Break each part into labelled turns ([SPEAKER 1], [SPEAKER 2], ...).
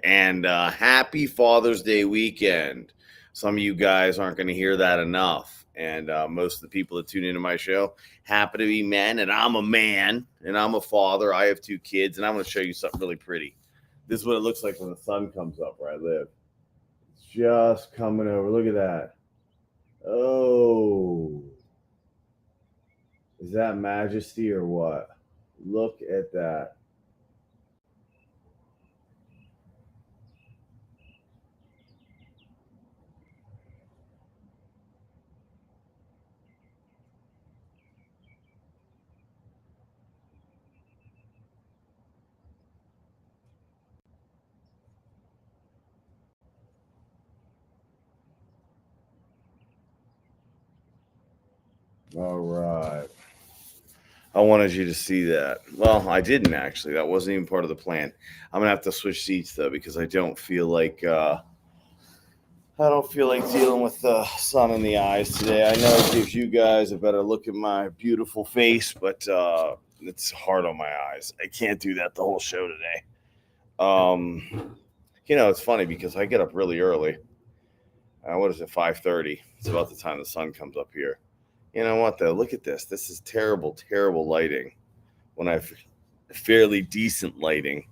[SPEAKER 1] and happy Father's Day weekend. Some of you guys aren't going to hear that enough. And most of the people that tune into my show happen to be men, and I'm a man, and I'm a father. I have 2 kids, and I'm going to show you something really pretty. This is what it looks like when the sun comes up where I live. It's just coming over. Look at that. Oh, is that majesty or what? Look at that. All right. I wanted you to see that. Well, I didn't actually. That wasn't even part of the plan. I'm gonna have to switch seats though because I don't feel like dealing with the sun in the eyes today. I know it gives you guys a better look at my beautiful face, but it's hard on my eyes. I can't do that the whole show today. It's funny because I get up really early. What is it? 5:30. It's about the time the sun comes up here. You know what though? Look at this. This is terrible, terrible lighting. When I fairly decent lighting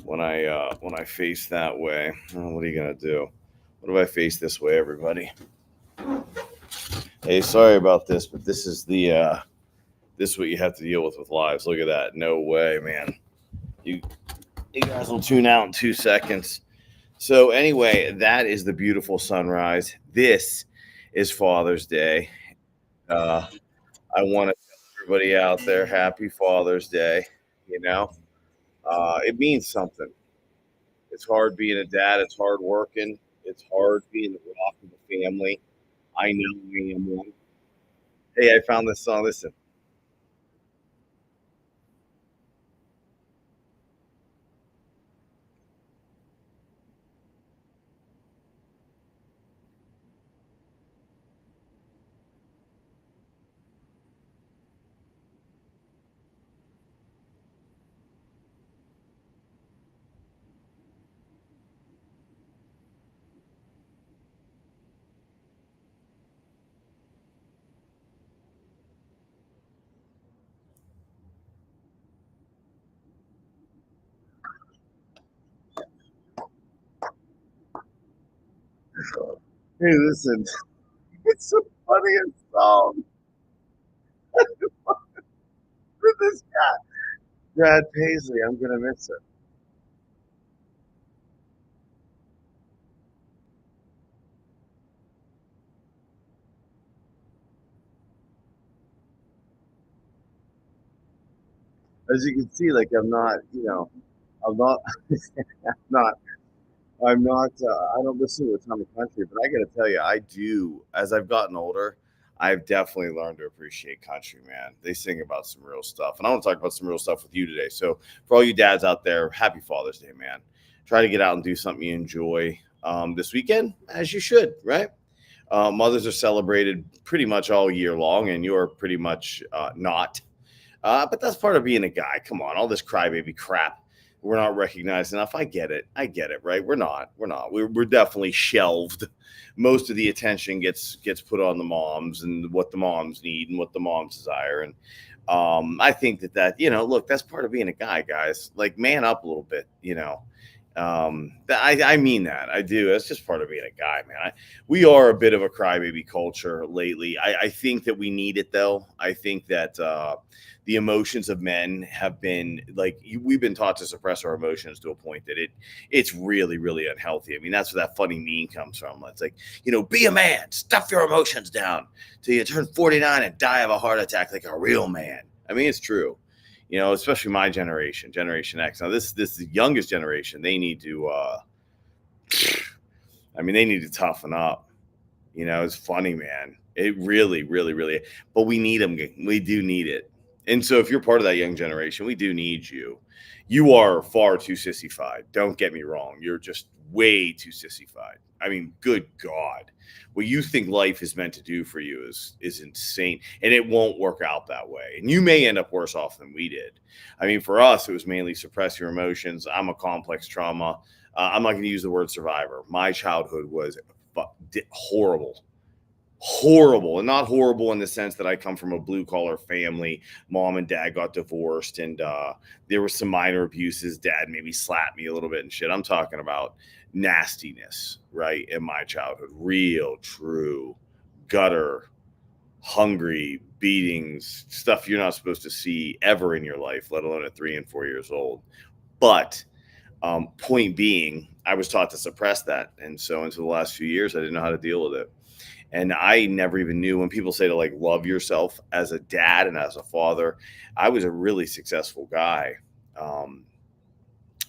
[SPEAKER 1] when I face that way. Oh, what are you gonna do? What if I face this way, everybody? Hey, sorry about this, but this is what you have to deal with lives. Look at that. No way, man. You guys will tune out in 2 seconds. So anyway, that is the beautiful sunrise. This is Father's Day. Uh, I want to tell everybody out there, Happy Father's Day. You know, it means something. It's hard being a dad. It's hard working. It's hard being the rock of the family. I know I am one. Hey, I found this song. Listen, hey, listen. It's the funniest song for this guy, Brad Paisley. I'm gonna miss it. As you can see, like I'm not, I'm not, not, I'm not. I don't listen to a ton of country, but I got to tell you, I do. As I've gotten older, I've definitely learned to appreciate country, man. They sing about some real stuff, and I want to talk about some real stuff with you today. So, for all you dads out there, happy Father's Day, man. Try to get out and do something you enjoy this weekend, as you should, right? Mothers are celebrated pretty much all year long, and you're pretty much not. But that's part of being a guy. Come on, all this crybaby crap. We're not recognized enough. I get it. I get it. Right? We're not. We're not. We're definitely shelved. Most of the attention gets put on the moms and what the moms need and what the moms desire. And I think that look, that's part of being a guy, guys. Like man up a little bit. I mean that I do. That's just part of being a guy, man. We are a bit of a crybaby culture lately. I think that we need it though. I think that the emotions of men have been we've been taught to suppress our emotions to a point that it's really really unhealthy. I mean that's where that funny meme comes from. It's like be a man, stuff your emotions down till you turn 49 and die of a heart attack like a real man. I mean it's true. Especially my generation, Generation X. Now, this youngest generation, they need to, they need to toughen up. It's funny, man. It really, really, really. But we need them. We do need it. And so if you're part of that young generation, we do need you. You are far too sissified. Don't get me wrong. You're just way too sissified. I mean, good God. What you think life is meant to do for you is insane. And it won't work out that way. And you may end up worse off than we did. I mean, for us, it was mainly suppress your emotions. I'm a complex trauma. I'm not going to use the word survivor. My childhood was horrible, horrible, and not horrible in the sense that I come from a blue collar family. Mom and dad got divorced, and there were some minor abuses. Dad maybe slapped me a little bit and shit. I'm talking about nastiness, right? In my childhood, real, true, gutter, hungry beatings, stuff you're not supposed to see ever in your life, let alone at 3 and 4 years old. But point being, I was taught to suppress that, and so into the last few years, I didn't know how to deal with it. And I never even knew, when people say to like love yourself as a dad and as a father, I was a really successful guy. Um,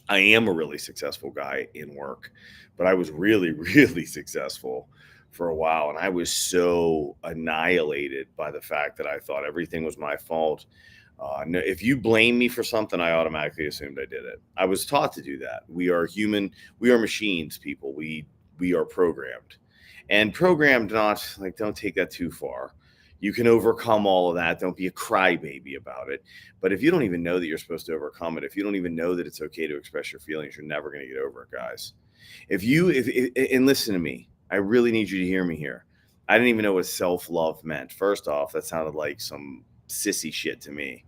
[SPEAKER 1] I am a really successful guy in work, but I was really, really successful for a while. And I was so annihilated by the fact that I thought everything was my fault. If you blame me for something, I automatically assumed I did it. I was taught to do that. We are human. We are machines, people. We are programmed. And programmed, not like, don't take that too far. You can overcome all of that. Don't be a crybaby about it. But if you don't even know that you're supposed to overcome it, if you don't even know that it's okay to express your feelings, you're never going to get over it, guys. And listen to me, I really need you to hear me here. I didn't even know what self-love meant. First off, that sounded like some sissy shit to me.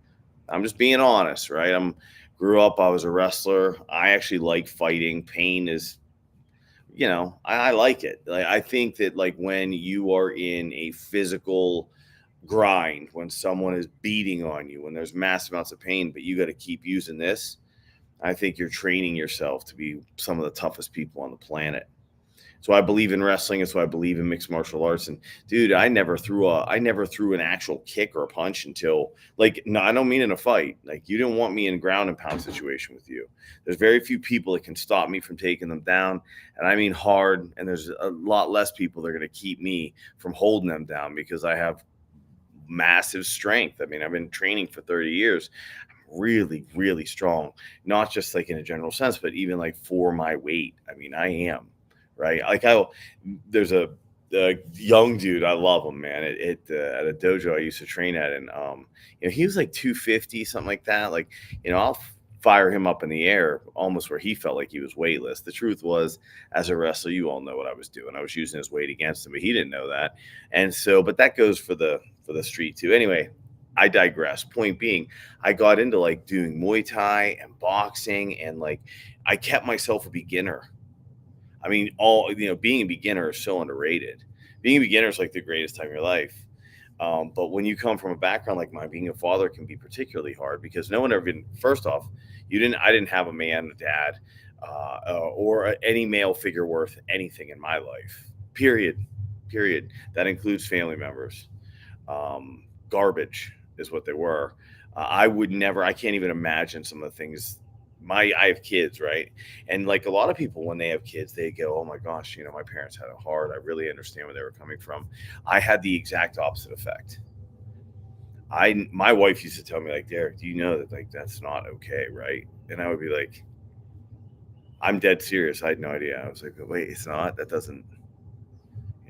[SPEAKER 1] I'm just being honest, right? Grew up, I was a wrestler. I actually like fighting. Pain is, I like it. Like, I think that like when you are in a physical grind, when someone is beating on you, when there's massive amounts of pain, but you got to keep using this, I think you're training yourself to be some of the toughest people on the planet. So I believe in wrestling. It's why I believe in mixed martial arts. And dude, I never threw an actual kick or a punch until, like, no, I don't mean in a fight. Like, you didn't want me in a ground and pound situation with you. There's very few people that can stop me from taking them down. And I mean hard. And there's a lot less people that are going to keep me from holding them down because I have massive strength. I mean, I've been training for 30 years. I'm really, really strong, not just like in a general sense, but even like for my weight. I mean, I am. Right. Like there's a young dude. I love him, man. At a dojo I used to train at. And, he was like 250, something like that. Like, I'll fire him up in the air almost where he felt like he was weightless. The truth was, as a wrestler, you all know what I was doing. I was using his weight against him, but he didn't know that. And so, but that goes for the street too. Anyway, I digress. Point being, I got into like doing Muay Thai and boxing, and like I kept myself a beginner. I mean, being a beginner is so underrated. Being a beginner is like the greatest time of your life. But when you come from a background like mine, being a father can be particularly hard because no one ever did. First off, I didn't have a man, a dad, or any male figure worth anything in my life. Period. Period. That includes family members. Garbage is what they were. I can't even imagine some of the things. I have kids, right? And like a lot of people, when they have kids, they go, oh my gosh, my parents had it hard. I really understand where they were coming from. I had the exact opposite effect. My wife used to tell me, like, Derek, do you know that like that's not okay, right? And I would be like, I'm dead serious. I had no idea. I was like, wait, it's not. That doesn't,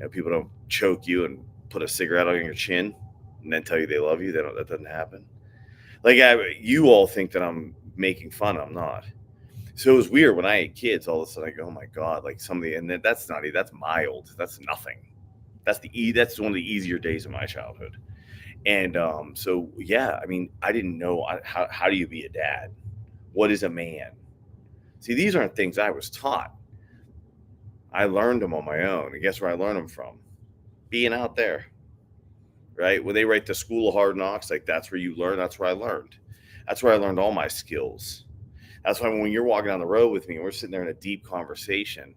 [SPEAKER 1] people don't choke you and put a cigarette on your chin and then tell you they love you. That doesn't happen. Like, you all think that I'm making fun. I'm not. So it was weird when I had kids. All of a sudden, I go, "Oh my god!" Like somebody, and that's not. That's mild. That's nothing. That's one of the easier days of my childhood. And so yeah, I mean, I didn't know how do you be a dad? What is a man? See, these aren't things I was taught. I learned them on my own. And guess where I learned them from? Being out there, right? When they write the School of Hard Knocks, like that's where you learn. That's where I learned. That's where I learned all my skills. That's why when you're walking down the road with me and we're sitting there in a deep conversation,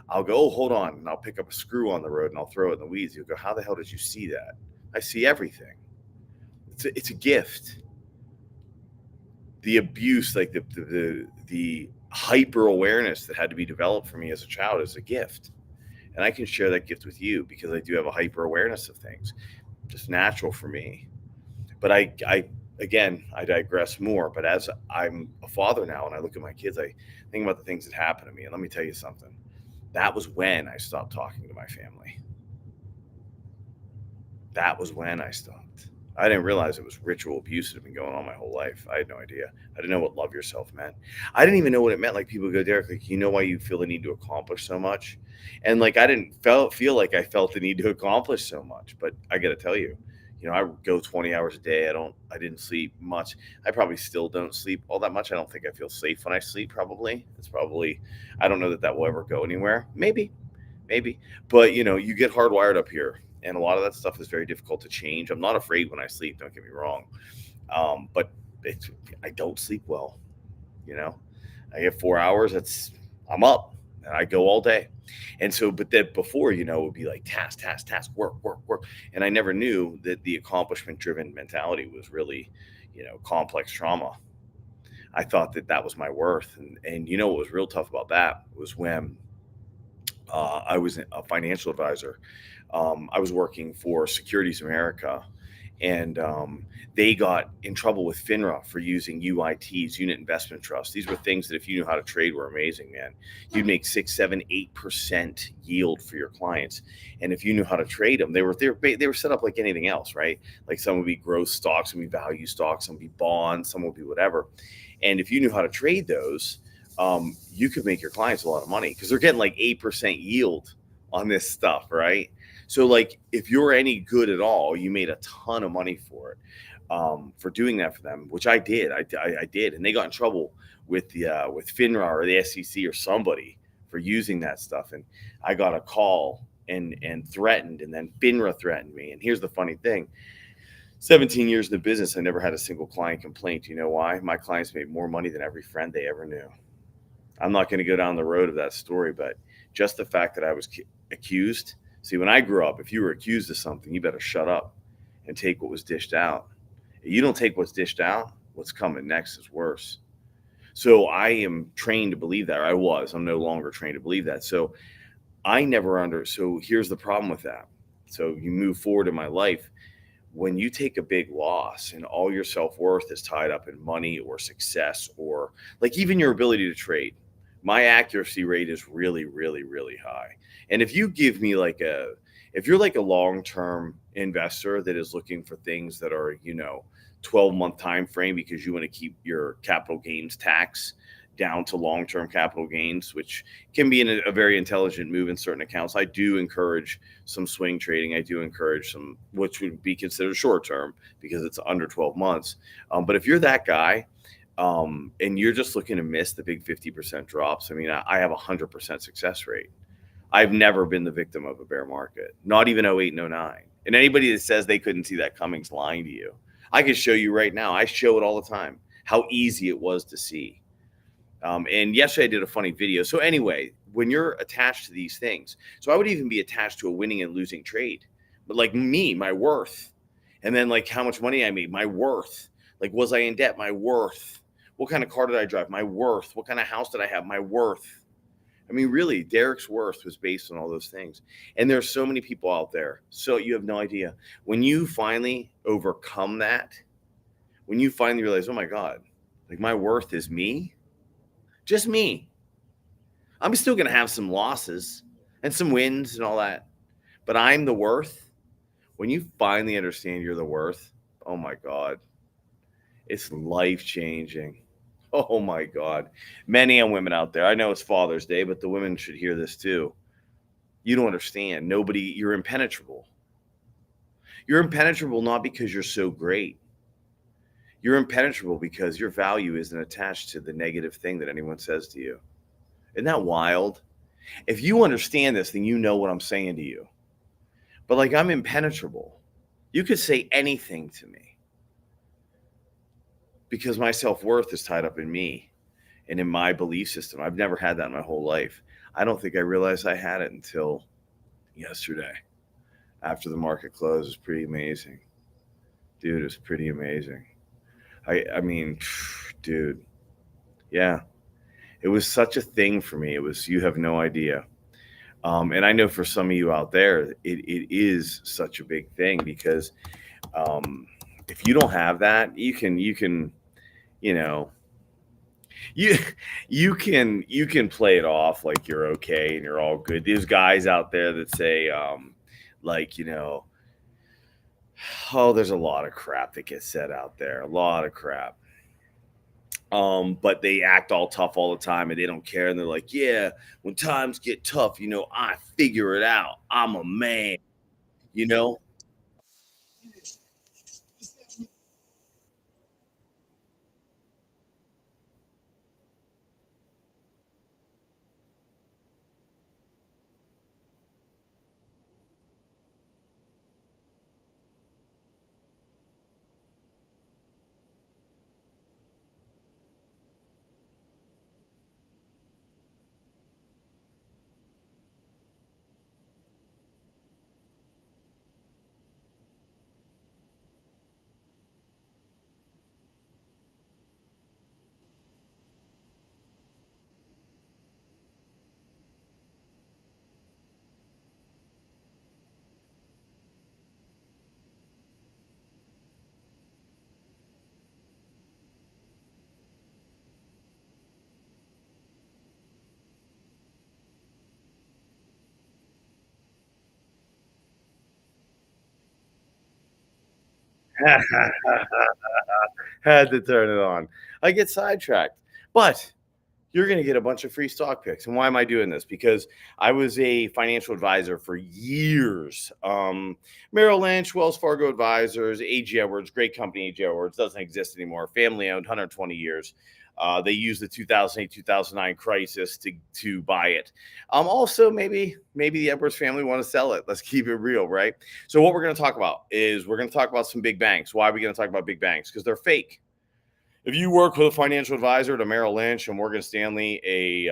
[SPEAKER 1] I'll go, oh, hold on. And I'll pick up a screw on the road and I'll throw it in the weeds. You'll go, how the hell did you see that? I see everything. It's a gift. The abuse, like the hyper awareness that had to be developed for me as a child is a gift. And I can share that gift with you because I do have a hyper awareness of things. Just natural for me. But again, I digress more, but as I'm a father now and I look at my kids, I think about the things that happened to me. And let me tell you something. That was when I stopped talking to my family. That was when I stopped. I didn't realize it was ritual abuse that had been going on my whole life. I had no idea. I didn't know what love yourself meant. I didn't even know what it meant. Like people go, Derek, like, you know why you feel the need to accomplish so much? And like I didn't feel like I felt the need to accomplish so much. But I got to tell you, I go 20 hours a day. I didn't sleep much. I probably still don't sleep all that much. I don't think I feel safe when I sleep, probably. I don't know that will ever go anywhere. Maybe. But you get hardwired up here, and a lot of that stuff is very difficult to change. I'm not afraid when I sleep. Don't get me wrong, but I don't sleep well. You know, I get 4 hours. I'm up, and I go all day. And so, but then before, it would be like task, work, and I never knew that the accomplishment-driven mentality was really, complex trauma. I thought that was my worth, and what was real tough about that was when I was a financial advisor. I was working for Securities America, and they got in trouble with FINRA for using UITs, unit investment trusts. These were things that, if you knew how to trade, were amazing, man. You'd make 6, 7, 8% yield for your clients, and if you knew how to trade them, they were set up like anything else, right? Like some would be growth stocks, some would be value stocks, some would be bonds, some would be whatever. And if you knew how to trade those, you could make your clients a lot of money because they're getting like 8% yield on this stuff, right? So like if you're any good at all, you made a ton of money for it, for doing that for them, which I did. I did, and they got in trouble with with FINRA or the SEC or somebody for using that stuff, and I got a call and threatened, and then FINRA threatened me. And here's the funny thing. 17 years in the business, I never had a single client complaint. You know why? My clients made more money than every friend they ever knew. I'm not going to go down the road of that story, but just the fact that I was accused. See, when I grew up, if you were accused of something, you better shut up and take what was dished out. If you don't take what's dished out, what's coming next is worse. So I am trained to believe that. I'm no longer trained to believe that. So so here's the problem with that. So you move forward in my life. When you take a big loss and all your self-worth is tied up in money or success, or like even your ability to trade, my accuracy rate is really, really, really high. And if you give me if you're like a long-term investor that is looking for things that are, 12-month time frame because you want to keep your capital gains tax down to long-term capital gains, which can be a very intelligent move in certain accounts. I do encourage some swing trading. I do encourage some, which would be considered short-term because it's under 12 months. But if you're that guy, and you're just looking to miss the big 50% drops, I mean, I have 100% success rate. I've never been the victim of a bear market, not even 08 and 09. And anybody that says they couldn't see that coming is lying to you. I can show you right now. I show it all the time, how easy it was to see. And yesterday I did a funny video. So anyway, when you're attached to these things, so I would even be attached to a winning and losing trade, but like me, my worth, and then like how much money I made, my worth, like was I in debt, my worth, what kind of car did I drive, my worth, what kind of house did I have, my worth. I mean, really, Derek's worth was based on all those things. And there's so many people out there. So you have no idea. When you finally overcome that, when you finally realize, oh my God, like my worth is me, just me. I'm still going to have some losses and some wins and all that, but I'm the worth. When you finally understand you're the worth, oh my God, it's life-changing. Oh my God. Men and women out there. I know it's Father's Day, but the women should hear this too. You don't understand. You're impenetrable. You're impenetrable not because you're so great. You're impenetrable because your value isn't attached to the negative thing that anyone says to you. Isn't that wild? If you understand this, then you know what I'm saying to you. But like, I'm impenetrable. You could say anything to me because my self-worth is tied up in me and in my belief system. I've never had that in my whole life. I don't think I realized I had it until yesterday after the market closed. It was pretty amazing. Dude, it was pretty amazing. I mean, dude, yeah, it was such a thing for me. You have no idea. And I know for some of you out there, it is such a big thing because If you don't have that, you can, you know, you you can play it off like you're okay and you're all good. There's guys out there that say, like, oh, there's a lot of crap that gets said out there, a lot of crap. But they act all tough all the time and they don't care. And they're like, yeah, when times get tough, I figure it out. I'm a man, you know? Had to turn it on. I get sidetracked. But you're going to get a bunch of free stock picks. And why am I doing this? Because I was a financial advisor for years. Merrill Lynch, Wells Fargo Advisors, AG Edwards, great company. AG Edwards doesn't exist anymore. Family owned, 120 years. They used the 2008 2009 crisis to buy it. Also, maybe the Edwards family want to sell it. Let's keep it real, right? So what we're going to talk about is we're going to talk about some big banks. Why are we going to talk about big banks? Because they're fake. If you work with a financial advisor to Merrill Lynch, a Morgan Stanley, a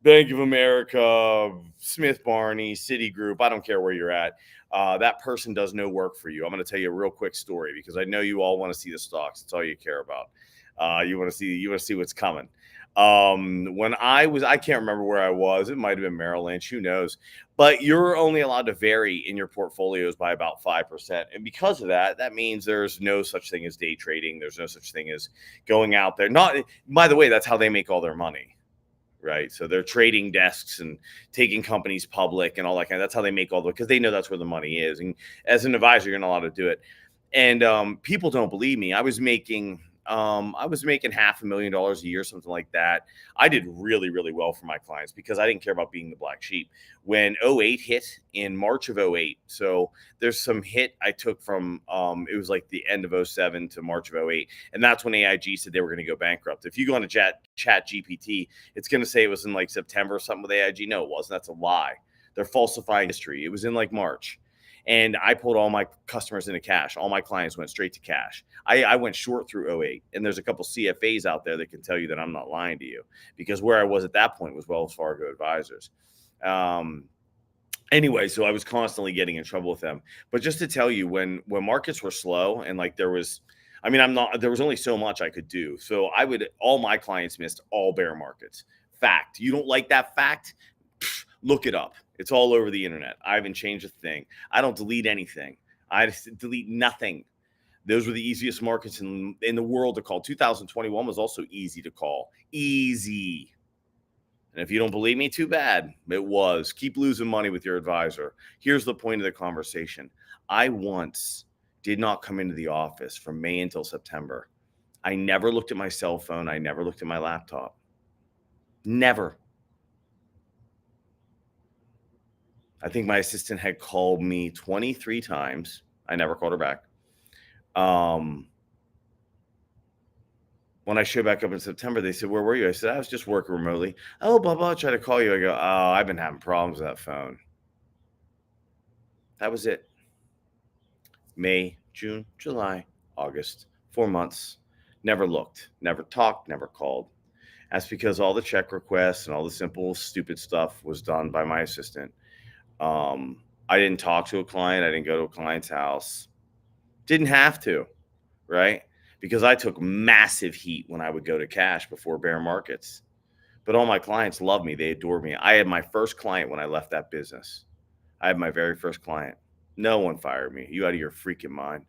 [SPEAKER 1] Bank of America, Smith Barney, Citigroup, I don't care where you're at, that person does no work for you. I'm going to tell you a real quick story because I know you all want to see the stocks. That's all you care about. You want to see what's coming. When I can't remember where I was. It might have been Merrill Lynch. Who knows? But you're only allowed to vary in your portfolios by about 5%. And because of that, that means there's no such thing as day trading. There's no such thing as going out there. Not, by the way, that's how they make all their money, right? So they're trading desks and taking companies public and all that kind of, that's how they make all the, because they know that's where the money is. And as an advisor, you're not allowed to do it. And people don't believe me. I was making $500,000 a year, something like that. I did really, really well for my clients because I didn't care about being the black sheep. When '08 hit in March of '08, so there's some hit I took from it was like the end of '07 to March of '08, and that's when AIG said they were going to go bankrupt. If you go on to chat GPT, it's going to say it was in like September or something with AIG. No, it wasn't. That's a lie. They're falsifying history. It was in like March. And I pulled all my customers into cash. All my clients went straight to cash. I went short through '08. And there's a couple CFAs out there that can tell you that I'm not lying to you because where I was at that point was Wells Fargo Advisors. Um, anyway, so I was constantly getting in trouble with them. But just to tell you, when markets were slow and like there was, there was only so much I could do. So all my clients missed all bear markets. Fact. You don't like that fact? Look it up. It's all over the internet. I haven't changed a thing. I don't delete anything. I just delete nothing. Those were the easiest markets in the world to call. 2021 was also easy to call. Easy. And if you don't believe me, too bad. It was. Keep losing money with your advisor. Here's the point of the conversation. I once did not come into the office from May until September. I never looked at my cell phone. I never looked at my laptop. Never. I think my assistant had called me 23 times. I never called her back. When I showed back up in September, they said, "Where were you?" I said, "I was just working remotely." "Oh, blah, blah, I tried to call you." I go, "Oh, I've been having problems with that phone." That was it. May, June, July, August, 4 months. Never looked, never talked, never called. That's because all the check requests and all the simple, stupid stuff was done by my assistant. I didn't talk to a client. I didn't go to a client's house. Didn't have to, right? Because I took massive heat when I would go to cash before bear markets. But all my clients love me. They adore me. I had my first client when I left that business. I had my very first client. No one fired me. You out of your freaking mind.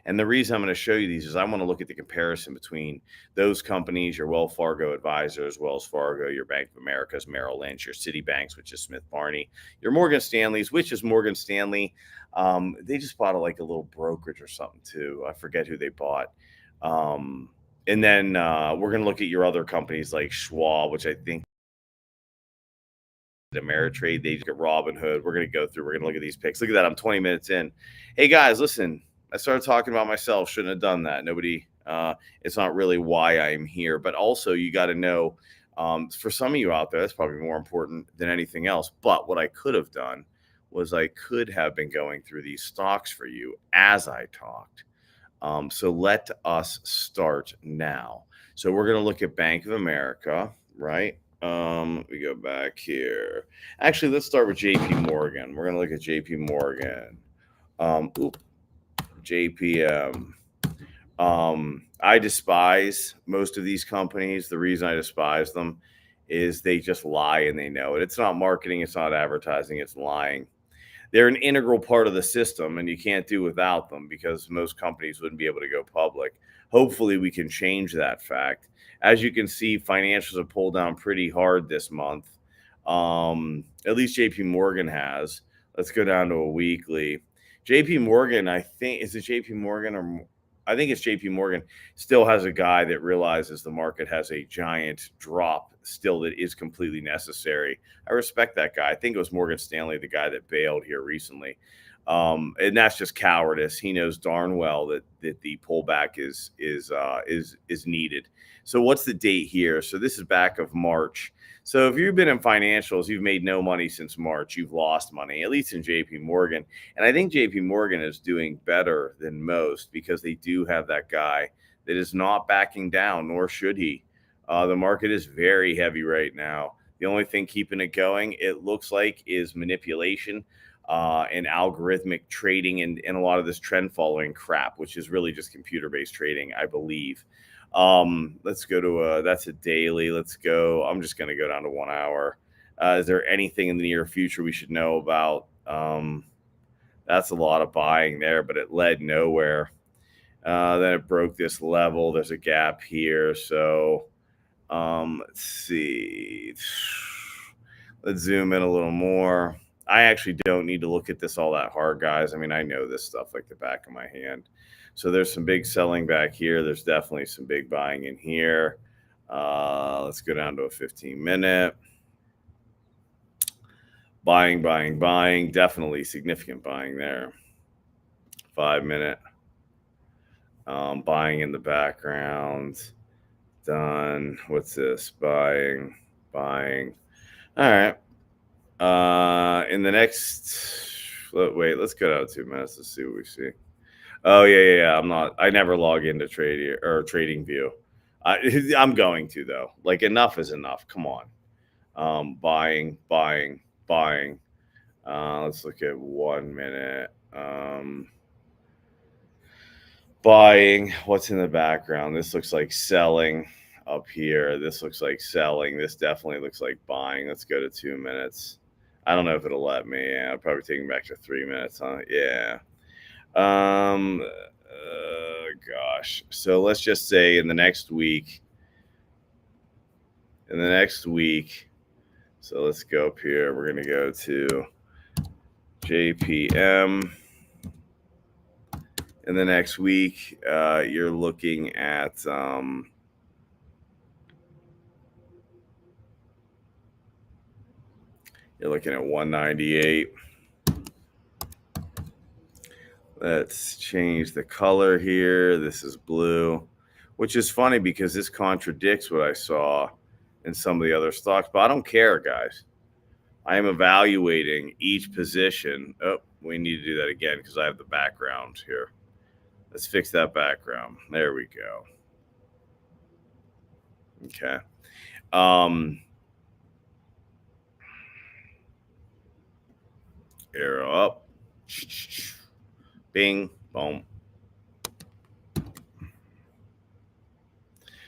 [SPEAKER 1] And the reason I'm going to show you these is I want to look at the comparison between those companies, your Wells Fargo Advisors, Wells Fargo, your Bank of America's, Merrill Lynch, your Citibanks, which is Smith Barney, your Morgan Stanley's, which is Morgan Stanley. They just bought like a little brokerage or something too. I forget who they bought. And then we're going to look at your other companies like Schwab, which I think Ameritrade, they get Robinhood. We're going to go through, we're going to look at these picks. Look at that. I'm 20 minutes in. Hey guys, listen, I started talking about myself. Shouldn't have done that. Nobody, it's not really why I'm here, but also you got to know, for some of you out there, that's probably more important than anything else. But what I could have done was I could have been going through these stocks for you as I talked. So let us start now. So we're going to look at Bank of America, right? We go back here. Actually, let's start with JP Morgan. We're going to look at JP Morgan. JPM. I despise most of these companies. The reason I despise them is they just lie and they know it. It's not marketing, it's not advertising, it's lying. They're an integral part of the system and you can't do without them because most companies wouldn't be able to go public. Hopefully we can change that fact. As you can see, financials have pulled down pretty hard this month. At least JP Morgan has. Let's go down to a weekly. JP Morgan, I think, is it JP Morgan or I think it's JP Morgan, still has a guy that realizes the market has a giant drop still that is completely necessary. I respect that guy. I think it was Morgan Stanley, the guy that bailed here recently. And that's just cowardice. He knows darn well that the pullback is needed. So what's the date here? So this is back of March. So if you've been in financials, you've made no money since March. You've lost money, at least in JP Morgan. And I think JP Morgan is doing better than most because they do have that guy that is not backing down, nor should he. The market is very heavy right now. The only thing keeping it going, it looks like, is manipulation and algorithmic trading and a lot of this trend following crap, which is really just computer-based trading, I believe. Let's go to that's a daily. Let's go. I'm just going to go down to 1 hour. Is there anything in the near future we should know about? That's a lot of buying there, but it led nowhere. Then it broke this level. There's a gap here. So let's see. Let's zoom in a little more. I actually don't need to look at this all that hard, guys. I mean, I know this stuff like the back of my hand. So there's some big selling back here. There's definitely some big buying in here. Let's go down to a 15-minute. Buying, buying, buying. Definitely significant buying there. 5-minute. Buying in the background. Done. What's this? Buying, buying. All right. In the next, wait, let's go down 2 minutes. Let's see what we see. Oh yeah. I never log into Trading View. I'm going to though. Like enough is enough. Come on. Buying. Let's look at 1 minute. Buying. What's in the background? This looks like selling up here. This looks like selling. This definitely looks like buying. Let's go to 2 minutes. I don't know if it'll let me. I'll probably take me back to 3 minutes, huh? Yeah. Gosh. So let's just say in the next week. So let's go up here. We're going to go to JPM. In the next week, you're looking at you're looking at 198. Let's change the color here. This is blue, which is funny because this contradicts what I saw in some of the other stocks, but I don't care, guys. I am evaluating each position. Oh, we need to do that again because I have the background here. Let's fix that background. There we go. Okay. Arrow up. Bing, boom.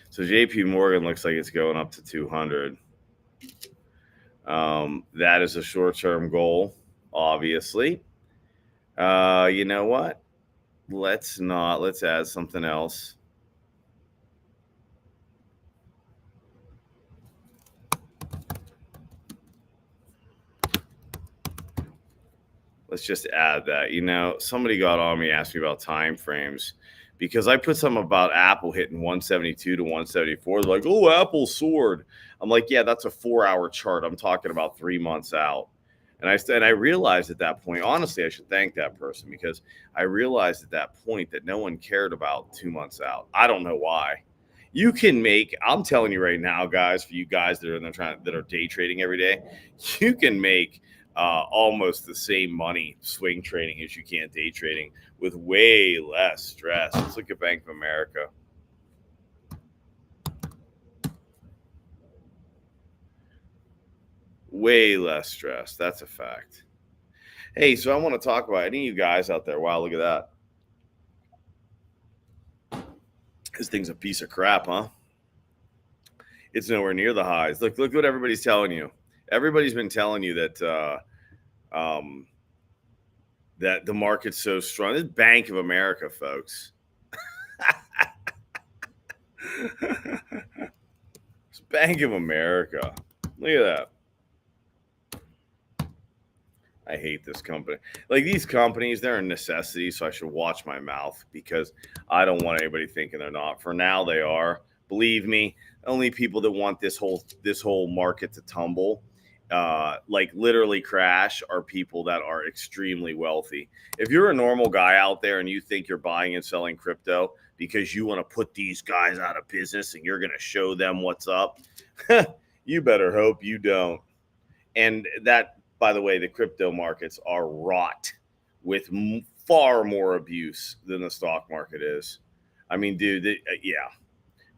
[SPEAKER 1] So JP Morgan looks like it's going up to 200. That is a short-term goal, obviously. You know what? let's not. Let's add something else. Let's just add that. Somebody got on me, asked me about time frames because I put something about Apple hitting 172 to 174. They're like, oh, Apple soared. I'm like, yeah, that's a 4-hour chart. I'm talking about 3 months out. And I realized at that point, honestly, I should thank that person because I realized at that point that no one cared about 2 months out. I don't know why. You can make, I'm telling you right now, guys, for you guys that are day trading every day, you can make almost the same money swing trading as you can day trading with way less stress. Let's look at Bank of America. Way less stress. That's a fact. Hey, so I want to talk about any of you guys out there. Wow, look at that. This thing's a piece of crap, huh? It's nowhere near the highs. Look what everybody's telling you. Everybody's been telling you that that the market's so strong. This is Bank of America, folks. It's Bank of America. Look at that. I hate this company. Like these companies, they're a necessity, so I should watch my mouth because I don't want anybody thinking they're not. For now, they are. Believe me, only people that want this whole market to tumble, like literally crash, are people that are extremely wealthy. If you're a normal guy out there and you think you're buying and selling crypto because you want to put these guys out of business and you're going to show them what's up, you better hope you don't. And that, by the way, the crypto markets are wrought with far more abuse than the stock market is. I mean, dude, yeah,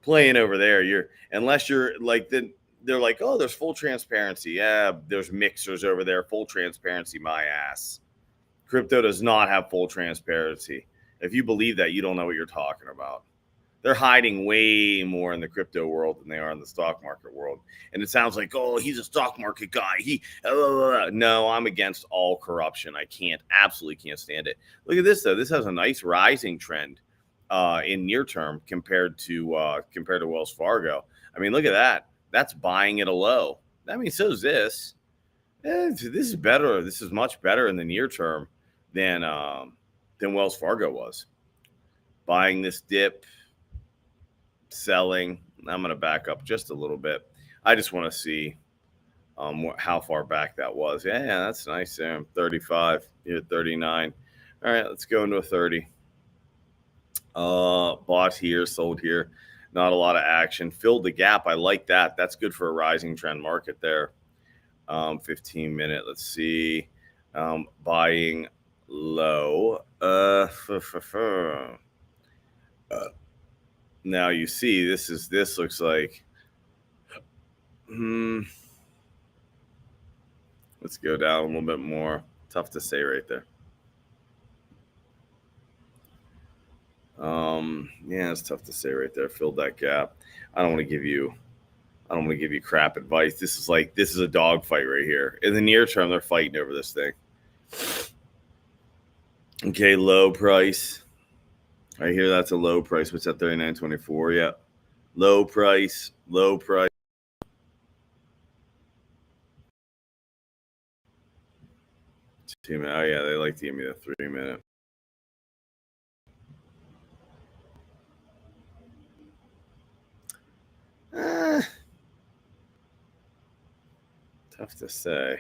[SPEAKER 1] playing over there, unless you're like they're like, oh, there's full transparency. Yeah, there's mixers over there, full transparency, my ass. Crypto does not have full transparency. If you believe that, you don't know what you're talking about. They're hiding way more in the crypto world than they are in the stock market world. And it sounds like, oh, he's a stock market guy. No, I'm against all corruption. I absolutely can't stand it. Look at this though. This has a nice rising trend in near term compared to Wells Fargo. I mean, look at that. That's buying at a low. I mean, so is this. This is better. This is much better in the near term than Wells Fargo was. Buying this dip, selling. I'm going to back up just a little bit. I just want to see how far back that was. Yeah, that's nice. 35, 39. All right, let's go into a 30. Bought here, sold here. Not a lot of action. Filled the gap. I like that. That's good for a rising trend market there. 15-minute. Let's see. Buying low. Now you see this looks like let's go down a little bit more. Tough to say right there. Yeah, it's tough to say right there. Filled that gap. I don't want to give you crap advice. This is a dog fight right here. In the near term, they're fighting over this thing. Okay, low price. I hear that's a low price. What's that? 39.24. Yeah. Low price. Oh yeah, they like to give me the 3-minute. Tough to say.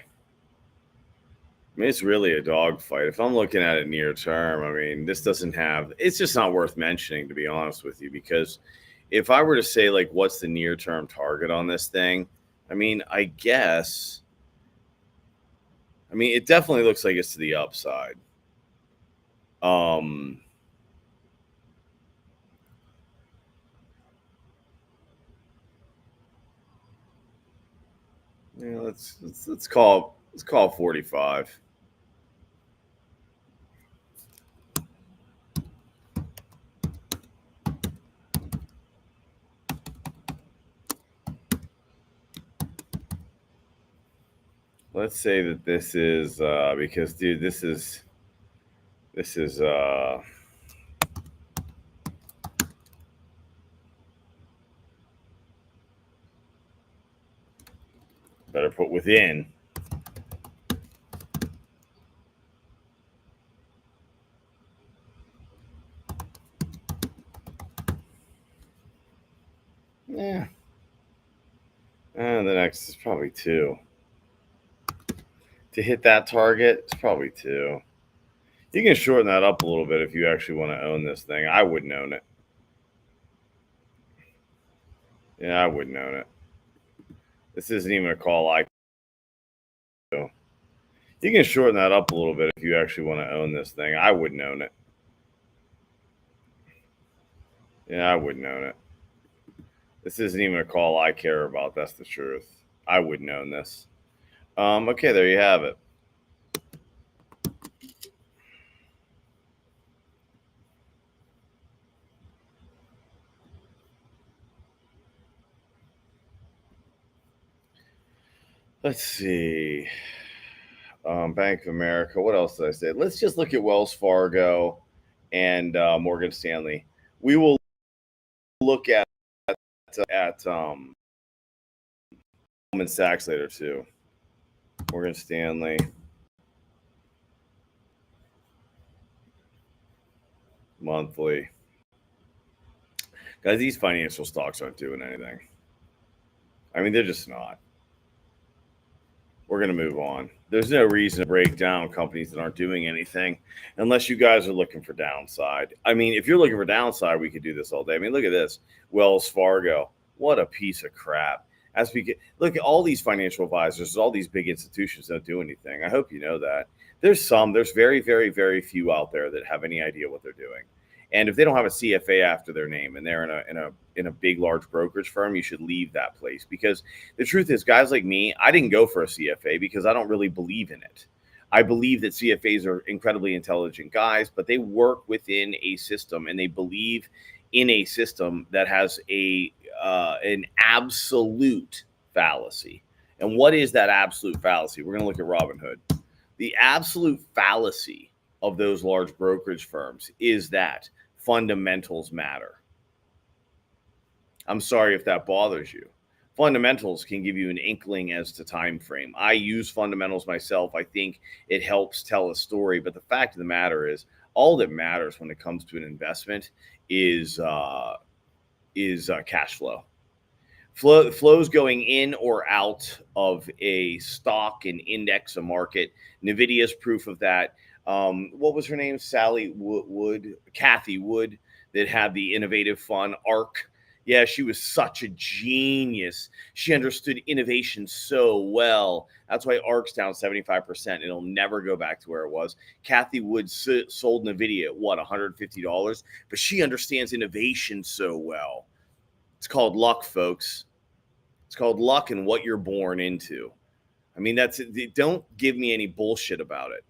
[SPEAKER 1] I mean, it's really a dogfight. If I'm looking at it near term, I mean, this doesn't have, it's just not worth mentioning, to be honest with you, because if I were to say, like, what's the near term target on this thing? I mean, I guess, it definitely looks like it's to the upside. Yeah, let's call 45. Let's say that this is because, dude, this is within. Yeah. And the next is probably 2. To hit that target, it's probably 2. You can shorten that up a little bit if you actually want to own this thing. I wouldn't own it. Yeah, I wouldn't own it. This isn't even a call I do. You can shorten that up a little bit if you actually want to own this thing. I wouldn't own it. Yeah, I wouldn't own it. This isn't even a call I care about. That's the truth. I wouldn't own this. Okay, there you have it. Let's see. Bank of America. What else did I say? Let's just look at Wells Fargo and Morgan Stanley. We will look at Goldman Sachs later too. Morgan Stanley. Monthly. Guys, these financial stocks aren't doing anything. I mean, they're just not. We're going to move on. There's no reason to break down companies that aren't doing anything unless you guys are looking for downside. I mean, if you're looking for downside, we could do this all day. I mean, look at this. Wells Fargo. What a piece of crap. As we get, look at all these financial advisors, all these big institutions don't do anything. I hope you know that. There's very, very, very few out there that have any idea what they're doing. And if they don't have a CFA after their name and they're in a big, large brokerage firm, you should leave that place. Because the truth is, guys like me, I didn't go for a CFA because I don't really believe in it. I believe that CFAs are incredibly intelligent guys, but they work within a system and they believe in a system that has an absolute fallacy. And what is that absolute fallacy? We're going to look at Robinhood. The absolute fallacy of those large brokerage firms is that fundamentals matter. I'm sorry if that bothers you. Fundamentals can give you an inkling as to time frame. I use fundamentals myself. I think it helps tell a story. But the fact of the matter is, all that matters when it comes to an investment is cash flow. Flows going in or out of a stock, an index, a market. NVIDIA's proof of that. What was her name? Kathy Wood, that had the innovative fund, ARK. Yeah, she was such a genius. She understood innovation so well. That's why ARK's down 75%. It'll never go back to where it was. Kathy Wood sold NVIDIA at what, $150? But she understands innovation so well. It's called luck, folks. It's called luck and what you're born into. I mean, don't give me any bullshit about it.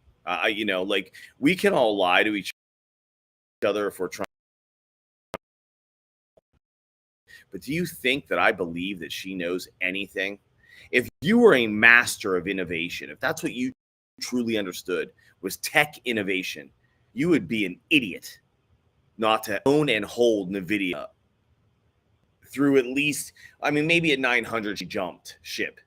[SPEAKER 1] Like, we can all lie to each other if we're trying. But do you think that I believe that she knows anything? If you were a master of innovation, if that's what you truly understood was tech innovation, you would be an idiot not to own and hold NVIDIA through at least, I mean, maybe at 900 she jumped ship,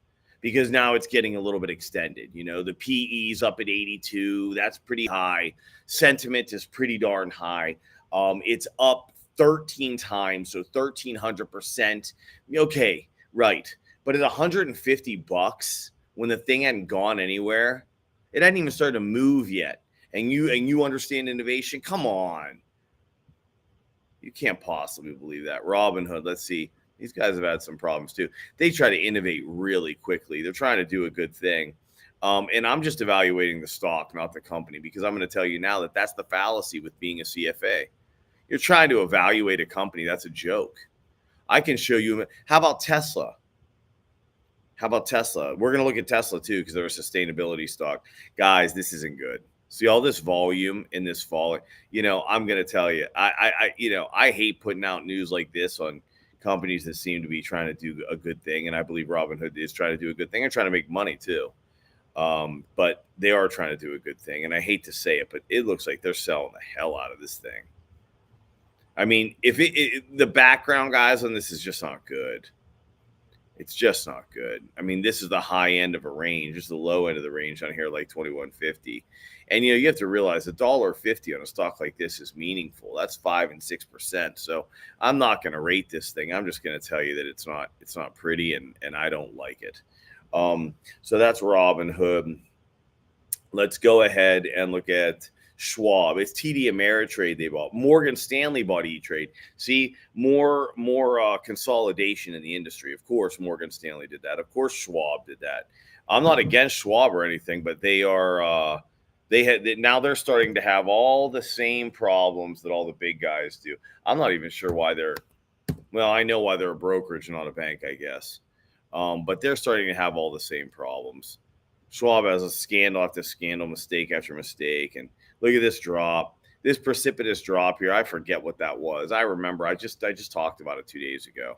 [SPEAKER 1] because now it's getting a little bit extended. You know, the PE's up at 82. That's pretty high. Sentiment is pretty darn high. It's up 13 times, so 1,300%. Okay, right. But at $150, when the thing hadn't gone anywhere, it hadn't even started to move yet, and you understand innovation? Come on. You can't possibly believe that. Robinhood, let's see. These guys have had some problems too. They try to innovate really quickly. They're trying to do a good thing. And I'm just evaluating the stock, not the company, because I'm going to tell you now that that's the fallacy with being a CFA. You're trying to evaluate a company. That's a joke. I can show you. How about Tesla? We're going to look at Tesla too, because they're a sustainability stock. Guys, this isn't good. See all this volume in this fall. I'm going to tell you, I hate putting out news like this on companies that seem to be trying to do a good thing. And I believe Robinhood is trying to do a good thing and trying to make money too. But they are trying to do a good thing. And I hate to say it, but it looks like they're selling the hell out of this thing. I mean, if the background, guys, on this is just not good. It's just not good. I mean, this is the high end of a range. This is the low end of the range on here, like 21.50. And you have to realize $1.50 on a stock like this is meaningful. That's 5 and 6%. So I'm not going to rate this thing. I'm just going to tell you that it's not pretty, and I don't like it. So that's Robinhood. Let's go ahead and look at Schwab. It's TD Ameritrade they bought. Morgan Stanley bought E-Trade. See, more consolidation in the industry. Of course, Morgan Stanley did that. Of course, Schwab did that. I'm not against Schwab or anything, but they are now they're starting to have all the same problems that all the big guys do. I'm not even sure why I know why they're a brokerage, not a bank, I guess. But they're starting to have all the same problems. Schwab has a scandal after scandal, mistake after mistake. And look at this drop, this precipitous drop here. I forget what that was. I remember I just talked about it 2 days ago.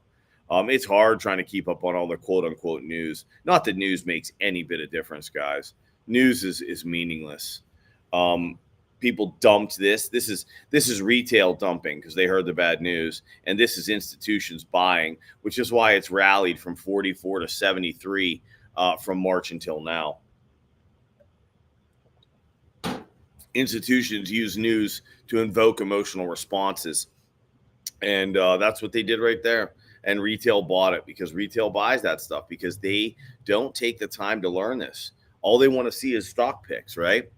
[SPEAKER 1] It's hard trying to keep up on all the quote unquote news. Not that news makes any bit of difference, guys. News is meaningless. People dumped this. This is retail dumping because they heard the bad news, and this is institutions buying, which is why it's rallied from 44 to 73 from March until now. Institutions use news to invoke emotional responses, and that's what they did right there. And retail bought it because retail buys that stuff because they don't take the time to learn this. All they want to see is stock picks, right?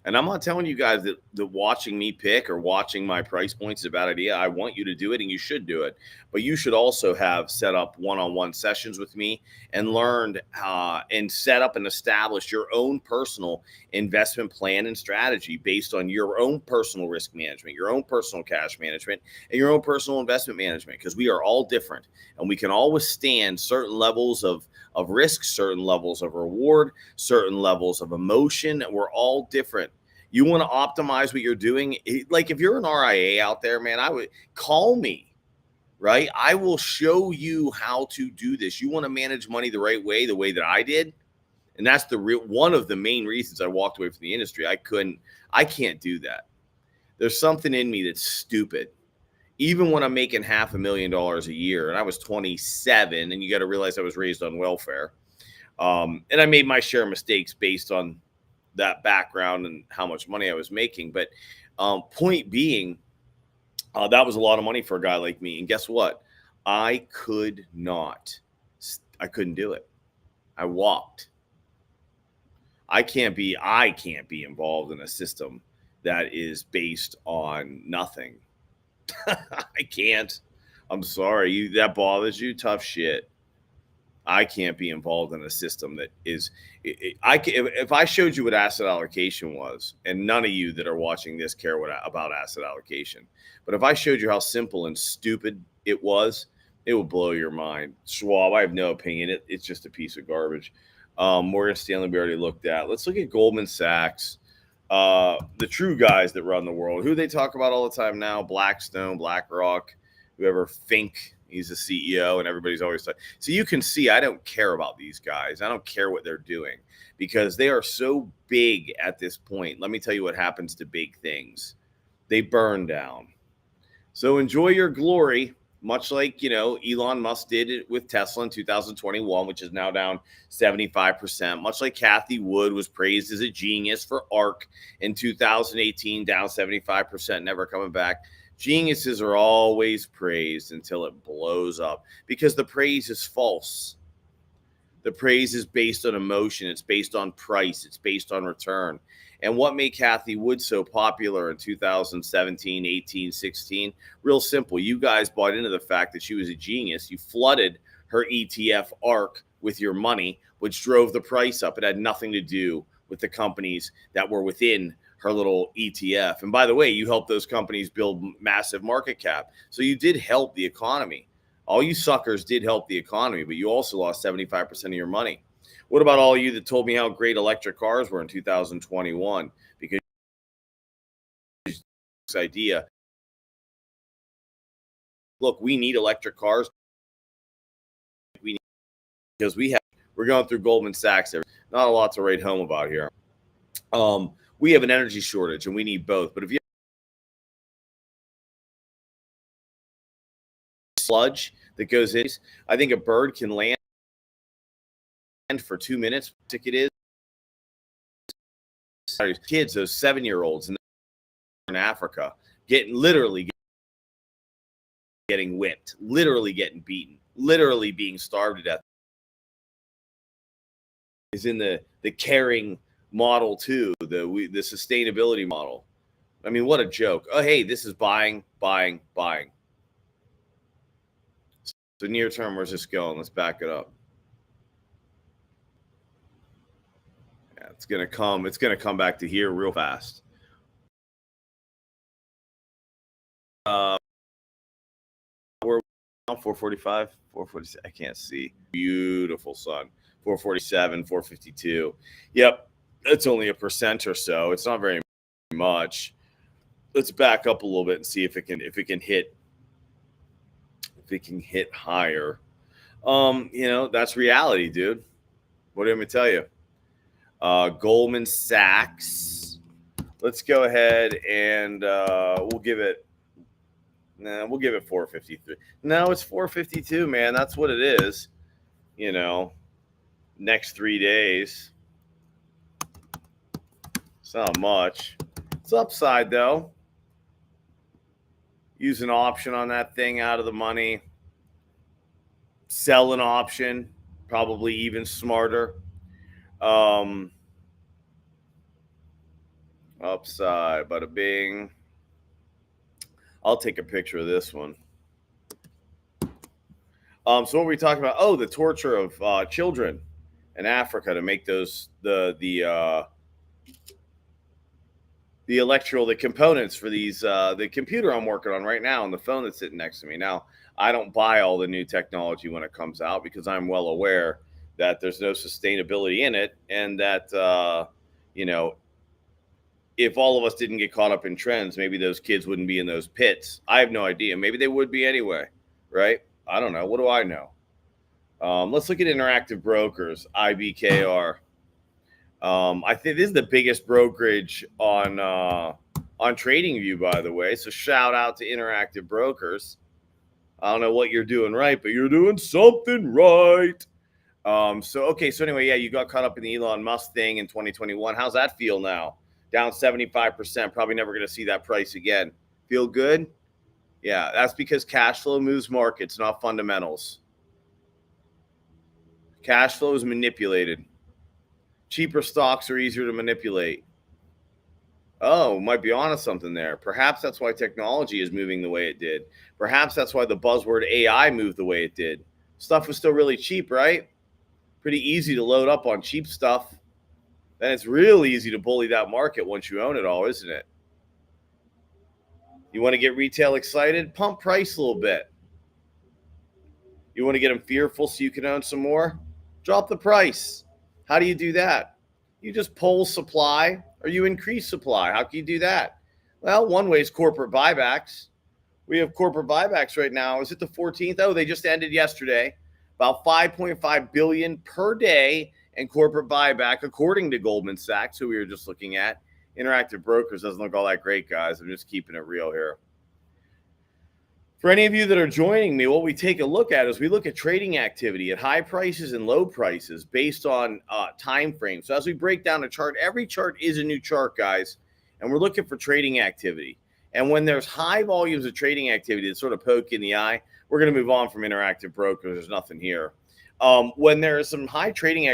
[SPEAKER 1] And I'm not telling you guys that watching me pick or watching my price points is a bad idea. I want you to do it, and you should do it. But you should also have set up one-on-one sessions with me and learned and set up and established your own personal investment plan and strategy based on your own personal risk management, your own personal cash management, and your own personal investment management, because we are all different, and we can all withstand certain levels of risk, certain levels of reward, certain levels of emotion. We're all different. You want to optimize what you're doing. Like if you're an RIA out there, man, I would call me, right? I will show you how to do this. You want to manage money the right way, the way that I did. And that's one of the main reasons I walked away from the industry. I can't do that. There's something in me that's stupid. Even when I'm making $500,000 a year, and I was 27, and you got to realize I was raised on welfare. And I made my share of mistakes based on that background and how much money I was making. But point being, that was a lot of money for a guy like me. And guess what? I couldn't do it. I walked. I can't be involved in a system that is based on nothing. I can't. I'm sorry. That bothers you? Tough shit. I can't be involved in a system that is. If I showed you what asset allocation was, and none of you that are watching this care about asset allocation, but if I showed you how simple and stupid it was, it would blow your mind. Schwab, I have no opinion. It's just a piece of garbage. Morgan Stanley, we already looked at. Let's look at Goldman Sachs. The true guys that run the world, who they talk about all the time now, Blackstone, BlackRock, whoever Fink, he's the CEO, and everybody's always talking. So you can see I don't care about these guys. I don't care what they're doing because they are so big at this point. Let me tell you what happens to big things. They burn down. So enjoy your glory, much like, Elon Musk did it with Tesla in 2021, which is now down 75%, much like Cathie Wood was praised as a genius for ARK in 2018, down 75%, never coming back. Geniuses are always praised until it blows up because the praise is false. The praise is based on emotion. It's based on price. It's based on return. And what made Cathie Wood so popular in 2017, 18, 16? Real simple. You guys bought into the fact that she was a genius. You flooded her ETF ARK with your money, which drove the price up. It had nothing to do with the companies that were within her little ETF. And by the way, you helped those companies build massive market cap. So you did help the economy. All you suckers did help the economy, but you also lost 75% of your money. What about all you that told me how great electric cars were in 2021? Because this idea, look, we need electric cars. Because we're going through Goldman Sachs. Not a lot to write home about here. We have an energy shortage, and we need both. But if you have sludge that goes in, I think a bird can land for 2 minutes, ticket is kids, those 7-year-olds in Africa, literally getting whipped, literally getting beaten, literally being starved to death. Is in the caring model too, the sustainability model. I mean, what a joke. Oh, hey, this is buying. So near term, where's this going? Let's back it up. Yeah, it's gonna come back to here real fast. We're 445, 446. I can't see. Beautiful sun. 447, 452. Yep, it's only 1% or so. It's not very much. Let's back up a little bit and see if it can hit higher. That's reality, dude. What do I tell you? Goldman Sachs. Let's go ahead and we'll give it 453. No, it's 452, man. That's what it is. Next 3 days. It's not much. It's upside though. Use an option on that thing out of the money. Sell an option, probably even smarter. Upside, bada bing. I'll take a picture of this one. So what were we talking about? Oh, the torture of children in Africa to make those the components for these the computer I'm working on right now and the phone that's sitting next to me. Now, I don't buy all the new technology when it comes out because I'm well aware that there's no sustainability in it, and that if all of us didn't get caught up in trends, maybe those kids wouldn't be in those pits. I have no idea. Maybe they would be anyway, right? I don't know. What do I know? Let's look at Interactive Brokers, IBKR. I think this is the biggest brokerage on TradingView, by the way. So shout out to Interactive Brokers. I don't know what you're doing right, but you're doing something right. So anyway, yeah, you got caught up in the Elon Musk thing in 2021. How's that feel now? Down 75%. Probably never going to see that price again. Feel good? Yeah, that's because cash flow moves markets, not fundamentals. Cash flow is manipulated. Cheaper stocks are easier to manipulate. Oh, might be onto something there. Perhaps that's why technology is moving the way it did. Perhaps that's why the buzzword AI moved the way it did. Stuff was still really cheap, right? Pretty easy to load up on cheap stuff. Then it's real easy to bully that market once you own it all, isn't it? You want to get retail excited? Pump price a little bit. You want to get them fearful so you can own some more? Drop the price. How do you do that? You just pull supply or you increase supply. How can you do that? Well, one way is corporate buybacks. We have corporate buybacks right now. Is it the 14th? Oh, they just ended yesterday. About $5.5 billion per day in corporate buyback, according to Goldman Sachs, who we were just looking at. Interactive Brokers doesn't look all that great, guys. I'm just keeping it real here. For any of you that are joining me, what we take a look at is we look at trading activity at high prices and low prices based on time frames. So as we break down a chart, every chart is a new chart, guys, and we're looking for trading activity. And when there's high volumes of trading activity that sort of poke in the eye, we're going to move on from Interactive Brokers. There's nothing here. When there is some high trading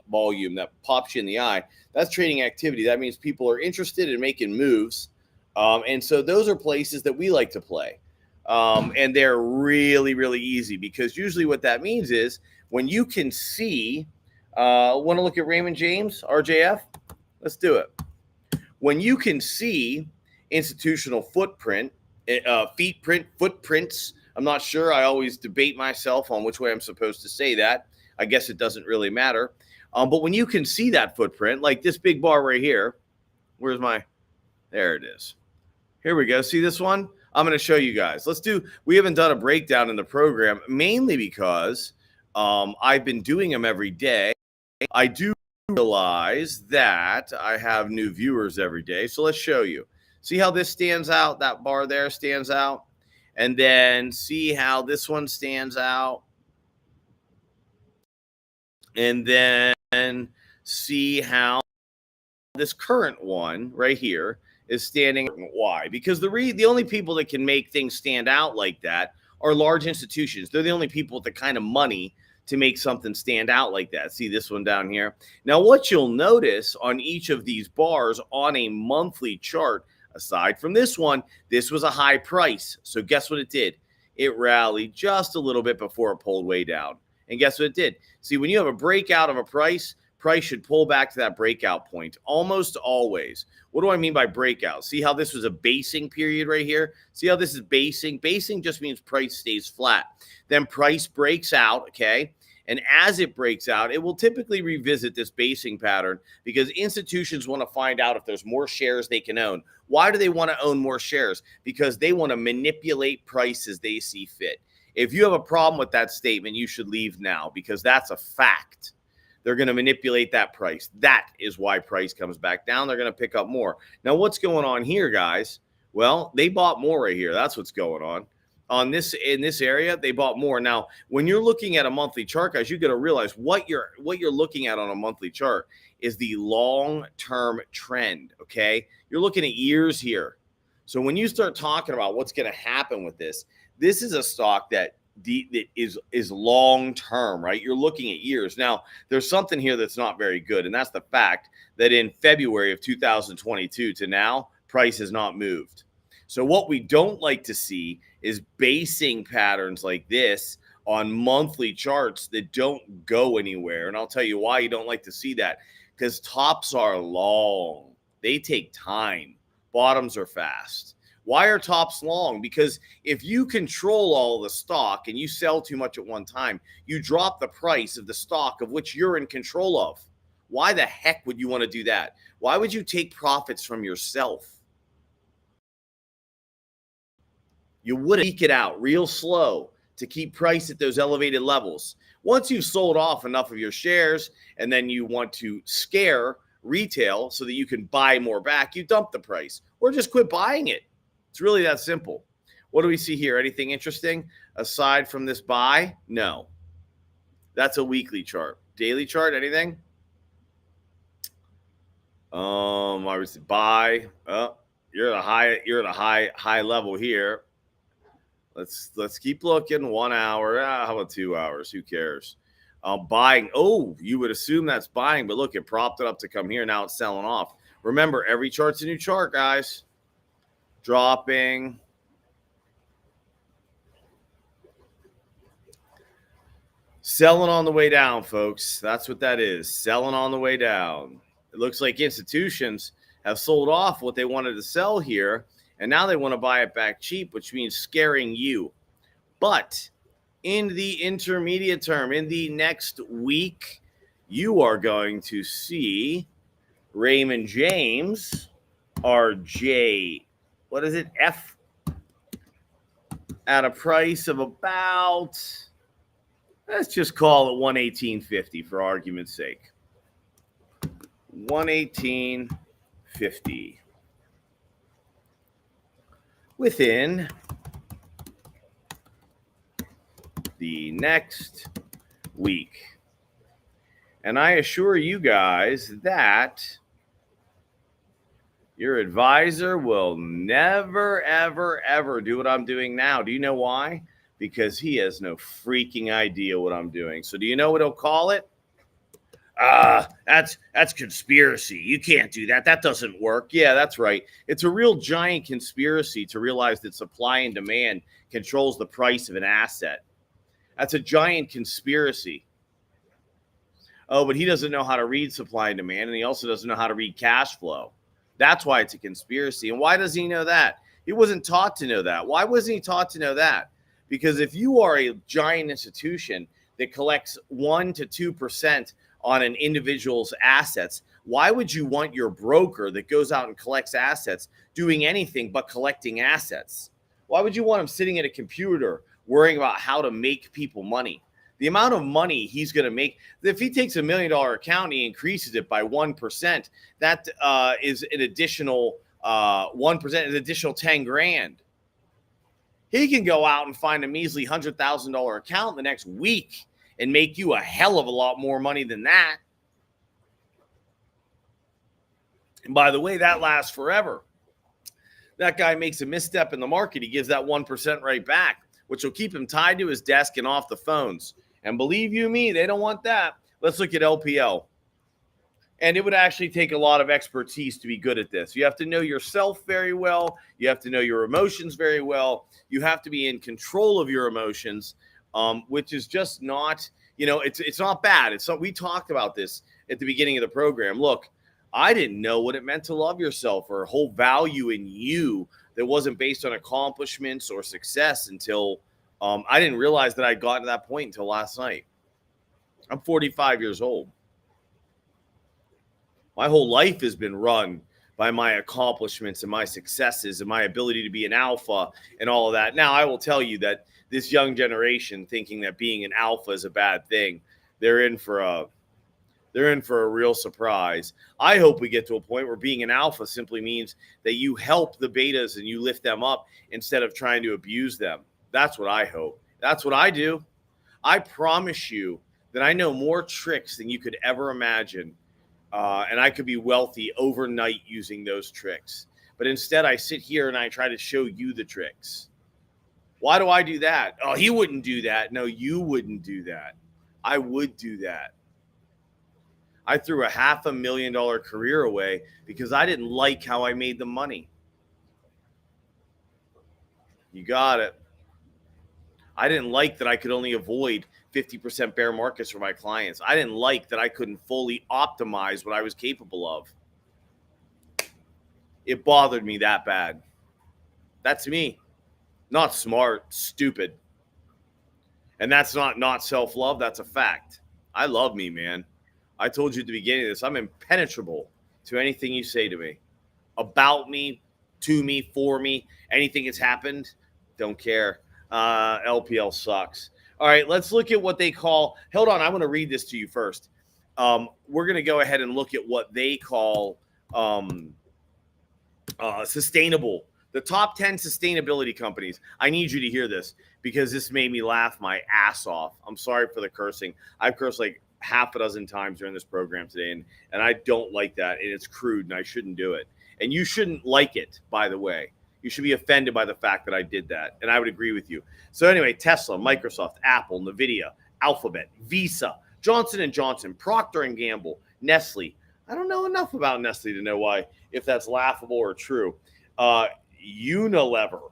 [SPEAKER 1] volume that pops you in the eye, that's trading activity. That means people are interested in making moves. And so those are places that we like to play. And they're really, really easy because usually what that means is when you can see, want to look at Raymond James, RJF? Let's do it. When you can see institutional footprints, I'm not sure. I always debate myself on which way I'm supposed to say that. I guess it doesn't really matter. But when you can see that footprint, like this big bar right here, there it is. Here we go. See this one? I'm going to show you guys. We haven't done a breakdown in the program, mainly because I've been doing them every day. I do realize that I have new viewers every day. So let's show you. See how this stands out? That bar there stands out. And then see how this one stands out. and then see how this current one right here is standing. Why? Because the only people that can make things stand out like that are large institutions. They're the only people with the kind of money to make something stand out like that. See this one down here? Now, what you'll notice on each of these bars on a monthly chart, aside from this one, this was a high price. So guess what it did? It rallied just a little bit before it pulled way down. And guess what it did? See, when you have a breakout of a price should pull back to that breakout point almost always. What do I mean by breakout? See how this was a basing period right here? See how this is basing? Basing just means price stays flat. Then price breaks out, okay? And as it breaks out, it will typically revisit this basing pattern because institutions want to find out if there's more shares they can own. Why do they want to own more shares? Because they want to manipulate price as they see fit. If you have a problem with that statement, you should leave now because that's a fact. They're going to manipulate that price. That is why price comes back down. They're going to pick up more. Now, what's going on here, guys? Well, they bought more right here. That's what's going on. In this area, they bought more. Now, when you're looking at a monthly chart, guys, you got to realize what you're looking at on a monthly chart is the long-term trend, okay? You're looking at years here. So when you start talking about what's going to happen with this is a stock that is long term, right? You're looking at years. Now, there's something here that's not very good, and that's the fact that in February of 2022 to now, price has not moved. So what we don't like to see is basing patterns like this on monthly charts that don't go anywhere. And I'll tell you why you don't like to see that, because tops are long. They take time. Bottoms are fast. Why are tops long? Because if you control all of the stock and you sell too much at one time, you drop the price of the stock of which you're in control of. Why the heck would you want to do that? Why would you take profits from yourself? You would eke it out real slow to keep price at those elevated levels. Once you've sold off enough of your shares and then you want to scare retail so that you can buy more back, you dump the price or just quit buying it. It's really that simple. What do we see here? Anything interesting aside from this buy? No. That's a weekly chart. Daily chart, anything? I was buy. Oh, you're at a high level here. Let's keep looking. 1 hour. How about 2 hours? Who cares? Buying. Oh, you would assume that's buying, but look, it propped it up to come here. Now it's selling off. Remember, every chart's a new chart, guys. Dropping. Selling on the way down, folks. That's what that is. Selling on the way down. It looks like institutions have sold off what they wanted to sell here, and now they want to buy it back cheap, which means scaring you. But in the intermediate term, in the next week, you are going to see Raymond James, RJ, what is it? F, at a price of about, let's just call it 118.50 for argument's sake. 118.50. Within the next week. And I assure you guys that your advisor will never, ever, ever do what I'm doing now. Do you know why? Because he has no freaking idea what I'm doing. So do you know what he'll call it? That's conspiracy. You can't do that. That doesn't work. Yeah, that's right. It's a real giant conspiracy to realize that supply and demand controls the price of an asset. That's a giant conspiracy. Oh, but he doesn't know how to read supply and demand, and he also doesn't know how to read cash flow. That's why it's a conspiracy. And why does he know that? He wasn't taught to know that. Why wasn't he taught to know that? Because if you are a giant institution that collects 1% to 2% on an individual's assets, why would you want your broker that goes out and collects assets doing anything but collecting assets? Why would you want him sitting at a computer worrying about how to make people money? The amount of money he's going to make, if he takes $1 million account and he increases it by 1%, that is an additional 1%, an additional 10 grand. He can go out and find a measly $100,000 account the next week and make you a hell of a lot more money than that. And by the way, that lasts forever. That guy makes a misstep in the market, he gives that 1% right back, which will keep him tied to his desk and off the phones. And believe you me, they don't want that. Let's look at LPL. And it would actually take a lot of expertise to be good at this. You have to know yourself very well. You have to know your emotions very well. You have to be in control of your emotions, which is just not, it's not bad. We talked about this at the beginning of the program. Look, I didn't know what it meant to love yourself or hold value in you that wasn't based on accomplishments or success until I didn't realize that I'd gotten to that point until last night. I'm 45 years old. My whole life has been run by my accomplishments and my successes and my ability to be an alpha and all of that. Now, I will tell you that this young generation thinking that being an alpha is a bad thing, they're in for a real surprise. I hope we get to a point where being an alpha simply means that you help the betas and you lift them up instead of trying to abuse them. That's what I hope. That's what I do. I promise you that I know more tricks than you could ever imagine. And I could be wealthy overnight using those tricks. But instead, I sit here and I try to show you the tricks. Why do I do that? Oh, he wouldn't do that. No, you wouldn't do that. I would do that. I threw a $500,000 career away because I didn't like how I made the money. You got it. I didn't like that I could only avoid 50% bear markets for my clients. I didn't like that I couldn't fully optimize what I was capable of. It bothered me that bad. That's me. Not smart, stupid. And that's not self-love. That's a fact. I love me, man. I told you at the beginning of this, I'm impenetrable to anything you say to me. About me, to me, for me, anything that's happened, don't care. LPL sucks. All right, let's look at what they call, hold on, I want to read this to you first. We're going to go ahead and look at what they call sustainable. The top 10 sustainability companies. I need you to hear this because this made me laugh my ass off. I'm sorry for the cursing. I've cursed like half a dozen times during this program today, and I don't like that, and it's crude, and I shouldn't do it. And you shouldn't like it, by the way. You should be offended by the fact that I did that, and I would agree with you. So anyway, Tesla, Microsoft, Apple, NVIDIA, Alphabet, Visa, Johnson & Johnson, Procter & Gamble, Nestle. I don't know enough about Nestle to know why, if that's laughable or true. Unilever.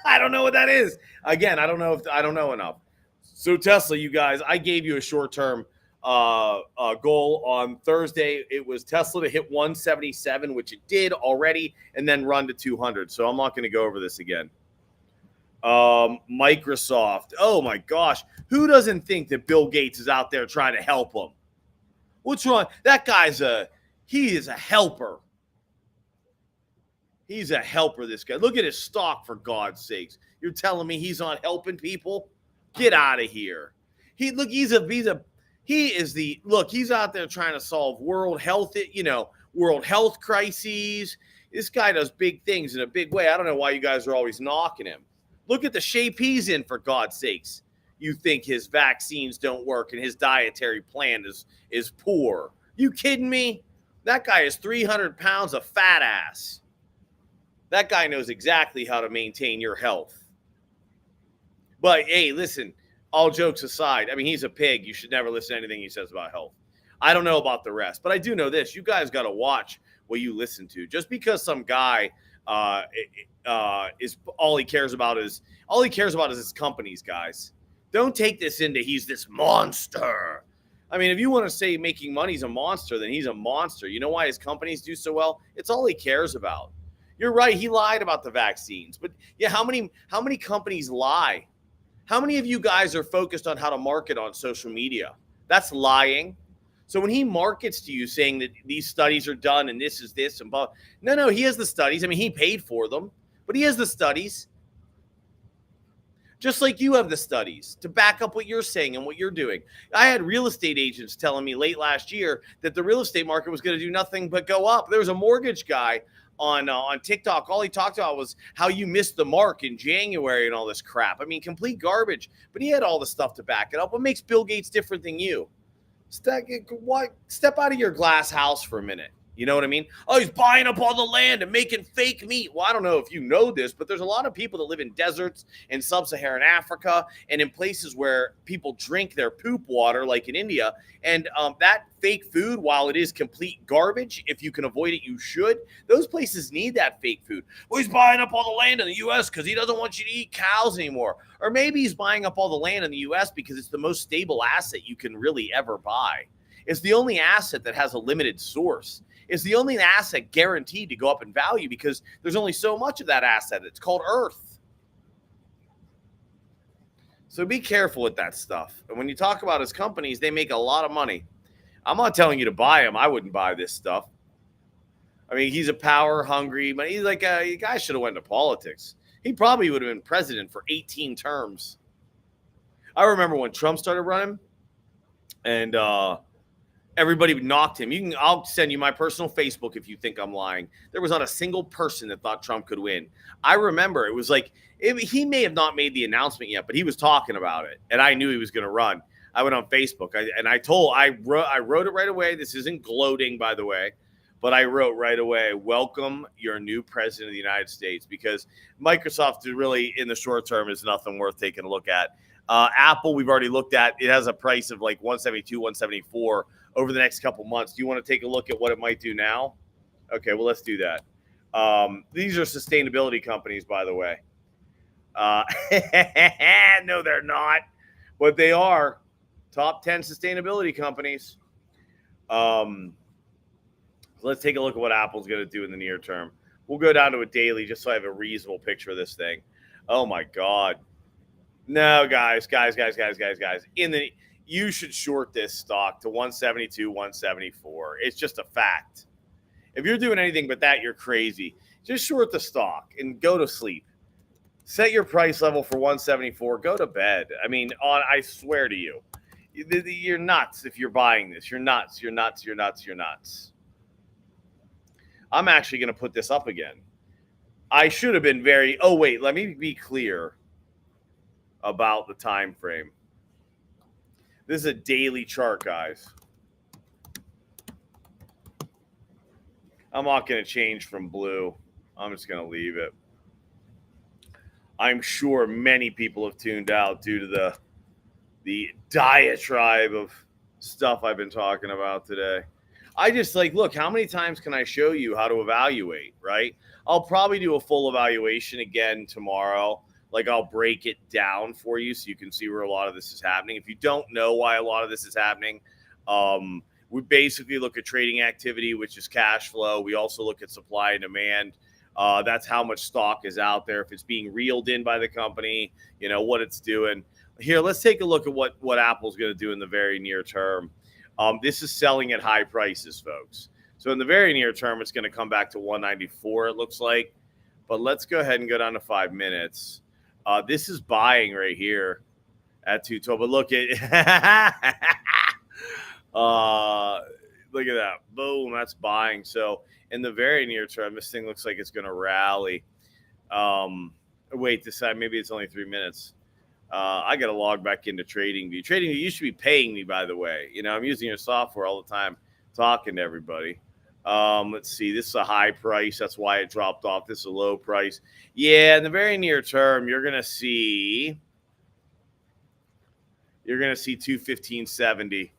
[SPEAKER 1] I don't know what that is. Again, I don't know enough. So Tesla, you guys, I gave you a short-term goal on Thursday. It was Tesla to hit 177, which it did already, and then run to 200. So I'm not going to go over this again. Microsoft. Oh my gosh. Who doesn't think that Bill Gates is out there trying to help them? What's wrong? That guy's he is a helper. He's a helper, this guy. Look at his stock, for God's sakes. You're telling me he's not helping people? Get out of here. He's out there trying to solve world health crises. This guy does big things in a big way. I don't know why you guys are always knocking him. Look at the shape he's in, for God's sakes. You think his vaccines don't work and his dietary plan is poor. You kidding me? That guy is 300 pounds of fat ass. That guy knows exactly how to maintain your health. But, hey, listen, all jokes aside, I mean, he's a pig. You should never listen to anything he says about health. I don't know about the rest, but I do know this. You guys got to watch what you listen to. Just because some guy is all he cares about is his companies, guys. Don't take this into he's this monster. I mean, if you want to say making money's a monster, then he's a monster. You know why his companies do so well? It's all he cares about. You're right. He lied about the vaccines. But yeah, how many companies lie? How many of you guys are focused on how to market on social media? That's lying. So when he markets to you saying that these studies are done and this is this and blah, no, he has the studies. I mean, he paid for them, but he has the studies.
[SPEAKER 2] Just like you have the studies to back up what you're saying and what you're doing. I had real estate agents telling me late last year that the real estate market was going to do nothing but go up. There was a mortgage guy on TikTok. All he talked about was how you missed the mark in January and all this crap. I mean, complete garbage. But he had all the stuff to back it up. What makes Bill Gates different than you? Step out of your glass house for a minute. You know what I mean? Oh, he's buying up all the land and making fake meat. Well, I don't know if you know this, but there's a lot of people that live in deserts in sub-Saharan Africa and in places where people drink their poop water, like in India. And that fake food, while it is complete garbage, if you can avoid it, you should. Those places need that fake food. Well, he's buying up all the land in the U.S. because he doesn't want you to eat cows anymore. Or maybe he's buying up all the land in the U.S. because it's the most stable asset you can really ever buy. It's the only asset that has a limited source. It's the only asset guaranteed to go up in value because there's only so much of that asset. It's called Earth. So be careful with that stuff. And when you talk about his companies, they make a lot of money. I'm not telling you to buy them. I wouldn't buy this stuff. I mean, he's a power hungry, but he's like a guy should have went into politics. He probably would have been president for 18 terms. I remember when Trump started running and everybody knocked him. I'll send you my personal Facebook if you think I'm lying. There was not a single person that thought Trump could win. I remember it was like he may have not made the announcement yet, but he was talking about it, and I knew he was going to run. I went on Facebook I wrote it right away. This isn't gloating, by the way, but I wrote right away, "Welcome your new president of the United States," because Microsoft really, in the short term, is nothing worth taking a look at. Apple, we've already looked at. It has a price of like 172, 174 over the next couple months. Do you want to take a look at what it might do now? Okay, well, let's do that. These are sustainability companies, by the way. No, they're not, but they are top 10 sustainability companies. Let's take a look at what Apple's going to do in the near term. We'll go down to a daily just so I have a reasonable picture of this thing. Oh, my God. No, guys. You should short this stock to 172, 174. It's just a fact. If you're doing anything but that, you're crazy. Just short the stock and go to sleep. Set your price level for 174. Go to bed. I mean, I swear to you, you're nuts if you're buying this. You're nuts. I'm actually going to put this up again. I should have been let me be clear about the time frame. This is a daily chart, guys. I'm not going to change from blue. I'm just going to leave it. I'm sure many people have tuned out due to the diatribe of stuff I've been talking about today. I just look, how many times can I show you how to evaluate, right? I'll probably do a full evaluation again tomorrow. I'll break it down for you so you can see where a lot of this is happening. If you don't know why a lot of this is happening, we basically look at trading activity, which is cash flow. We also look at supply and demand. That's how much stock is out there. If it's being reeled in by the company, what it's doing. Here, let's take a look at what Apple's going to do in the very near term. This is selling at high prices, folks. So in the very near term, it's going to come back to 194, it looks like. But let's go ahead and go down to 5 minutes. This is buying right here at 212. But look at look at that. Boom, that's buying. So in the very near term, this thing looks like it's going to rally. Wait, maybe it's only 3 minutes. I got to log back into TradingView. TradingView, you should be paying me, by the way. I'm using your software all the time, talking to everybody. Let's see. This is a high price. That's why it dropped off. This is a low price. Yeah, in the very near term, you're going to see 215.70.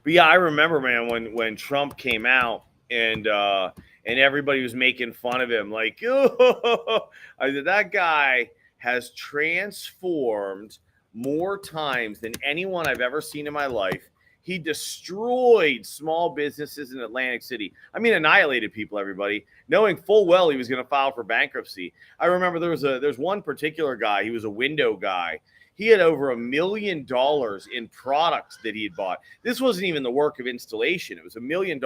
[SPEAKER 2] But yeah, I remember, man, when Trump came out and everybody was making fun of him, I said, that guy has transformed more times than anyone I've ever seen in my life. He destroyed small businesses in Atlantic City. I mean, annihilated people, everybody, knowing full well he was going to file for bankruptcy. I remember there's one particular guy. He was a window guy. He had over $1 million in products that he had bought. This wasn't even the work of installation. It was $1 million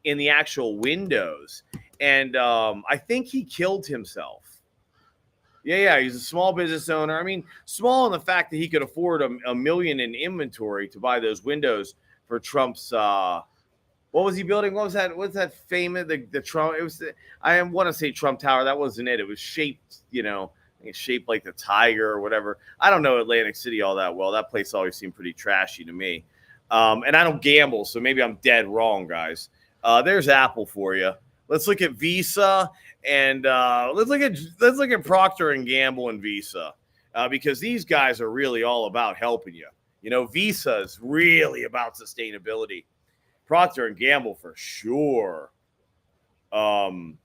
[SPEAKER 2] in the actual windows. And I think he killed himself. Yeah, he's a small business owner. I mean, small in the fact that he could afford a million in inventory to buy those windows for Trump's. What was he building? What was that? What's that famous? The Trump. It was. I want to say Trump Tower. That wasn't it. It was shaped. It's shaped like the tiger or whatever. I don't know Atlantic City all that well. That place always seemed pretty trashy to me. And I don't gamble, so maybe I'm dead wrong, guys. There's Apple for you. Let's look at Visa and let's look at Procter and Gamble and Visa because these guys are really all about helping you. Visa is really about sustainability. Procter and Gamble for sure. So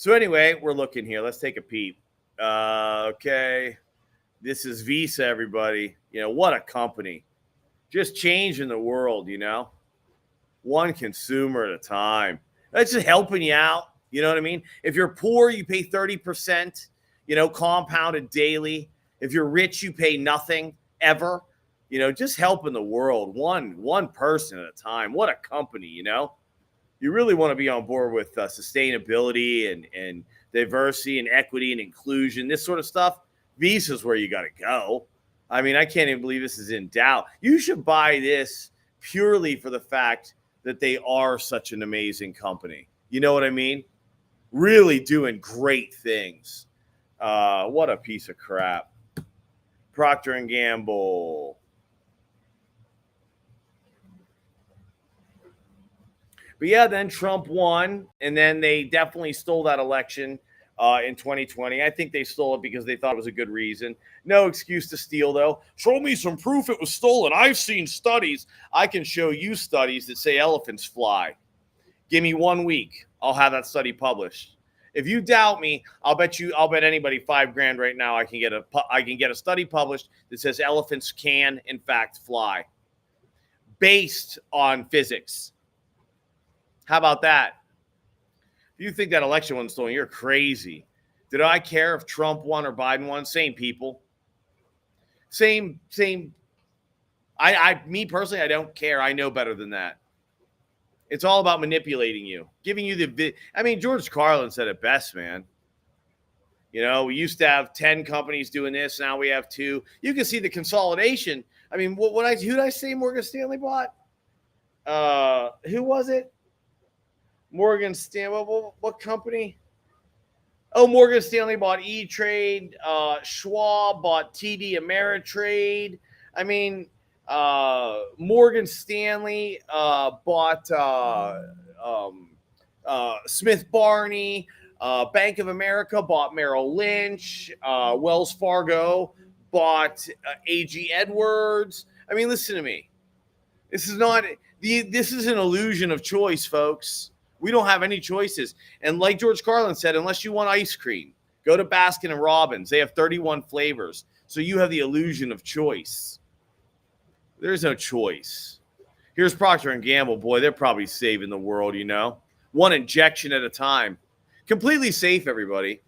[SPEAKER 2] anyway, we're looking here. Let's take a peep. Okay, this is Visa, everybody. What a company. Just changing the world. One consumer at a time. That's just helping you out. You know what I mean? If you're poor, you pay 30%, compounded daily. If you're rich, you pay nothing ever. Just helping the world, one person at a time. What a company, You really want to be on board with sustainability and diversity and equity and inclusion, this sort of stuff. Visa's where you got to go. I mean, I can't even believe this is in doubt. You should buy this purely for the fact that they are such an amazing company. You know what I mean? Really doing great things. What a piece of crap. Procter and Gamble. But yeah, then Trump won, and then they definitely stole that election in 2020. I think they stole it because they thought it was a good reason. No excuse to steal, though. Show me some proof it was stolen. I've seen studies. I can show you studies that say elephants fly. Give me 1 week. I'll have that study published. If you doubt me, I'll bet anybody $5,000 right now. I can get a study published that says elephants can, in fact, fly, based on physics. How about that? If you think that election wasn't stolen, you're crazy. Did I care if Trump won or Biden won? Same people. Same. Me personally, I don't care. I know better than that. It's all about manipulating you, giving you George Carlin said it best, man. We used to have 10 companies doing this. Now we have 2. You can see the consolidation. I mean, who did I say Morgan Stanley bought? Who was it? Morgan Stanley. What company? Oh, Morgan Stanley bought E-Trade. Schwab bought TD Ameritrade. I mean, Morgan Stanley bought Smith Barney. Bank of America bought Merrill Lynch. Wells Fargo bought AG Edwards. I mean, listen to me. This is an illusion of choice, folks. We don't have any choices. And like George Carlin said, unless you want ice cream, go to Baskin and Robbins. They have 31 flavors. So you have the illusion of choice. There's no choice. Here's Procter and Gamble. Boy, they're probably saving the world, One injection at a time. Completely safe, everybody.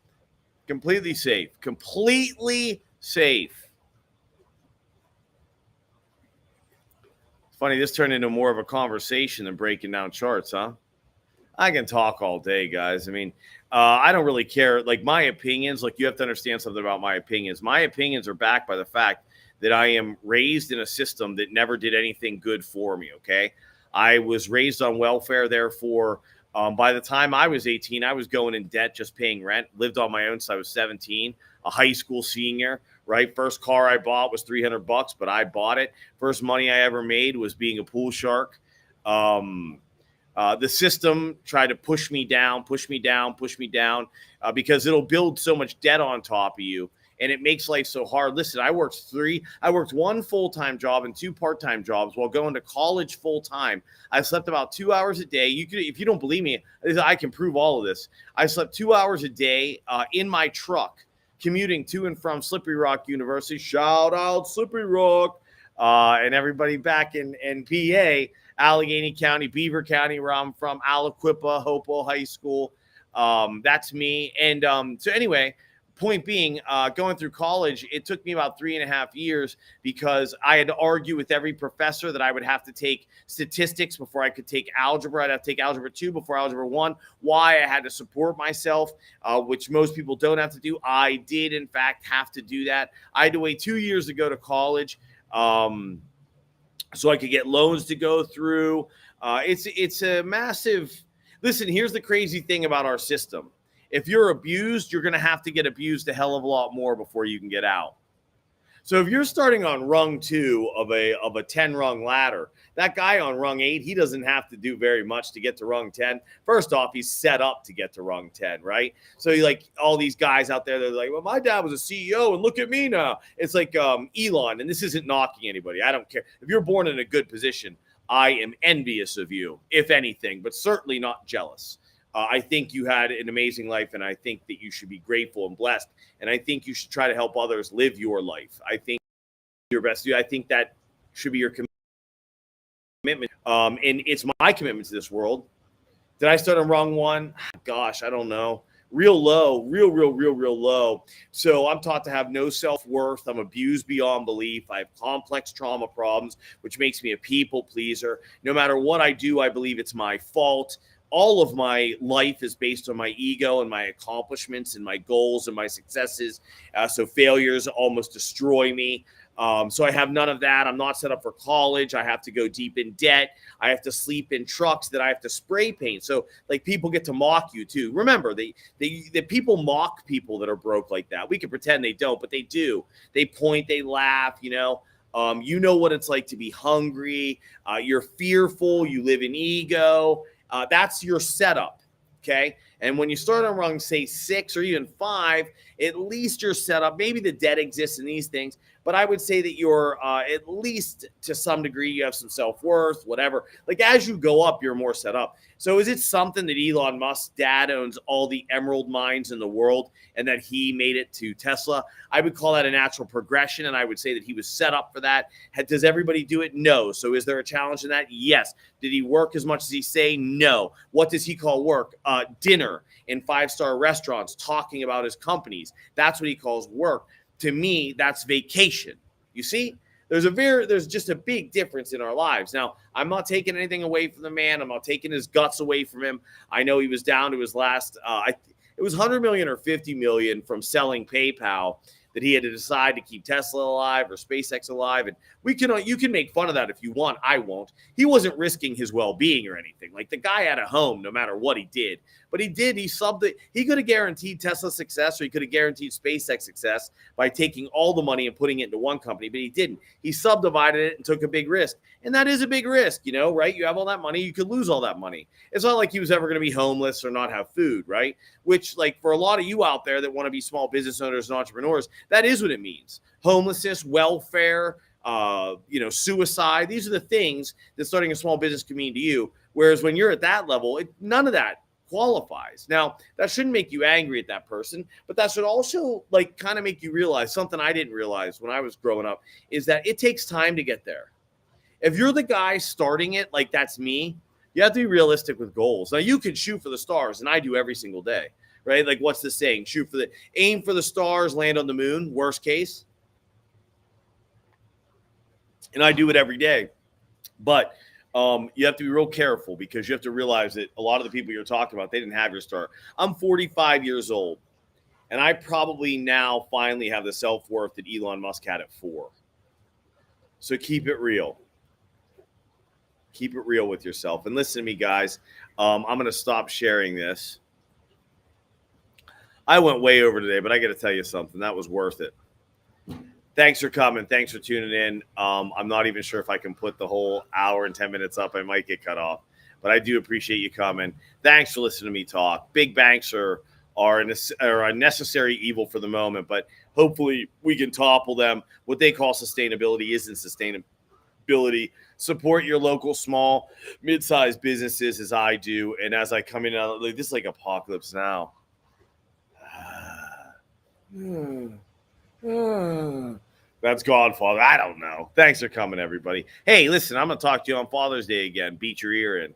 [SPEAKER 2] Completely safe. Completely safe. It's funny, this turned into more of a conversation than breaking down charts, huh? I can talk all day, guys. I mean, I don't really care. Like, my opinions, you have to understand something about my opinions. My opinions are backed by the fact that I am raised in a system that never did anything good for me, okay? I was raised on welfare, therefore, by the time I was 18, I was going in debt just paying rent, lived on my own since I was 17, a high school senior, right? First car I bought was $300, but I bought it. First money I ever made was being a pool shark. The system tried to push me down, because it'll build so much debt on top of you, and it makes life so hard. Listen, I worked 1 full-time job and 2 part-time jobs while going to college full-time. I slept about 2 hours a day. If you don't believe me, I can prove all of this. I slept 2 hours a day in my truck, commuting to and from Slippery Rock University. Shout out Slippery Rock, and everybody back in PA. Allegheny County, Beaver County, where I'm from, Aliquippa, Hopewell High School. That's me. And so anyway, point being, going through college, it took me about 3.5 years because I had to argue with every professor that I would have to take statistics before I could take algebra. I'd have to take algebra 2 before algebra 1. Why? I had to support myself, which most people don't have to do. I did, in fact, have to do that. I had to wait 2 years to go to college so I could get loans to go through. It's a massive – listen, here's the crazy thing about our system. If you're abused, you're going to have to get abused a hell of a lot more before you can get out. So if you're starting on rung 2 of a 10 rung ladder, that guy on rung 8, he doesn't have to do very much to get to rung 10. First off, he's set up to get to rung 10, right? So you like all these guys out there, they're like, well, my dad was a CEO and look at me now. It's like Elon, and this isn't knocking anybody. I don't care. If you're born in a good position, I am envious of you, if anything, but certainly not jealous. I think you had an amazing life, and I think that you should be grateful and blessed. And I think you should try to help others live your life. I think your best. I think that should be your commitment. And it's my commitment to this world. Did I start on rung 1? Gosh, I don't know. Real low, real low. So I'm taught to have no self-worth. I'm abused beyond belief. I have complex trauma problems, which makes me a people pleaser. No matter what I do, I believe it's my fault. All of my life is based on my ego and my accomplishments and my goals and my successes. So failures almost destroy me. So I have none of that. I'm not set up for college. I have to go deep in debt. I have to sleep in trucks that I have to spray paint. So like people get to mock you too. Remember, the people mock people that are broke like that. We can pretend they don't, but they do. They point, they laugh, you know what it's like to be hungry. You're fearful. You live in ego. That's your setup, okay? And when you start on rung, say 6 or even 5, at least you're set up. Maybe the debt exists in these things, but I would say that you're at least to some degree, you have some self-worth, whatever. Like as you go up, you're more set up. So is it something that Elon Musk's dad owns all the emerald mines in the world and that he made it to Tesla? I would call that a natural progression, and I would say that he was set up for that. Does everybody do it? No. So is there a challenge in that? Yes. Did he work as much as he say? No. What does he call work? Dinner in 5-star restaurants, talking about his companies. That's what he calls work. To me, that's vacation. You see? There's just a big difference in our lives. Now, I'm not taking anything away from the man. I'm not taking his guts away from him. I know he was down to his last, it was 100 million or 50 million from selling PayPal that he had to decide to keep Tesla alive or SpaceX alive. And you can make fun of that if you want. I won't. He wasn't risking his well-being or anything. Like the guy had a home no matter what he did. But he subbed it. He could have guaranteed Tesla success, or he could have guaranteed SpaceX success by taking all the money and putting it into one company, but he didn't. He subdivided it and took a big risk. And that is a big risk, right? You have all that money, you could lose all that money. It's not like he was ever going to be homeless or not have food, right? Which, like, for a lot of you out there that want to be small business owners and entrepreneurs, that is what it means. Homelessness, welfare, suicide. These are the things that starting a small business can mean to you. Whereas when you're at that level, none of that qualifies. Now, that shouldn't make you angry at that person, but that should also kind of make you realize something I didn't realize when I was growing up, is that it takes time to get there. If you're the guy starting it, like that's me, you have to be realistic with goals. Now, you can shoot for the stars, and I do every single day, right? Like, what's the saying? Aim for the stars, land on the moon, worst case. And I do it every day. But you have to be real careful, because you have to realize that a lot of the people you're talking about, they didn't have your start. I'm 45 years old, and I probably now finally have the self-worth that Elon Musk had at 4. So keep it real. Keep it real with yourself. And listen to me, guys. I'm going to stop sharing this. I went way over today, but I got to tell you something. That was worth it. Thanks for coming. Thanks for tuning in. I'm not even sure if I can put the whole hour and 10 minutes up. I might get cut off, but I do appreciate you coming. Thanks for listening to me talk. Big banks are a necessary evil for the moment, but hopefully we can topple them. What they call sustainability isn't sustainability. Support your local small, mid-sized businesses as I do. And as I come in, this is like apocalypse now. That's Godfather. I don't know. Thanks for coming, everybody. Hey, listen, I'm going to talk to you on Father's Day again. Beat your ear in.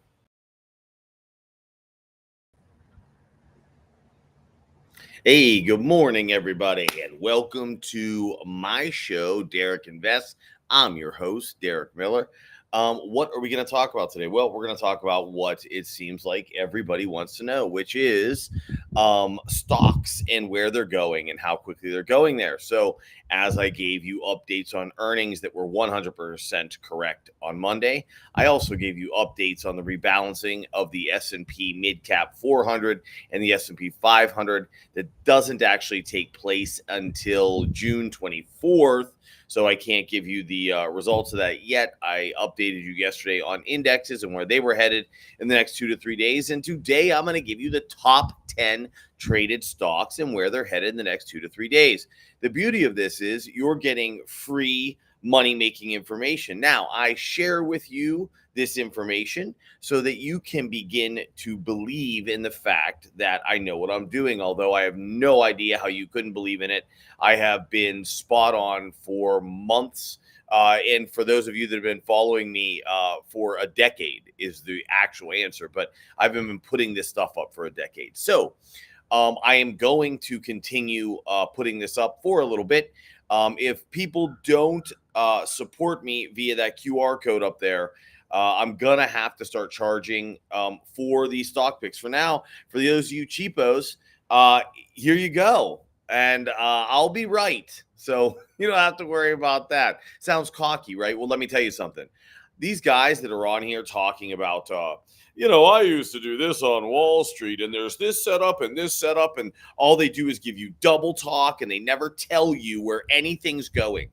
[SPEAKER 2] Hey, good morning, everybody, and welcome to my show, Derek Invests. I'm your host, Derek Miller. What are we going to talk about today? Well, we're going to talk about what it seems like everybody wants to know, which is stocks and where they're going and how quickly they're going there. So, as I gave you updates on earnings that were 100% correct on Monday, I also gave you updates on the rebalancing of the S&P Mid Cap 400 and the S&P 500 that doesn't actually take place until June 24th. So I can't give you the results of that yet. I updated you yesterday on indexes and where they were headed in the next 2 to 3 days. And today I'm going to give you the top 10 traded stocks and where they're headed in the next 2 to 3 days. The beauty of this is you're getting free money making information. Now, I share with you this information so that you can begin to believe in the fact that I know what I'm doing, although I have no idea how you couldn't believe in it. I have been spot on for months. And for those of you that have been following me for a decade is the actual answer, but I've been putting this stuff up for a decade. So I am going to continue putting this up for a little bit. If people don't support me via that QR code up there, I'm going to have to start charging for these stock picks. For now, for those of you cheapos, here you go. And I'll be right. So you don't have to worry about that. Sounds cocky, right? Well, let me tell you something. These guys that are on here talking about, I used to do this on Wall Street and there's this setup and this setup. And all they do is give you double talk and they never tell you where anything's going.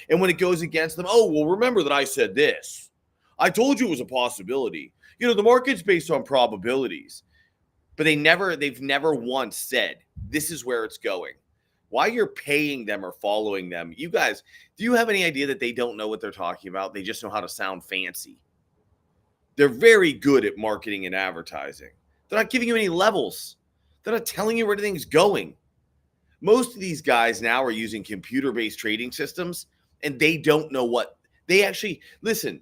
[SPEAKER 2] And when it goes against them, oh, well, remember that I said this. I told you it was a possibility. The market's based on probabilities. But they've never once said, this is where it's going. Why you're paying them or following them, you guys, do you have any idea that they don't know what they're talking about? They just know how to sound fancy. They're very good at marketing and advertising. They're not giving you any levels. They're not telling you where anything's going. Most of these guys now are using computer-based trading systems, and they don't know what they actually listen.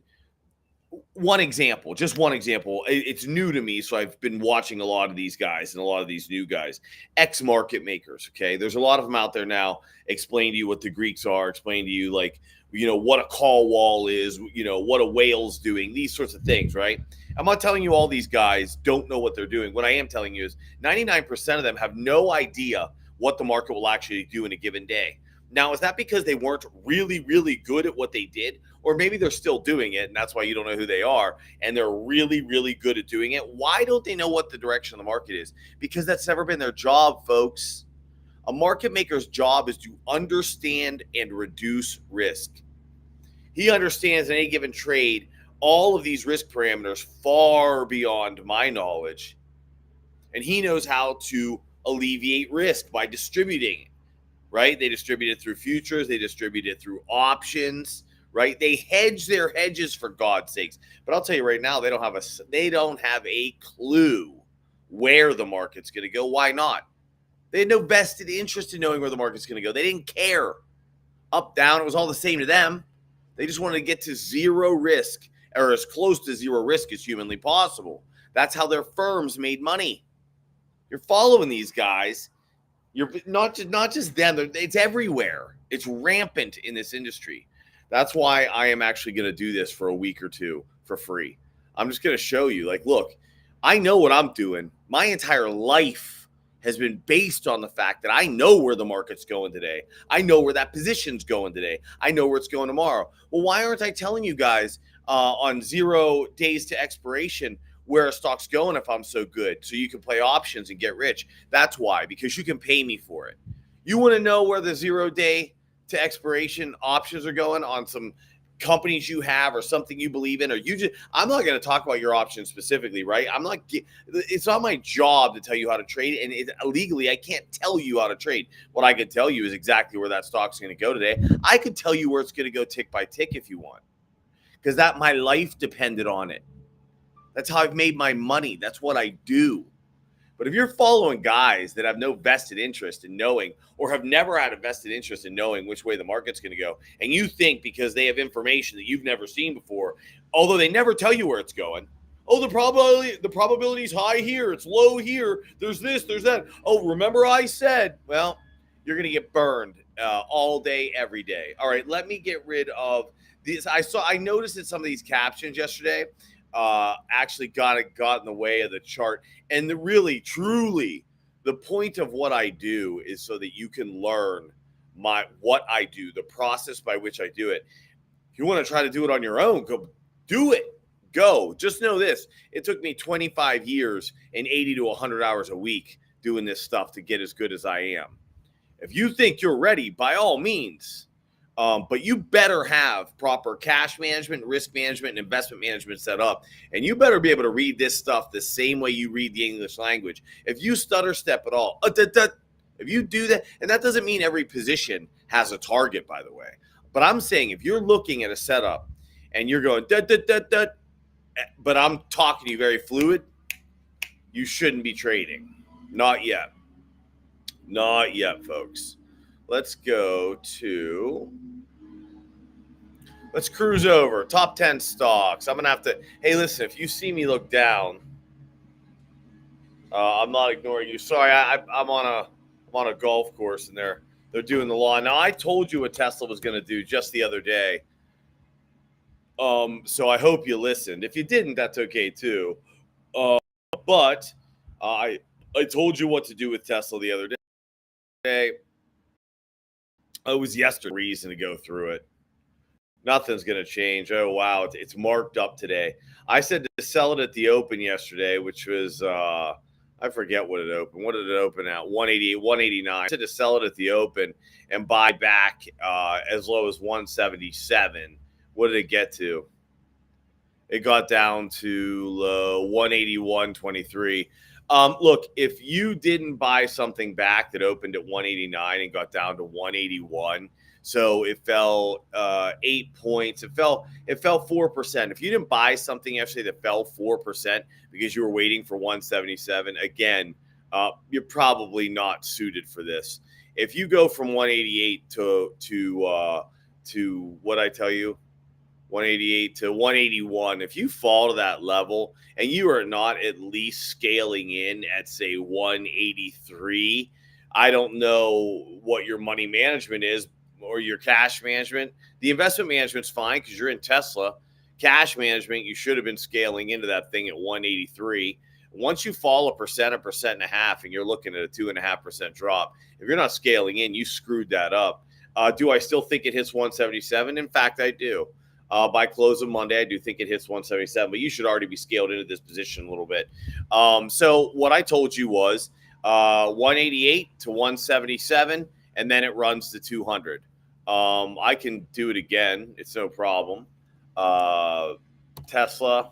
[SPEAKER 2] One example. It's new to me, so I've been watching a lot of these guys and a lot of these new guys, ex-market makers. Okay, there's a lot of them out there now. Explain to you what the Greeks are. Explain to you what a call wall is. What a whale's doing. These sorts of things, right? I'm not telling you all these guys don't know what they're doing. What I am telling you is 99% of them have no idea what the market will actually do in a given day. Now, is that because they weren't really, really good at what they did? Or maybe they're still doing it, and that's why you don't know who they are, and they're really, really good at doing it. Why don't they know what the direction of the market is? Because that's never been their job, folks. A market maker's job is to understand and reduce risk. He understands in any given trade all of these risk parameters far beyond my knowledge, and he knows how to alleviate risk by distributing it. Right? They distribute it through futures. They distribute it through options, right? They hedge their hedges, for God's sakes. But I'll tell you right now, they don't have a clue where the market's going to go. Why not? They had no vested interest in knowing where the market's going to go. They didn't care. Up, down, it was all the same to them. They just wanted to get to zero risk, or as close to zero risk as humanly possible. That's how their firms made money. You're following these guys. You're not just them. It's everywhere. It's rampant in this industry. That's why I am actually going to do this for a week or two for free. I'm just going to show you, look, I know what I'm doing. My entire life has been based on the fact that I know where the market's going today. I know where that position's going today. I know where it's going tomorrow. Well, why aren't I telling you guys on 0 days to expiration where a stock's going if I'm so good, so you can play options and get rich? That's why, because you can pay me for it. You want to know where the 0 day to expiration options are going on some companies you have or something you believe in, or I'm not going to talk about your options specifically, right? It's not my job to tell you how to trade, and legally I can't tell you how to trade. What I could tell you is exactly where that stock's going to go today. I could tell you where it's going to go tick by tick if you want, because my life depended on it. That's how I've made my money. That's what I do. But if you're following guys that have no vested interest in knowing, or have never had a vested interest in knowing which way the market's going to go, and you think because they have information that you've never seen before, although they never tell you where it's going, Oh, the probability is high here. It's low here. There's this, there's that. Oh, remember I said, well, you're going to get burned all day, every day. All right, let me get rid of these. I noticed that some of these captions yesterday actually got in the way of the chart. And really, truly, the point of what I do is so that you can learn what I do, the process by which I do it. If you want to try to do it on your own, go do it. Go. Just know this. It took me 25 years and 80 to 100 hours a week doing this stuff to get as good as I am. If you think you're ready, by all means, but you better have proper cash management, risk management, and investment management set up. And you better be able to read this stuff the same way you read the English language. If you stutter step at all, if you do that, and that doesn't mean every position has a target, by the way. But I'm saying if you're looking at a setup and you're going, but I'm talking to you very fluid, you shouldn't be trading. Not yet. Not yet, folks. Let's cruise over. Top 10 stocks. I'm going to have to, hey, listen, if you see me look down, I'm not ignoring you. Sorry, I'm on a golf course and they're doing the law. Now, I told you what Tesla was going to do just the other day. So I hope you listened. If you didn't, that's okay too. But I told you what to do with Tesla the other day. It was yesterday. Reason to go through it. Nothing's going to change. Oh, wow. It's marked up today. I said to sell it at the open yesterday, which was, I forget what it opened. What did it open at? 188, 189. I said to sell it at the open and buy back as low as 177. What did it get to? It got down to 181.23. Look, if you didn't buy something back that opened at 189 and got down to 181, so it fell 8 points. It fell 4%. If you didn't buy something yesterday that fell 4% because you were waiting for 177, again, you're probably not suited for this. If you go from 188 to what I tell you, 188 to 181, if you fall to that level and you are not at least scaling in at, say, 183, I don't know what your money management is or your cash management. The investment management's fine because you're in Tesla. Cash management, you should have been scaling into that thing at 183. Once you fall 1.5%, and you're looking at a 2.5% drop, if you're not scaling in, you screwed that up. Do I still think it hits 177? In fact, I do. By close of Monday, I do think it hits 177, but you should already be scaled into this position a little bit. So what I told you was 188 to 177, and then it runs to 200. I can do it again. It's no problem. Tesla.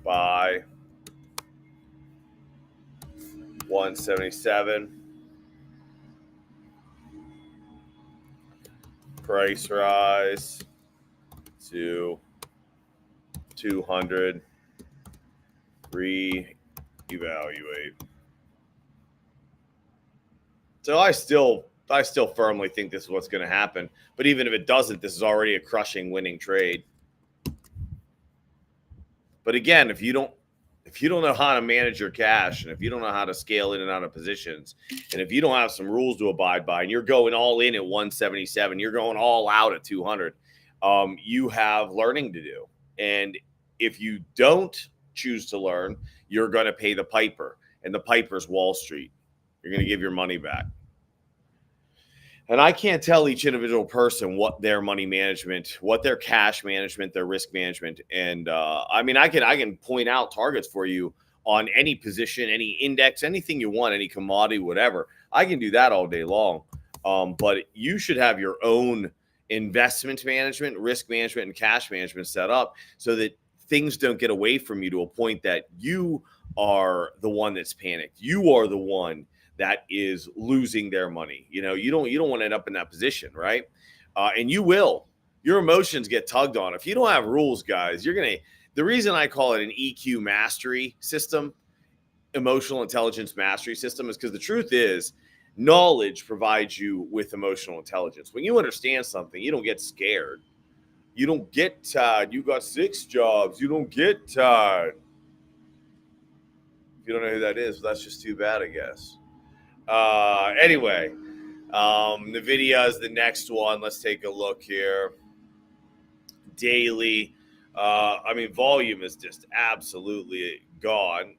[SPEAKER 2] Buy 177. Price rise to 200. Re-evaluate. So I still firmly think this is what's going to happen. But even if it doesn't, this is already a crushing winning trade. But again, if you don't know how to manage your cash, and if you don't know how to scale in and out of positions, and if you don't have some rules to abide by, and you're going all in at 177, you're going all out at 200, you have learning to do. And if you don't choose to learn, you're going to pay the piper, and the piper's Wall Street. You're going to give your money back. And I can't tell each individual person what their money management, what their cash management, their risk management. And I mean, I can point out targets for you on any position, any index, anything you want, any commodity, whatever. I can do that all day long. But you should have your own investment management, risk management, and cash management set up so that things don't get away from you to a point that you are the one that's panicked. You are the one that is losing their money. You know, you don't want to end up in that position, right? And you will. Your emotions get tugged on. If you don't have rules, guys, the reason I call it an EQ mastery system, emotional intelligence mastery system, is because the truth is Knowledge provides you with emotional intelligence. When you understand something, you don't get scared. You don't get tired. You got 6 jobs. You don't get tired. If you don't know who that is, that's just too bad, I guess. Anyway, NVIDIA is the next one. Let's take a look here. Daily. Volume is just absolutely gone.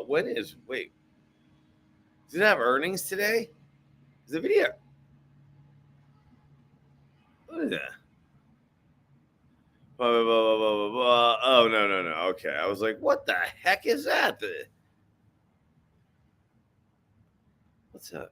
[SPEAKER 2] Wait, does it have earnings today? Is the video? What is that? Oh, no. Okay. I was like, what the heck is that? What's that?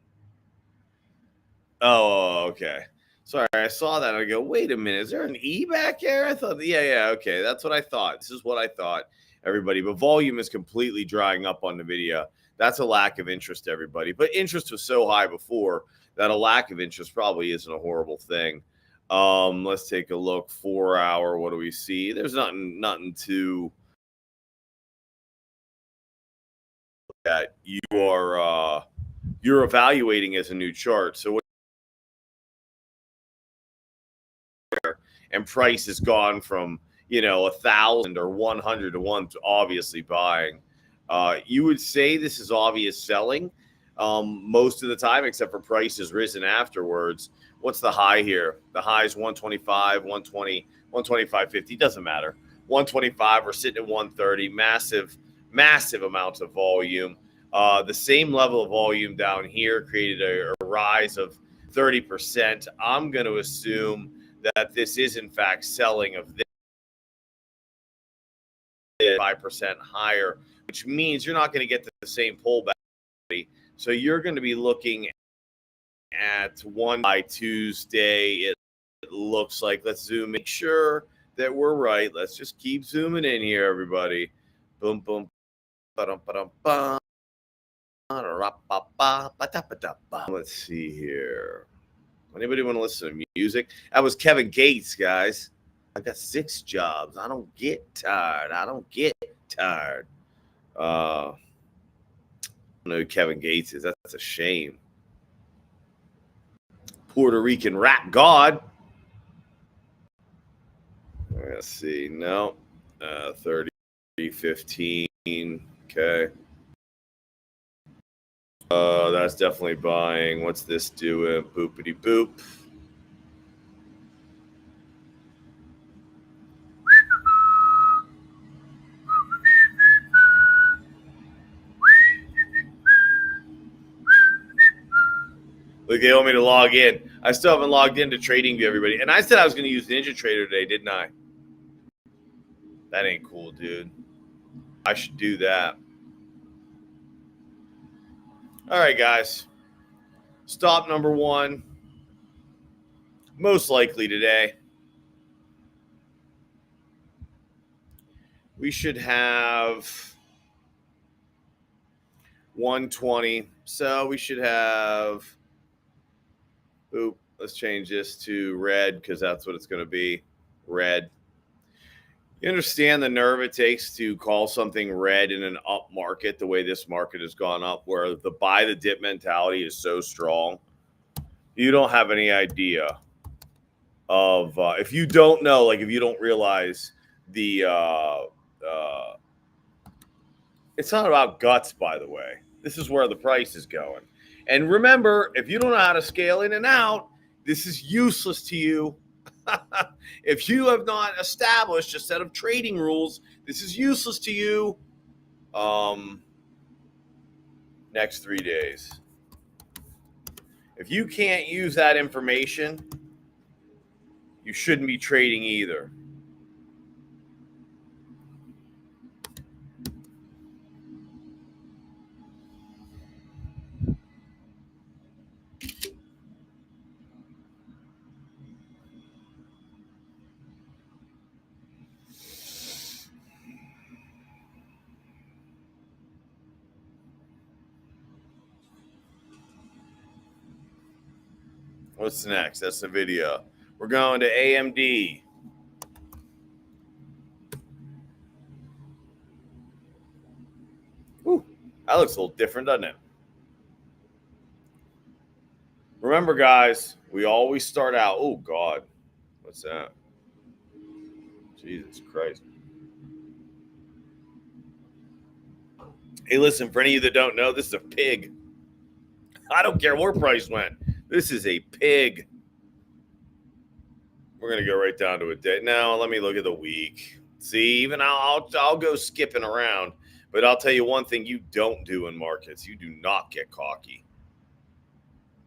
[SPEAKER 2] Oh, okay. Sorry, I saw that. I go, wait a minute. Is there an E back here? I thought, yeah. Okay. That's what I thought. This is what I thought, everybody. But volume is completely drying up on NVIDIA. That's a lack of interest, everybody. But interest was so high before that a lack of interest probably isn't a horrible thing. Let's take a look. 4 hour. What do we see? There's nothing to that you're evaluating as a new chart. So and price has gone from 1,000 or 100 to one to obviously buying. You would say this is obvious selling most of the time, except for price has risen afterwards. What's the high here? The high is 125, 120, 125.50. Doesn't matter. 125. We're sitting at 130. Massive amounts of volume. The same level of volume down here created a rise of 30%. I'm going to assume that this is in fact selling of this 5% higher, which means you're not going to get the same pullback. So you're going to be looking at one by Tuesday. It looks like, let's zoom, make sure that we're right. Let's just keep zooming in here, everybody. Boom, boom. Let's see here. Anybody want to listen to music? That was Kevin Gates, guys. I got 6 jobs. I don't get tired. I don't know who Kevin Gates is. That's a shame. Puerto Rican rap god. Let's see. No. 30, 15. Okay. That's definitely buying. What's this doing? Boopity boop. Look, they want me to log in. I still haven't logged into TradingView, everybody. And I said I was going to use NinjaTrader today, didn't I? That ain't cool, dude. I should do that. All right, guys. Stop number 1. Most likely today. We should have 120. So we should have, let's change this to red because that's what it's going to be. Red. You understand the nerve it takes to call something red in an up market the way this market has gone up, where the buy the dip mentality is so strong. You don't have any idea of if you don't know, like if you don't realize the it's not about guts, by the way. This is where the price is going. And remember, if you don't know how to scale in and out, this is useless to you. If you have not established a set of trading rules, this is useless to you. Next 3 days. If you can't use that information, you shouldn't be trading either. What's next? That's the video. We're going to AMD. Ooh, that looks a little different, doesn't it? Remember, guys, we always start out. Oh, God. What's that? Jesus Christ. Hey, listen, for any of you that don't know, this is a pig. I don't care where price went. This is a pig. We're going to go right down to a day. Now, let me look at the week. See, even I'll go skipping around. But I'll tell you one thing you don't do in markets. You do not get cocky.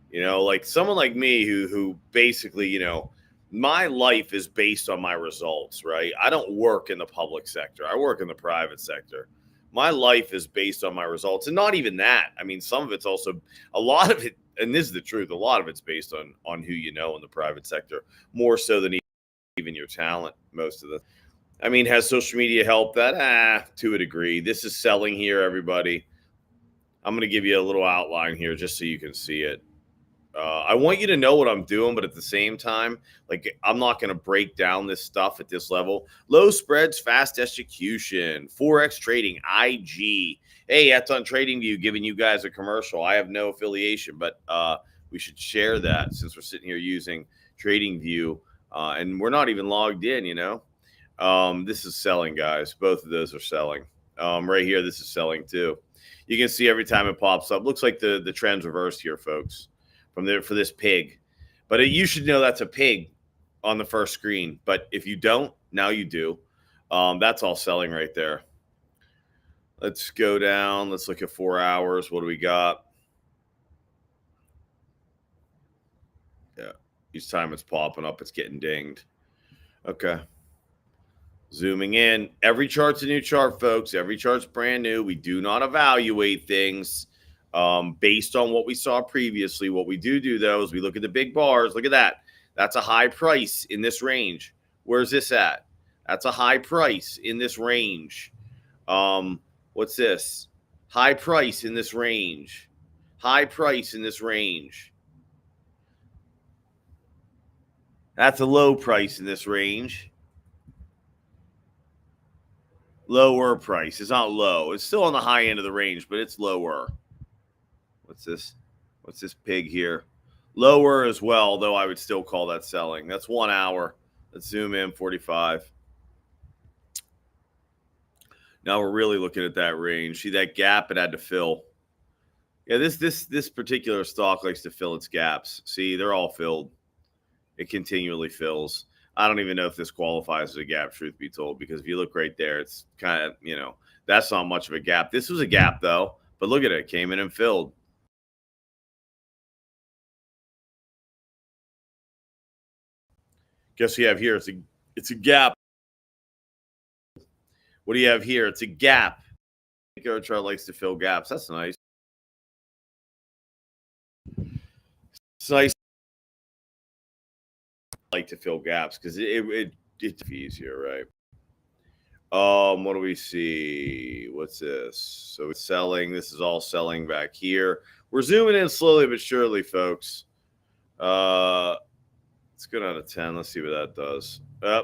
[SPEAKER 2] You know, like someone like me who basically, you know, my life is based on my results, right? I don't work in the public sector. I work in the private sector. My life is based on my results. And not even that. I mean, some of it's also, a lot of it, and this is the truth, a lot of it's based on who you know in the private sector, more so than even your talent, most of the. I mean, has social media helped that? To a degree. This is selling here, everybody. I'm going to give you a little outline here just so you can see it. I want you to know what I'm doing, but at the same time, like I'm not going to break down this stuff at this level. Low spreads, fast execution, Forex trading, IG. Hey, that's on TradingView, giving you guys a commercial. I have no affiliation, but we should share that since we're sitting here using TradingView, and we're not even logged in, you know. This is selling, guys. Both of those are selling. Right here, this is selling too. You can see every time it pops up. Looks like the trend's reversed here, folks. From there for this pig, but you should know that's a pig on the first screen. But if you don't, now you do. That's all selling right there. Let's go down. Let's look at 4 hours. What do we got? Yeah, each time it's popping up, it's getting dinged. Okay. Zooming in. Every chart's a new chart, folks. Every chart's brand new. We do not evaluate things based on what we saw previously. What we do, though, is we look at the big bars. Look at that. That's a high price in this range. Where's this at? That's a high price in this range. What's this? High price in this range. High price in this range. That's a low price in this range. Lower price. It's not low. It's still on the high end of the range, but it's lower. What's this? What's this pig here? Lower as well, though I would still call that selling. That's 1 hour. Let's zoom in, 45. Now we're really looking at that range. See that gap it had to fill. Yeah, this particular stock likes to fill its gaps. See, they're all filled. It continually fills. I don't even know if this qualifies as a gap, truth be told, because if you look right there, it's kind of, you know, that's not much of a gap. This was a gap, though, but look at it. Came in and filled. Guess what you have here? It's a gap. What do you have here? It's a gap. Go chart likes to fill gaps. That's nice. It's nice. I like to fill gaps because it's easier, right? What do we see? What's this? So it's selling. This is all selling back here. We're zooming in slowly but surely, folks. Let's go down to 10. Let's see what that does. Yeah.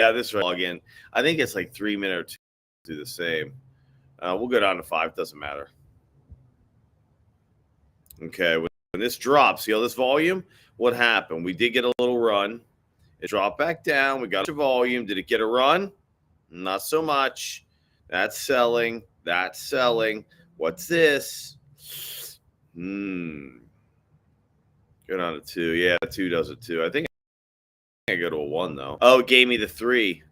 [SPEAKER 2] Yeah, this log in. I think it's like 3 minutes or 2 do the same. We'll go down to 5. Doesn't matter. Okay. When this drops, see all this volume? What happened? We did get a little run. It dropped back down. We got a volume. Did it get a run? Not so much. That's selling. That's selling. What's this? Go down to 2. Yeah, 2 does it too. I think I go to a 1 though. Oh, it gave me the 3.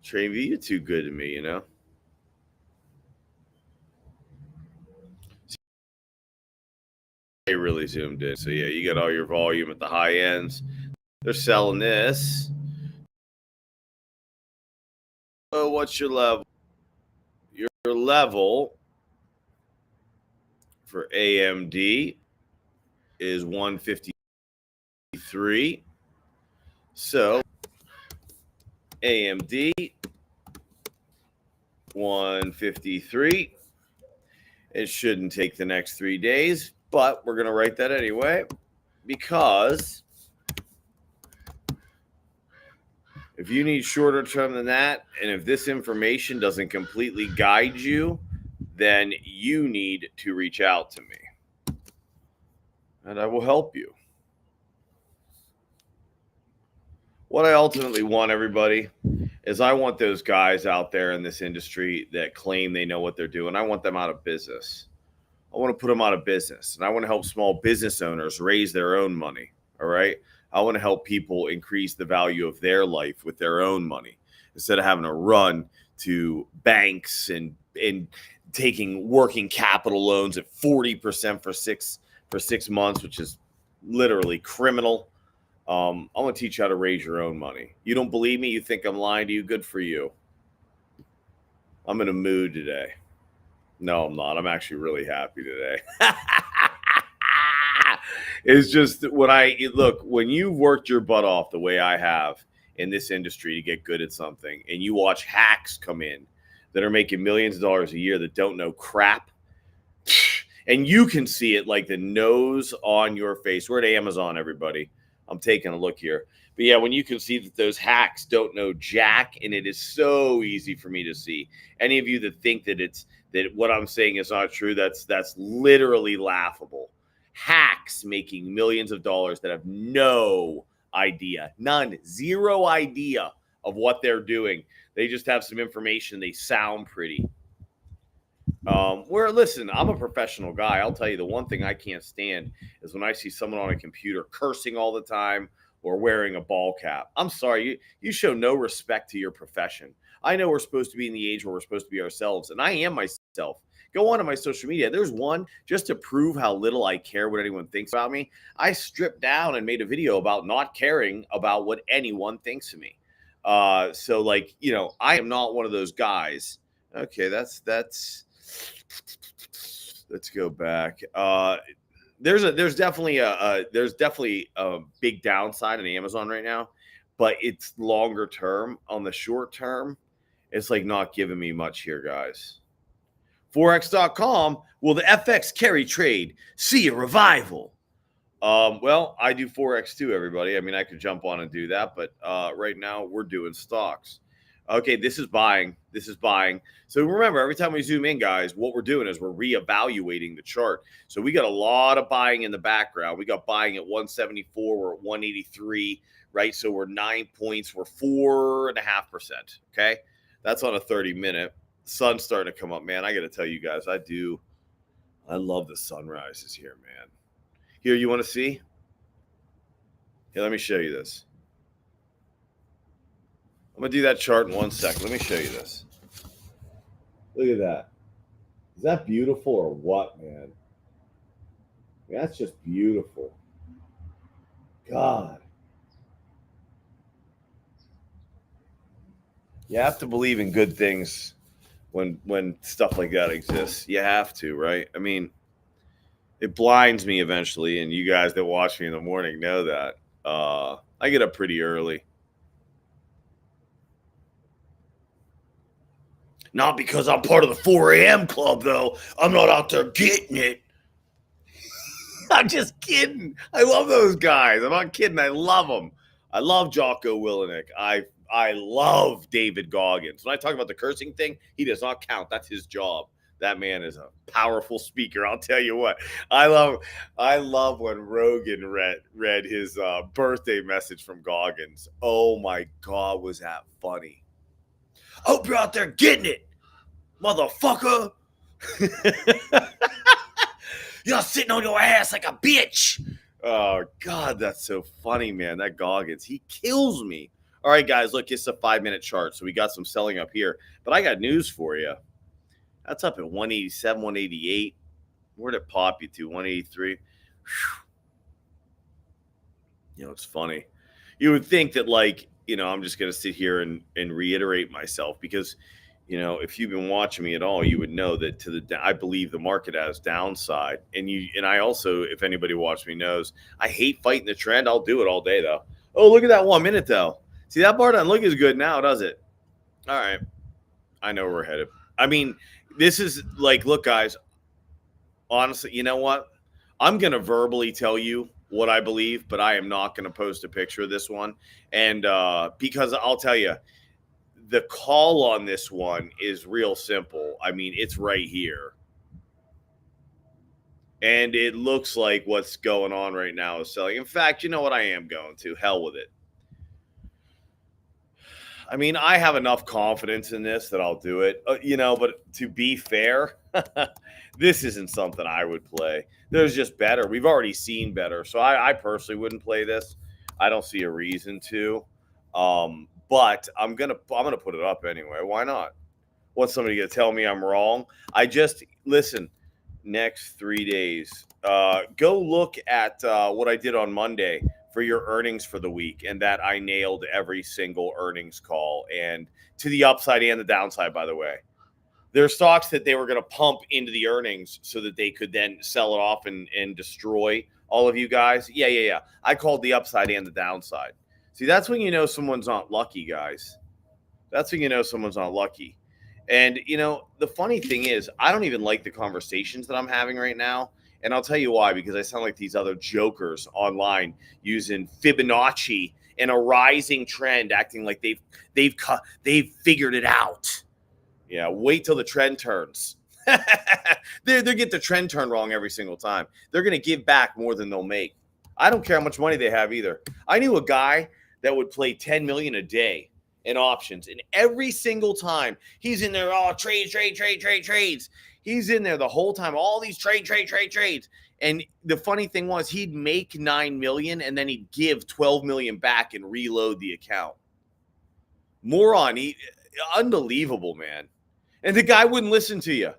[SPEAKER 2] TradingView, you're too good to me, you know. They really zoomed in. So yeah, you got all your volume at the high ends. They're selling this. Oh, what's your level? Your level for AMD is 153. So AMD 153. It shouldn't take the next 3 days, but we're going to write that anyway because if you need shorter term than that, and if this information doesn't completely guide you, then you need to reach out to me. and I will help you. What I ultimately want, everybody, is I want those guys out there in this industry that claim they know what they're doing. I want them out of business. I want to put them out of business, and I want to help small business owners raise their own money. All right. I want to help people increase the value of their life with their own money instead of having to run to banks and taking working capital loans at 40% for 6 months, which is literally criminal. I'm going to teach you how to raise your own money. You don't believe me? You think I'm lying to you? Good for you. I'm in a mood today. No, I'm not. I'm actually really happy today. It's just when you've worked your butt off the way I have in this industry to get good at something, and you watch hacks come in that are making millions of dollars a year that don't know crap, and you can see it like the nose on your face. We're at Amazon, everybody. I'm taking a look here. But yeah, when you can see that those hacks don't know jack, and it is so easy for me to see. Any of you that think that what I'm saying is not true, that's literally laughable. Hacks making millions of dollars that have no idea, zero idea of what they're doing. They just have some information. They sound pretty. Listen, I'm a professional guy. I'll tell you, the one thing I can't stand is when I see someone on a computer cursing all the time or wearing a ball cap. I'm sorry, you show no respect to your profession. I know we're supposed to be in the age where we're supposed to be ourselves, and I am myself. Go on to my social media. There's one, just to prove how little I care what anyone thinks about me. I stripped down and made a video about not caring about what anyone thinks of me. So like, I am not one of those guys. Okay, that's let's go back. There's definitely a big downside in Amazon right now, but it's longer term. On the short term, it's like not giving me much here, guys. Forex.com, will the FX carry trade see a revival? Well, I do Forex too, everybody. I mean, I could jump on and do that, but right now we're doing stocks. Okay, this is buying. This is buying. So remember, every time we zoom in, guys, what we're doing is we're reevaluating the chart. So we got a lot of buying in the background. We got buying at 174. We're at 183, right? So we're 9 points. We're 4.5%. Okay, that's on a 30-minute. Sun's starting to come up, man. I got to tell you guys, I love the sunrises here, man. Here, you want to see? Here, let me show you this. I'm going to do that chart in 1 second. Let me show you this. Look at that. Is that beautiful or what, man? That's just beautiful. God. You have to believe in good things when stuff like that exists. You have to, right? I mean, it blinds me eventually, and you guys that watch me in the morning know that. I get up pretty early. Not because I'm part of the 4 a.m. club, though. I'm not out there getting it. I'm just kidding. I love those guys. I'm not kidding. I love them. I love Jocko Willenick. I love David Goggins. When I talk about the cursing thing, he does not count. That's his job. That man is a powerful speaker. I'll tell you what. I love when Rogan read his birthday message from Goggins. Oh my God, was that funny? Hope you're out there getting it, motherfucker. You're sitting on your ass like a bitch. Oh, God, that's so funny, man. That Goggins, he kills me. All right, guys, look, it's a 5-minute chart, so we got some selling up here. But I got news for you. That's up at 187, 188. Where'd it pop you to? 183. It's funny. You would think that, like, I'm just going to sit here and reiterate myself because, if you've been watching me at all, you would know that I believe the market has downside. And I also, if anybody watched me knows, I hate fighting the trend. I'll do it all day, though. Oh, look at that 1 minute, though. See, that bar doesn't look as good now, does it? All right. I know where we're headed. I mean, this is like, look, guys, honestly, you know what? I'm going to verbally tell you what I believe, but I am not going to post a picture of this one. And because I'll tell you, the call on this one is real simple. I mean, it's right here. And it looks like what's going on right now is selling. In fact, you know what? I am going to hell with it. I mean, I have enough confidence in this that I'll do it, but to be fair, this isn't something I would play. There's just better. We've already seen better. So I personally wouldn't play this. I don't see a reason to. But I'm gonna put it up anyway. Why not? What's somebody gonna tell me I'm wrong? I just listen. Next 3 days, go look at what I did on Monday for your earnings for the week, and that I nailed every single earnings call, and to the upside and the downside. By the way, there are stocks that they were going to pump into the earnings so that they could then sell it off and destroy all of you guys. Yeah. I called the upside and the downside. See, that's when you know someone's not lucky, guys. That's when you know someone's not lucky. And, the funny thing is, I don't even like the conversations that I'm having right now. And I'll tell you why, because I sound like these other jokers online using Fibonacci and a rising trend, acting like they've figured it out. Yeah, wait till the trend turns. They get the trend turn wrong every single time. They're going to give back more than they'll make. I don't care how much money they have either. I knew a guy that would play 10 million a day in options, and every single time he's in there, trades. He's in there the whole time, all these trades. And the funny thing was, he'd make 9 million and then he'd give 12 million back and reload the account. Moron. Unbelievable, man. And the guy wouldn't listen to you.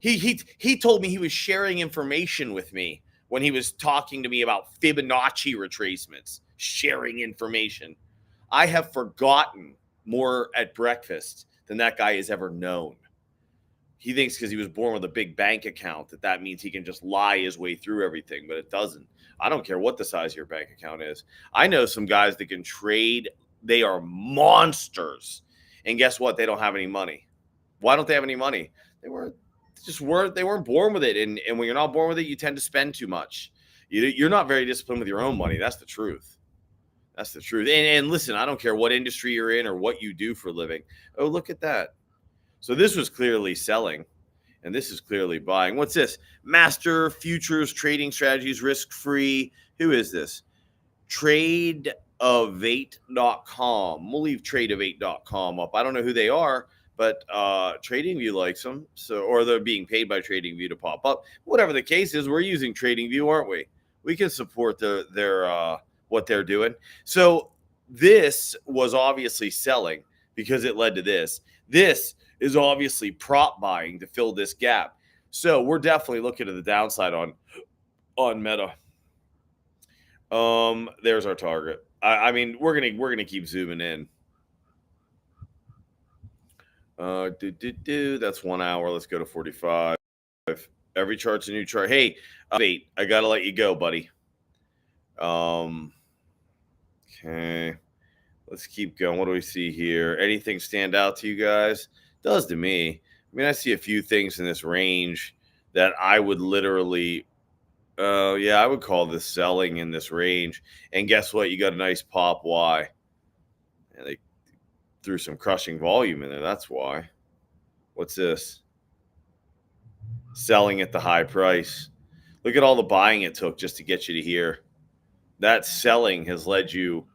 [SPEAKER 2] He told me he was sharing information with me when he was talking to me about Fibonacci retracements, sharing information. I have forgotten more at breakfast than that guy has ever known. He thinks because he was born with a big bank account that means he can just lie his way through everything, but it doesn't. I don't care what the size of your bank account is. I know some guys that can trade. They are monsters. And guess what? They don't have any money. Why don't they have any money? They weren't born with it. And when you're not born with it, you tend to spend too much. You're not very disciplined with your own money. That's the truth. That's the truth. And listen, I don't care what industry you're in or what you do for a living. Oh, look at that. So this was clearly selling, and this is clearly buying. What's this? Master Futures Trading Strategies, risk-free. Who is this? Tradeof8.com. We'll leave tradeof8.com up. I don't know who they are, but TradingView likes them. Or they're being paid by TradingView to pop up. Whatever the case is, we're using TradingView, aren't we? We can support their what they're doing. So this was obviously selling because it led to this. This is obviously prop buying to fill this gap. So we're definitely looking at the downside on Meta. There's our target. I mean, we're gonna keep zooming in. That's 1 hour. Let's go to 45. Every chart's a new chart. Hey, wait, I gotta let you go, buddy. Okay, let's keep going. What do we see here? Anything stand out to you guys? Does to me. I mean, I see a few things in this range that I would literally, I would call this selling in this range. And guess what? You got a nice pop. Why? And they threw some crushing volume in there. That's why. What's this? Selling at the high price. Look at all the buying it took just to get you to here. That selling has led you,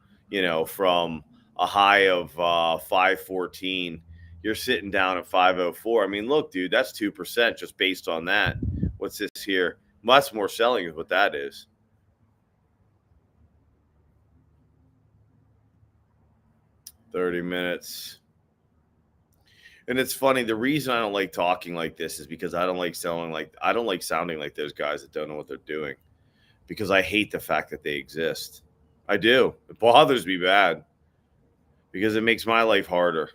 [SPEAKER 2] from a high of 514. You're sitting down at 504. I mean, look, dude, that's 2% just based on that. What's this here? Much more selling is what that is. $30 minutes. And it's funny. The reason I don't like talking like this is because I don't like sounding like those guys that don't know what they're doing. Because I hate the fact that they exist. I do. It bothers me bad. Because it makes my life harder.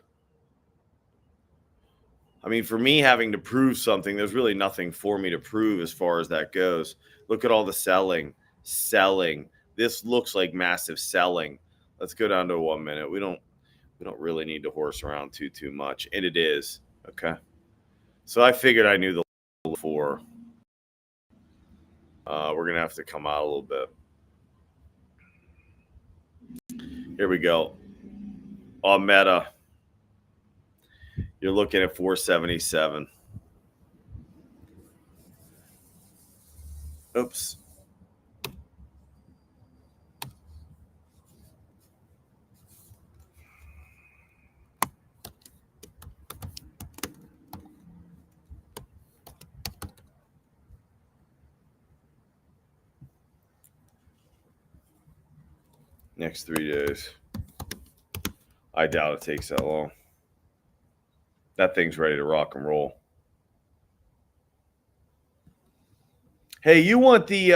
[SPEAKER 2] I mean, for me having to prove something, there's really nothing for me to prove as far as that goes. Look at all the selling. This looks like massive selling. Let's go down to 1 minute. We don't really need to horse around too much. And it is. Okay. So I figured I knew the before. We're going to have to come out a little bit. Here we go. On Meta, you're looking at 477. Oops. Next 3 days. I doubt it takes that long. That thing's ready to rock and roll. Hey, you want the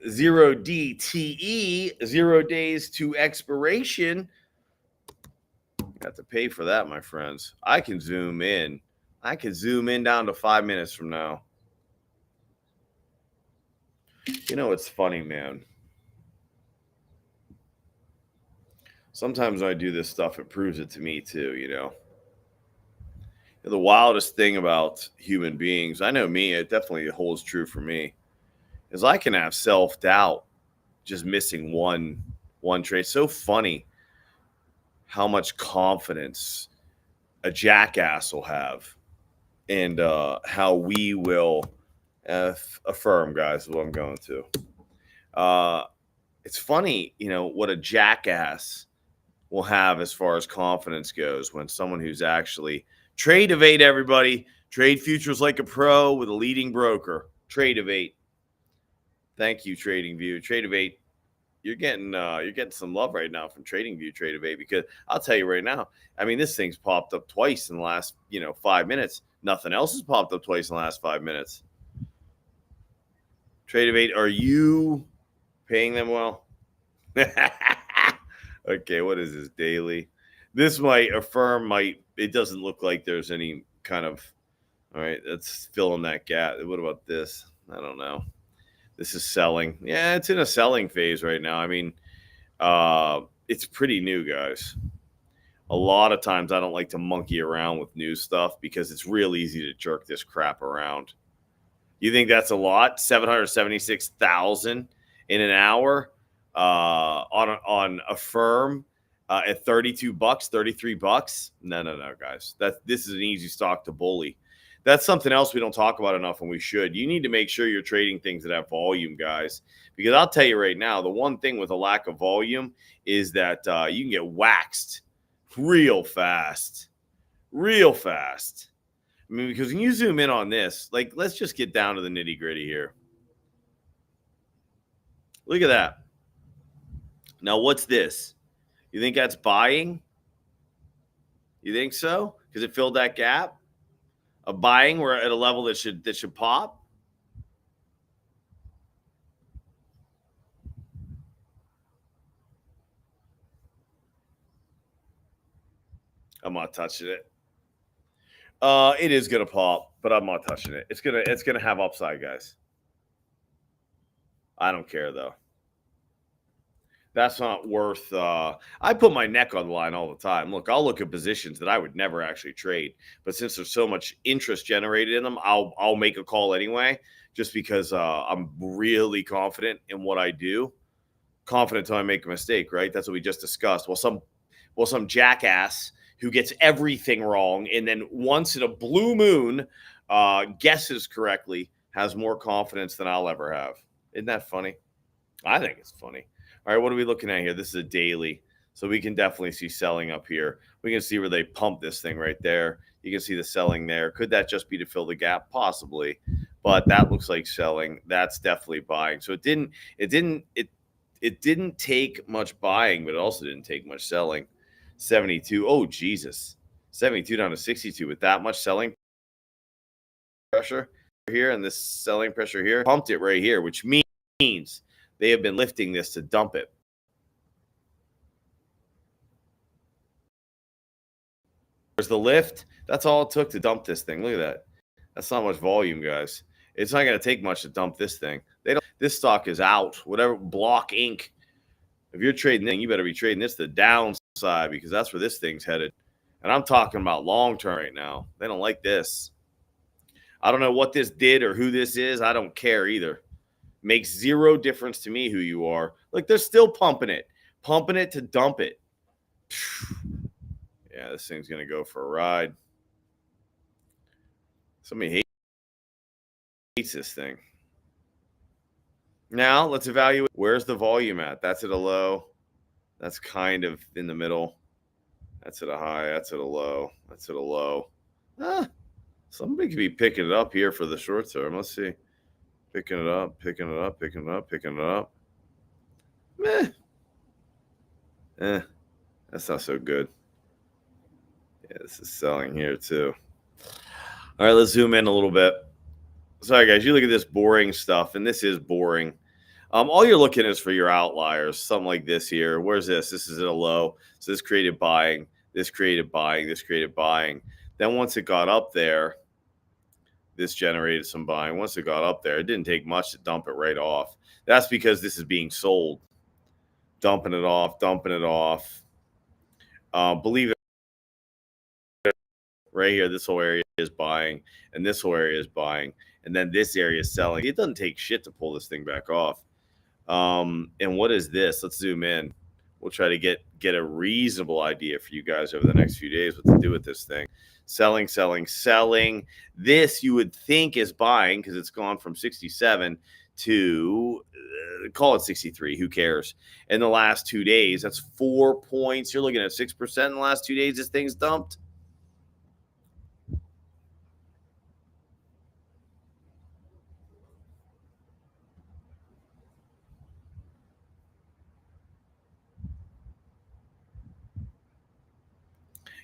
[SPEAKER 2] 0DTE, 0 days to expiration? You have to pay for that, my friends. I can zoom in. I can zoom in down to 5 minutes from now. You know, it's funny, man. Sometimes when I do this stuff, it proves it to me too, you know. The wildest thing about human beings, I know me, it definitely holds true for me, is I can have self-doubt just missing one trade. So funny how much confidence a jackass will have, and how we will affirm, guys, is what I'm going to. It's funny, you know, what a jackass will have as far as confidence goes when someone who's actually trade evade, everybody. Trade futures like a pro with a leading broker. Trade evade. Thank you, TradingView. Trade evade. You're getting some love right now from TradingView, Trade evade, because I'll tell you right now. I mean, this thing's popped up twice in the last 5 minutes. Nothing else has popped up twice in the last 5 minutes. Trade evade. Are you paying them well? Okay, what is this, daily? This might affirm, it doesn't look like there's any kind of, all right, let's fill in that gap. What about this? I don't know. This is selling. Yeah, it's in a selling phase right now. I mean, it's pretty new, guys. A lot of times I don't like to monkey around with new stuff because it's real easy to jerk this crap around. You think that's a lot? 776,000 in an hour on a firm at $32, $33? No, guys. This is an easy stock to bully. That's something else we don't talk about enough, and we should. You need to make sure you're trading things that have volume, guys, because I'll tell you right now, the one thing with a lack of volume is that you can get waxed real fast. Real fast. I mean, because when you zoom in on this, like, let's just get down to the nitty gritty here. Look at that. Now, what's this? You think that's buying? You think so? Because it filled that gap of buying. We're at a level that should pop. I'm not touching it. It is gonna pop, but I'm not touching it. It's gonna have upside, guys. I don't care though. That's not worth. I put my neck on the line all the time. Look, I'll look at positions that I would never actually trade, but since there's so much interest generated in them, I'll make a call anyway, just because I'm really confident in what I do. Confident until I make a mistake, right? That's what we just discussed. Well, some jackass who gets everything wrong, and then once in a blue moon guesses correctly, has more confidence than I'll ever have. Isn't that funny? I think it's funny. All right, what are we looking at here? This is a daily, so we can definitely see selling up here. We can see where they pump this thing right there. You can see the selling there. Could that just be to fill the gap? Possibly, but that looks like selling. That's definitely buying. So it didn't take much buying, but it also didn't take much selling. 72. Oh, Jesus. 72 down to 62 with that much selling pressure here and this selling pressure here. Pumped it right here, which means they have been lifting this to dump it. There's the lift. That's all it took to dump this thing. Look at that. That's not much volume, guys. It's not going to take much to dump this thing. This stock is out. Whatever, Block Inc. If you're trading, you better be trading this to the downside, because that's where this thing's headed. And I'm talking about long term right now. They don't like this. I don't know what this did or who this is. I don't care either. Makes zero difference to me who you are. Look, they're still pumping it to dump it. Yeah, this thing's going to go for a ride. Somebody hates this thing. Now let's evaluate. Where's the volume at? That's at a low. That's kind of in the middle. That's at a high. That's at a low. That's at a low. Somebody could be picking it up here for the short term. Let's see. Picking it up, picking it up, picking it up, picking it up. That's not so good. Yeah, this is selling here too. All right, let's zoom in a little bit. Sorry, guys, you look at this boring stuff, and this is boring. All you're looking is for your outliers, something like this here. Where's this? This is at a low. So this created buying, this created buying, this created buying. Then once it got up there, this generated some buying. Once it got up there, it didn't take much to dump it right off. That's because this is being sold. Dumping it off, dumping it off. Believe it, right here, this whole area is buying, and this whole area is buying, and then this area is selling. It doesn't take shit to pull this thing back off. And what is this? Let's zoom in. We'll try to get a reasonable idea for you guys over the next few days what to do with this thing. Selling, selling, selling. This you would think is buying because it's gone from 67 to call it 63. Who cares? In the last 2 days, that's 4 points. You're looking at 6% in the last 2 days. This thing's dumped.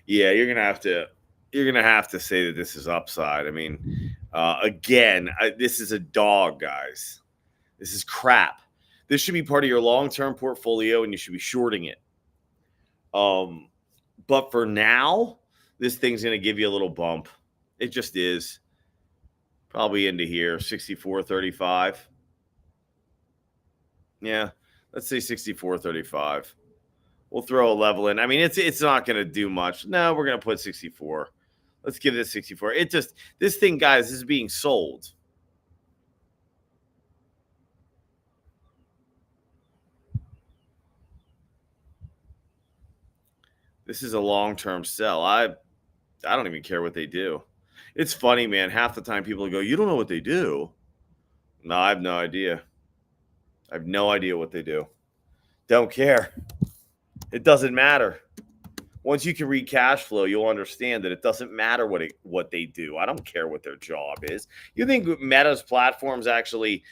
[SPEAKER 2] Yeah, you're gonna have to say that this is upside. I mean, again, this is a dog, guys. This is crap. This should be part of your long-term portfolio, and you should be shorting it. But for now, this thing's gonna give you a little bump. It just is. Probably into here, 64.35. Yeah, let's say 64.35. We'll throw a level in. I mean, it's not going to do much. No, we're going to put 64. Let's give this 64. This thing, guys, this is being sold. This is a long-term sell. I don't even care what they do. It's funny, man. Half the time people go, "You don't know what they do." No, I have no idea. I have no idea what they do. Don't care. It doesn't matter. Once you can read cash flow, you'll understand that it doesn't matter what they do. I don't care what their job is. You think Meta's platforms actually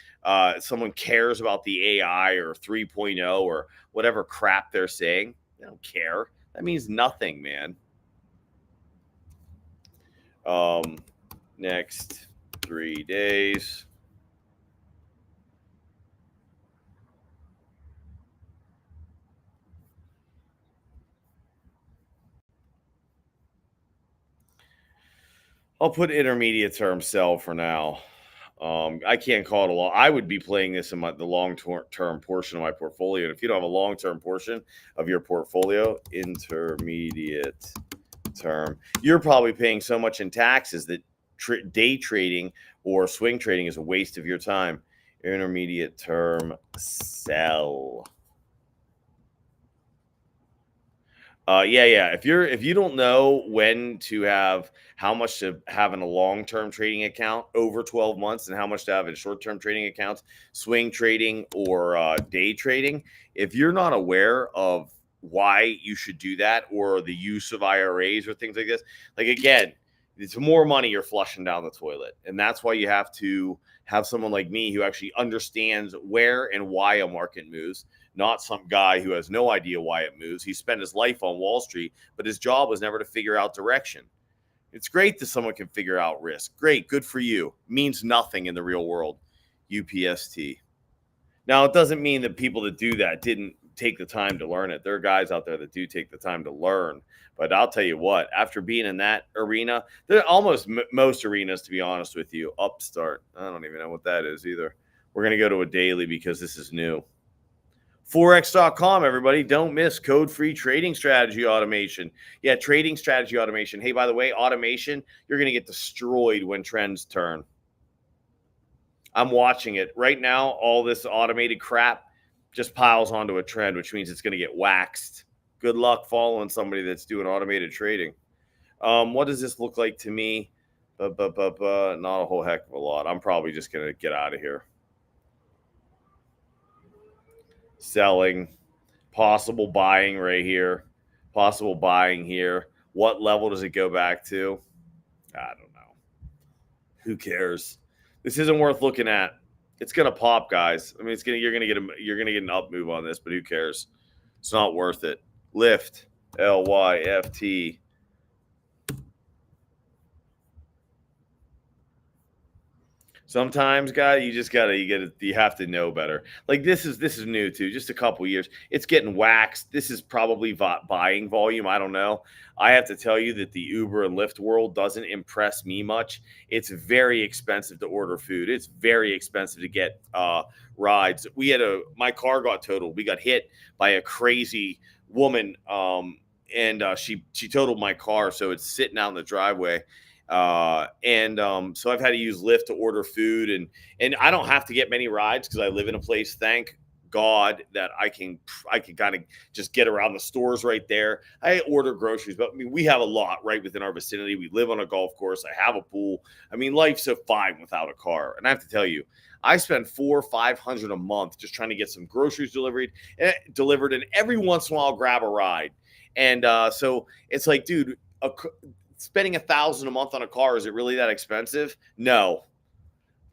[SPEAKER 2] someone cares about the AI or 3.0 or whatever crap they're saying? They don't care. That means nothing, man. Next 3 days. I'll put intermediate term sell for now. I can't call it a long. I would be playing this in the long-term portion of my portfolio. And if you don't have a long-term portion of your portfolio, intermediate term, you're probably paying so much in taxes that day trading or swing trading is a waste of your time. Intermediate term sell. Yeah. If you don't know when to have how much to have in a long-term trading account over 12 months and how much to have in short-term trading accounts, swing trading or day trading, if you're not aware of why you should do that or the use of IRAs or things like this, like again, it's more money you're flushing down the toilet. And that's why you have to have someone like me who actually understands where and why a market moves, not some guy who has no idea why it moves. He spent his life on Wall Street, but his job was never to figure out direction. It's great that someone can figure out risk. Great, good for you. Means nothing in the real world. UPST. Now, it doesn't mean that people that do that didn't take the time to learn it. There are guys out there that do take the time to learn. But I'll tell you what, after being in that arena, there almost most arenas, to be honest with you, upstart. I don't even know what that is either. We're going to go to a daily because this is new. Forex.com, everybody. Don't miss code-free trading strategy automation. Yeah, trading strategy automation. Hey, by the way, automation, you're going to get destroyed when trends turn. I'm watching it. Right now, all this automated crap just piles onto a trend, which means it's going to get waxed. Good luck following somebody that's doing automated trading. What does this look like to me? Not a whole heck of a lot. I'm probably just going to get out of here. selling, possible buying right here, possible buying here. What level does it go back to? I don't know. Who cares? This isn't worth looking at. It's gonna pop, guys. I mean, you're gonna get an up move on this, but who cares? It's not worth it. Lift, LYFT. Sometimes, guy, you have to know better. Like this is new too, just a couple years. It's getting waxed. This is probably buying volume. I don't know. I have to tell you that the Uber and Lyft world doesn't impress me much. It's very expensive to order food. It's very expensive to get rides. My car got totaled. We got hit by a crazy woman, and she totaled my car, so it's sitting out in the driveway. So I've had to use Lyft to order food, and I don't have to get many rides because I live in a place, thank God, that I can kind of just get around the stores right there. I order groceries, but I mean, we have a lot right within our vicinity. We live on a golf course. I have a pool. I mean, life's a fine without a car. And I have to tell you, I spend $400-500 a month just trying to get some groceries delivered, and every once in a while grab a ride. And so it's like, dude, spending $1,000 a month on a car, is it really that expensive? No.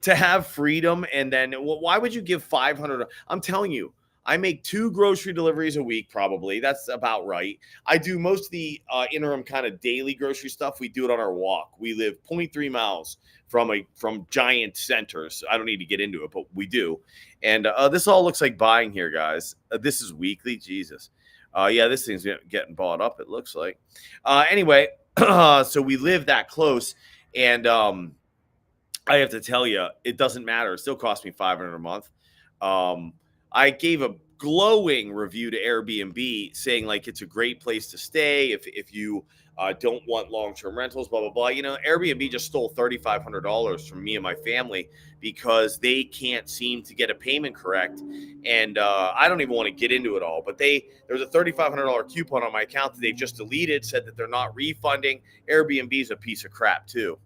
[SPEAKER 2] To have freedom, and then why would you give 500? I'm telling you, I make 2 grocery deliveries a week, probably. That's about right. I do most of the interim kind of daily grocery stuff. We do it on our walk. We live 0.3 miles from giant centers. I don't need to get into it, but we do. And this all looks like buying here, guys. This is weekly. Jesus. Yeah, this thing's getting bought up, it looks like. Anyway, so we live that close, and I have to tell you, it doesn't matter. It still costs me $500 a month. I gave a glowing review to Airbnb saying like it's a great place to stay if you don't want long-term rentals, blah, blah, blah. You know, Airbnb just stole $3,500 from me and my family because they can't seem to get a payment correct. And I don't even want to get into it all, but there's a $3,500 coupon on my account that they've just deleted, said that they're not refunding. Airbnb is a piece of crap too.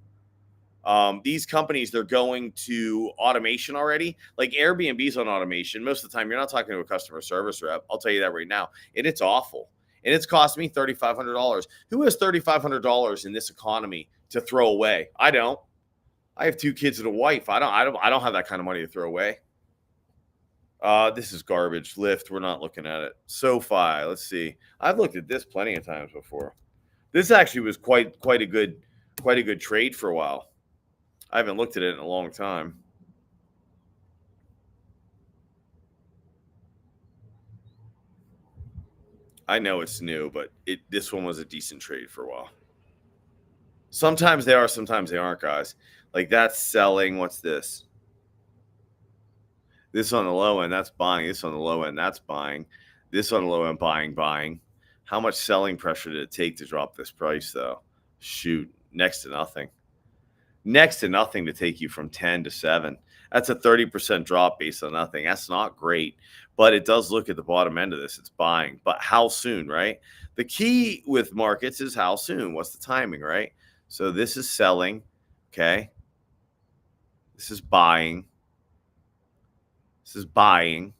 [SPEAKER 2] These companies, they're going to automation already. Like Airbnb's on automation. Most of the time, you're not talking to a customer service rep. I'll tell you that right now. And it's awful. And it's cost me $3,500. Who has $3,500 in this economy to throw away? I don't. I have 2 kids and a wife. I don't have that kind of money to throw away. This is garbage. Lyft, we're not looking at it. SoFi, let's see. I've looked at this plenty of times before. This actually was quite a good trade for a while. I haven't looked at it in a long time. I know it's new, but this one was a decent trade for a while. Sometimes they are, sometimes they aren't, guys. Like that's selling. What's this? This on the low end, that's buying. This on the low end, that's buying. This on the low end, buying. How much selling pressure did it take to drop this price, though? Shoot, next to nothing. Next to nothing to take you from 10 to 7. That's a 30% drop based on nothing. That's not great, but it does look at the bottom end of this. It's buying, but how soon, right? The key with markets is how soon. What's the timing, right? So this is selling, okay? This is buying. This is buying.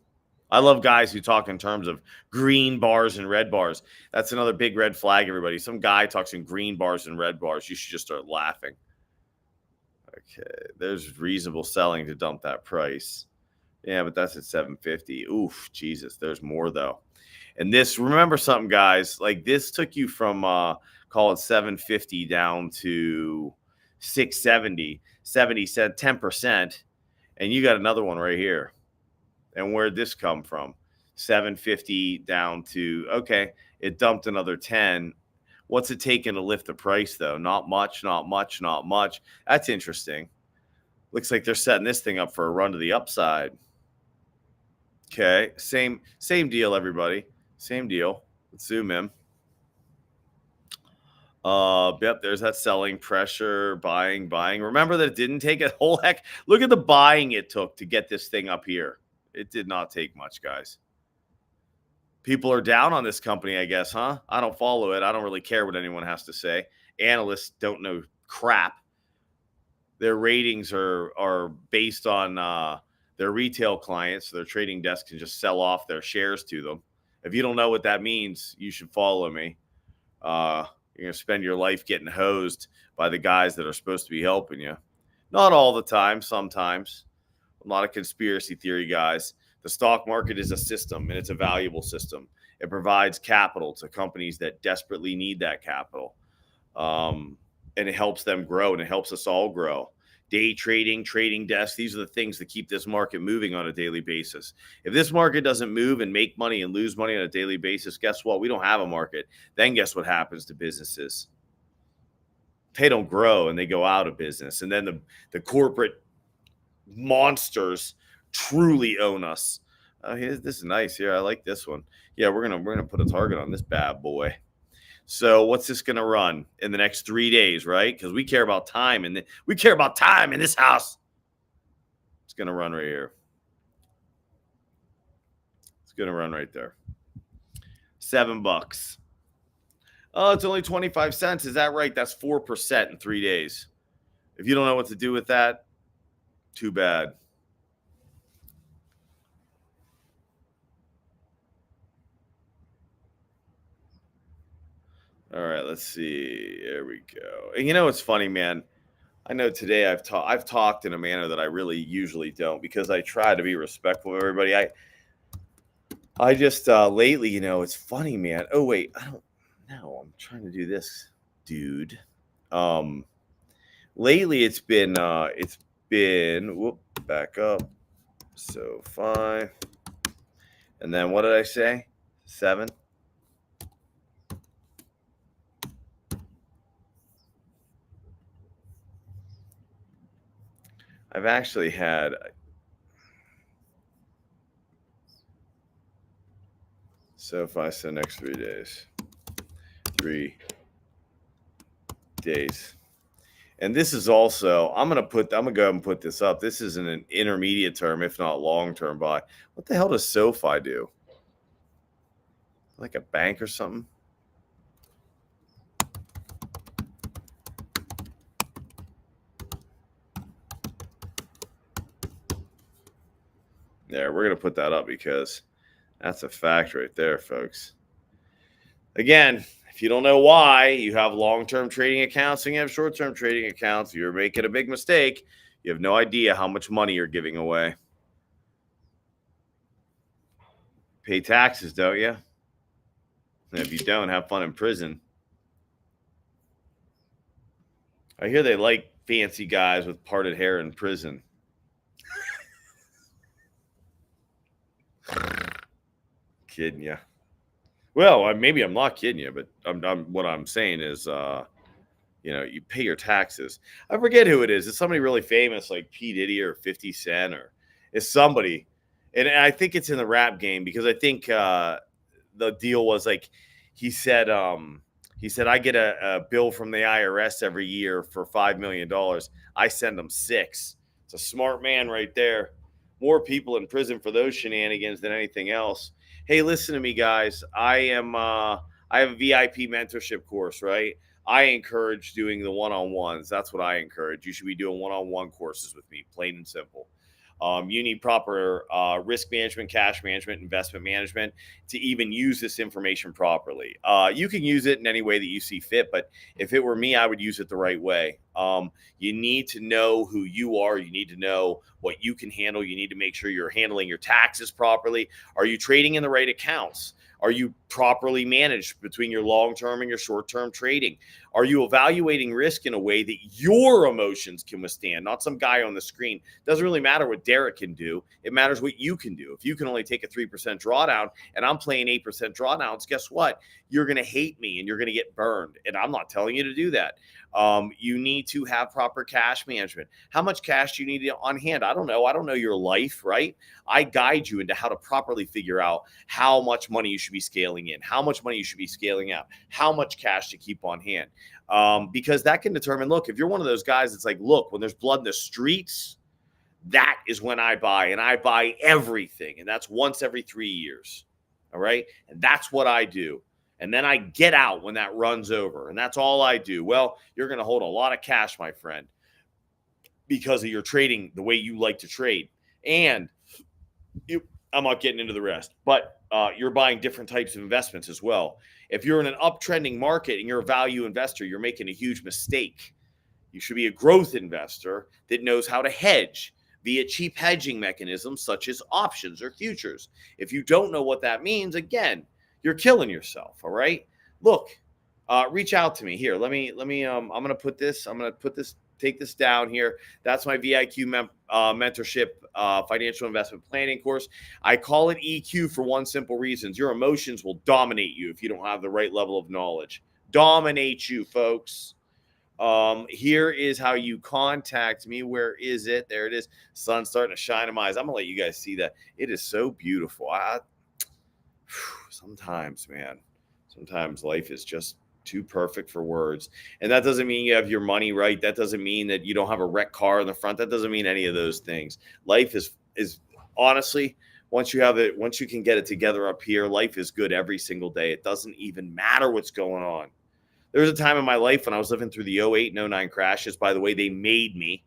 [SPEAKER 2] I love guys who talk in terms of green bars and red bars. That's another big red flag, everybody. Some guy talks in green bars and red bars. You should just start laughing. Okay, there's reasonable selling to dump that price. Yeah, but that's at 750. Oof, Jesus, there's more though. And this, remember something, guys, like this took you from call it 750 down to 670, 70 said 10%, and you got another one right here. And where'd this come from? 750 down to, okay, it dumped another 10. What's it taking to lift the price, though? Not much, not much, not much. That's interesting. Looks like they're setting this thing up for a run to the upside. Okay, same deal, everybody. Same deal. Let's zoom in. Yep, there's that selling pressure, buying. Remember that it didn't take a whole heck. Look at the buying it took to get this thing up here. It did not take much, guys. People are down on this company, I guess, huh? I don't follow it. I don't really care what anyone has to say. Analysts don't know crap. Their ratings are based on They're retail clients, so their trading desk can just sell off their shares to them. If you don't know what that means, you should follow me. You're going to spend your life getting hosed by the guys that are supposed to be helping you. Not all the time, sometimes. A lot of conspiracy theory guys. The stock market is a system, and it's a valuable system. It provides capital to companies that desperately need that capital. And it helps them grow, and it helps us all grow. Day trading, trading desks, these are the things that keep this market moving on a daily basis. If this market doesn't move and make money and lose money on a daily basis, guess what? We don't have a market. Then guess what happens to businesses? They don't grow and they go out of business. And then the corporate monsters truly own us. This is nice here. I like this one. Yeah, we're gonna put a target on this bad boy. So what's this going to run in the next 3 days, right? Because we care about time, and we care about time in this house. It's going to run right here. It's going to run right there. $7. Oh, it's only 25 cents. Is that right? That's 4% in 3 days. If you don't know what to do with that, too bad. All right, let's see. There we go. And you know what's funny, man? I know today I've talked in a manner that I really usually don't, because I try to be respectful of everybody. I just lately, it's funny, man. Oh wait, I don't know. I'm trying to do this, dude. Lately it's been whoop, back up. So 5. And then what did I say? 7. I've actually had SoFi said next 3 days. 3 days. And this is also, I'm gonna go ahead and put this up. This is an intermediate term, if not long-term buy. What the hell does SoFi do? Like a bank or something? There, we're going to put that up because that's a fact right there, folks. Again, if you don't know why you have long-term trading accounts and you have short-term trading accounts, you're making a big mistake. You have no idea how much money you're giving away. Pay taxes, don't you? And if you don't, have fun in prison. I hear they like fancy guys with parted hair in prison. Kidding you. Well, maybe I'm not kidding you, but what I'm saying is, you pay your taxes. I forget who it is. It's somebody really famous, like P. Diddy or 50 Cent, or it's somebody. And I think it's in the rap game, because I think the deal was like, he said, I get a bill from the IRS every year for $5 million. I send them 6. It's a smart man right there. More people in prison for those shenanigans than anything else. Hey, listen to me, guys. I have a VIP mentorship course, right? I encourage doing the one-on-ones. That's what I encourage. You should be doing one-on-one courses with me, plain and simple. You need proper risk management, cash management, investment management to even use this information properly. You can use it in any way that you see fit, but if it were me, I would use it the right way. You need to know who you are. You need to know what you can handle. You need to make sure you're handling your taxes properly. Are you trading in the right accounts? Are you properly managed between your long-term and your short-term trading? Are you evaluating risk in a way that your emotions can withstand, not some guy on the screen? Doesn't really matter what Derek can do. It matters what you can do. If you can only take a 3% drawdown and I'm playing 8% drawdowns, guess what? You're going to hate me and you're going to get burned. And I'm not telling you to do that. You need to have proper cash management. How much cash do you need on hand? I don't know. I don't know your life, right? I guide you into how to properly figure out how much money you should be scaling in, how much money you should be scaling out, how much cash to keep on hand. Because that can determine, look, if you're one of those guys that's like, look, when there's blood in the streets, that is when I buy, and I buy everything. And that's once every 3 years. All right. And that's what I do. And then I get out when that runs over. And that's all I do. Well, you're going to hold a lot of cash, my friend, because of your trading, the way you like to trade. And I'm not getting into the rest, but you're buying different types of investments as well. If you're in an uptrending market and you're a value investor, you're making a huge mistake. You should be a growth investor that knows how to hedge via cheap hedging mechanisms such as options or futures. If you don't know what that means, again, you're killing yourself. All right. Look, reach out to me here. I'm going to put this, take this down here. That's my VIQ mentorship financial investment planning course. I call it EQ for one simple reason. Your emotions will dominate you if you don't have the right level of knowledge. Dominate you, folks. Here is how you contact me. Where is it? There it is. Sun's starting to shine in my eyes. I'm gonna let you guys see that. It is so beautiful. Sometimes, man, sometimes life is just too perfect for words. And that doesn't mean you have your money right. That doesn't mean that you don't have a wrecked car in the front. That doesn't mean any of those things. Life is honestly, once you have it, once you can get it together up here, life is good every single day. It doesn't even matter what's going on. There was a time in my life when I was living through the 08 and 09 crashes. By the way, they made me.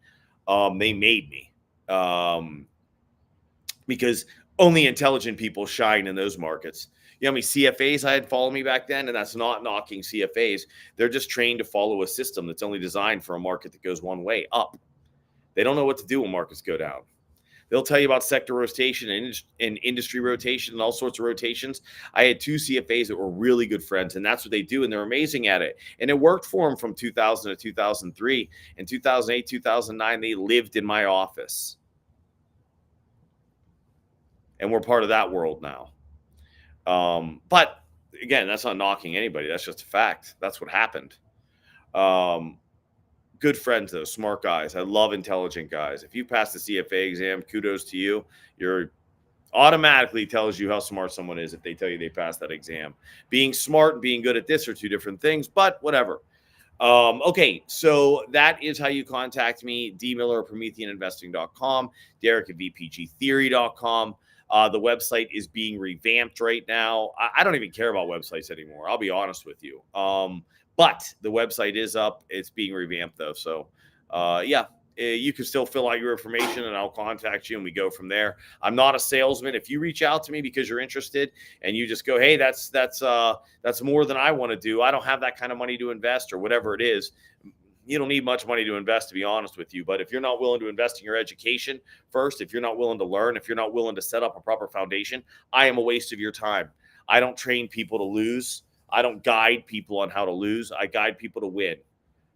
[SPEAKER 2] Because only intelligent people shine in those markets. You know how many CFAs I had follow me back then? And that's not knocking CFAs. They're just trained to follow a system that's only designed for a market that goes one way, up. They don't know what to do when markets go down. They'll tell you about sector rotation and industry rotation and all sorts of rotations. I had two CFAs that were really good friends, and that's what they do, and they're amazing at it. And it worked for them from 2000 to 2003. In 2008, 2009, they lived in my office. And we're part of that world now. But, again, that's not knocking anybody. That's just a fact. That's what happened. Good friends, though, smart guys. I love intelligent guys. If you pass the CFA exam, kudos to you. You're automatically tells you how smart someone is if they tell you they passed that exam. Being smart and being good at this are two different things, but whatever. Okay, so that is how you contact me, dmiller at prometheaninvesting.com, Derek at vpgtheory.com. The website is being revamped right now. I don't even care about websites anymore. I'll be honest with you. But the website is up. It's being revamped, though. So, you can still fill out your information, and I'll contact you, and we go from there. I'm not a salesman. If you reach out to me because you're interested, and you just go, "Hey, that's more than I want to do. I don't have that kind of money to invest," or whatever it is. You don't need much money to invest, to be honest with you. But if you're not willing to invest in your education first, if you're not willing to learn, if you're not willing to set up a proper foundation, I am a waste of your time. I don't train people to lose. I don't guide people on how to lose. I guide people to win,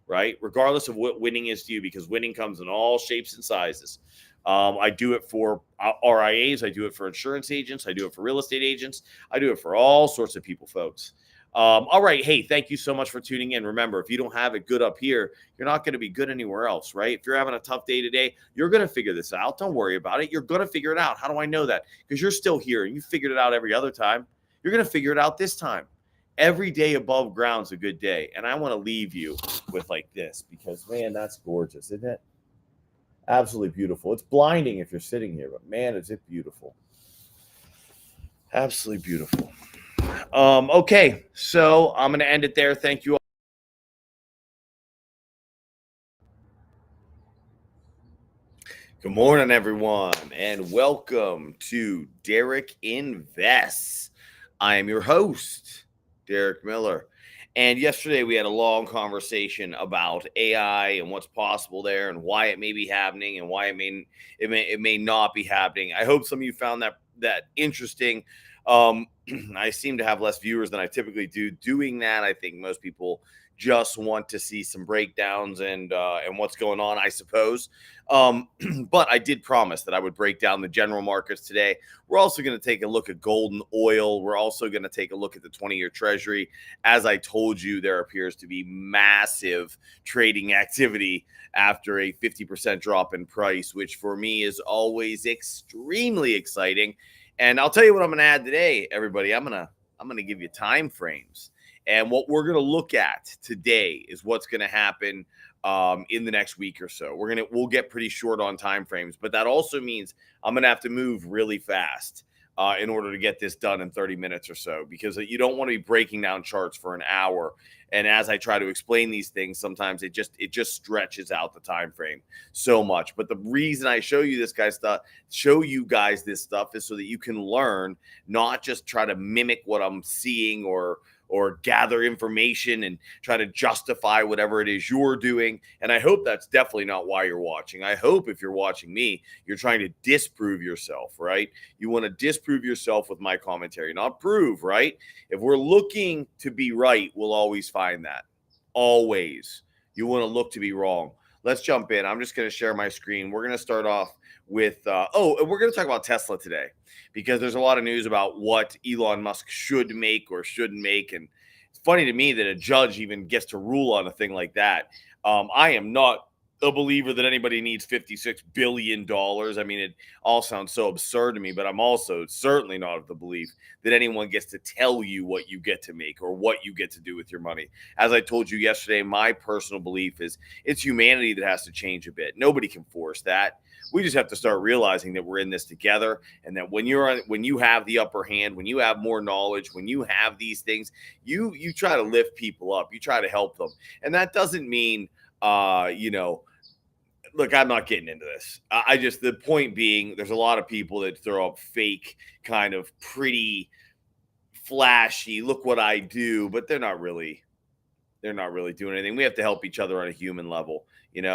[SPEAKER 2] right? Regardless of what winning is to you, because winning comes in all shapes and sizes. I do it for RIAs. I do it for insurance agents. I do it for real estate agents. I do it for all sorts of people, folks. All right. Hey, thank you so much for tuning in. Remember, if you don't have it good up here, you're not going to be good anywhere else, right? If you're having a tough day today, you're going to figure this out. Don't worry about it. You're going to figure it out. How do I know that? Because you're still here and you figured it out every other time. You're going to figure it out this time. Every day above ground's a good day. And I want to leave you with like this because, man, that's gorgeous, isn't it? Absolutely beautiful. It's blinding if you're sitting here, but man, is it beautiful. Absolutely beautiful. Okay, so I'm going to end it there. Thank you all. Good morning, everyone, and welcome to Derek Invests. I am your host, Derek Miller. And yesterday we had a long conversation about AI and what's possible there and why it may be happening and why it may not be happening. I hope some of you found that interesting. I seem to have less viewers than I typically do doing that. I think most people just want to see some breakdowns and what's going on, I suppose. But I did promise that I would break down the general markets today. We're also going to take a look at gold and oil. We're also going to take a look at the 20-year treasury. As I told you, there appears to be massive trading activity after a 50% drop in price, which for me is always extremely exciting. And I'll tell you what I'm going to add today, everybody. I'm going to give you time frames. And what we're going to look at today is what's going to happen in the next week or so. We'll get pretty short on time frames, but that also means I'm going to have to move really fast. in order to get this done in 30 minutes or so, because you don't want to be breaking down charts for an hour. And as I try to explain these things, sometimes it just stretches out the time frame so much. But the reason I show you guys this stuff is so that you can learn, not just try to mimic what I'm seeing or gather information and try to justify whatever it is you're doing. And I hope that's definitely not why you're watching. I hope if you're watching me, you're trying to disprove yourself, right? You want to disprove yourself with my commentary, not prove, right? If we're looking to be right, we'll always find that. Always. You want to look to be wrong. Let's jump in. I'm just going to share my screen. We're going to start off with, we're going to talk about Tesla today, because there's a lot of news about what Elon Musk should make or shouldn't make. And it's funny to me that a judge even gets to rule on a thing like that. I am not a believer that anybody needs $56 billion. I mean, it all sounds so absurd to me, but I'm also certainly not of the belief that anyone gets to tell you what you get to make or what you get to do with your money. As I told you yesterday, my personal belief is it's humanity that has to change a bit. Nobody can force that. We just have to start realizing that we're in this together, and that when you have the upper hand, when you have more knowledge, when you have these things, you try to lift people up, you try to help them. And that doesn't mean look, I'm not getting into this. The point being, there's a lot of people that throw up fake, kind of pretty, flashy, look what I do, but they're not really doing anything. We have to help each other on a human level, and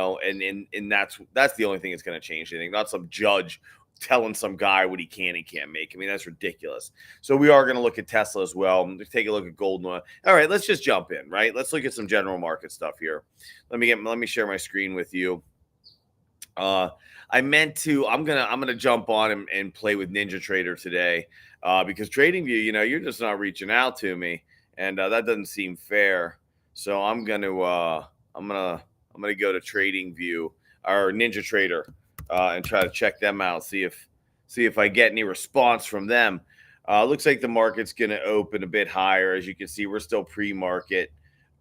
[SPEAKER 2] that's the only thing that's going to change anything. Not some judge telling some guy what he can and can't make. I mean, that's ridiculous. So we are going to look at Tesla as well. Let's take a look at gold and oil. All right, let's just jump in, right? Let's look at some general market stuff here. Let me share my screen with you. I'm gonna jump on and play with NinjaTrader today, because TradingView, you're just not reaching out to me, and that doesn't seem fair. So I'm gonna go to TradingView or NinjaTrader and try to check them out, see if I get any response from them. Looks like the market's gonna open a bit higher. As you can see, we're still pre-market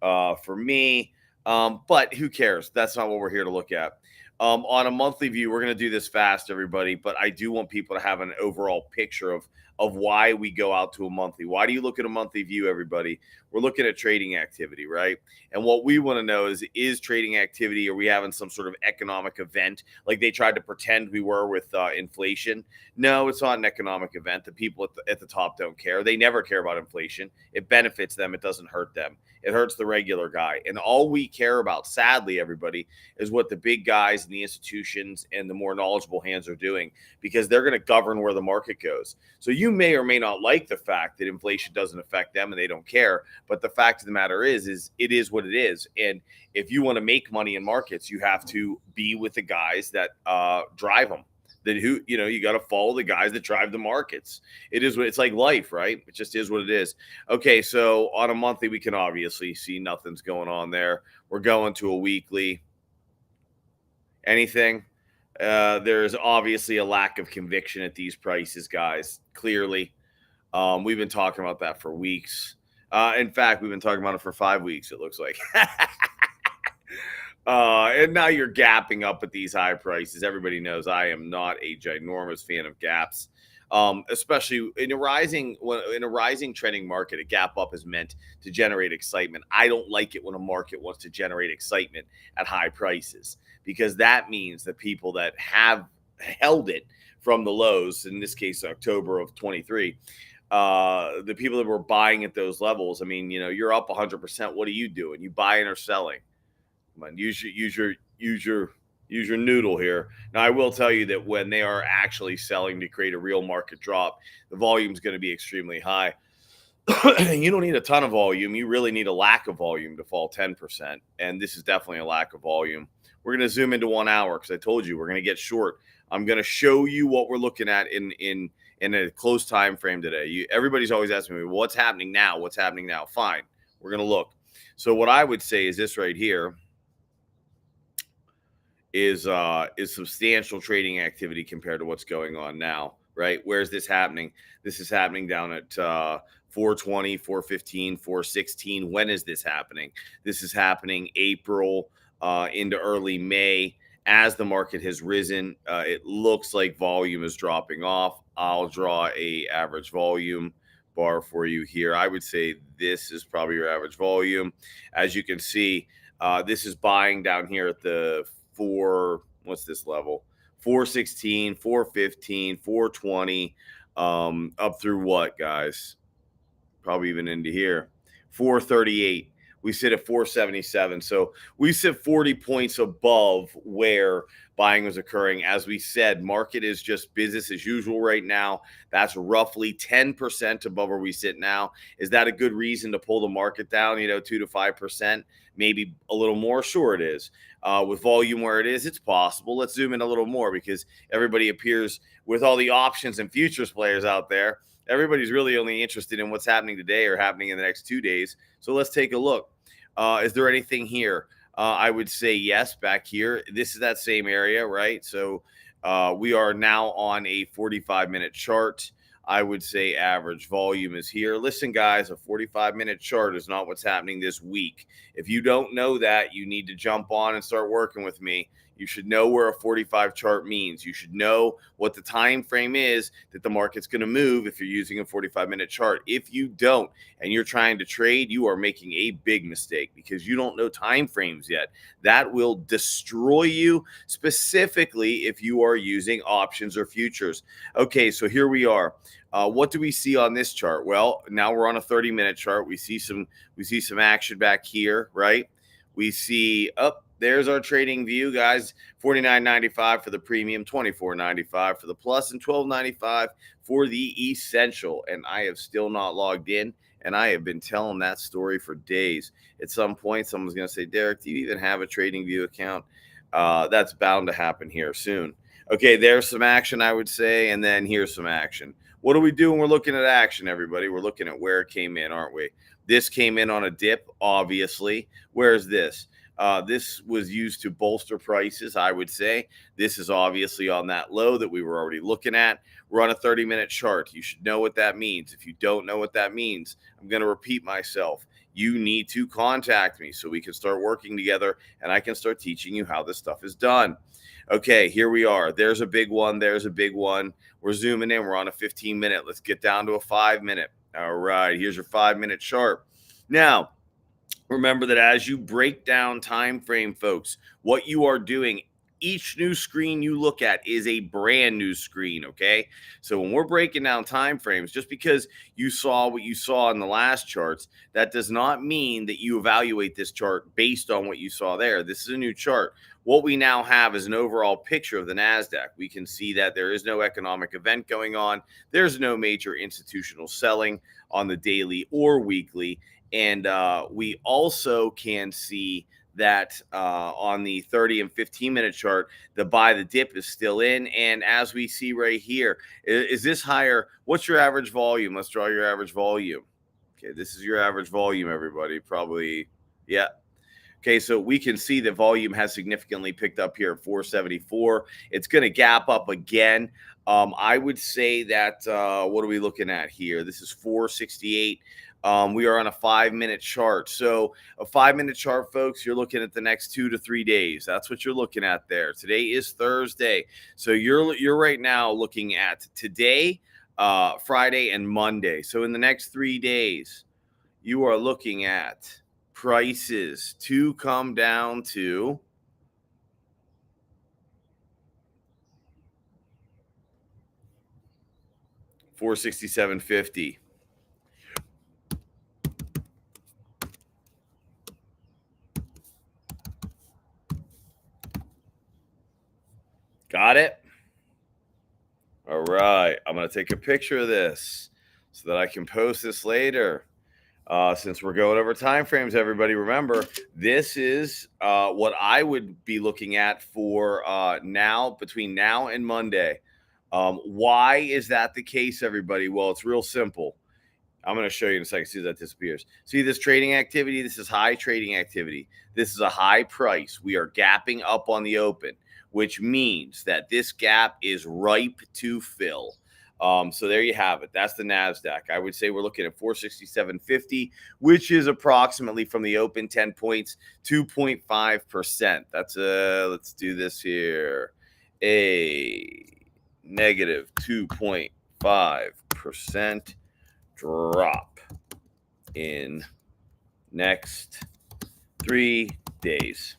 [SPEAKER 2] for me, but who cares? That's not what we're here to look at. On a monthly view, we're going to do this fast, everybody, but I do want people to have an overall picture of why we go out to a monthly. Why do you look at a monthly view, everybody? We're looking at trading activity, right? And what we want to know is trading activity, are we having some sort of economic event like they tried to pretend we were with inflation? No, it's not an economic event. The people at the top don't care. They never care about inflation. It benefits them. It doesn't hurt them. It hurts the regular guy. And all we care about, sadly, everybody, is what the big guys and the institutions and the more knowledgeable hands are doing, because they're going to govern where the market goes. So you may or may not like the fact that inflation doesn't affect them and they don't care. But the fact of the matter is it is what it is. And if you want to make money in markets, you have to be with the guys that drive them. You got to follow the guys that drive the markets. It's like life, right? It just is what it is. Okay, so on a monthly, we can obviously see nothing's going on there. We're going to a weekly. Anything? There's obviously a lack of conviction at these prices, guys. Clearly, we've been talking about that for weeks. In fact, we've been talking about it for 5 weeks, it looks like. And now you're gapping up at these high prices. Everybody knows I am not a ginormous fan of gaps, especially in a rising trending market. A gap up is meant to generate excitement. I don't like it when a market wants to generate excitement at high prices, because that means that people that have held it from the lows, in this case October of 23, the people that were buying at those levels, I mean, you're up 100%. What are you doing? You buying or selling? Come on, use your noodle here. Now, I will tell you that when they are actually selling to create a real market drop, the volume is going to be extremely high. You don't need a ton of volume. You really need a lack of volume to fall 10%. And this is definitely a lack of volume. We're going to zoom into 1 hour, because I told you we're going to get short. I'm going to show you what we're looking at in a close time frame today. Everybody's always asking me, what's happening now? What's happening now? Fine. We're going to look. So what I would say is this right here is substantial trading activity compared to what's going on now, right? Where's this happening? This is happening down at 420, 415, 416. When is this happening? This is happening April into early May. as the market has risen, it looks like volume is dropping off. I'll draw a average volume bar for you here. I would say this is probably your average volume. As you can see, this is buying down here at the what's this level? 416, 415, 420, up through what, guys? Probably even into here. 438. We sit at 477. So we sit 40 points above where buying was occurring. As we said, market is just business as usual right now. That's roughly 10% above where we sit now. Is that a good reason to pull the market down, 2 to 5%? Maybe a little more? Sure, it is. With volume where it is, it's possible. Let's zoom in a little more because everybody appears, with all the options and futures players out there, everybody's really only interested in what's happening today or happening in the next 2 days. So let's take a look. Is there anything here? I would say yes, back here. This is that same area, right? So we are now on a 45-minute chart. I would say average volume is here. Listen, guys, a 45-minute chart is not what's happening this week. If you don't know that, you need to jump on and start working with me. You should know where a 45 chart means. You should know what the time frame is that the market's going to move if you're using a 45-minute chart. If you don't and you're trying to trade, you are making a big mistake because you don't know time frames yet. That will destroy you, specifically if you are using options or futures. Okay, so here we are. What do we see on this chart? Well, now we're on a 30-minute chart. We see some action back here, right? We see there's our trading view, guys. $49.95 for the premium, $24.95 for the plus, and $12.95 for the essential. And I have still not logged in, and I have been telling that story for days. At some point, someone's going to say, Derek, do you even have a trading view account? That's bound to happen here soon. Okay, there's some action, I would say, and then here's some action. What are we doing? We're looking at action, everybody. We're looking at where it came in, aren't we? This came in on a dip, obviously. Where's this? This was used to bolster prices, I would say. This is obviously on that low that we were already looking at. We're on a 30-minute chart. You should know what that means. If you don't know what that means, I'm going to repeat myself. You need to contact me so we can start working together and I can start teaching you how this stuff is done. Okay, here we are. There's a big one. There's a big one. We're zooming in. We're on a 15-minute. Let's get down to a 5-minute. All right, here's your 5-minute chart. Now, remember that as you break down time frame, folks, what you are doing, each new screen you look at is a brand new screen, okay? So when we're breaking down time frames, just because you saw what you saw in the last charts, that does not mean that you evaluate this chart based on what you saw there. This is a new chart. What we now have is an overall picture of the NASDAQ. We can see that there is no economic event going on. There's no major institutional selling on the daily or weekly. And we also can see that on the 30 and 15-minute chart, the buy the dip is still in. And as we see right here, is this higher? What's your average volume? Let's draw your average volume. Okay, this is your average volume, everybody. Probably, yeah. Okay, so we can see the volume has significantly picked up here at 474. It's going to gap up again. I would say that, what are we looking at here? This is 468. We are on a 5-minute chart. So a 5-minute chart, folks, you're looking at the next 2 to 3 days. That's what you're looking at there. Today is Thursday. So you're right now looking at today, Friday, and Monday. So in the next 3 days, you are looking at prices to come down to $467.50. Got it? All right. I'm going to take a picture of this so that I can post this later. Since we're going over time frames, everybody, remember, this is what I would be looking at for between now and Monday. Why is that the case, everybody? Well, it's real simple. I'm going to show you in a second, see if that disappears. See this trading activity? This is high trading activity. This is a high price. We are gapping up on the open, which means that this gap is ripe to fill. So there you have it. That's the NASDAQ. I would say we're looking at 467.50, which is approximately from the open 10 points, 2.5%. That's let's do this here. A negative 2.5% drop in next 3 days.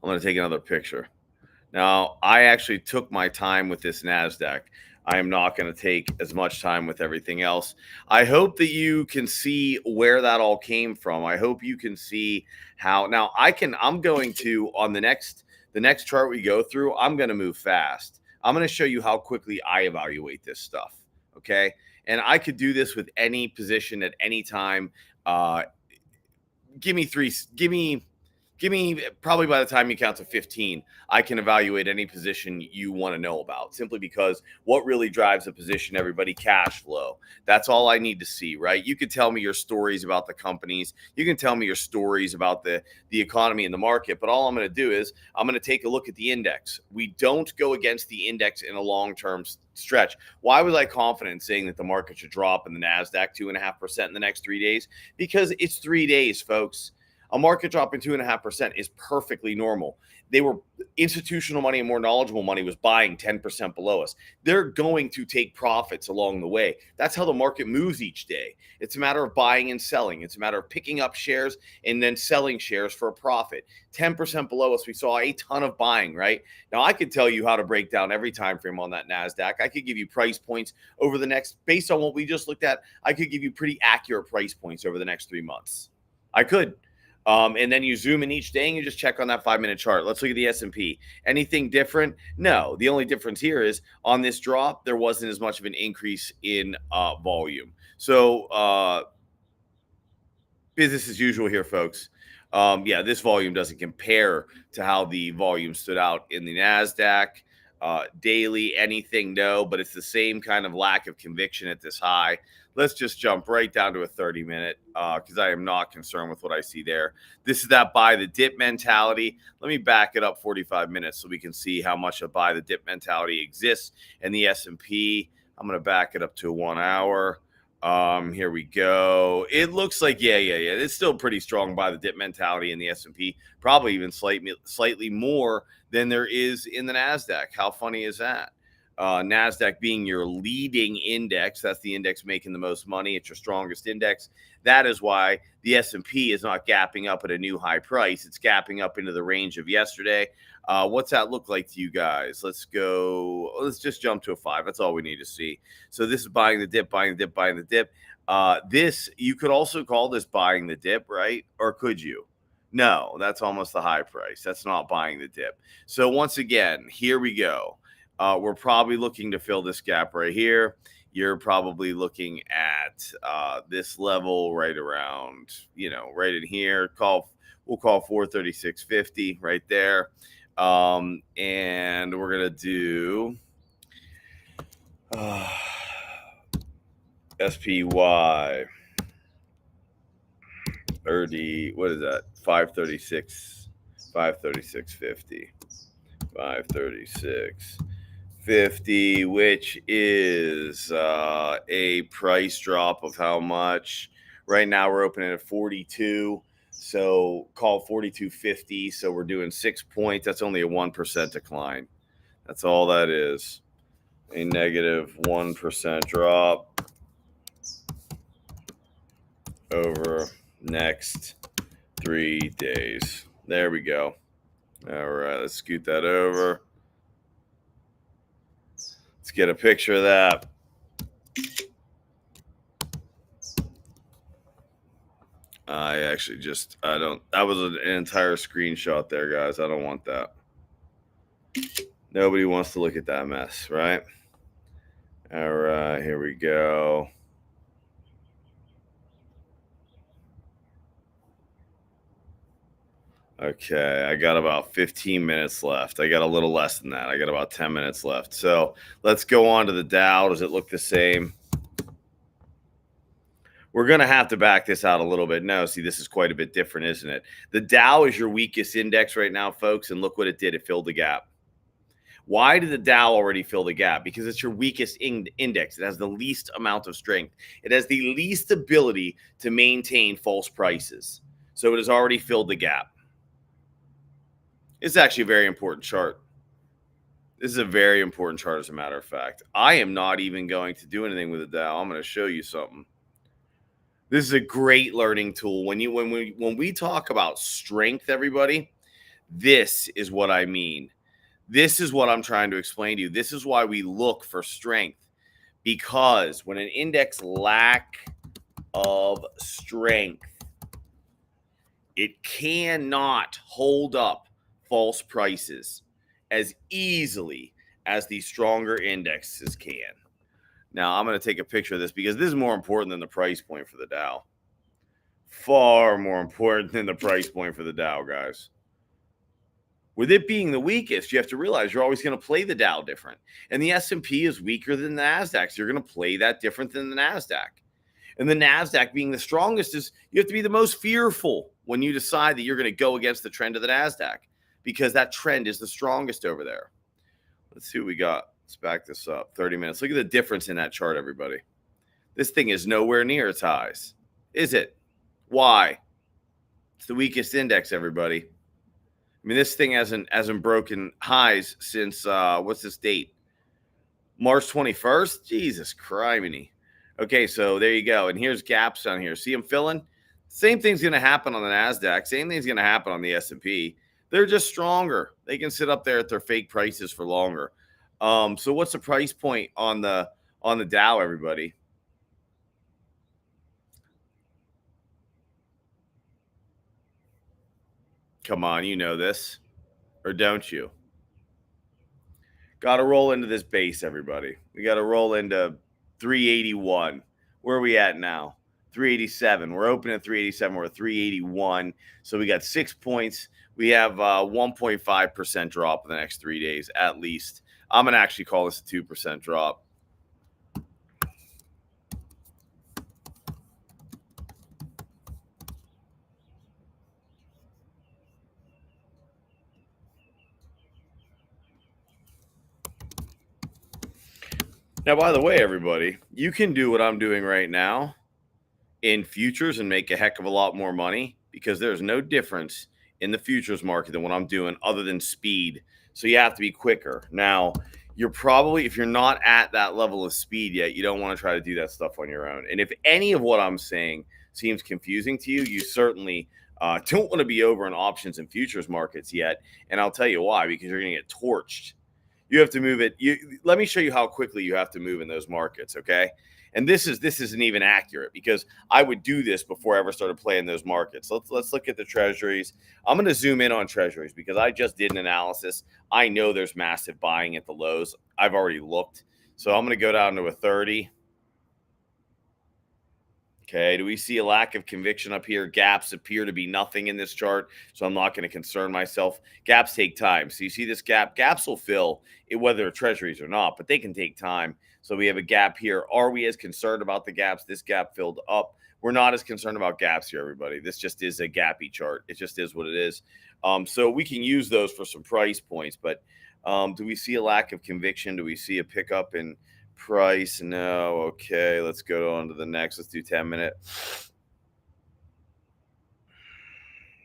[SPEAKER 2] I'm going to take another picture. Now, I actually took my time with this NASDAQ. I am not going to take as much time with everything else. I hope that you can see where that all came from. I hope you can see how. Now, I'm going to, on the next chart we go through, I'm going to move fast. I'm going to show you how quickly I evaluate this stuff. Okay. And I could do this with any position at any time. Give me probably by the time you count to 15, I can evaluate any position you want to know about, simply because what really drives a position, everybody? Cash flow. That's all I need to see, right? You can tell me your stories about the companies. You can tell me your stories about the economy and the market, but all I'm going to do is I'm going to take a look at the index. We don't go against the index in a long-term stretch. Why was I confident in saying that the market should drop in the NASDAQ 2.5% in the next 3 days? Because it's 3 days, folks. A market drop in 2.5% is perfectly normal. Institutional money and more knowledgeable money was buying 10% below us. They're going to take profits along the way. That's how the market moves each day. It's a matter of buying and selling. It's a matter of picking up shares and then selling shares for a profit. 10% below us, we saw a ton of buying, right? Now, I could tell you how to break down every time frame on that NASDAQ. I could give you price points over the next, based on what we just looked at, I could give you pretty accurate price points over the next 3 months. I could. And then you zoom in each day and you just check on that 5-minute chart. Let's look at the S&P. Anything different? No. The only difference here is on this drop, there wasn't as much of an increase in volume. So business as usual here, folks. Yeah, this volume doesn't compare to how the volume stood out in the NASDAQ. Daily, anything, no, but it's the same kind of lack of conviction at this high. Let's just jump right down to a 30-minute because I am not concerned with what I see there. This is that buy the dip mentality. Let me back it up 45 minutes so we can see how much a buy the dip mentality exists in the S&P. I'm going to back it up to 1 hour. Here we go. It looks like, yeah. It's still pretty strong buy the dip mentality in the S&P, probably even slightly more than there is in the NASDAQ. How funny is that? NASDAQ being your leading index, that's the index making the most money. It's your strongest index. That is why the S&P is not gapping up at a new high price. It's gapping up into the range of yesterday. What's that look like to you guys? Let's go. Let's just jump to a 5. That's all we need to see. So this is buying the dip, buying the dip, buying the dip. This, you could also call this buying the dip, right? Or could you? No, that's almost the high price. That's not buying the dip. So once again, here we go. We're probably looking to fill this gap right here. You're probably looking at this level right around, right in here. We'll call 436.50 right there. And we're going to do SPY 30. What is that? 536.50. 536.50, which is a price drop of how much? Right now we're opening at 42, so call 42.50. So we're doing 6 points. That's only a 1% decline. That's all that is. A negative 1% drop over next 3 days. There we go. All right, let's scoot that over. Let's get a picture of that. That was an entire screenshot there, guys. I don't want that. Nobody wants to look at that mess, right? All right, here we go. Okay, I got about 15 minutes left. I got a little less than that. I got about 10 minutes left. So let's go on to the Dow. Does it look the same? We're going to have to back this out a little bit. No, see, this is quite a bit different, isn't it? The Dow is your weakest index right now, folks, and look what it did. It filled the gap. Why did the Dow already fill the gap? Because it's your weakest index. It has the least amount of strength. It has the least ability to maintain false prices. So it has already filled the gap. It's actually a very important chart. This is a very important chart, as a matter of fact. I am not even going to do anything with the Dow. I'm going to show you something. This is a great learning tool. When we talk about strength, everybody, this is what I mean. This is what I'm trying to explain to you. This is why we look for strength, because when an index lack of strength, it cannot hold up false prices as easily as the stronger indexes can. Now, I'm going to take a picture of this because this is more important than the price point for the Dow. Far more important than the price point for the Dow, guys. With it being the weakest, you have to realize you're always going to play the Dow different. And the S&P is weaker than the NASDAQ, so you're going to play that different than the NASDAQ. And the NASDAQ being the strongest is you have to be the most fearful when you decide that you're going to go against the trend of the NASDAQ, because that trend is the strongest over there. Let's see what we got. Let's back this up. 30 minutes. Look at the difference in that chart, everybody. This thing is nowhere near its highs. Is it? Why? It's the weakest index, everybody. I mean, this thing hasn't broken highs since, what's this date? March 21st? Jesus criminy. Okay, so there you go. And here's gaps on here. See them filling? Same thing's going to happen on the NASDAQ. Same thing's going to happen on the S&P. They're just stronger. They can sit up there at their fake prices for longer. So what's the price point on the Dow, everybody? Come on, you know this. Or don't you? Got to roll into this base, everybody. We got to roll into 381. Where are we at now? 387. We're open at 387. We're at 381. So we got 6 points. We have 1.5% drop in the next 3 days at least. I'm going to actually call this a 2% drop. Now, by the way, everybody, you can do what I'm doing right now in futures and make a heck of a lot more money, because there's no difference in the futures market than what I'm doing other than speed. So you have to be quicker. Now, you're probably, if you're not at that level of speed yet, you don't want to try to do that stuff on your own. And if any of what I'm saying seems confusing to you, you certainly don't want to be over in options and futures markets yet. And I'll tell you why, because you're going to get torched. You have to move it. Let me show you how quickly you have to move in those markets, okay? And this isn't even accurate, because I would do this before I ever started playing those markets. Let's look at the treasuries. I'm going to zoom in on treasuries because I just did an analysis. I know there's massive buying at the lows. I've already looked. So I'm going to go down to a 30. Okay, do we see a lack of conviction up here? Gaps appear to be nothing in this chart, so I'm not going to concern myself. Gaps take time. So you see this gap? Gaps will fill, whether they're treasuries or not, but they can take time. So we have a gap here. Are we as concerned about the gaps? This gap filled up. We're not as concerned about gaps here, everybody. This just is a gappy chart. It just is what it is. So we can use those for some price points, but do we see a lack of conviction? Do we see a pickup in price? No. Okay, let's go on to the next. Let's do 10-minute.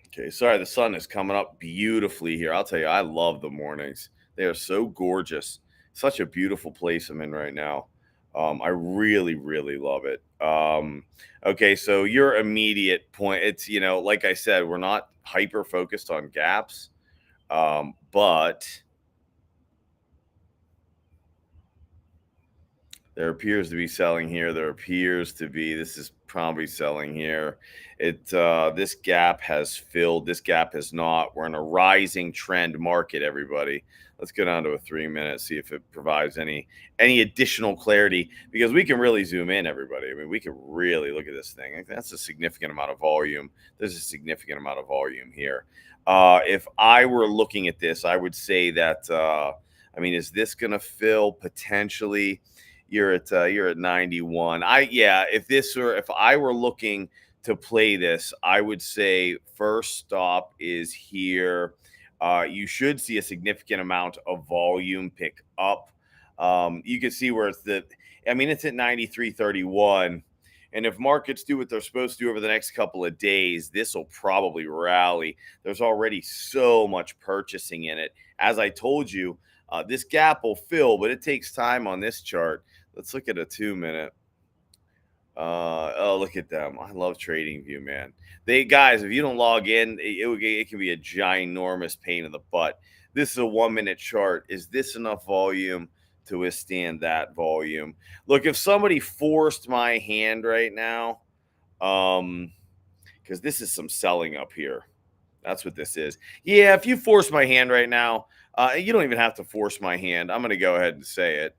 [SPEAKER 2] Okay, sorry, the sun is coming up beautifully here. I'll tell you, I love the mornings. They are so gorgeous. Such a beautiful place I'm in right now. I really, really love it. Okay, so your immediate point, it's, like I said, we're not hyper focused on gaps, but there appears to be selling here. This is probably selling here. This gap has filled. This gap has not. We're in a rising trend market, everybody. Let's go down to a 3-minute, see if it provides any additional clarity, because we can really zoom in, everybody. I mean, we can really look at this thing. That's a significant amount of volume. There's a significant amount of volume here. If I were looking at this, I would say that, is this going to fill potentially? You're at 91. If I were looking to play this, I would say first stop is here. you should see a significant amount of volume pick up. You can see where it's at 93.31. And if markets do what they're supposed to do over the next couple of days, this will probably rally. There's already so much purchasing in it. As I told you, this gap will fill, but it takes time on this chart. Let's look at a 2 minute. Oh, look at them. I love TradingView, man. Guys, if you don't log in, it can be a ginormous pain in the butt. This is a 1 minute chart. Is this enough volume to withstand that volume? Look, if somebody forced my hand right now, because this is some selling up here. That's what this is. Yeah, if you force my hand right now, you don't even have to force my hand. I'm going to go ahead and say it.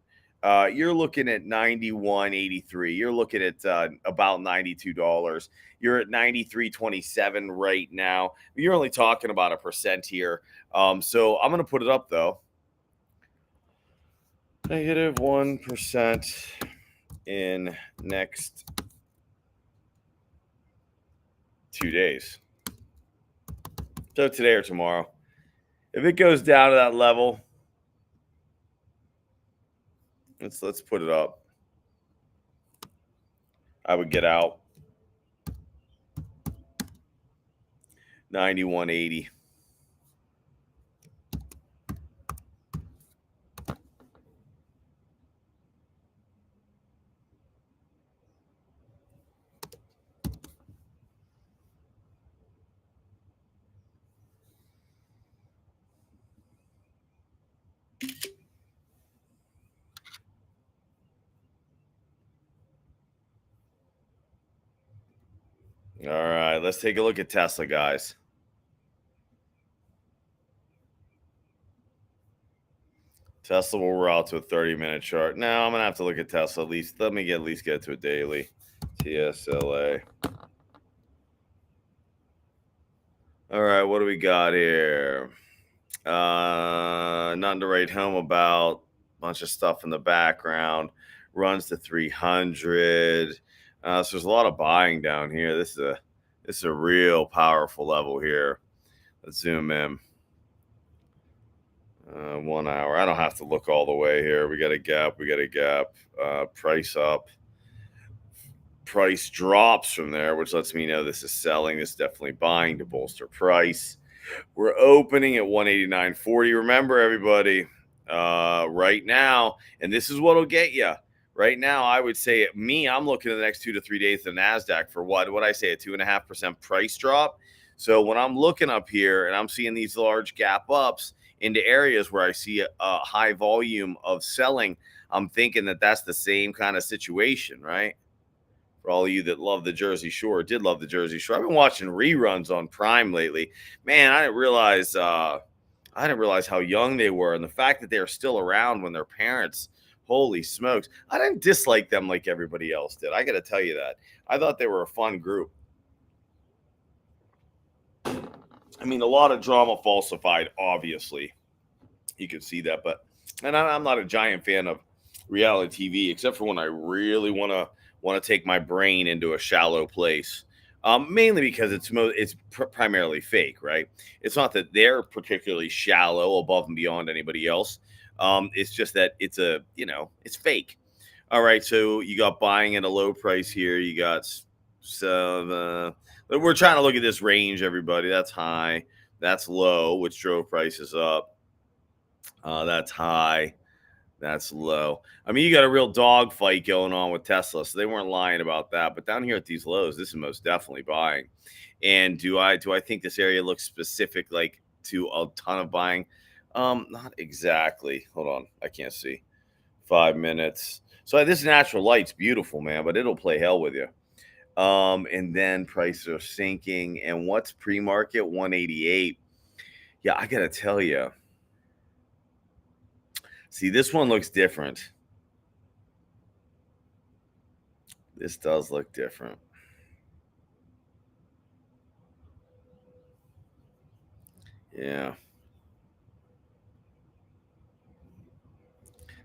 [SPEAKER 2] You're looking at 91.83. You're looking at about $92. You're at 93.27 right now. You're only talking about 1% here. So I'm going to put it up though. Negative 1% in next 2 days. So today or tomorrow. If it goes down to that level, let's put it up. I would get out. 91.80. All right, let's take a look at Tesla, guys. Tesla will roll out to a 30-minute chart. Now I'm gonna have to look at Tesla at least. Let me at least get to a daily. TSLA. All right, what do we got here? Nothing to write home about. Bunch of stuff in the background. Runs to 300. So there's a lot of buying down here. This is a real powerful level here. Let's zoom in. 1 hour. I don't have to look all the way here. We got a gap. Price up. Price drops from there, which lets me know this is selling. This is definitely buying to bolster price. We're opening at 189.40. Remember, everybody, right now, and this is what'll get you. Right now, I would say I'm looking at the next 2 to 3 days of the NASDAQ for what I say, a 2.5% price drop. So when I'm looking up here and I'm seeing these large gap ups into areas where I see a high volume of selling, I'm thinking that that's the same kind of situation, right? For all of you that love the Jersey Shore, did love the Jersey Shore. I've been watching reruns on Prime lately. Man, I didn't realize how young they were, and the fact that they are still around when their parents. Holy smokes! I didn't dislike them like everybody else did. I got to tell you that. I thought they were a fun group. I mean, a lot of drama falsified, obviously. You can see that, but I'm not a giant fan of reality TV, except for when I really want to take my brain into a shallow place. Mainly because it's primarily fake, right? It's not that they're particularly shallow above and beyond anybody else. It's just that it's fake. All right, so you got buying at a low price here. You got we're trying to look at this range, everybody. That's high, that's low, which drove prices up. That's high. That's low. I mean, you got a real dog fight going on with Tesla, so they weren't lying about that. But down here at these lows, this is most definitely buying. And do I think this area looks specific, like to a ton of buying? Not exactly. Hold on, I can't see. 5 minutes. So this natural light's beautiful, man, but it'll play hell with you. And then prices are sinking. And what's pre-market? 188. Yeah, I gotta tell you. See, this one looks different. This does look different. Yeah.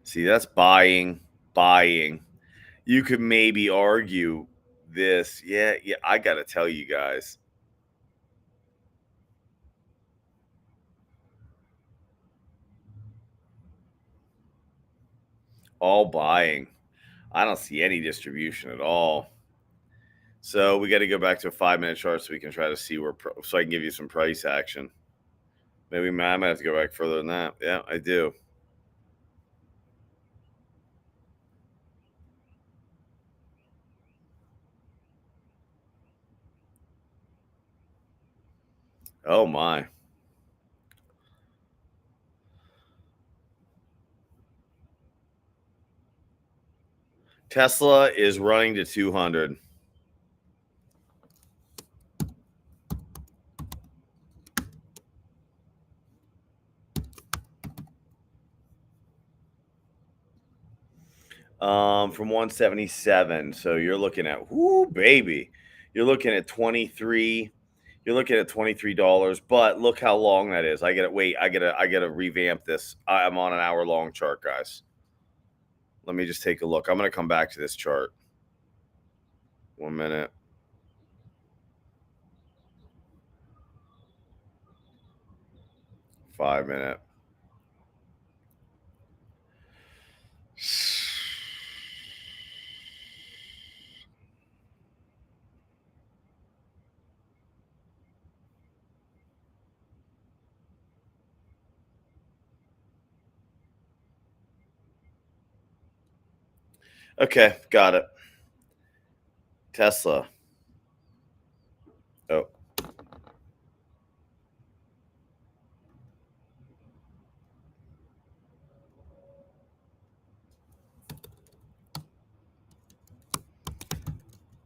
[SPEAKER 2] See, that's buying. You could maybe argue this. Yeah, I got to tell you guys. All buying. I don't see any distribution at all. So we got to go back to a 5-minute chart so we can try to see so I can give you some price action. Maybe I might have to go back further than that. Yeah, I do. Oh my. Tesla is running to 200. From 177. So you're looking at, whoo, baby. You're looking at 23. You're looking at $23, but look how long that is. I gotta revamp this. I'm on an hour-long chart, guys. Let me just take a look. I'm gonna come back to this chart. 1 minute. $5-minute. Okay, got it. Tesla. Oh.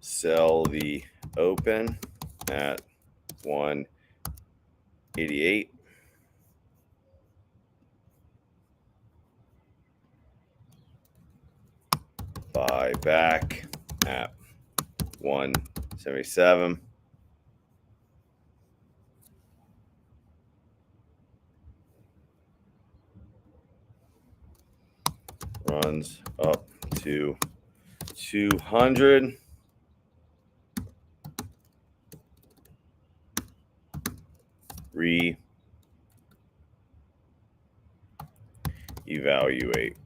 [SPEAKER 2] Sell the open at 188. Buy back at 177. Runs up to 200. Evaluate.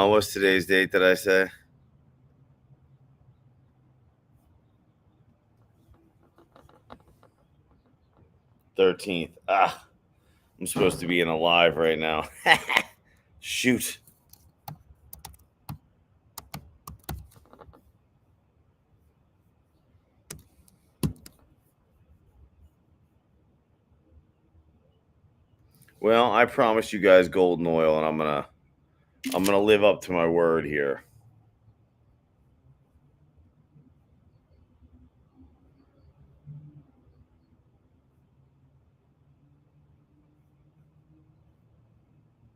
[SPEAKER 2] What's today's date that I say? 13th. I'm supposed to be in a live right now. Shoot. Well, I promised you guys golden oil, and I'm gonna live up to my word here.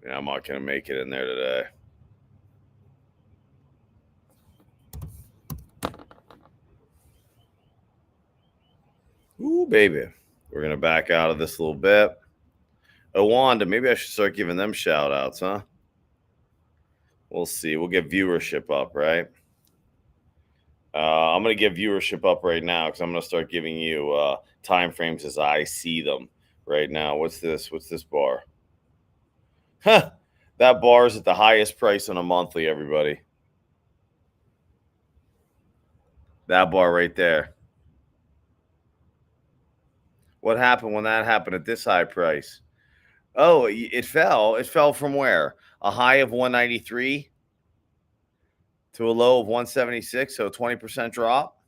[SPEAKER 2] Yeah, I'm not gonna make it in there today. Ooh, baby. We're gonna back out of this a little bit. Wanda, maybe I should start giving them shout outs, huh? We'll see. We'll get viewership up, right? I'm going to get viewership up right now because I'm going to start giving you time frames as I see them right now. What's this? What's this bar? Huh. That bar is at the highest price on a monthly, everybody. That bar right there. What happened when that happened at this high price? Oh, it fell. It fell from where? A high of 193 to a low of 176, so a 20% drop.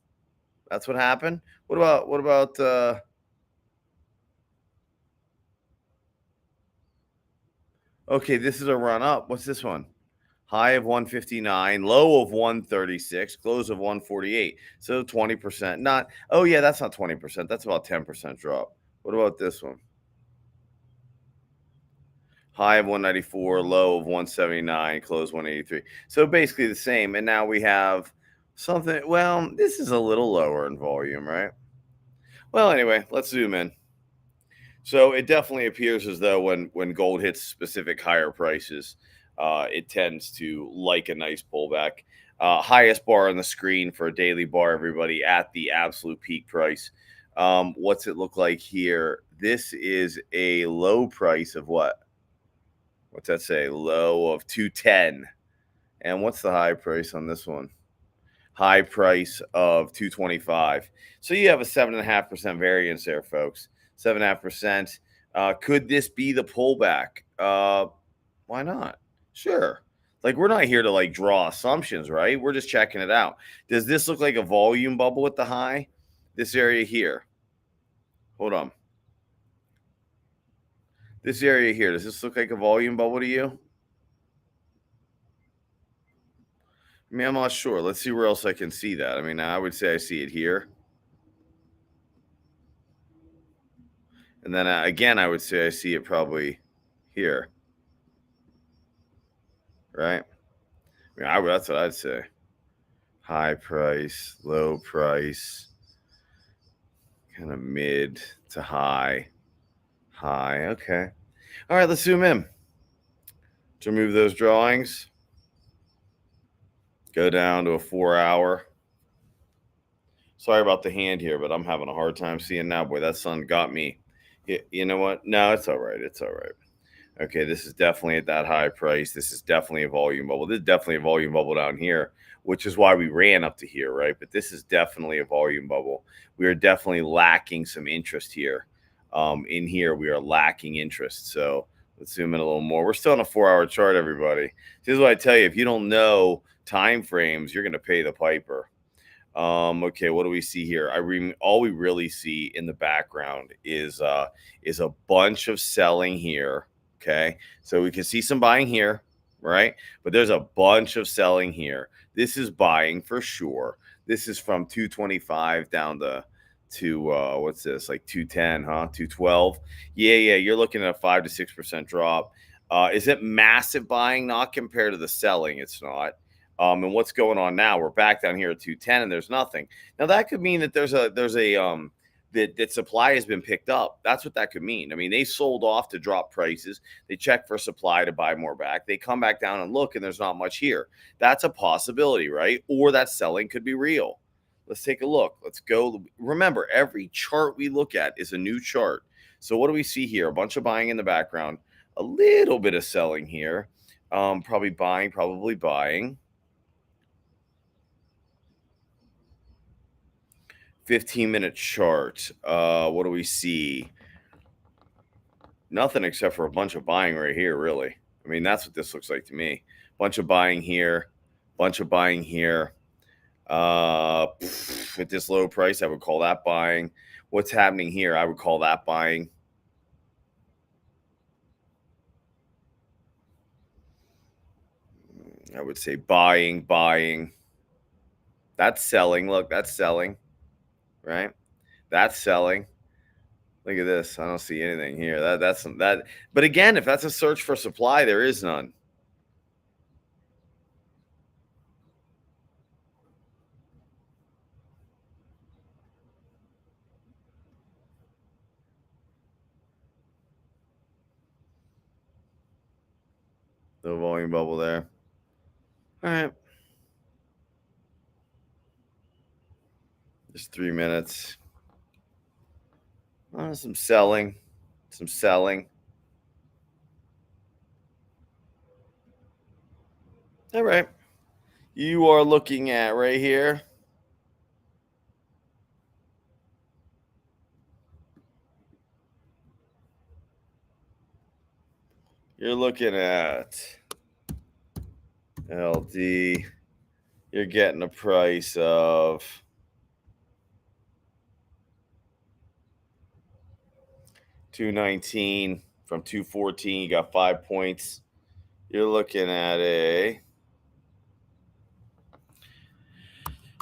[SPEAKER 2] That's what happened. What about okay, this is a run up. What's this one? High of 159, low of 136, close of 148. So 20%. Not, oh yeah, that's not 20%. That's about 10% drop. What about this one? High of 194, low of 179, close 183. So basically the same. And now we have something. Well, this is a little lower in volume, right? Well, anyway, let's zoom in. So it definitely appears as though when gold hits specific higher prices, it tends to like a nice pullback. Highest bar on the screen for a daily bar, everybody, at the absolute peak price. What's it look like here? This is a low price of what? What's that say? Low of 210. And what's the high price on this one? High price of 225. So you have a 7.5% variance there, folks. 7.5%. Could this be the pullback? Why not? Sure. Like, we're not here to like draw assumptions, right? We're just checking it out. Does this look like a volume bubble at the high? This area here. Hold on. This area here, does this look like a volume bubble to you? I mean, I'm not sure. Let's see where else I can see that. I mean, I would say I see it here. And then again, I would say I see it probably here. Right? I mean, that's what I'd say. High price, low price, kind of mid to high. High. Okay. All right, let's zoom in. To remove those drawings, go down to a 4-hour. Sorry about the hand here, but I'm having a hard time seeing now. Boy, that sun got me. You know what? No, it's all right. It's all right. Okay, this is definitely at that high price. This is definitely a volume bubble. This is definitely a volume bubble down here, which is why we ran up to here, right? But this is definitely a volume bubble. We are definitely lacking some interest here. In here, we are lacking interest. So let's zoom in a little more. We're still on a 4-hour chart, everybody. This is what I tell you. If you don't know time frames, you're going to pay the piper. Okay, what do we see here? All we really see in the background is a bunch of selling here. Okay, so we can see some buying here, right? But there's a bunch of selling here. This is buying for sure. This is from 225 down to what's this, like 210, huh? 212. Yeah, you're looking at a 5 to 6% drop. Is it massive buying? Not compared to the selling, it's not. And what's going on now? We're back down here at 210 and there's nothing. Now that could mean that there's a that supply has been picked up. That's what that could mean. I mean, they sold off to drop prices. They check for supply to buy more back. They come back down and look and there's not much here. That's a possibility, right? Or that selling could be real. Let's take a look. Let's go. Remember, every chart we look at is a new chart. So what do we see here? A bunch of buying in the background, a little bit of selling here. Probably buying. 15-minute chart. What do we see? Nothing except for a bunch of buying right here, really. I mean, that's what this looks like to me. Bunch of buying here, bunch of buying here. At this low price, I would call that buying. What's happening here? I would call that buying. I would say buying. That's selling. Look, that's selling. Right? That's selling. Look at this. I don't see anything here. That's that. But again, if that's a search for supply, there is none. No volume bubble there. All right. Just 3 minutes. Some selling. Some selling. All right. You are looking at right here. You're looking at LD. You're getting a price of $219 from $214. You got 5 points. You're looking at a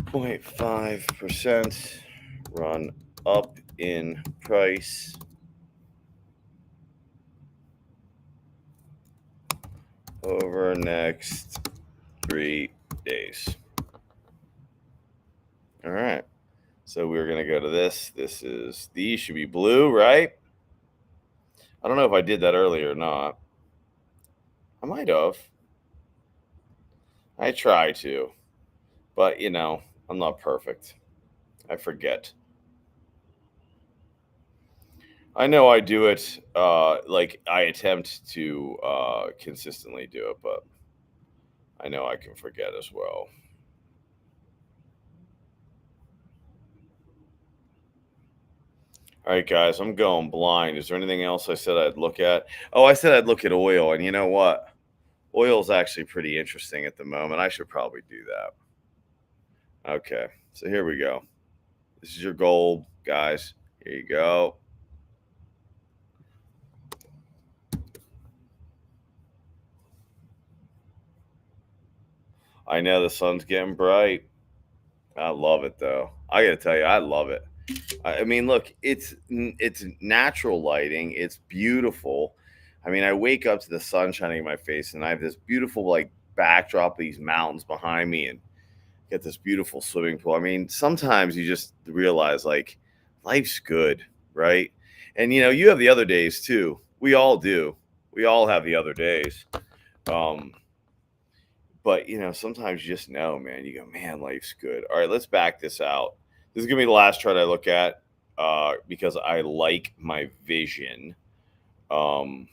[SPEAKER 2] 0.5% run up in price over next 3 days. All right. So we're going to go to this. These should be blue, right? I don't know if I did that earlier or not. I might have. I try to, but I'm not perfect. I forget. I know I do it, like I attempt to consistently do it, but I know I can forget as well. All right, guys, I'm going blind. Is there anything else I said I'd look at? Oh, I said I'd look at oil, and you know what? Oil's actually pretty interesting at the moment. I should probably do that. Okay, so here we go. This is your gold, guys. Here you go. I know the sun's getting bright. I love it though. I got to tell you, I love it. I mean, look, it's natural lighting. It's beautiful. I mean, I wake up to the sun shining in my face, and I have this beautiful like backdrop of these mountains behind me, and get this beautiful swimming pool. I mean, sometimes you just realize like life's good, right? And you have the other days too. We all do. We all have the other days. Um, but sometimes you just know, man. You go, man, life's good. All right, let's back this out. This is gonna be the last chart I look at because I like my vision. Um,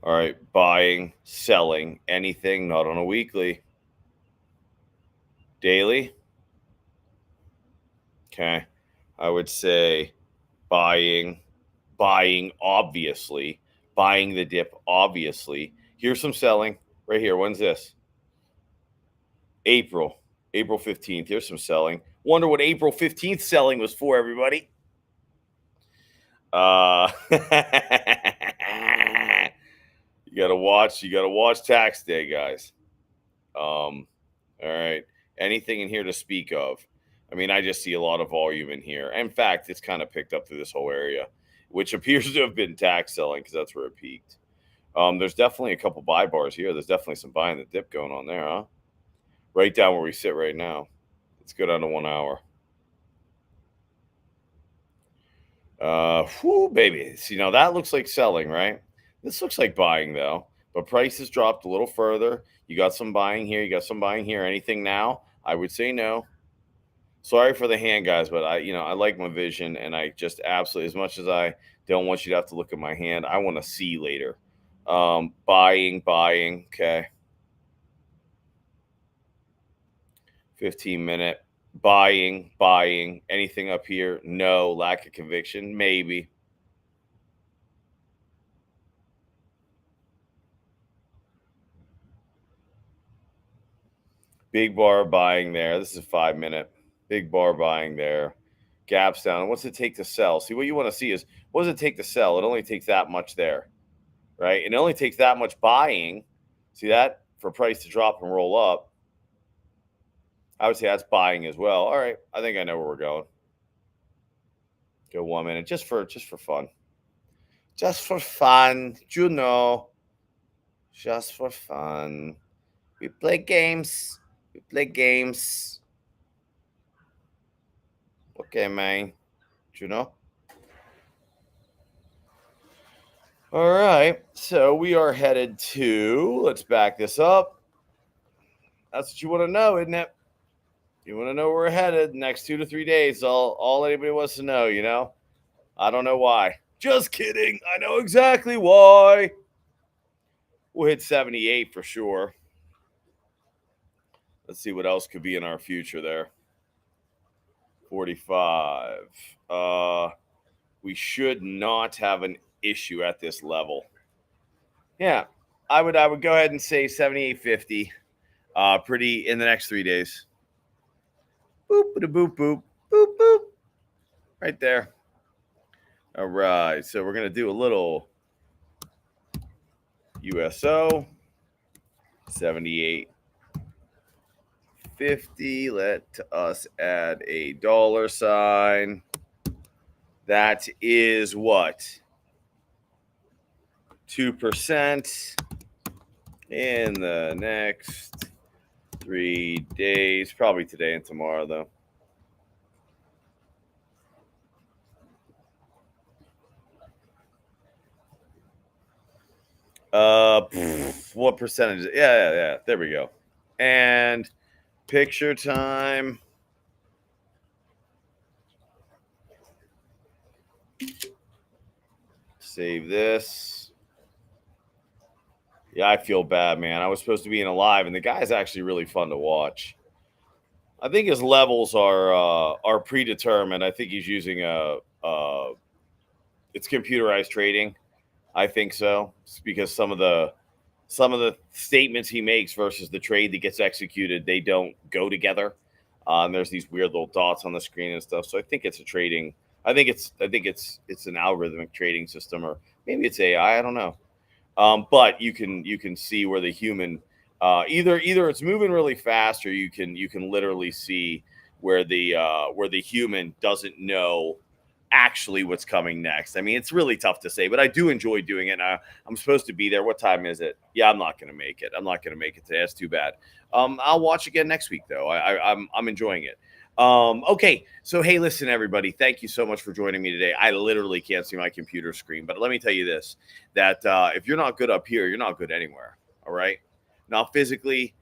[SPEAKER 2] all right, buying, selling, anything not on a weekly, daily. Okay, I would say buying, obviously, buying the dip, obviously. Here's some selling right here. When's this? April, April 15th. Here's some selling. Wonder what April 15th selling was for, everybody. You gotta watch tax day, guys. All right. Anything in here to speak of? I mean, I just see a lot of volume in here. In fact, it's kind of picked up through this whole area, which appears to have been tax selling because that's where it peaked. There's definitely a couple buy bars here. There's definitely some buying the dip going on there, huh? Right down where we sit right now. Let's go down to 1 hour. Whoo, baby. So, that looks like selling, right? This looks like buying though. But prices dropped a little further. You got some buying here. You got some buying here. Anything now? I would say no. Sorry for the hand, guys, but I like my vision, and I just absolutely, as much as I don't want you to have to look at my hand, I want to see later. Buying. Okay. 15-minute buying. Anything up here? No. Lack of conviction? Maybe. Big bar buying there. This is a 5-minute. Big bar buying there. Gaps down. What's it take to sell? See, what you want to see is what does it take to sell? It only takes that much there, right? It only takes that much buying. See that? For price to drop and roll up. I would say that's buying as well. All right. I think I know where we're going. Go 1 minute. Just for fun. Just for fun. Just for fun. We play games. Okay, man. All right. So we are headed to, let's back this up. That's what you want to know, isn't it? You want to know where we're headed next 2 to 3 days. All anybody wants to know, I don't know why. Just kidding. I know exactly why. We'll hit 78 for sure. Let's see what else could be in our future there. 45. We should not have an issue at this level. Yeah, I would go ahead and say 78.50. Pretty in the next 3 days. Boop, boop, boop, boop, boop. Right there. All right, so we're gonna do a little USO. 78.50. Let us add a dollar sign. That is what? 2% in the next 3 days. Probably today and tomorrow, though. What percentage? Yeah. There we go. And picture time. Save this. Yeah, I feel bad, man. I was supposed to be in a live, and the guy's actually really fun to watch. I think his levels are predetermined. I think he's using it's computerized trading. I think so. It's because some of the statements he makes versus the trade that gets executed, they don't go together. And there's these weird little dots on the screen and stuff. So I think it's a trading. I think it's an algorithmic trading system, or maybe it's AI. I don't know. But you can see where the human either it's moving really fast, or you can literally see where the human doesn't know actually what's coming next. I mean, it's really tough to say, but I do enjoy doing it. And I'm supposed to be there. What time is it? Yeah, I'm not going to make it. I'm not going to make it today. That's too bad. I'll watch again next week, though. I'm enjoying it. Okay, so hey, listen, everybody, thank you so much for joining me today. I literally can't see my computer screen, but let me tell you this: that if you're not good up here, you're not good anywhere. All right, not physically.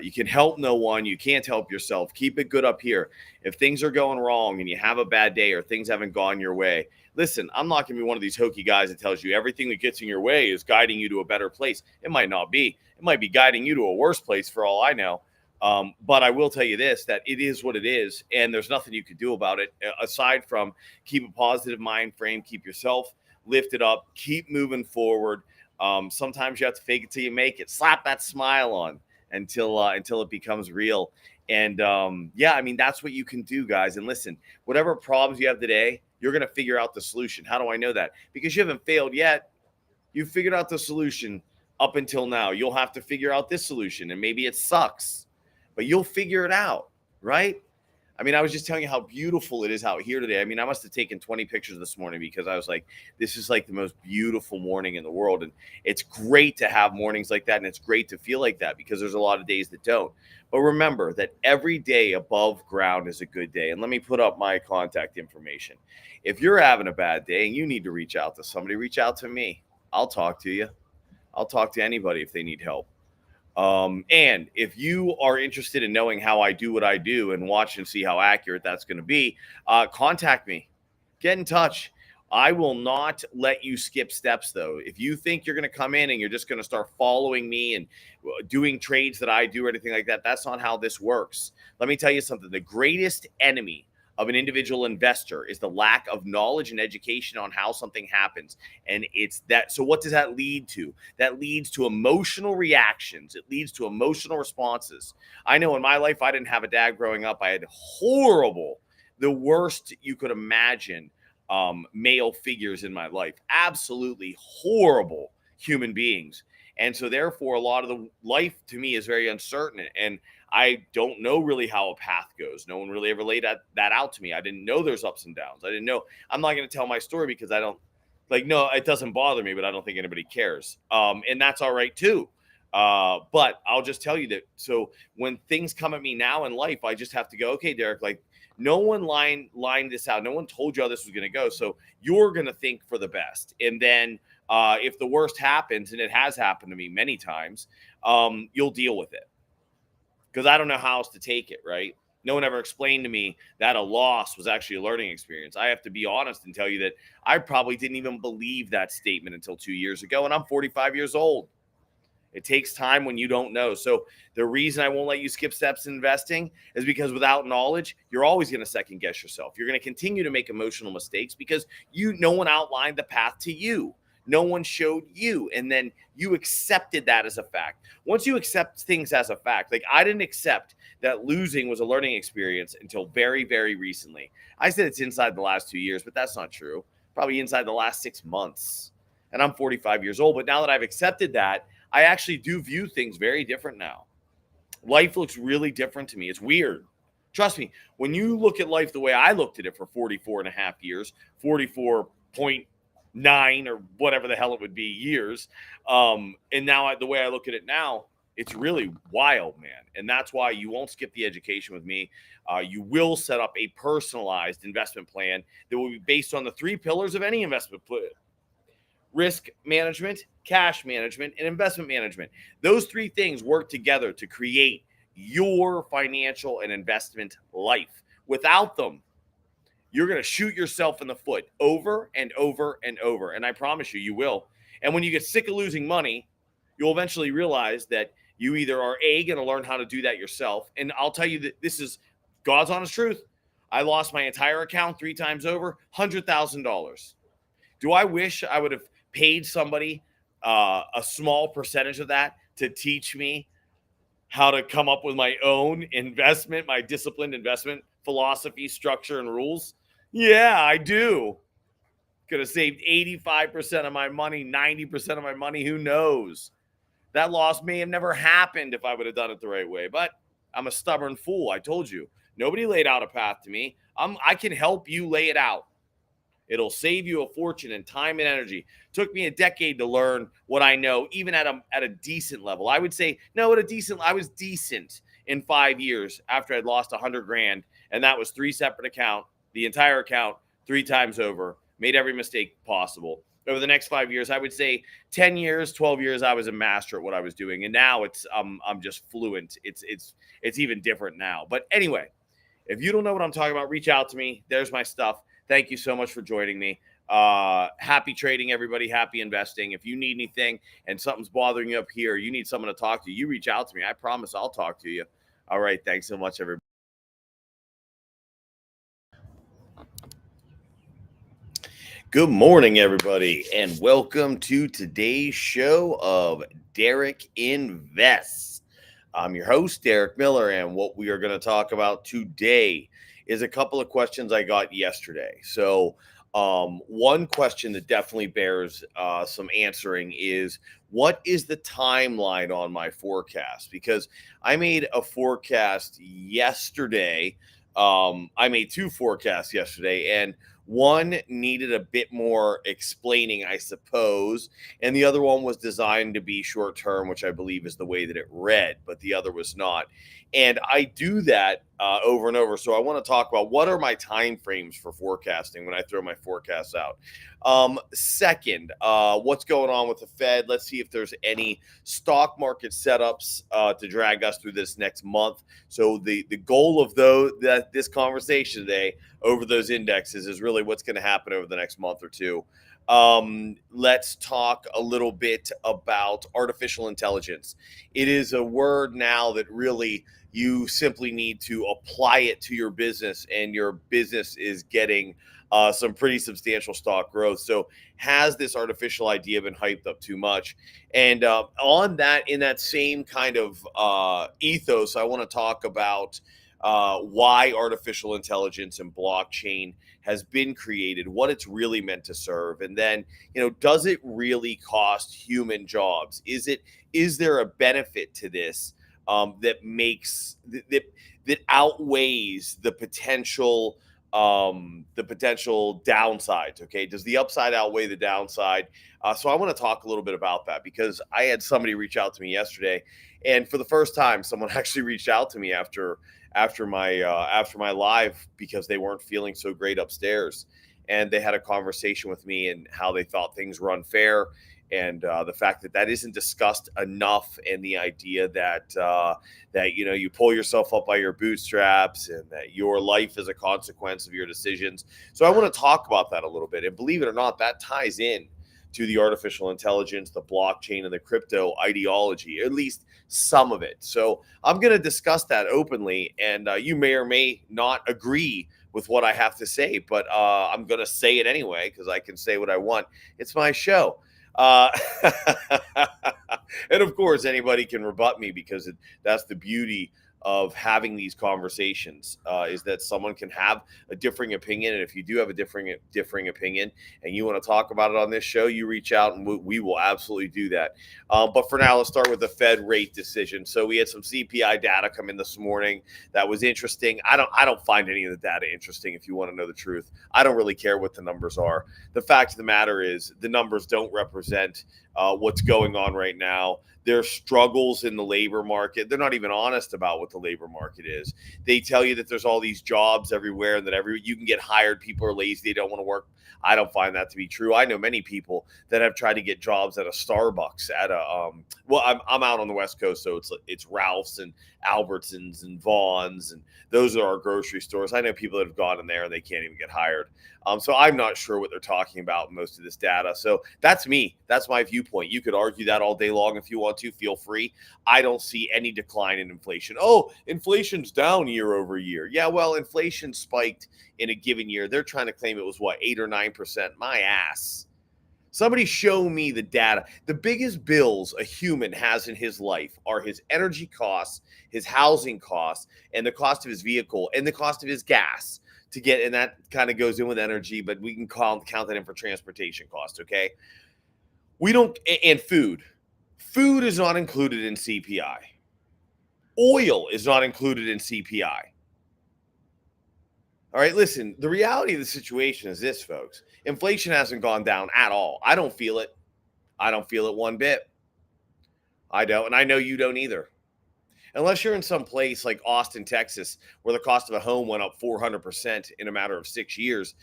[SPEAKER 2] You can help no one. You can't help yourself. Keep it good up here. If things are going wrong and you have a bad day or things haven't gone your way, listen, I'm not going to be one of these hokey guys that tells you everything that gets in your way is guiding you to a better place. It might not be. It might be guiding you to a worse place for all I know. But I will tell you this, that it is what it is, and there's nothing you can do about it aside from keep a positive mind frame, keep yourself lifted up, keep moving forward. Sometimes you have to fake it till you make it. Slap that smile on until it becomes real. And yeah, I mean, that's what you can do, guys. And listen, whatever problems you have today, you're going to figure out the solution. How do I know that? Because you haven't failed yet. You figured out the solution up until now. You'll have to figure out this solution, and maybe it sucks, but you'll figure it out, right? I mean, I was just telling you how beautiful it is out here today. I mean, I must have taken 20 pictures this morning because I was like, this is like the most beautiful morning in the world. And it's great to have mornings like that. And it's great to feel like that because there's a lot of days that don't. But remember that every day above ground is a good day. And let me put up my contact information. If you're having a bad day and you need to reach out to somebody, reach out to me. I'll talk to you. I'll talk to anybody if they need help. And if you are interested in knowing how I do what I do and watch and see how accurate that's going to be, contact me. Get in touch. I will not let you skip steps, though. If you think you're going to come in and you're just going to start following me and doing trades that I do or anything like that, that's not how this works. Let me tell you something. The greatest enemy of an individual investor is the lack of knowledge and education on how something happens. And it's that. So what does that lead to? That leads to emotional reactions. It leads to emotional responses. I know in my life, I didn't have a dad growing up. I had the worst you could imagine male figures in my life. Absolutely horrible human beings. And so therefore, a lot of the life to me is very uncertain. And I don't know really how a path goes. No one really ever laid that out to me. I didn't know there's ups and downs. I didn't know. I'm not going to tell my story because I don't no, it doesn't bother me, but I don't think anybody cares. And that's all right too. But I'll just tell you that. So when things come at me now in life, I just have to go, okay, Derek, like no one lined this out. No one told you how this was going to go. So you're going to think for the best. And then if the worst happens, and it has happened to me many times, you'll deal with it. Because I don't know how else to take it, right? No one ever explained to me that a loss was actually a learning experience. I have to be honest and tell you that I probably didn't even believe that statement until 2 years ago, and I'm 45 years old. It takes time when you don't know. So the reason I won't let you skip steps in investing is because without knowledge, you're always going to second guess yourself. You're going to continue to make emotional mistakes because no one outlined the path to you. No one showed you, and then you accepted that as a fact. Once you accept things as a fact, like I didn't accept that losing was a learning experience until very, very recently. I said it's inside the last 2 years, but that's not true. Probably inside the last 6 months. And I'm 45 years old. But now that I've accepted that, I actually do view things very different now. Life looks really different to me. It's weird. Trust me, when you look at life the way I looked at it for 44 and a half years, 44.9 or whatever the hell it would be years. And now the way I look at it now, it's really wild, man. And that's why you won't skip the education with me. You will set up a personalized investment plan that will be based on the 3 pillars of any investment plan. risk management, cash management, and investment management. Those three things work together to create your financial and investment life. Without them, you're going to shoot yourself in the foot over and over and over. And I promise you, you will. And when you get sick of losing money, you'll eventually realize that you either are going to learn how to do that yourself. And I'll tell you that this is God's honest truth. I lost my entire account 3 times over, $100,000. Do I wish I would have paid somebody a small percentage of that to teach me how to come up with my own investment, my disciplined investment philosophy, structure, and rules? Yeah, I do. Could have saved 85% of my money, 90% of my money. Who knows? That loss may have never happened if I would have done it the right way, but I'm a stubborn fool. I told you. Nobody laid out a path to me. I can help you lay it out. It'll save you a fortune in time and energy. Took me a decade to learn what I know, even at a decent level. I would say, no, I was decent in 5 years after I'd lost 100 grand. And that was 3 separate accounts, the entire account 3 times over, made every mistake possible. Over the next 5 years, I would say 10 years, 12 years, I was a master at what I was doing. And now I'm just fluent. It's even different now. But anyway, if you don't know what I'm talking about, reach out to me. There's my stuff. Thank you so much for joining me. Happy trading, everybody. Happy investing. If you need anything and something's bothering you up here, you need someone to talk to, you reach out to me. I promise I'll talk to you. All right. Thanks so much, everybody. Good morning, everybody, and welcome to today's show of Derek Invests. I'm your host, Derek Miller, and what we are going to talk about today is a couple of questions I got yesterday. So one question that definitely bears some answering is, what is the timeline on my forecast? Because I made a forecast yesterday. I made 2 forecasts yesterday, and one needed a bit more explaining, I suppose, and the other one was designed to be short term, which I believe is the way that it read, but the other was not. And I do that over and over. So I want to talk about what are my time frames for forecasting when I throw my forecasts out. Second, what's going on with the Fed? Let's see if there's any stock market setups to drag us through this next month. So the goal of this conversation today over those indexes is really what's going to happen over the next month or two. Let's talk a little bit about artificial intelligence. It is a word now that really you simply need to apply it to your business, and your business is getting some pretty substantial stock growth. So has this artificial idea been hyped up too much? And on that, in that same kind of ethos, I want to talk about why artificial intelligence and blockchain has been created, what it's really meant to serve, and then, does it really cost human jobs? Is there a benefit to this that makes that outweighs the potential downsides? Okay, does the upside outweigh the downside? So I want to talk a little bit about that, because I had somebody reach out to me yesterday, and for the first time, someone actually reached out to me after my live, because they weren't feeling so great upstairs, and they had a conversation with me and how they thought things were unfair, and the fact that isn't discussed enough, and the idea that you pull yourself up by your bootstraps, and that your life is a consequence of your decisions. So I want to talk about that a little bit, and believe it or not, that ties in to the artificial intelligence, the blockchain, and the crypto ideology, at least some of it. So I'm going to discuss that openly, and you may or may not agree with what I have to say, but I'm going to say it anyway, because I can say what I want. It's my show. And of course, anybody can rebut me, because that's the beauty of having these conversations, is that someone can have a differing opinion. And if you do have a differing opinion and you want to talk about it on this show, you reach out, and we will absolutely do that. But for now, let's start with the Fed rate decision. So we had some CPI data come in this morning that was interesting. I don't find any of the data interesting, if you want to know the truth. I don't really care what the numbers are. The fact of the matter is, the numbers don't represent what's going on right now. There's struggles in the labor market. They're not even honest about what the labor market is. They tell you that there's all these jobs everywhere and that you can get hired. People are lazy. They don't want to work. I don't find that to be true. I know many people that have tried to get jobs at a Starbucks, at a well, I'm out on the West Coast, so it's Ralph's and Albertsons and Vaughn's, and those are our grocery stores. I know people that have gone in there and they can't even get hired. So I'm not sure what they're talking about in most of this data. So that's me. That's my viewpoint. You could argue that all day long if you want to. Feel free. I don't see any decline in inflation. Oh, inflation's down year over year. Yeah, well, inflation spiked in a given year. They're trying to claim it was, what, 8 or 9%? My ass. Somebody show me the data. The biggest bills a human has in his life are his energy costs, his housing costs, and the cost of his vehicle, and the cost of his gas to get, and that kind of goes in with energy, but we can count that in for transportation costs, okay? We don't, and food. Food is not included in CPI. Oil is not included in CPI. All right, listen, the reality of the situation is this, folks. Inflation hasn't gone down at all. I don't feel it. I don't feel it one bit. I don't, and I know you don't either. Unless you're in some place like Austin, Texas, where the cost of a home went up 400% in a matter of 6 years,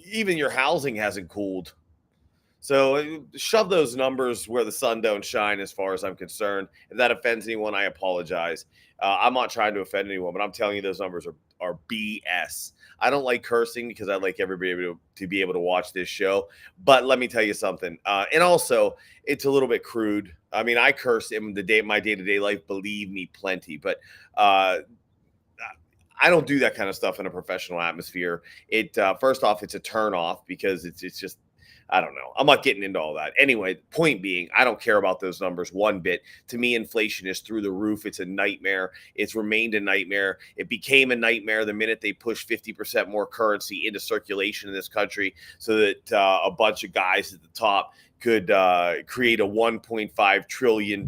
[SPEAKER 2] even your housing hasn't cooled. So shove those numbers where the sun don't shine as far as I'm concerned. If that offends anyone, I apologize. I'm not trying to offend anyone, but I'm telling you those numbers are BS. I don't like cursing because I like everybody to be able to watch this show. But let me tell you something. And also, it's a little bit crude. I mean, I curse in my day-to-day life, believe me, plenty. But I don't do that kind of stuff in a professional atmosphere. First off, it's a turn off because it's just, I don't know. I'm not getting into all that. Anyway, point being, I don't care about those numbers one bit. To me, inflation is through the roof. It's a nightmare. It's remained a nightmare. It became a nightmare the minute they pushed 50% more currency into circulation in this country so that a bunch of guys at the top could create a $1.5 trillion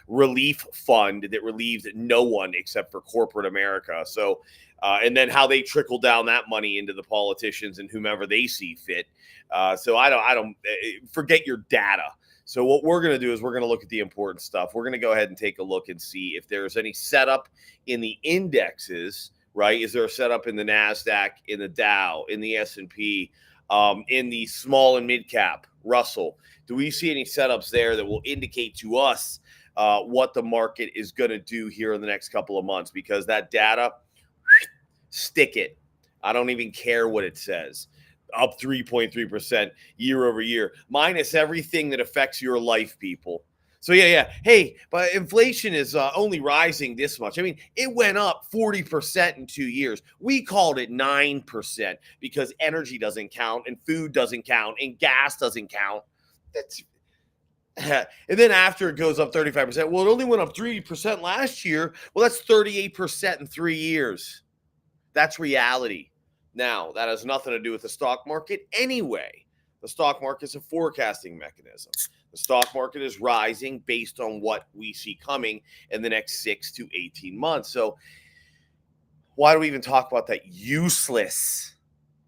[SPEAKER 2] relief fund that relieved no one except for corporate America. So, and then how they trickle down that money into the politicians and whomever they see fit. So I don't forget your data. So what we're going to do is we're going to look at the important stuff. We're going to go ahead and take a look and see if there's any setup in the indexes, right? Is there a setup in the NASDAQ, in the Dow, in the S&P, in the small and mid cap Russell? Do we see any setups there that will indicate to us what the market is going to do here in the next couple of months? Because that data, stick it. I don't even care what it says. Up 3.3% year over year, minus everything that affects your life, people. So yeah. Hey, but inflation is only rising this much. I mean, it went up 40% in 2 years. We called it 9% because energy doesn't count and food doesn't count and gas doesn't count. That's and then after it goes up 35%. Well, it only went up 3% last year. Well, that's 38% in 3 years. That's reality. Now, that has nothing to do with the stock market anyway. The stock market is a forecasting mechanism. The stock market is rising based on what we see coming in the next 6 to 18 months. So why do we even talk about that useless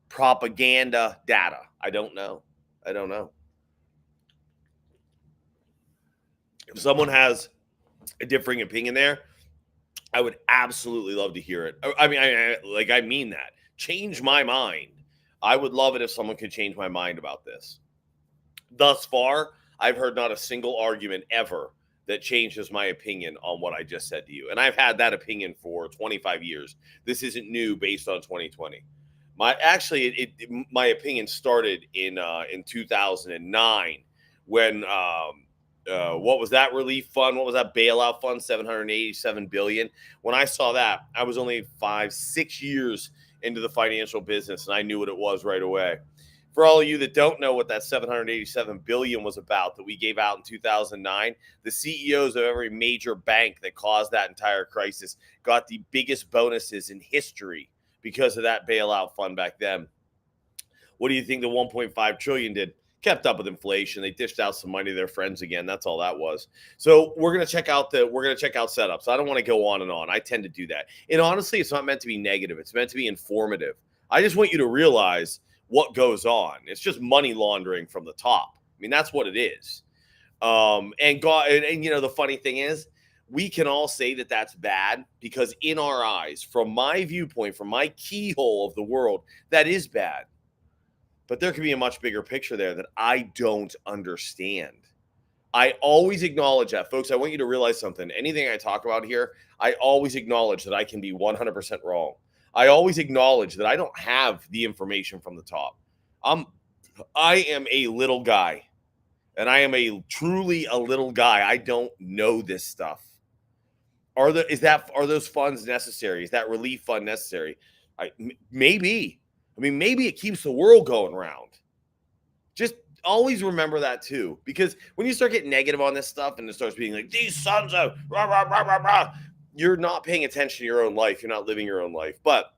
[SPEAKER 2] propaganda data? I don't know. If someone has a differing opinion there, I would absolutely love to hear it. I mean that. Change my mind. I would love it if someone could change my mind about this. Thus far, I've heard not a single argument ever that changes my opinion on what I just said to you. And I've had that opinion for 25 years. This isn't new based on 2020. My opinion started in 2009 when what was that relief fund? What was that bailout fund? $787 billion. When I saw that, I was only 5-6 years into the financial business, and I knew what it was right away. For all of you that don't know what that $787 billion was about that we gave out in 2009, the CEOs of every major bank that caused that entire crisis got the biggest bonuses in history because of that bailout fund back then. What do you think the $1.5 trillion did? Kept up with inflation. They dished out some money to their friends again. That's all that was. So we're gonna check out setups. I don't want to go on and on. I tend to do that. And honestly, it's not meant to be negative. It's meant to be informative. I just want you to realize what goes on. It's just money laundering from the top. I mean, that's what it is. And you know, the funny thing is, we can all say that that's bad because in our eyes, from my viewpoint, from my keyhole of the world, that is bad. But there could be a much bigger picture there that I don't understand. I always acknowledge that. Folks, I want you to realize something. Anything I talk about here, I always acknowledge that I can be 100% wrong. I always acknowledge that I don't have the information from the top. I am a little guy, and I am truly a little guy. I don't know this stuff. Are those funds necessary? Is that relief fund necessary? Maybe. I mean, maybe it keeps the world going round. Just always remember that too, because when you start getting negative on this stuff and it starts being like these sons of rah, rah, rah, rah, rah, you're not paying attention to your own life. You're not living your own life. But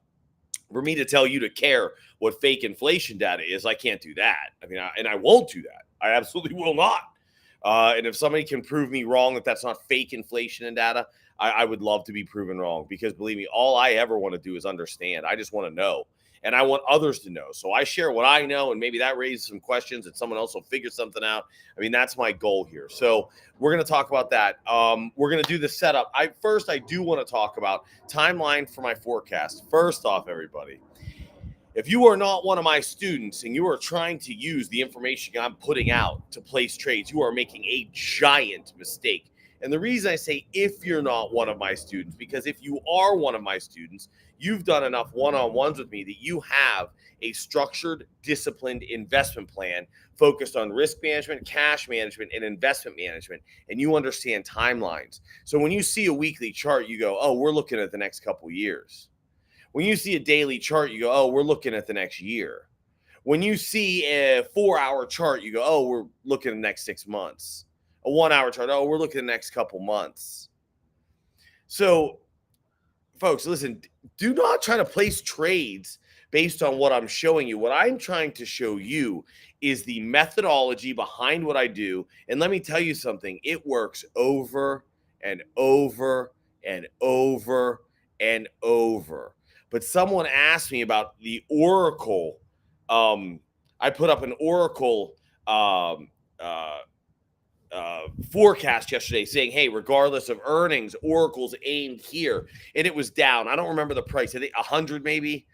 [SPEAKER 2] for me to tell you to care what fake inflation data is, I can't do that. I mean, I won't do that. I absolutely will not. And if somebody can prove me wrong that that's not fake inflation and data, I would love to be proven wrong, because believe me, all I ever want to do is understand. I just want to know, and I want others to know. So I share what I know, and maybe that raises some questions and someone else will figure something out. I mean, that's my goal here. So we're going to talk about that. We're going to do the setup. I do want to talk about timeline for my forecast. First off, everybody, if you are not one of my students and you are trying to use the information I'm putting out to place trades, you are making a giant mistake. And the reason I say if you're not one of my students, because if you are one of my students, you've done enough one-on-ones with me that you have a structured, disciplined investment plan focused on risk management, cash management, and investment management, and you understand timelines. So when you see a weekly chart, you go, oh, we're looking at the next couple years. When you see a daily chart, you go, oh, we're looking at the next year. When you see a 4-hour chart, you go, oh, we're looking at the next 6 months. A 1-hour chart, oh, we're looking at the next couple months. So, folks, listen, do not try to place trades based on what I'm showing you. What I'm trying to show you is the methodology behind what I do. And let me tell you something, it works over and over and over and over. But someone asked me about the Oracle. I put up an Oracle forecast yesterday saying, hey, regardless of earnings, Oracle's aimed here. And it was down. I don't remember the price. I think 100 maybe.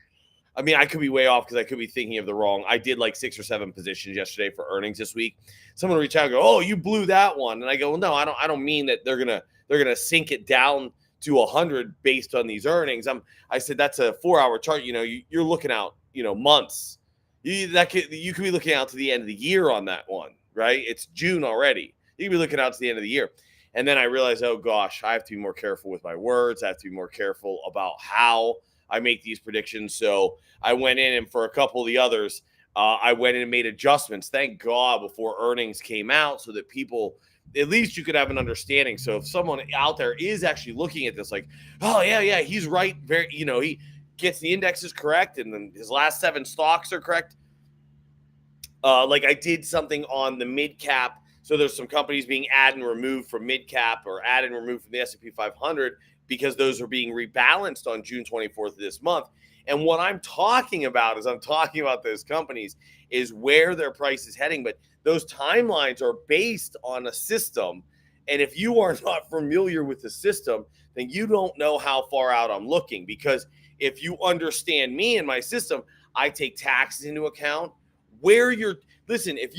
[SPEAKER 2] I mean, I could be way off because I could be thinking of the wrong. I did like 6 or 7 positions yesterday for earnings this week. Someone reached out and go, oh, you blew that one. And I go, well, no, I don't mean that they're gonna sink it down to 100 based on these earnings. I said that's a 4-hour chart. You know, you're looking out, months. You could be looking out to the end of the year on that one, right? It's June already. You could be looking out to the end of the year. And then I realized, oh gosh, I have to be more careful with my words. I have to be more careful about how I make these predictions. So I went in, and for a couple of the others, I went in and made adjustments. Thank God before earnings came out, so that people, at least you could have an understanding. So if someone out there is actually looking at this like, oh yeah, he's right. He gets the indexes correct, and then his last 7 stocks are correct. Like I did something on the mid cap. So there's some companies being added and removed from mid cap, or added and removed from the S&P 500, because those are being rebalanced on June 24th of this month. And what I'm talking about those companies is where their price is heading. But those timelines are based on a system. And if you are not familiar with the system, then you don't know how far out I'm looking. Because if you understand me and my system, I take taxes into account. If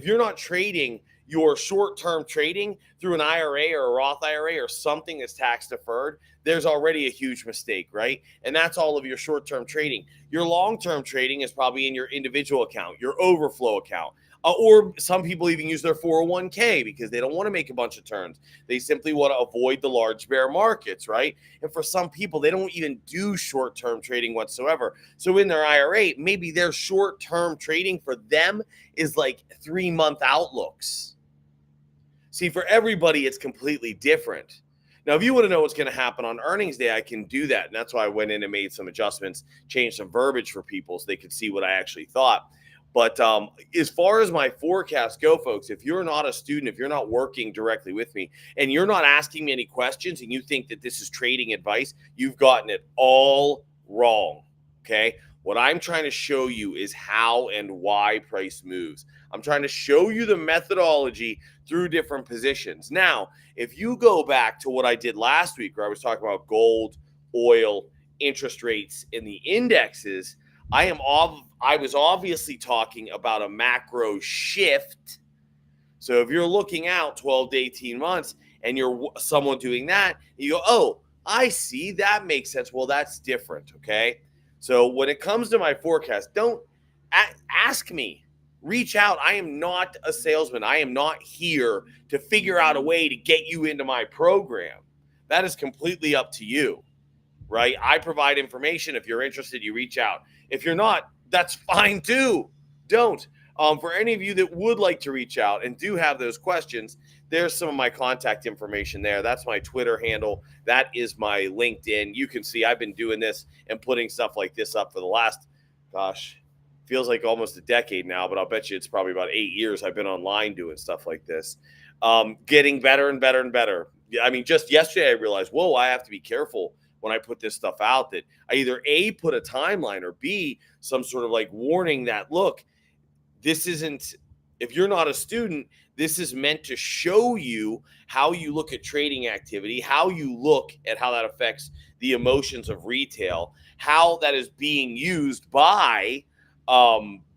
[SPEAKER 2] you're not trading your short-term trading through an IRA or a Roth IRA or something that's tax deferred, there's already a huge mistake, right? And that's all of your short-term trading. Your long-term trading is probably in your individual account, your overflow account, or some people even use their 401k because they don't want to make a bunch of turns. They simply want to avoid the large bear markets, right? And for some people, they don't even do short-term trading whatsoever. So in their IRA, maybe their short-term trading for them is like 3-month outlooks. See, for everybody, it's completely different. Now, if you want to know what's going to happen on earnings day, I can do that. And that's why I went in and made some adjustments, changed some verbiage for people so they could see what I actually thought. But as far as my forecasts go, folks, if you're not a student, if you're not working directly with me, and you're not asking me any questions, and you think that this is trading advice, you've gotten it all wrong, okay? What I'm trying to show you is how and why price moves. I'm trying to show you the methodology through different positions. Now, if you go back to what I did last week, where I was talking about gold, oil, interest rates, and the indexes, I was obviously talking about a macro shift. So if you're looking out 12 to 18 months and you're someone doing that, you go, oh, I see, that makes sense. Well, that's different, okay? So when it comes to my forecast, don't ask me. Reach out. I am not a salesman. I am not here to figure out a way to get you into my program. That is completely up to you, right? I provide information. If you're interested, you reach out. If you're not, that's fine too. Don't. For any of you that would like to reach out and do have those questions, there's some of my contact information there. That's my Twitter handle. That is my LinkedIn. You can see I've been doing this and putting stuff like this up for the last, feels like almost a decade now, but I'll bet you it's probably about 8 years I've been online doing stuff like this. Getting better and better and better. I mean, just yesterday I realized, whoa, I have to be careful when I put this stuff out, that I either A, put a timeline, or B, some sort of like warning that, look, this isn't, if you're not a student, this is meant to show you how you look at trading activity, how you look at how that affects the emotions of retail, how that is being used by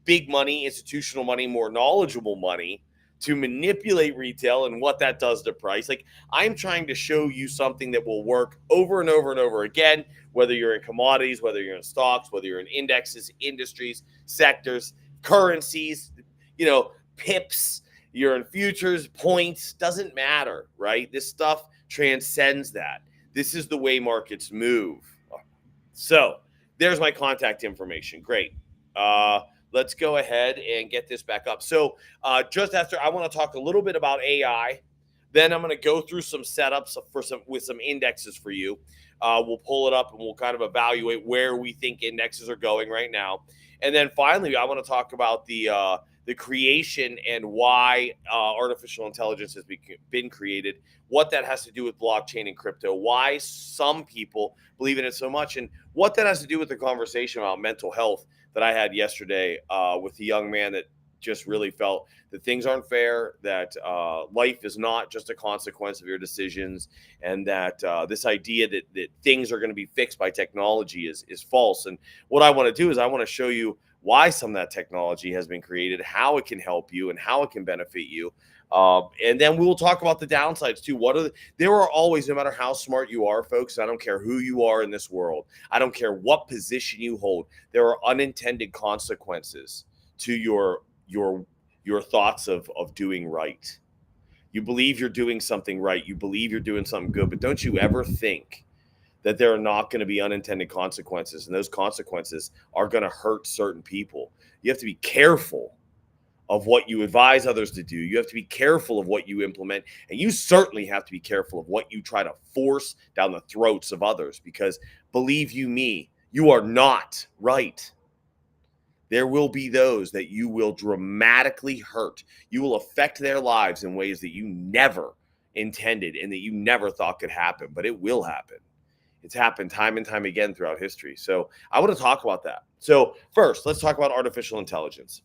[SPEAKER 2] big money, institutional money, more knowledgeable money to manipulate retail and what that does to price. Like, I'm trying to show you something that will work over and over and over again, whether you're in commodities, whether you're in stocks, whether you're in indexes, industries, sectors, currencies, pips, you're in futures, points, doesn't matter, right? This stuff transcends that. This is the way markets move. So there's my contact information. Great. Let's go ahead and get this back up. So just after, I want to talk a little bit about AI. Then I'm going to go through some setups with some indexes for you. We'll pull it up and we'll kind of evaluate where we think indexes are going right now. And then finally, I want to talk about the creation and why artificial intelligence has been created, what that has to do with blockchain and crypto, why some people believe in it so much, and what that has to do with the conversation about mental health that I had yesterday with the young man that just really felt that things aren't fair, that life is not just a consequence of your decisions, and that this idea that things are going to be fixed by technology is false. And what I want to do is I want to show you why some of that technology has been created, how it can help you, and how it can benefit you. And then we will talk about the downsides too. There are always, no matter how smart you are, folks, I don't care who you are in this world, I don't care what position you hold, there are unintended consequences to your thoughts of doing right. You believe you're doing something right, you believe you're doing something good, but don't you ever think that there are not going to be unintended consequences, and those consequences are going to hurt certain people. You have to be careful of what you advise others to do. You have to be careful of what you implement, and you certainly have to be careful of what you try to force down the throats of others, because believe you me, you are not right. There will be those that you will dramatically hurt. You will affect their lives in ways that you never intended and that you never thought could happen, but it will happen. It's happened time and time again throughout history. So I want to talk about that. So first, let's talk about artificial intelligence.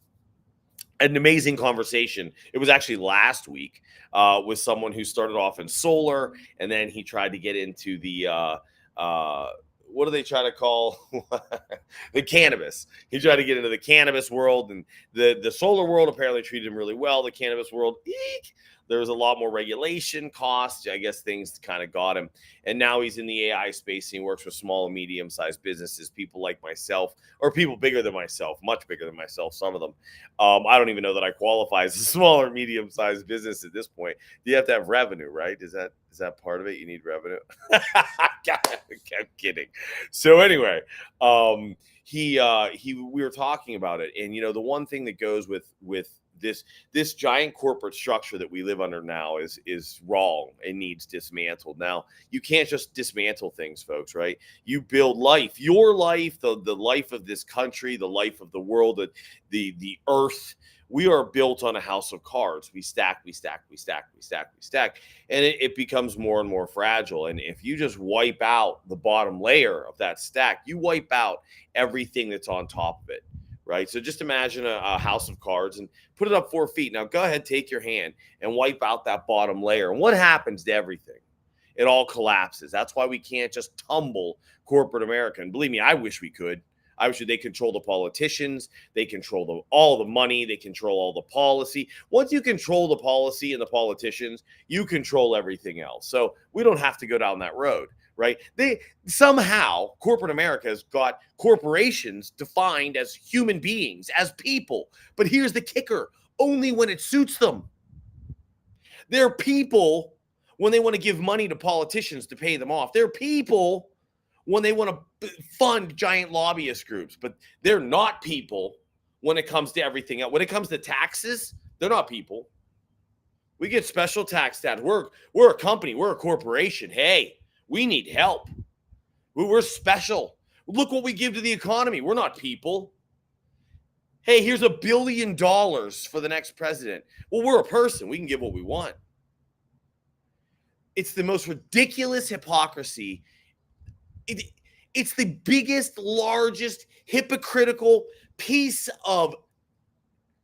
[SPEAKER 2] An amazing conversation. It was actually last week with someone who started off in solar, and then he tried to get into the what do they try to call the cannabis? He tried to get into the cannabis world, and the solar world apparently treated him really well. The cannabis world, eek, there was a lot more regulation costs. I guess things kind of got him. And now he's in the AI space, and he works with small and medium-sized businesses, people like myself, or people bigger than myself, much bigger than myself, some of them. I don't even know that I qualify as a small or medium-sized business at this point. You have to have revenue, right? Is that part of it? You need revenue? I'm kidding. So anyway, we were talking about it. And, the one thing that goes with this giant corporate structure that we live under now is wrong and needs dismantled. Now, you can't just dismantle things, folks, right? You build life, your life, the life of this country, the life of the world, the earth, We are built on a house of cards. We stack, we stack, we stack, we stack, we stack, and it becomes more and more fragile. And if you just wipe out the bottom layer of that stack, you wipe out everything that's on top of it, right? So just imagine a house of cards and put it up 4 feet. Now go ahead, take your hand and wipe out that bottom layer. And what happens to everything? It all collapses. That's why we can't just tumble corporate America. And believe me, I wish we could. I wish they control the politicians. They control all the money. They control all the policy. Once you control the policy and the politicians, you control everything else. So we don't have to go down that road, right? They somehow, corporate America has got corporations defined as human beings, as people. But here's the kicker: only when it suits them. They're people when they want to give money to politicians to pay them off. They're people when they want to fund giant lobbyist groups, but they're not people when it comes to everything else. When it comes to taxes, they're not people. We get special tax status. We're a company. We're a corporation. Hey, we need help. We're special. Look what we give to the economy. We're not people. Hey, here's $1 billion for the next president. Well, we're a person. We can give what we want. It's the most ridiculous hypocrisy. It's the biggest, largest, hypocritical piece of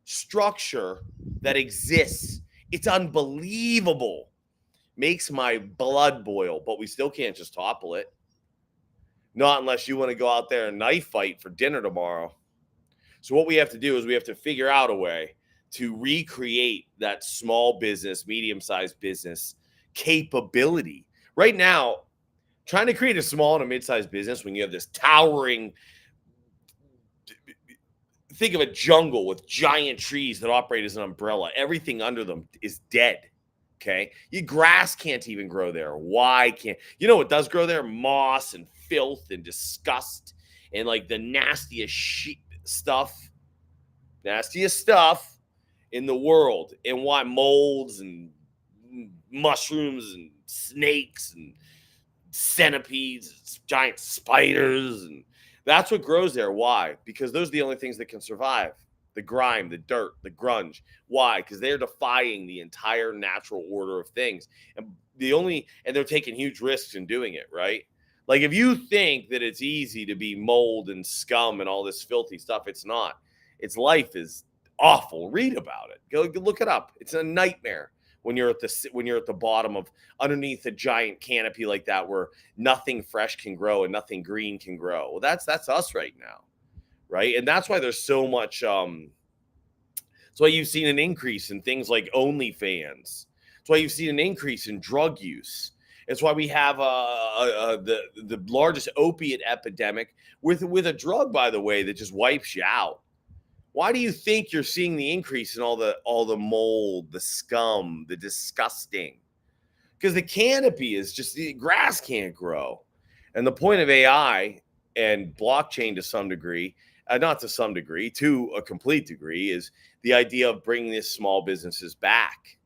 [SPEAKER 2] structure that exists. It's unbelievable. Makes my blood boil, but we still can't just topple it. Not unless you want to go out there and knife fight for dinner tomorrow. So what we have to do is we have to figure out a way to recreate that small business, medium-sized business capability. Right now, trying to create a small and a mid-sized business when you have this towering, think of a jungle with giant trees that operate as an umbrella. Everything under them is dead. Okay. Your grass can't even grow there. Why can't? You know what does grow there? Moss and filth and disgust and like the nastiest stuff in the world. And why? Molds and mushrooms and snakes and centipedes, giant spiders, and that's what grows there. Why? Because those are the only things that can survive. The grime, the dirt, the grunge. Why? Because they're defying the entire natural order of things. And they're taking huge risks in doing it, right? Like if you think that it's easy to be mold and scum and all this filthy stuff, it's not. Its life is awful. Read about it. Go look it up. It's a nightmare. When you're at the bottom of underneath a giant canopy like that where nothing fresh can grow and nothing green can grow. Well, that's us right now, right? And that's why there's so much that's why you've seen an increase in things like OnlyFans. That's why you've seen an increase in drug use. It's why we have the largest opiate epidemic with a drug, by the way, that just wipes you out. Why do you think you're seeing the increase in all the mold, the scum, the disgusting? Because the canopy is just, the grass can't grow. And the point of AI and blockchain to some degree, not to some degree, to a complete degree, is the idea of bringing these small businesses back.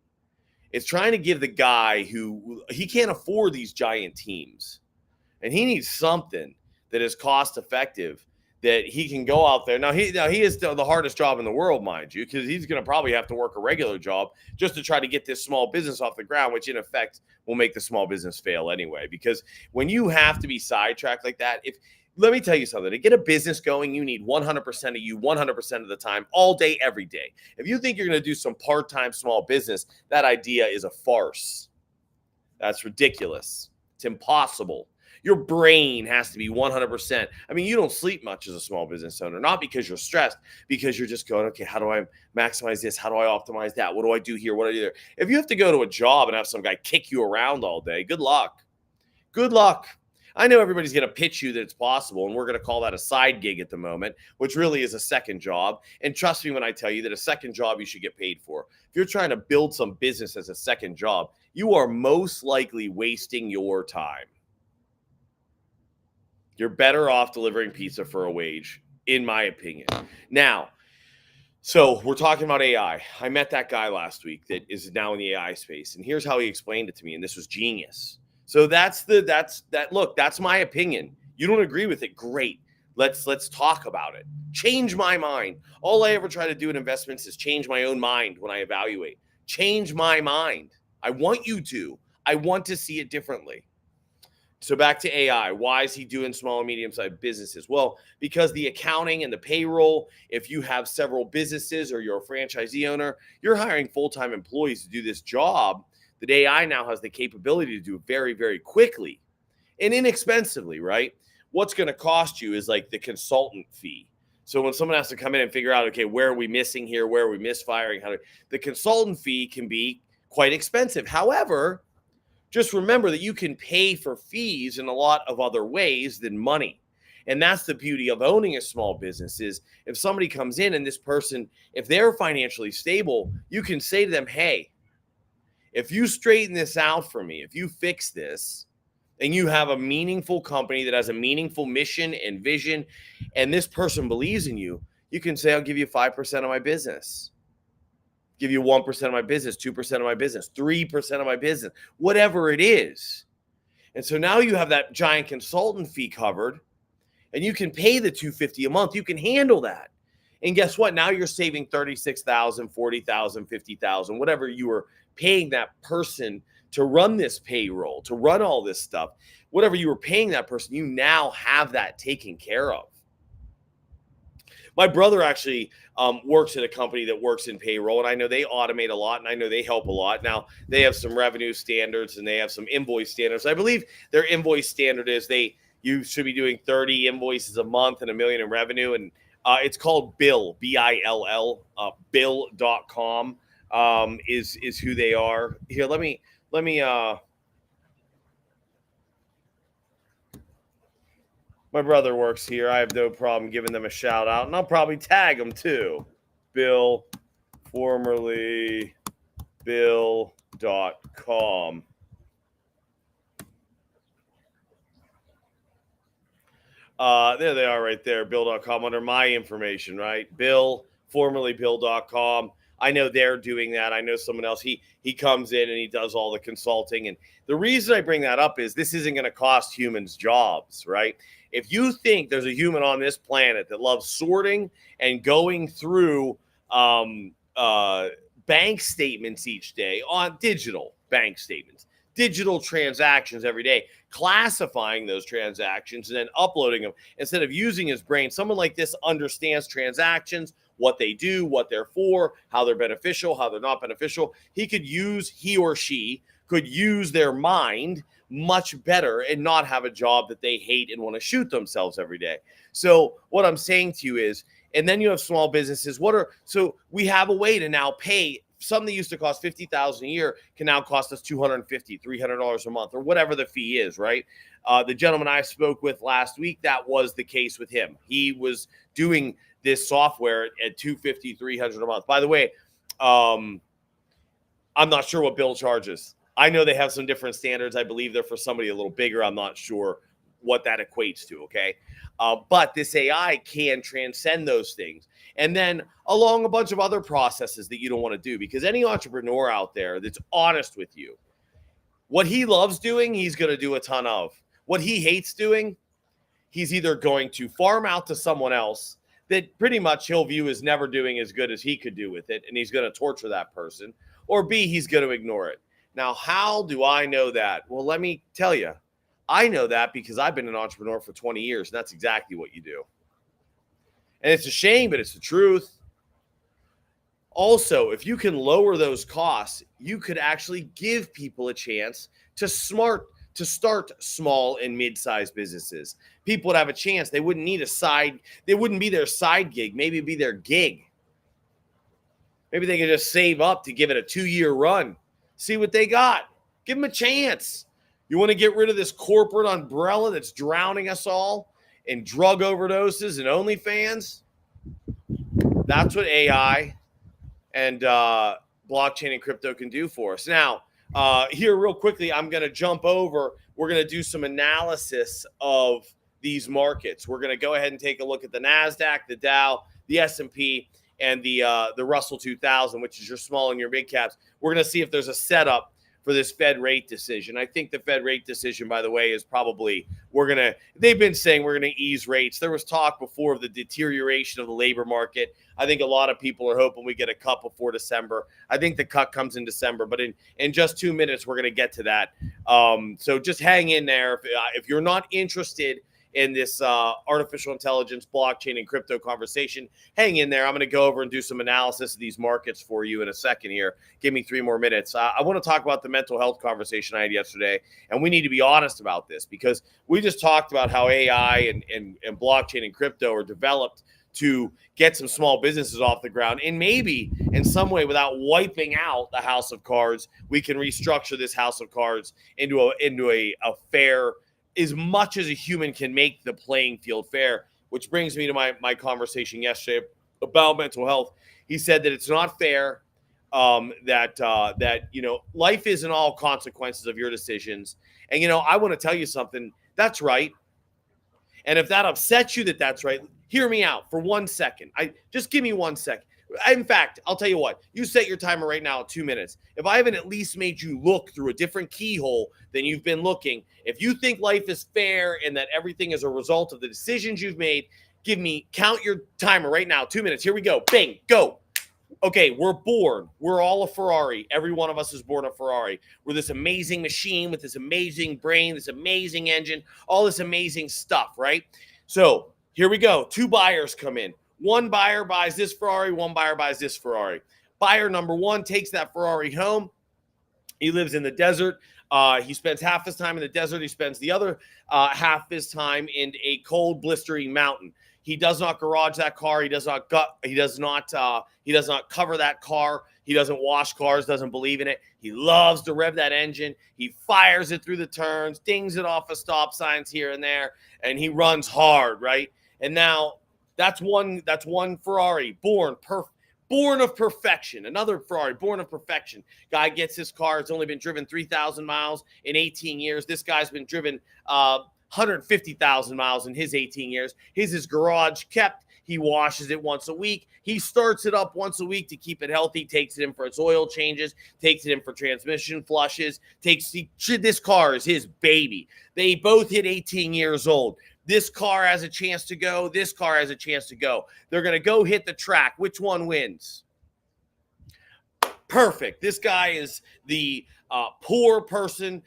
[SPEAKER 2] It's trying to give the guy he can't afford these giant teams. And he needs something that is cost effective, that he can go out there. Now he is the hardest job in the world, mind you, because he's going to probably have to work a regular job just to try to get this small business off the ground, which in effect will make the small business fail anyway. Because when you have to be sidetracked like that, let me tell you something, to get a business going, you need 100% of you 100% of the time, all day, every day. If you think you're going to do some part-time small business, that idea is a farce. That's ridiculous. It's impossible. Your brain has to be 100%. I mean, you don't sleep much as a small business owner, not because you're stressed, because you're just going, okay, how do I maximize this? How do I optimize that? What do I do here? What do I do there? If you have to go to a job and have some guy kick you around all day, good luck. Good luck. I know everybody's going to pitch you that it's possible, and we're going to call that a side gig at the moment, which really is a second job. And trust me when I tell you that a second job you should get paid for. If you're trying to build some business as a second job, you are most likely wasting your time. You're better off delivering pizza for a wage, in my opinion. Now, so we're talking about AI. I met that guy last week that is now in the AI space, and here's how he explained it to me, and this was genius. So that's my opinion. You don't agree with it, great. Let's talk about it. Change my mind. All I ever try to do in investments is change my own mind when I evaluate. Change my mind. I want you to. I want to see it differently. So back to AI. Why is he doing small and medium-sized businesses? Well, because the accounting and the payroll, if you have several businesses or you're a franchisee owner, you're hiring full-time employees to do this job that AI now has the capability to do very, very quickly and inexpensively, right? What's going to cost you is like the consultant fee. So when someone has to come in and figure out, okay, where are we missing here? Where are we misfiring? The consultant fee can be quite expensive. However, just remember that you can pay for fees in a lot of other ways than money. And that's the beauty of owning a small business is if somebody comes in and this person, if they're financially stable, you can say to them, hey, if you straighten this out for me, if you fix this, and you have a meaningful company that has a meaningful mission and vision, and this person believes in you, you can say, I'll give you 5% of my business. Give you 1% of my business, 2% of my business, 3% of my business, whatever it is. And so now you have that giant consultant fee covered, and you can pay the $250 a month. You can handle that. And guess what? Now you're saving $36,000, $40,000, $50,000, whatever you were paying that person to run this payroll, to run all this stuff, whatever you were paying that person, you now have that taken care of. My brother actually works at a company that works in payroll, and I know they automate a lot, and I know they help a lot. Now, they have some revenue standards, and they have some invoice standards. I believe their invoice standard is you should be doing 30 invoices a month and $1 million in revenue, and it's called Bill, B-I-L-L, Bill.com is who they are. Here, let me my brother works here. I have no problem giving them a shout out, and I'll probably tag them too. Bill, formerly Bill.com. There they are right there, Bill.com, under my information, right? Bill, formerly Bill.com. I know they're doing that. I know someone else. He comes in and he does all the consulting. And the reason I bring that up is this isn't going to cost humans jobs, right? If you think there's a human on this planet that loves sorting and going through bank statements each day on digital bank statements, digital transactions every day, classifying those transactions and then uploading them instead of using his brain, someone like this understands transactions, what they do, what they're for, how they're beneficial, how they're not beneficial. He or she could use their mind much better and not have a job that they hate and want to shoot themselves every day. So what I'm saying to you is, and then you have small businesses. So we have a way to now pay something that used to cost $50,000 a year can now cost us $250, $300 a month, or whatever the fee is, right? The gentleman I spoke with last week, that was the case with him. He was doing this software at $250, $300 a month. By the way, I'm not sure what Bill charges. I know they have some different standards. I believe they're for somebody a little bigger. I'm not sure what that equates to, okay? But this AI can transcend those things. And then along a bunch of other processes that you don't want to do, because any entrepreneur out there that's honest with you, what he loves doing, he's going to do a ton of. What he hates doing, he's either going to farm out to someone else that pretty much he'll view as never doing as good as he could do with it, and he's going to torture that person, or B, he's going to ignore it. Now, how do I know that? Well, let me tell you. I know that because I've been an entrepreneur for 20 years, and that's exactly what you do. And it's a shame, but it's the truth. Also, if you can lower those costs, you could actually give people a chance to start small and mid-sized businesses. People would have a chance. They wouldn't need they wouldn't be their side gig. Maybe it'd be their gig. Maybe they could just save up to give it a 2-year run. See what they got. Give them a chance. You want to get rid of this corporate umbrella that's drowning us all in drug overdoses and OnlyFans? That's what AI and blockchain and crypto can do for us. Now, here real quickly, I'm going to jump over. We're going to do some analysis of these markets. We're going to go ahead and take a look at the NASDAQ, the Dow, the S&P, and the Russell 2000, which is your small and your big caps. We're going to see if there's a setup for this Fed rate decision. I think the Fed rate decision, by the way, is probably they've been saying we're going to ease rates. There was talk before of the deterioration of the labor market. I think a lot of people are hoping we get a cut before December. I think the cut comes in December, but in just 2 minutes, we're going to get to that. So just hang in there. If you're not interested in this artificial intelligence, blockchain, and crypto conversation, hang in there. I'm going to go over and do some analysis of these markets for you in a second here. Give me 3 more minutes. I want to talk about the mental health conversation I had yesterday, and we need to be honest about this because we just talked about how AI and blockchain and crypto are developed to get some small businesses off the ground. And maybe in some way, without wiping out the house of cards, we can restructure this house of cards into a fair, as much as a human can make the playing field fair, which brings me to my conversation yesterday about mental health. He said that it's not fair, that life isn't all consequences of your decisions. And, I want to tell you something. That's right. And if that upsets you that's right, hear me out for 1 second. Just give me 1 second. In fact, I'll tell you what, you set your timer right now at 2 minutes. If I haven't at least made you look through a different keyhole than you've been looking, if you think life is fair and that everything is a result of the decisions you've made, count your timer right now, 2 minutes. Here we go. Bing, go. Okay, we're born. We're all a Ferrari. Every one of us is born a Ferrari. We're this amazing machine with this amazing brain, this amazing engine, all this amazing stuff, right? So here we go. 2 buyers come in. One buyer buys this Ferrari. One buyer buys this Ferrari. Buyer number 1 takes that Ferrari home. He lives in the desert. He spends half his time in the desert. He spends the other half his time in a cold, blistering mountain. He does not garage that car. He does not cover that car. He doesn't wash cars, doesn't believe in it. He loves to rev that engine. He fires it through the turns, dings it off of stop signs here and there, and he runs hard, right? And now that's one Ferrari born of perfection. Another Ferrari born of perfection. Guy gets his car. It's only been driven 3,000 miles in 18 years. This guy's been driven 150,000 miles in his 18 years. His is garage kept. He washes it once a week. He starts it up once a week to keep it healthy, takes it in for its oil changes, takes it in for transmission flushes, this car is his baby. They both hit 18 years old. This car has a chance to go. This car has a chance to go. They're going to go hit the track. Which one wins? Perfect. This guy is the poor person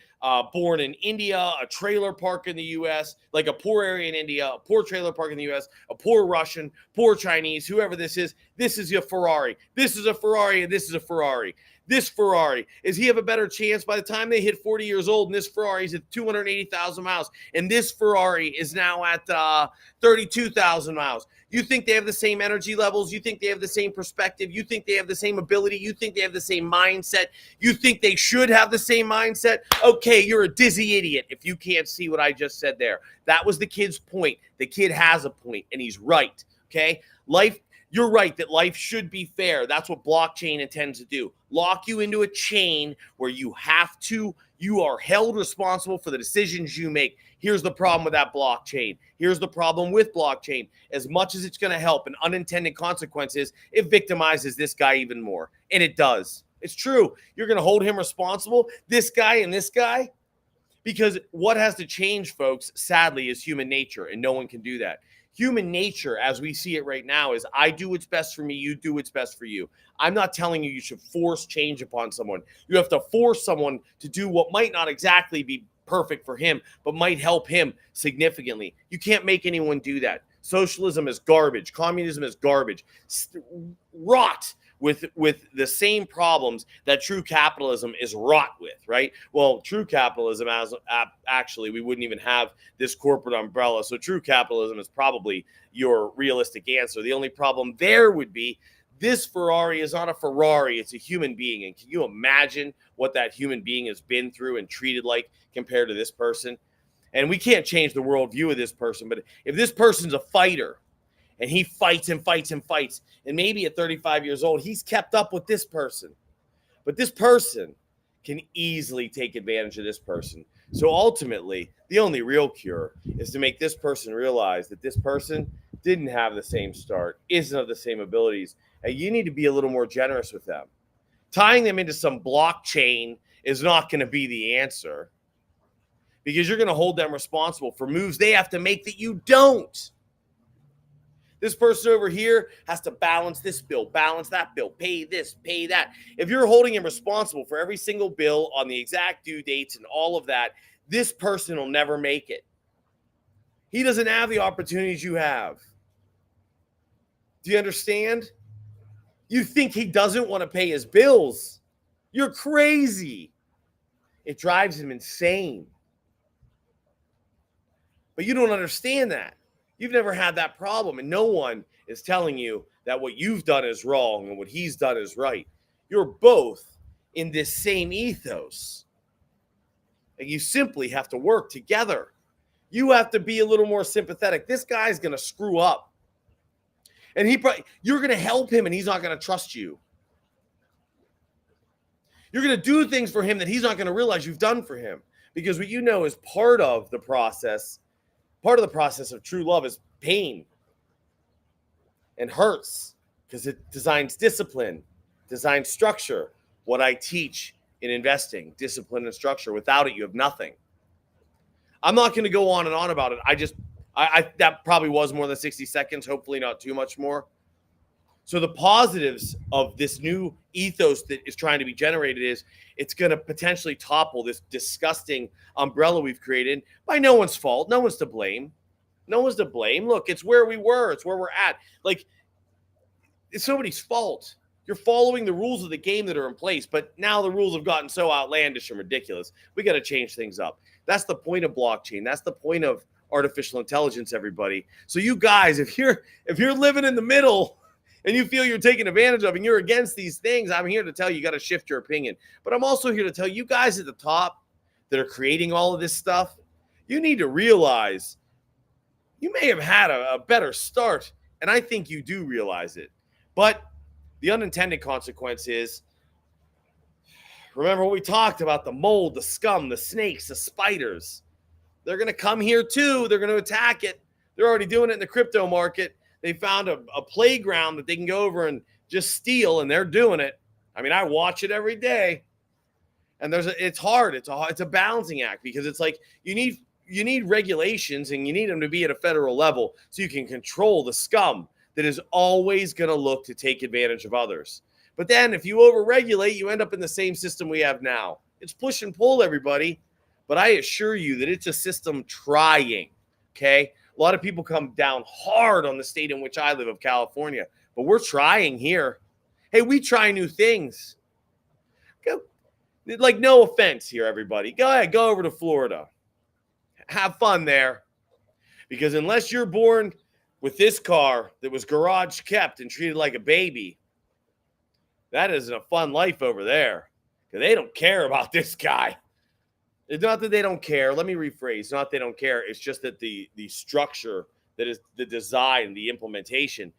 [SPEAKER 2] born in India, a trailer park in the U.S., like a poor area in India, a poor trailer park in the U.S., a poor Russian, poor Chinese, whoever this is your Ferrari. This is a Ferrari, and this is a Ferrari. This Ferrari, does he have a better chance by the time they hit 40 years old? And this Ferrari's at 280,000 miles. And this Ferrari is now at 32,000 miles. You think they have the same energy levels? You think they have the same perspective? You think they have the same ability? You think they have the same mindset? You think they should have the same mindset? Okay, you're a dizzy idiot if you can't see what I just said there. That was the kid's point. The kid has a point, and he's right, okay? You're right that life should be fair. That's what blockchain intends to do. Lock you into a chain where you are held responsible for the decisions you make. Here's the problem with that blockchain. Here's the problem with blockchain. As much as it's going to help in unintended consequences, it victimizes this guy even more. And it does. It's true. You're going to hold him responsible, this guy and this guy, because what has to change, folks, sadly, is human nature, and no one can do that. Human nature, as we see it right now, is I do what's best for me, you do what's best for you. I'm not telling you should force change upon someone. You have to force someone to do what might not exactly be perfect for him, but might help him significantly. You can't make anyone do that. Socialism is garbage. Communism is garbage. Rot with the same problems that true capitalism is wrought with, right? Well, true capitalism, actually, we wouldn't even have this corporate umbrella. So true capitalism is probably your realistic answer. The only problem there would be this Ferrari is not a Ferrari. It's a human being. And can you imagine what that human being has been through and treated like compared to this person? And we can't change the worldview of this person. But if this person's a fighter, and he fights and fights and fights, and maybe at 35 years old, he's kept up with this person. But this person can easily take advantage of this person. So ultimately, the only real cure is to make this person realize that this person didn't have the same start, isn't of the same abilities, and you need to be a little more generous with them. Tying them into some blockchain is not going to be the answer, because you're going to hold them responsible for moves they have to make that you don't. This person over here has to balance this bill, balance that bill, pay this, pay that. If you're holding him responsible for every single bill on the exact due dates and all of that, this person will never make it. He doesn't have the opportunities you have. Do you understand? You think he doesn't want to pay his bills? You're crazy. It drives him insane. But you don't understand that. You've never had that problem, and no one is telling you that what you've done is wrong and what he's done is right. You're both in this same ethos, and you simply have to work together. You have to be a little more sympathetic. This guy's going to screw up, and you're going to help him, and he's not going to trust you. You're going to do things for him that he's not going to realize you've done for him, because what you know is part of the process. Part of the process of true love is pain and hurts, because it designs discipline, designs structure. What I teach in investing, discipline and structure. Without it, you have nothing. I'm not going to go on and on about it. I that probably was more than 60 seconds, hopefully not too much more. So the positives of this new ethos that is trying to be generated is it's going to potentially topple this disgusting umbrella we've created by no one's fault. No one's to blame. No one's to blame. Look, it's where we were. It's where we're at. Like, it's somebody's fault. You're following the rules of the game that are in place, but now the rules have gotten so outlandish and ridiculous. We got to change things up. That's the point of blockchain. That's the point of artificial intelligence, everybody. So you guys, if you're living in the middle and you feel you're taken advantage of and you're against these things, I'm here to tell you, you got to shift your opinion. But I'm also here to tell you guys at the top that are creating all of this stuff, you need to realize you may have had a better start, and I think you do realize it. But the unintended consequence is, remember what we talked about, the mold, the scum, the snakes, the spiders. They're going to come here too. They're going to attack it. They're already doing it in the crypto market. They found a playground that they can go over and just steal, and they're doing it. I mean, I watch it every day. And it's hard. It's a balancing act, because it's like you need regulations, and you need them to be at a federal level so you can control the scum that is always going to look to take advantage of others. But then if you overregulate, you end up in the same system we have now. It's push and pull, everybody. But I assure you that it's a system trying, okay? A lot of people come down hard on the state in which I live, of California. But we're trying here. Hey, we try new things. Like, no offense here, everybody. Go ahead, go over to Florida. Have fun there. Because unless you're born with this car that was garage kept and treated like a baby, that isn't a fun life over there. Because they don't care about this guy. It's not that they don't care. Let me rephrase. It's not they don't care. It's just that the structure, that is the design, the implementation,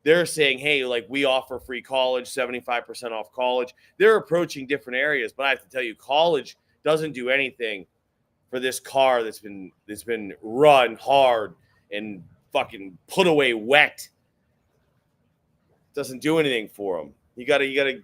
[SPEAKER 2] they're saying, hey, like, we offer free college, 75% off college. They're approaching different areas, but I have to tell you, college doesn't do anything for this car that's been run hard and fucking put away wet. Doesn't do anything for them. You gotta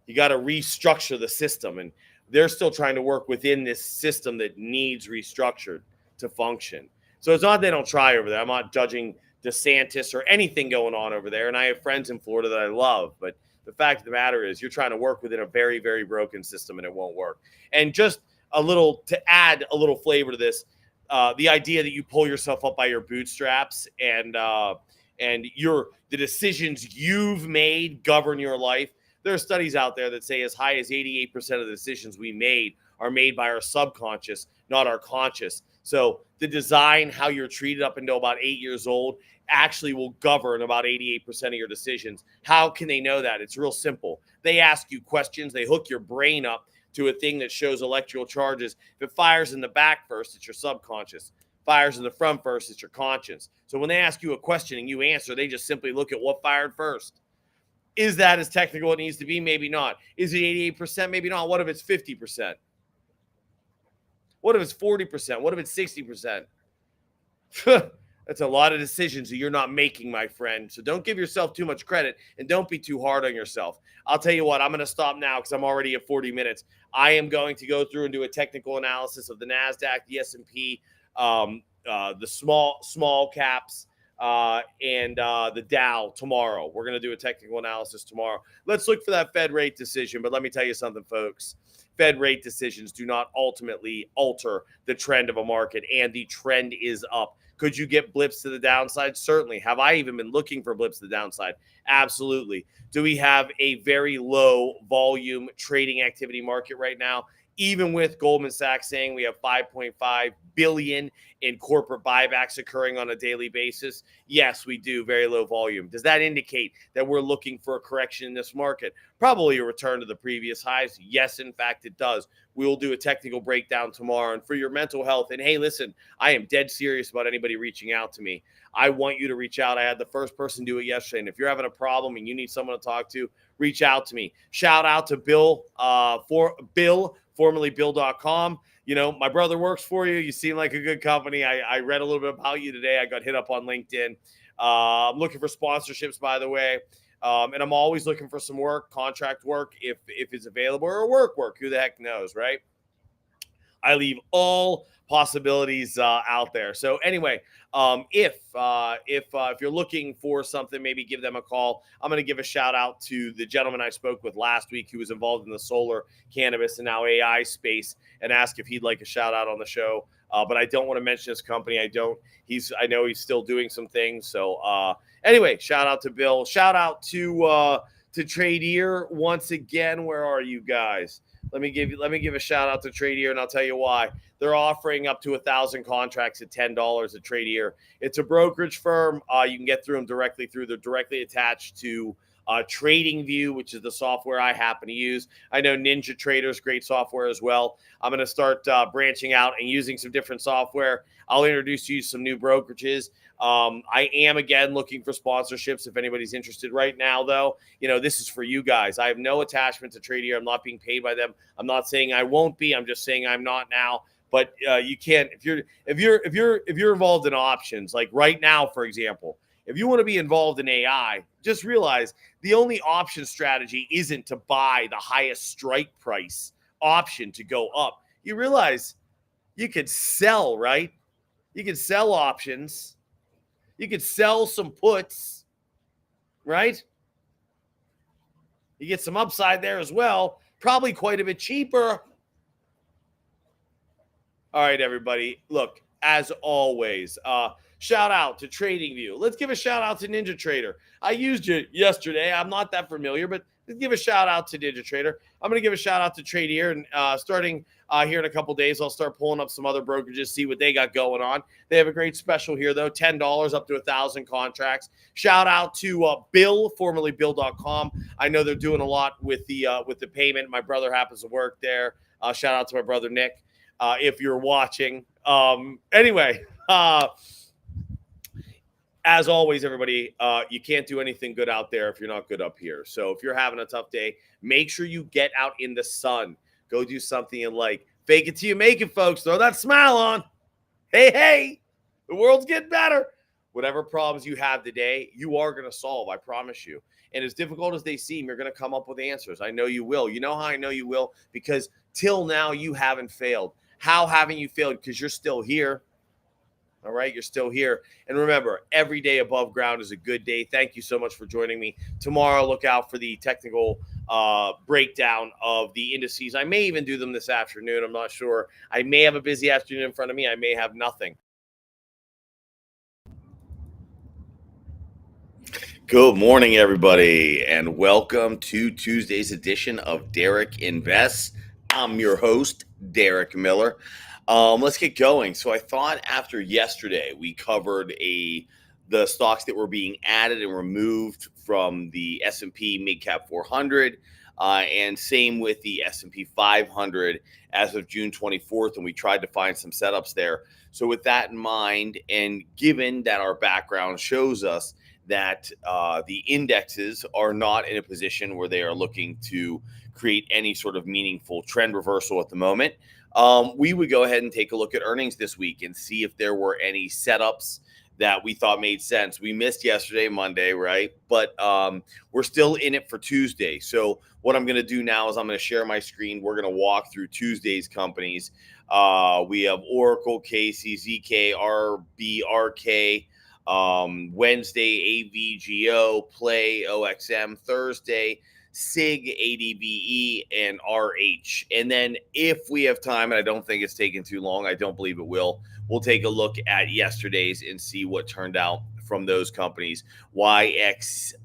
[SPEAKER 2] restructure the system, and they're still trying to work within this system that needs restructured to function. So it's not they don't try over there. I'm not judging DeSantis or anything going on over there, and I have friends in Florida that I love, but the fact of the matter is you're trying to work within a very, very broken system, and it won't work. And just to add a little flavor to this, the idea that you pull yourself up by your bootstraps and the decisions you've made govern your life. There are studies out there that say as high as 88% of the decisions we made are made by our subconscious, not our conscious. So the design, how you're treated up until about 8 years old, actually will govern about 88% of your decisions. How can they know that? It's real simple. They ask you questions. They hook your brain up to a thing that shows electrical charges. If it fires in the back first, it's your subconscious. Fires in the front first, it's your conscious. So when they ask you a question and you answer, they just simply look at what fired first. Is that as technical as it needs to be? Maybe not. Is it 88%? Maybe not. What if it's 50%? What if it's 40%? What if it's 60%? That's a lot of decisions that you're not making, my friend. So don't give yourself too much credit and don't be too hard on yourself. I'll tell you what, I'm going to stop now because I'm already at 40 minutes. I am going to go through and do a technical analysis of the NASDAQ, the S&P, the small caps, and the Dow tomorrow. We're going to do a technical analysis tomorrow. Let's look for that Fed rate decision. But let me tell you something, folks. Fed rate decisions do not ultimately alter the trend of a market, and the trend is up. Could you get blips to the downside? Certainly. Have I even been looking for blips to the downside? Absolutely. Do we have a very low volume trading activity market right now? Even with Goldman Sachs saying we have 5.5 billion in corporate buybacks occurring on a daily basis? Yes, we do. Very low volume. Does that indicate that we're looking for a correction in this market? Probably a return to the previous highs. Yes, in fact, it does. We will do a technical breakdown tomorrow. And for your mental health, and hey, listen, I am dead serious about anybody reaching out to me. I want you to reach out. I had the first person do it yesterday. And if you're having a problem and you need someone to talk to, reach out to me. Shout out to Bill, formerly Bill.com. You know, my brother works for you. You seem like a good company. I read a little bit about you today. I got hit up on LinkedIn. I'm looking for sponsorships, by the way. And I'm always looking for some work, contract work, if it's available, or work. Who the heck knows, right? I leave all possibilities out there. So anyway, if you're looking for something, maybe give them a call. I'm going to give a shout out to the gentleman I spoke with last week who was involved in the solar, cannabis, and now AI space, and ask if he'd like a shout out on the show. But I don't want to mention his company. I know he's still doing some things. So anyway, shout out to Bill. Shout out to Tradeer once again. Where are you guys? Let me give a shout out to Tradeer, and I'll tell you why. They're offering up to 1,000 contracts at $10 at Tradeer. It's a brokerage firm. You can get through them directly through. They're directly attached to TradingView, which is the software I happen to use. I know Ninja Trader's great software as well. I'm going to start branching out and using some different software. I'll introduce you to some new brokerages. I am, again, looking for sponsorships if anybody's interested right now, though. You know, this is for you guys. I have no attachment to Tradeer. I'm not being paid by them. I'm not saying I won't be. I'm just saying I'm not now. But you can't, if you're involved in options, like right now, for example, if you want to be involved in AI, just realize the only option strategy isn't to buy the highest strike price option to go up. You realize you could sell, right? You could sell options. You could sell some puts, right? You get some upside there as well, probably quite a bit cheaper. All right, everybody. Look, as always, shout out to TradingView. Let's give a shout out to Ninja Trader. I used it yesterday. I'm not that familiar, but let's give a shout out to Ninja Trader. I'm going to give a shout out to Tradeer, and starting here in a couple days, I'll start pulling up some other brokerages, see what they got going on. They have a great special here, though, $10 up to 1,000 contracts. Shout out to Bill, formerly Bill.com. I know they're doing a lot with the payment. My brother happens to work there. Shout out to my brother Nick, if you're watching. Anyway. As always, everybody, you can't do anything good out there if you're not good up here. So if you're having a tough day, make sure you get out in the sun. Go do something you like. Fake it till you make it, folks. Throw that smile on. Hey, the world's getting better. Whatever problems you have today, you are going to solve, I promise you. And as difficult as they seem, you're going to come up with answers. I know you will. You know how I know you will? Because till now, you haven't failed. How haven't you failed? Because you're still here. All right, you're still here. And remember, every day above ground is a good day. Thank you so much for joining me. Tomorrow, look out for the technical breakdown of the indices. I may even do them this afternoon. I'm not sure. I may have a busy afternoon in front of me. I may have nothing. Good morning, everybody, and welcome to Tuesday's edition of Derek Invests. I'm your host, Derek Miller. Let's get going. So I thought after yesterday, we covered the stocks that were being added and removed from the S&P Mid-Cap 400, and same with the S&P 500 as of June 24th, and we tried to find some setups there. So with that in mind, and given that our background shows us that the indexes are not in a position where they are looking to create any sort of meaningful trend reversal at the moment, we would go ahead and take a look at earnings this week and see if there were any setups that we thought made sense. We missed yesterday, Monday, right? But we're still in it for Tuesday. So what I'm going to do now is I'm going to share my screen. We're going to walk through Tuesday's companies. We have Oracle, Casey, ZK, RBRK. Wednesday, AVGO, Play, OXM. Thursday, SIG, ADBE, and RH. And then if we have time, and I don't think it's taken too long, I don't believe it will, we'll take a look at yesterday's and see what turned out from those companies. YEXT,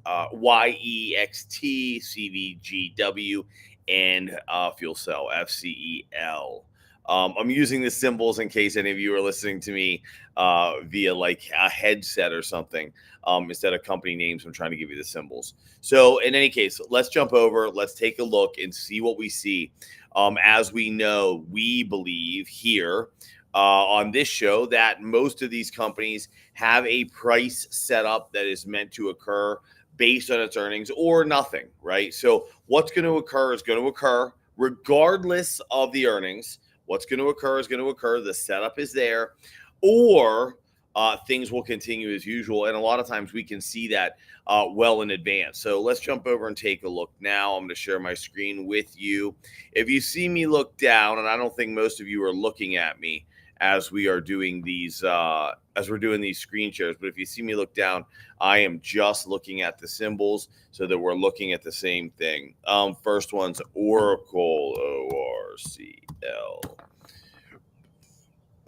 [SPEAKER 2] CVGW, and Fuel Cell, FCEL. I'm using the symbols in case any of you are listening to me via like a headset or something. Instead of company names, I'm trying to give you the symbols. So in any case, let's jump over. Let's take a look and see what we see. As we know, we believe here on this show that most of these companies have a price setup that is meant to occur based on its earnings or nothing, right? So what's going to occur is going to occur regardless of the earnings. What's going to occur is going to occur. The setup is there, or things will continue as usual. And a lot of times we can see that well in advance. So let's jump over and take a look now. I'm going to share my screen with you. If you see me look down, and I don't think most of you are looking at me as we are doing these, as we're doing these screen shares, but if you see me look down, I am just looking at the symbols so that we're looking at the same thing. First one's Oracle, ORCL.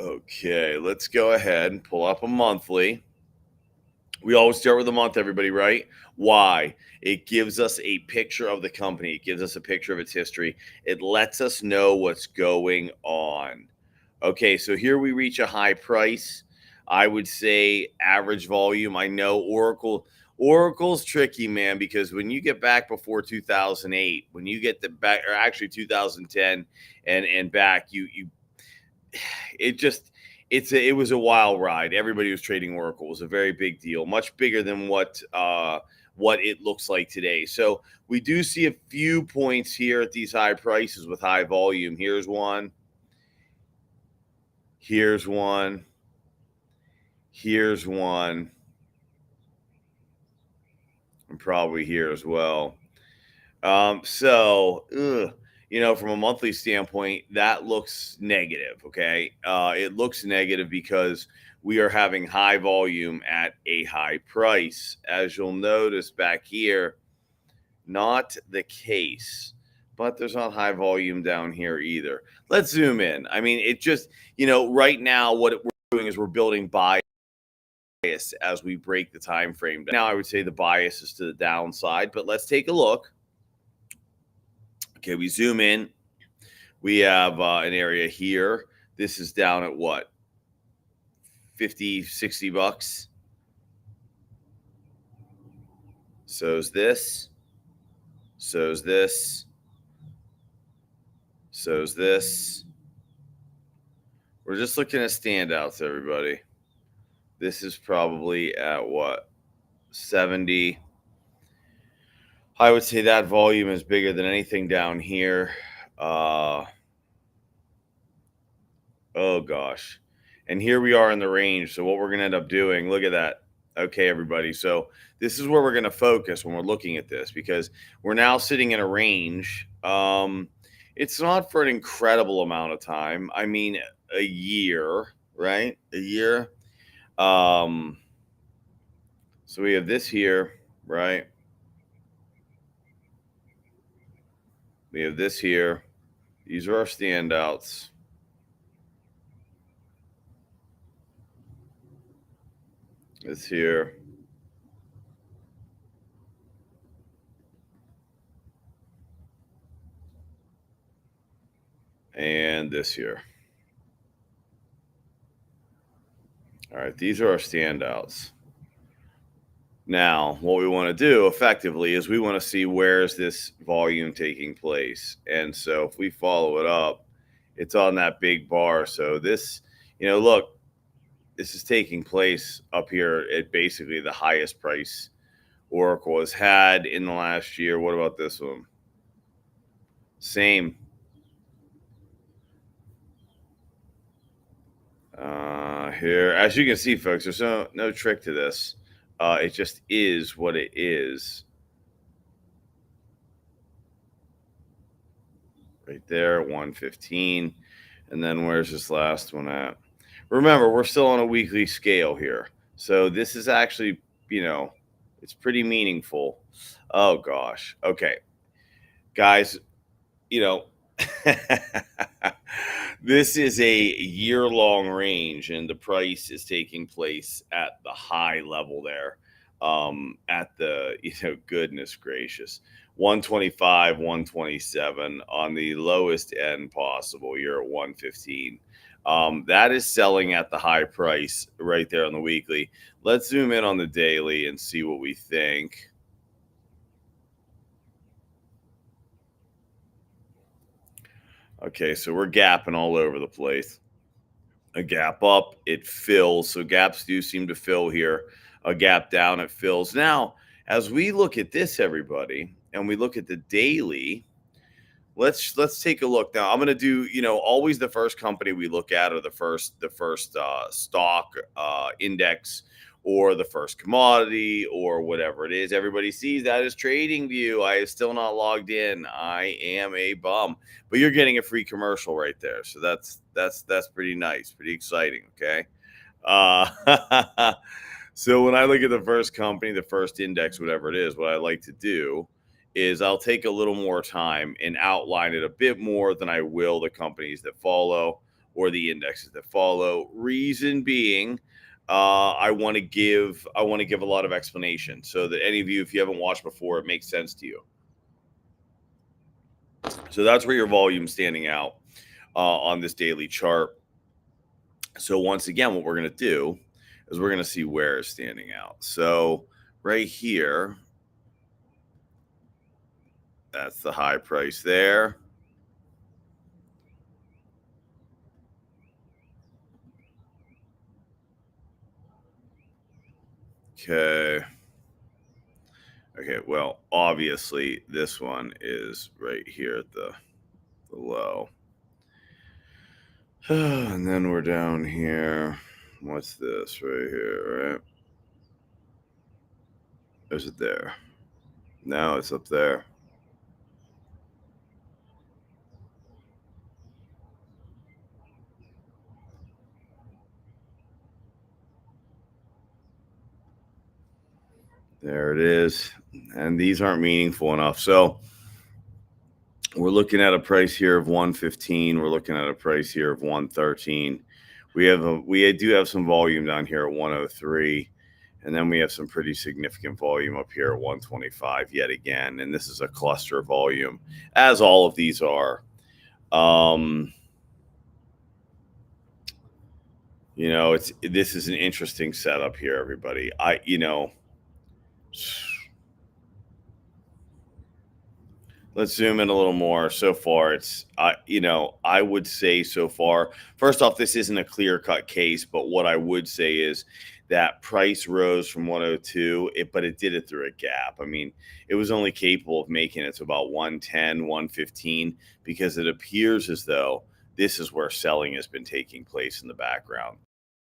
[SPEAKER 2] Okay, let's go ahead and pull up a monthly. We always start with a month, everybody, right? Why? It gives us a picture of the company. It gives us a picture of its history. It lets us know what's going on. Okay, so here we reach a high price. I would say average volume. I know Oracle's tricky, man, because when you get back before 2008, when you get the back, or actually 2010 and back, it was a wild ride. Everybody was trading Oracle. It was a very big deal, much bigger than what it looks like today. So we do see a few points here at these high prices with high volume. Here's one. Here's one. Here's one. And probably here as well. From a monthly standpoint, that looks negative. Okay. It looks negative because we are having high volume at a high price. As you'll notice back here, not the case, but there's not high volume down here either. Let's zoom in. I mean, it just, right now what we're doing is we're building bias as we break the time frame down. Now I would say the bias is to the downside, but let's take a look. Okay, we zoom in. We have an area here. This is down at what? 50, 60 bucks. So's this. So's this. So's this. We're just looking at standouts, everybody. This is probably at what? 70. I would say that volume is bigger than anything down here. Oh gosh. And here we are in the range. So what we're going to end up doing, look at that. Okay, everybody. So this is where we're going to focus when we're looking at this, because we're now sitting in a range. It's not for an incredible amount of time. I mean, a year, right? A year. So we have this here, right? We have this here. These are our standouts. This here. And this here. All right, these are our standouts. Now, what we want to do effectively is we want to see where is this volume taking place. And so if we follow it up, it's on that big bar. So this, look, this is taking place up here at basically the highest price Oracle has had in the last year. What about this one? Same. Here, as you can see, folks, there's no trick to this. It just is what it is. Right there, 115. And then where's this last one at? Remember, we're still on a weekly scale here. So this is actually, it's pretty meaningful. Oh, gosh. Okay. Guys, you know, this is a year-long range, and the price is taking place at the high level there. At the, goodness gracious, 125, 127 on the lowest end possible. You're at 115. That is selling at the high price right there on the weekly. Let's zoom in on the daily and see what we think. Okay, so we're gapping all over the place. A gap up, it fills. So gaps do seem to fill here. A gap down, it fills. Now, as we look at this, everybody, and we look at the daily, let's take a look. Now, I'm going to do, always the first company we look at, or the first stock index, or the first commodity, or whatever it is. Everybody sees that is TradingView. I am still not logged in. I am a bum, but you're getting a free commercial right there. So that's pretty nice, pretty exciting. Okay. So when I look at the first company, the first index, whatever it is, what I like to do is I'll take a little more time and outline it a bit more than I will the companies that follow or the indexes that follow. Reason being, I want to give a lot of explanation so that any of you, if you haven't watched before, it makes sense to you. So that's where your volume's standing out on this daily chart. So once again, what we're going to do is we're going to see where it's standing out. So right here, that's the high price there. Okay. Okay, well, obviously this one is right here at the low. And then we're down here. What's this right here, right? Is it there? No, it's up there. There it is. And these aren't meaningful enough. So we're looking at a price here of 115. We're looking at a price here of 113. We do have some volume down here at 103. And then we have some pretty significant volume up here at 125 yet again. And this is a cluster volume, as all of these are. This is an interesting setup here, everybody. Let's zoom in a little more. So far, I would say so far, first off, this isn't a clear-cut case, but what I would say is that price rose from 102, but it did it through a gap. I mean, it was only capable of making it to about 110, 115, because it appears as though this is where selling has been taking place in the background.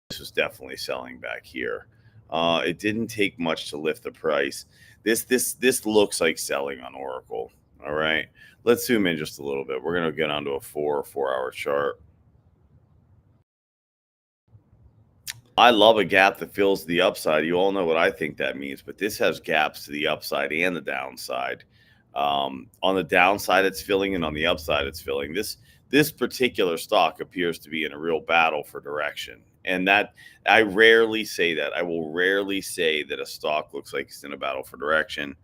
[SPEAKER 2] This was definitely selling back here. It didn't take much to lift the price. This looks like selling on Oracle. All right, let's zoom in just a little bit. We're going to get onto a 4-hour chart. I love a gap that fills the upside. You all know what I think that means, but this has gaps to the upside and the downside. On the downside, it's filling, and on the upside, it's filling. This particular stock appears to be in a real battle for direction. And that I rarely say that. I will rarely say that a stock looks like it's in a battle for direction.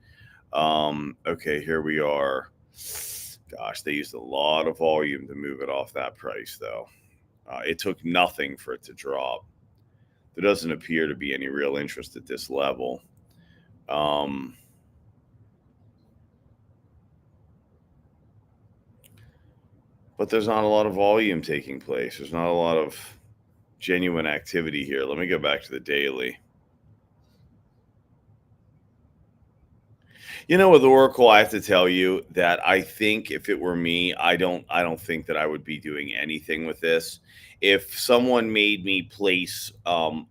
[SPEAKER 2] Okay, here we are. Gosh, they used a lot of volume to move it off that price, though. It took nothing for it to drop. There doesn't appear to be any real interest at this level. But there's not a lot of volume taking place. There's not a lot of genuine activity here. Let me go back to the daily. You know, with Oracle, I have to tell you that I think if it were me, I don't think that I would be doing anything with this. If someone made me place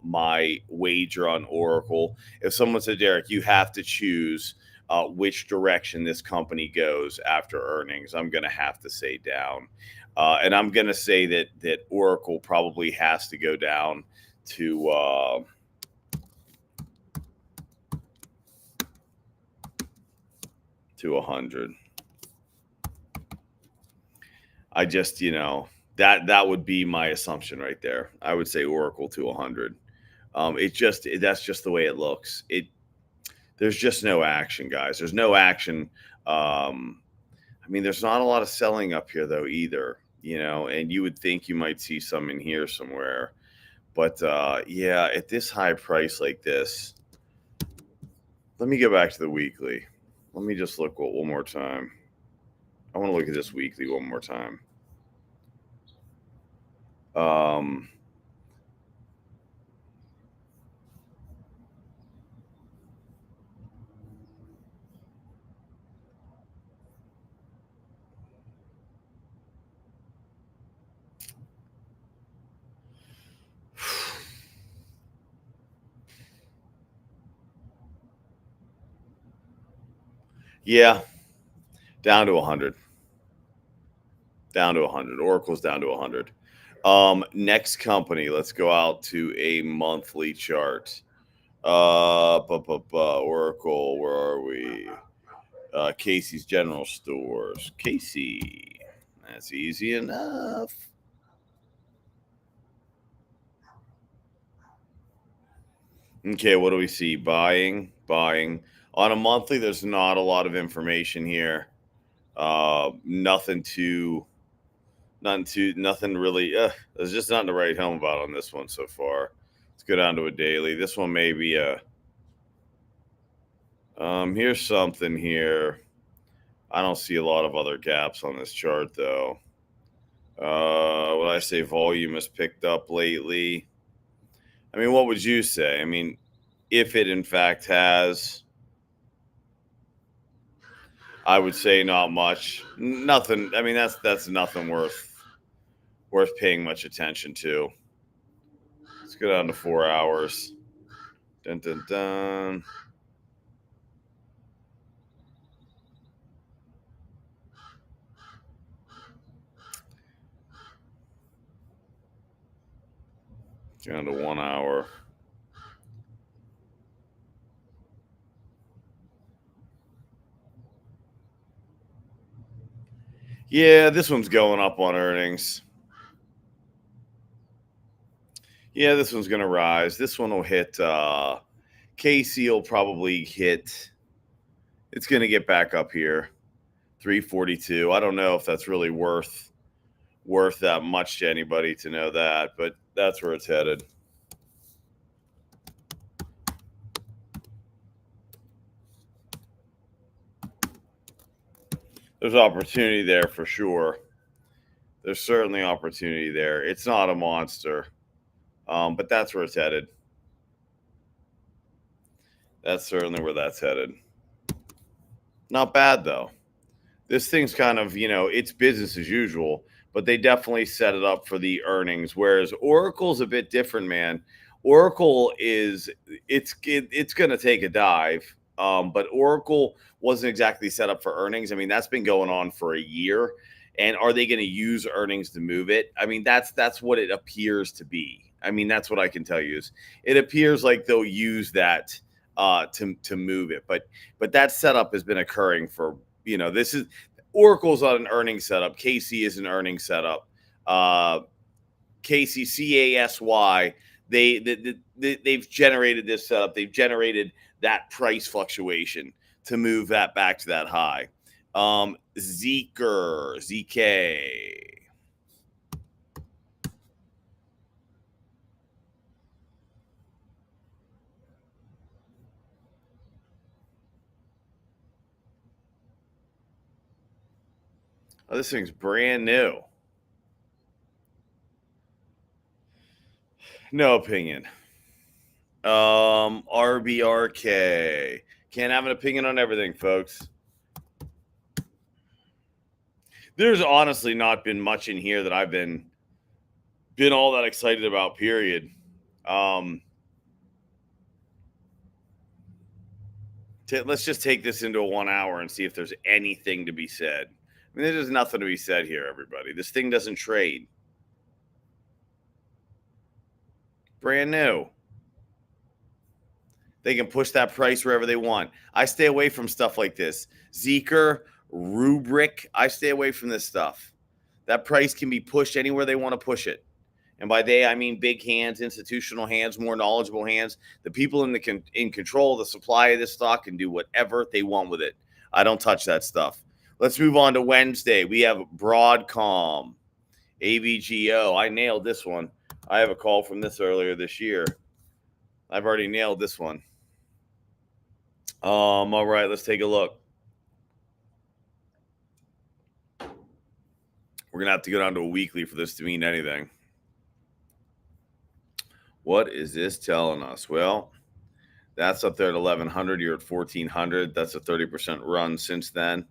[SPEAKER 2] my wager on Oracle, if someone said, Derek, you have to choose which direction this company goes after earnings, I'm going to have to say down. And I'm going to say that Oracle probably has to go down to 100. I just, that would be my assumption right there. I would say Oracle to 100. That's just the way it looks. There's just no action, guys. There's no action. I mean, there's not a lot of selling up here though either, and you would think you might see some in here somewhere. But yeah, at this high price like this, let me go back to the weekly. Let me just look one more time. I want to look at this weekly one more time. Um, yeah, down to 100. Down to 100. Oracle's down to 100. Next company, let's go out to a monthly chart. Oracle, where are we? Casey's General Stores. Casey. That's easy enough. Okay, what do we see? Buying. On a monthly, there's not a lot of information here. Nothing really. There's just nothing to write home about on this one so far. Let's go down to a daily. This one may be a. Here's something here. I don't see a lot of other gaps on this chart though. Would I say volume has picked up lately? I mean, what would you say? I mean, if it in fact has, I would say not much. Nothing. I mean, that's nothing worth paying much attention to. Let's go down to 4 hours. Dun dun dun. Down to 1 hour. Yeah, this one's going up on earnings. Yeah, this one's going to rise. This one will hit. Casey will probably hit. It's going to get back up here, 342. I don't know if that's really worth that much to anybody to know that, but that's where it's headed. There's opportunity there for sure. There's certainly opportunity there. It's not a monster, but that's where it's headed. That's certainly where that's headed. Not bad though. This thing's kind of, it's business as usual, but they definitely set it up for the earnings. Whereas Oracle's a bit different, man. Oracle it's going to take a dive. But Oracle wasn't exactly set up for earnings. I mean, that's been going on for a year. And are they going to use earnings to move it? I mean, that's what it appears to be. I mean, that's what I can tell you is it appears like they'll use that to move it. But that setup has been occurring for, this is Oracle's on an earnings setup. Casey is an earnings setup. Casey, CASY, they've generated this setup. They've generated that price fluctuation to move that back to that high. ZK. Oh, this thing's brand new. No opinion. RBRK. Can't have an opinion on everything, folks. There's honestly not been much in here that I've been all that excited about, period. Let's just take this into a 1 hour and see if there's anything to be said. I mean, there's nothing to be said here, everybody. This thing doesn't trade. Brand new. They can push that price wherever they want. I stay away from stuff like this. Zeker, Rubric, I stay away from this stuff. That price can be pushed anywhere they want to push it. And by they, I mean big hands, institutional hands, more knowledgeable hands. The people in control of the supply of this stock can do whatever they want with it. I don't touch that stuff. Let's move on to Wednesday. We have Broadcom, AVGO. I nailed this one. I have a call from this earlier this year. I've already nailed this one. All right, let's take a look. We're going to have to go down to a weekly for this to mean anything. What is this telling us? Well, that's up there at 1,100. You're at 1,400. That's a 30% run since then.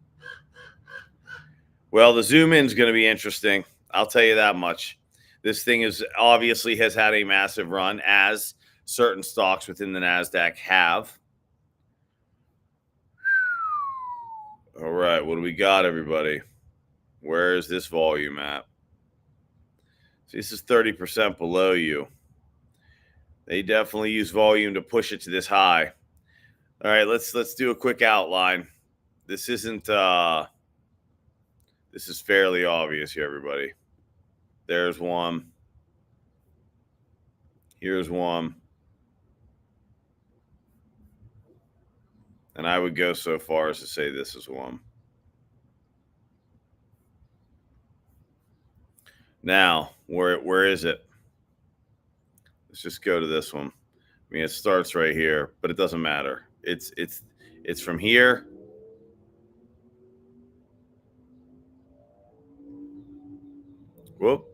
[SPEAKER 2] Well, the zoom in is going to be interesting. I'll tell you that much. This thing is obviously has had a massive run, as certain stocks within the NASDAQ have. All right, what do we got, everybody? Where is this volume at? See, this is 30% below you. They definitely use volume to push it to this high. All right, let's do a quick outline. This isn't this is fairly obvious here, everybody. There's one. Here's one. And I would go so far as to say this is one. Now, where is it? Let's just go to this one. I mean, it starts right here, but it doesn't matter. It's from here. Whoop.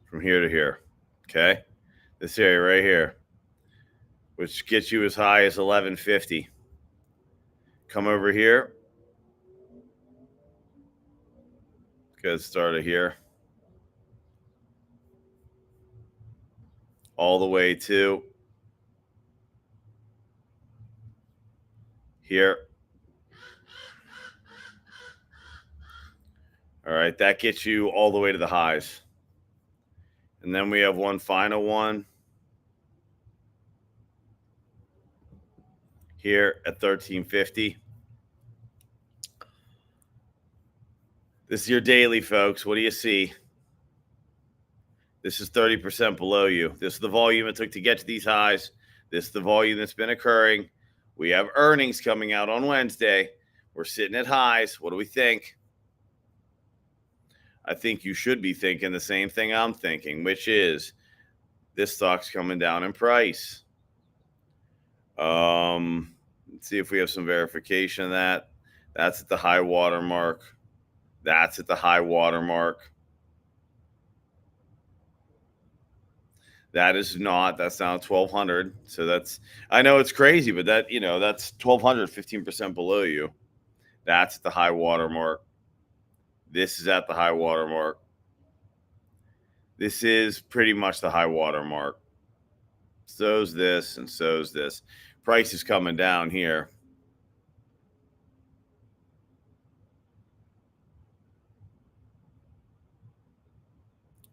[SPEAKER 2] From here to here. Okay. This area right here, which gets you as high as 1150. Come over here. Get started here. All the way to here. All right, that gets you all the way to the highs. And then we have one final one here at 1350. This is your daily, folks. What do you see? This is 30% below you. This is the volume it took to get to these highs. This is the volume that's been occurring. We have earnings coming out on Wednesday. We're sitting at highs. What do we think? I think you should be thinking the same thing I'm thinking, which is this stock's coming down in price. Let's see if we have some verification of that. That's at the high water mark. That's at the high water mark. That is not. That's down 1,200. So that's, I know it's crazy, but that, that's 1,200, 15% below you. That's at the high water mark. This is at the high water mark. This is pretty much the high water mark. So's this and so's this. Price is coming down here.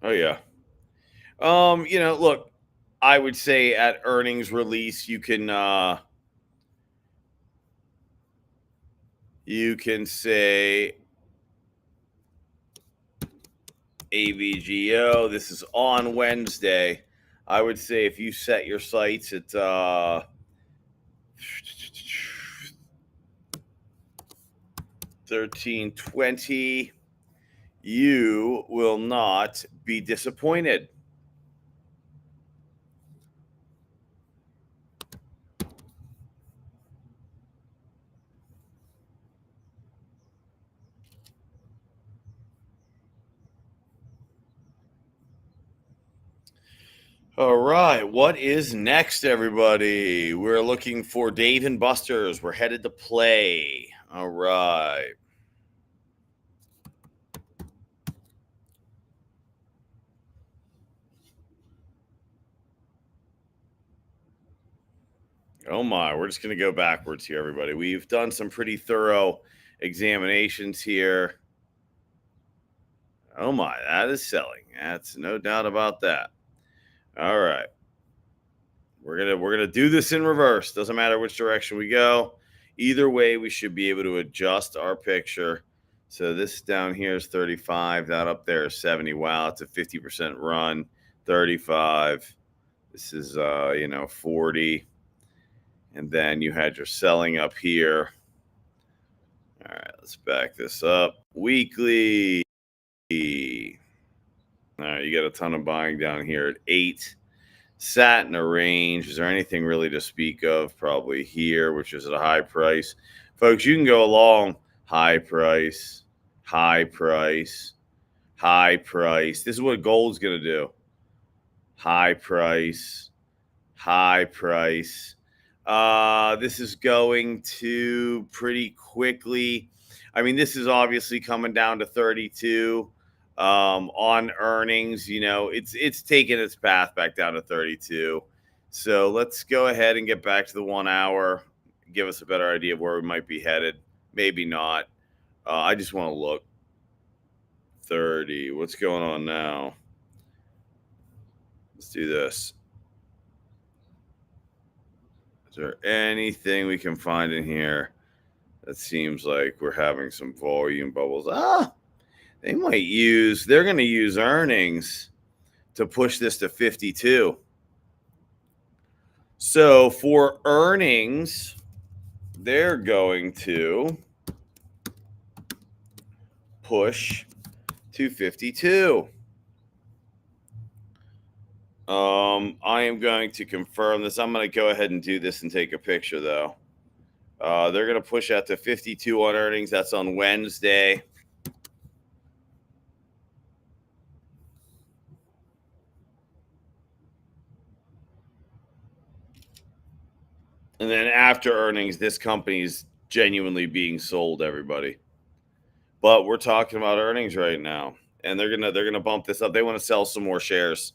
[SPEAKER 2] Oh, yeah. Look, I would say at earnings release, you can say AVGO. This is on Wednesday. I would say if you set your sights at 1320, you will not be disappointed. All right, what is next, everybody? We're looking for Dave and Buster's. We're headed to play. All right. Oh my, we're just going to go backwards here, everybody. We've done some pretty thorough examinations here. Oh my, that is selling. That's no doubt about that. All right. We're gonna do this in reverse. Doesn't matter which direction we go. Either way, we should be able to adjust our picture. So this down here is 35. That up there is 70. Wow, it's a 50% run. 35. This is 40. And then you had your selling up here. All right, let's back this up. Weekly. All right, you got a ton of buying down here at 8. Sat in a range. Is there anything really to speak of? Probably here, which is at a high price. Folks, you can go along high price, high price, high price. This is what gold's going to do. High price, high price. This is going to pretty quickly. I mean, this is obviously coming down to 32 on earnings. It's taken its path back down to 32. So let's go ahead and get back to the 1 hour, give us a better idea of where we might be headed. Maybe not. I just want to look. 30. What's going on now? Let's do this. Is there anything we can find in here that seems like we're having some volume bubbles? They're going to use earnings to push this to 52. So for earnings, they're going to push to 52. I am going to confirm this. I'm going to go ahead and do this and take a picture, though. They're going to push out to 52 on earnings. That's on Wednesday. And then after earnings, this company's genuinely being sold, everybody. But we're talking about earnings right now, and they're gonna bump this up. They want to sell some more shares.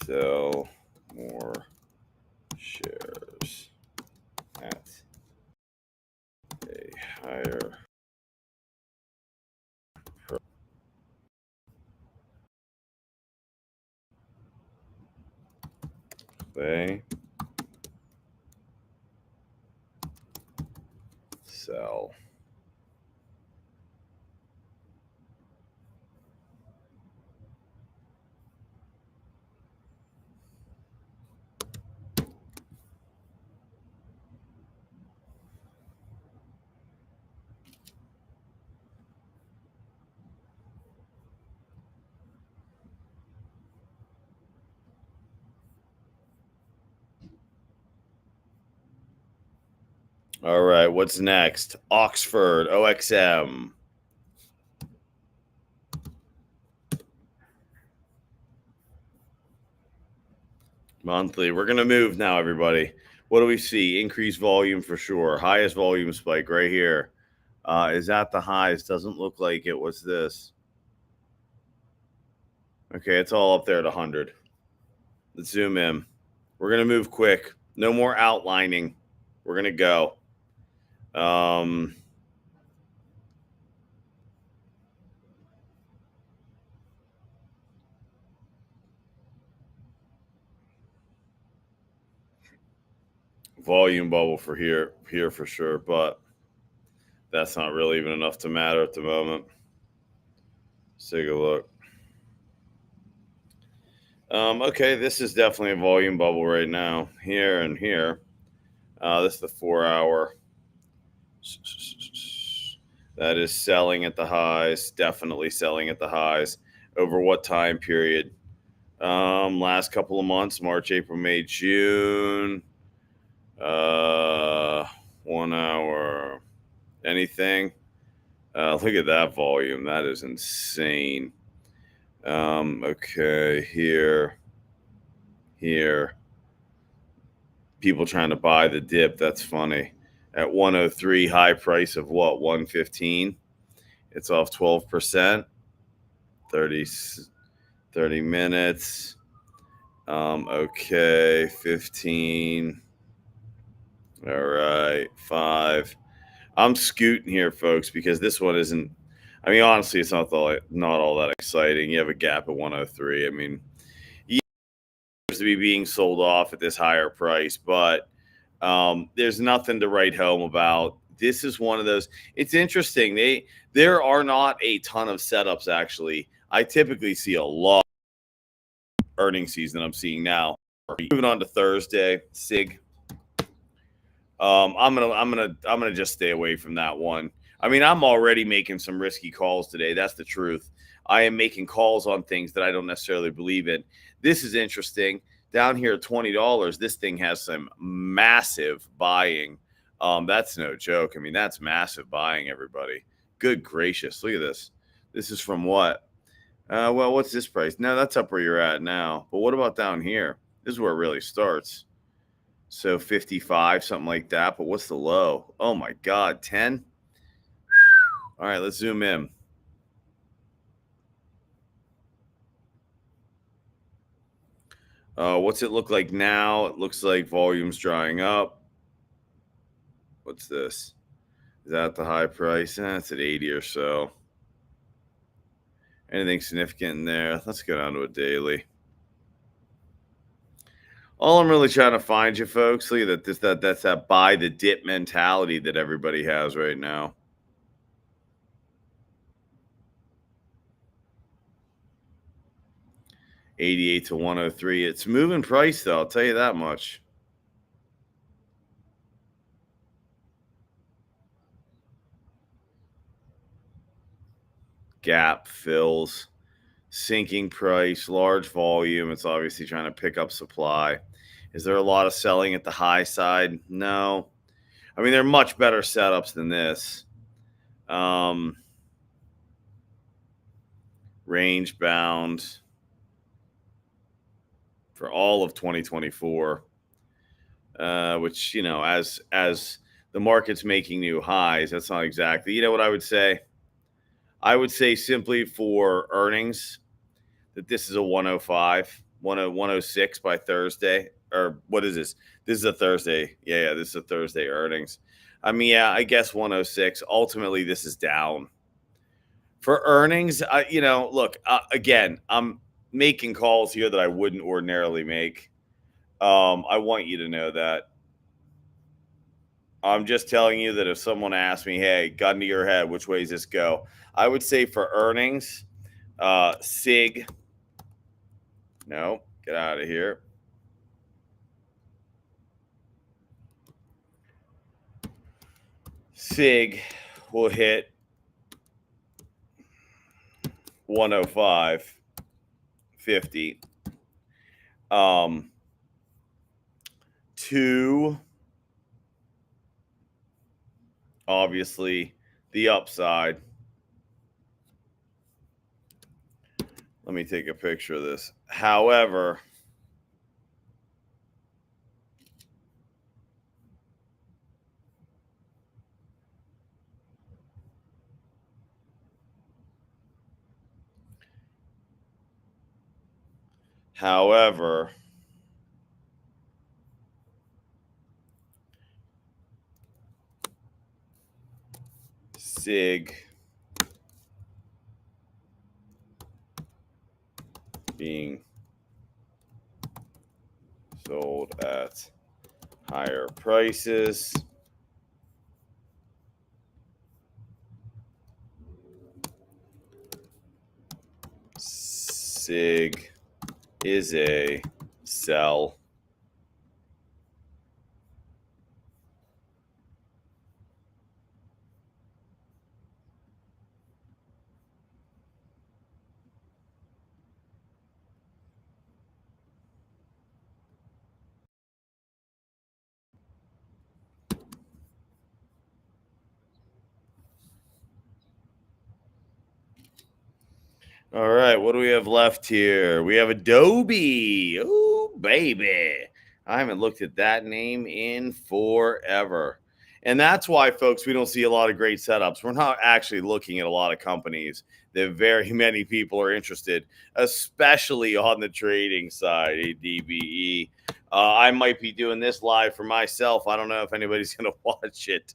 [SPEAKER 2] Sell more shares at a higher price. They sell. All right, what's next? Oxford, OXM. Monthly. We're going to move now, everybody. What do we see? Increased volume for sure. Highest volume spike right here. Is that the highs? Doesn't look like it. What's this? Okay, it's all up there at 100. Let's zoom in. We're going to move quick. No more outlining. We're going to go. Volume bubble for here for sure, but that's not really even enough to matter at the moment. Let's take a look. Okay, this is definitely a volume bubble right now. Here and here. This is the 4 hour. That is selling at the highs. Definitely selling at the highs. Over what time period? Last couple of months, March, April, May, June. Uh, 1 hour. Anything? Look at that volume. That is insane. Okay, here. People trying to buy the dip. That's funny. At 103, high price of what? 115. It's off 12%. 30, 30 minutes. Okay, 15. All right, 5. I'm scooting here, folks, because this one isn't. I mean, honestly, it's not all that exciting. You have a gap at 103. I mean, it seems to be being sold off at this higher price, but there's nothing to write home about. This is one of those. It's interesting. There are not a ton of setups actually. I typically see a lot of earnings season I'm seeing now. Moving on to Thursday, SIG. I'm gonna just stay away from that one. I mean, I'm already making some risky calls today. That's the truth. I am making calls on things that I don't necessarily believe in. This is interesting. Down here at $20, this thing has some massive buying. That's no joke. I mean, that's massive buying, everybody. Good gracious. Look at this. This is from what? Well, what's this price? No, that's up where you're at now. But what about down here? This is where it really starts. So 55, something like that. But what's the low? Oh my God, 10? All right, let's zoom in. What's it look like now? It looks like volume's drying up. What's this? Is that the high price? It's at 80 or so. Anything significant in there? Let's go down to a daily. All I'm really trying to find you folks, look at that's that buy the dip mentality that everybody has right now. $88 to 103. It's moving price though, I'll tell you that much. Gap fills, sinking price, large volume. It's obviously trying to pick up supply. Is there a lot of selling at the high side? No. I mean, there are much better setups than this. Range bound for all of 2024, which, you know, as the market's making new highs, that's not exactly, you know what I would say? I would say simply for earnings that this is a 105, 106 by Thursday. Or what is this? This is a Thursday. Yeah, this is a Thursday earnings. I mean, yeah, I guess 106. Ultimately, this is down. For earnings, you know, look, again, I'm making calls here that I wouldn't ordinarily make. I want you to know that. I'm just telling you that if someone asked me, hey, gun to your head, which way does this go? I would say for earnings, SIG. No, get out of here. SIG will hit 105.50. Two, obviously, the upside. Let me take a picture of this. However, SIG being sold at higher prices. SIG is a sell. All right, what do we have left here? We have Adobe. Oh, baby. I haven't looked at that name in forever. And that's why, folks, we don't see a lot of great setups. We're not actually looking at a lot of companies that very many people are interested, especially on the trading side, ADBE. I might be doing this live for myself. I don't know if anybody's going to watch it.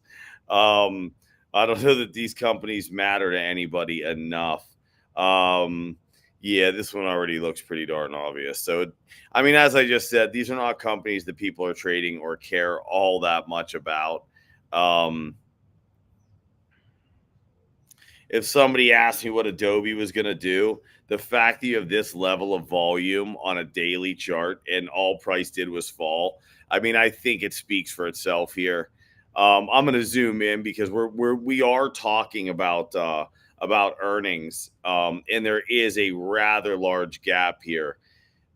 [SPEAKER 2] Um, I don't know that these companies matter to anybody enough. Um, yeah, this one already looks pretty darn obvious. So, I mean, as I just said, these are not companies that people are trading or care all that much about. Um, if somebody asked me what Adobe was going to do, the fact that you have this level of volume on a daily chart and all price did was fall, I mean, I think it speaks for itself here. I'm going to zoom in because we are talking about earnings, and there is a rather large gap here.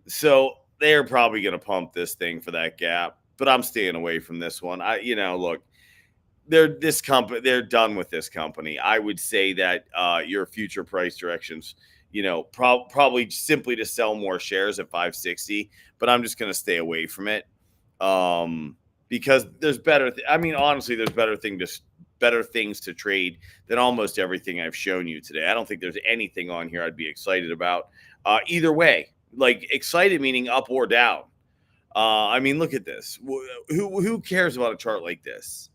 [SPEAKER 2] So they're probably going to pump this thing for that gap, but I'm staying away from this one. Look, they're done with this company. I would say that your future price directions, probably simply to sell more shares at 560, but I'm just going to stay away from it. Because there's honestly, there's better things to trade than almost everything I've shown you today. I don't think there's anything on here I'd be excited about. Either way, like excited meaning up or down. I mean, look at this. Who cares about a chart like this?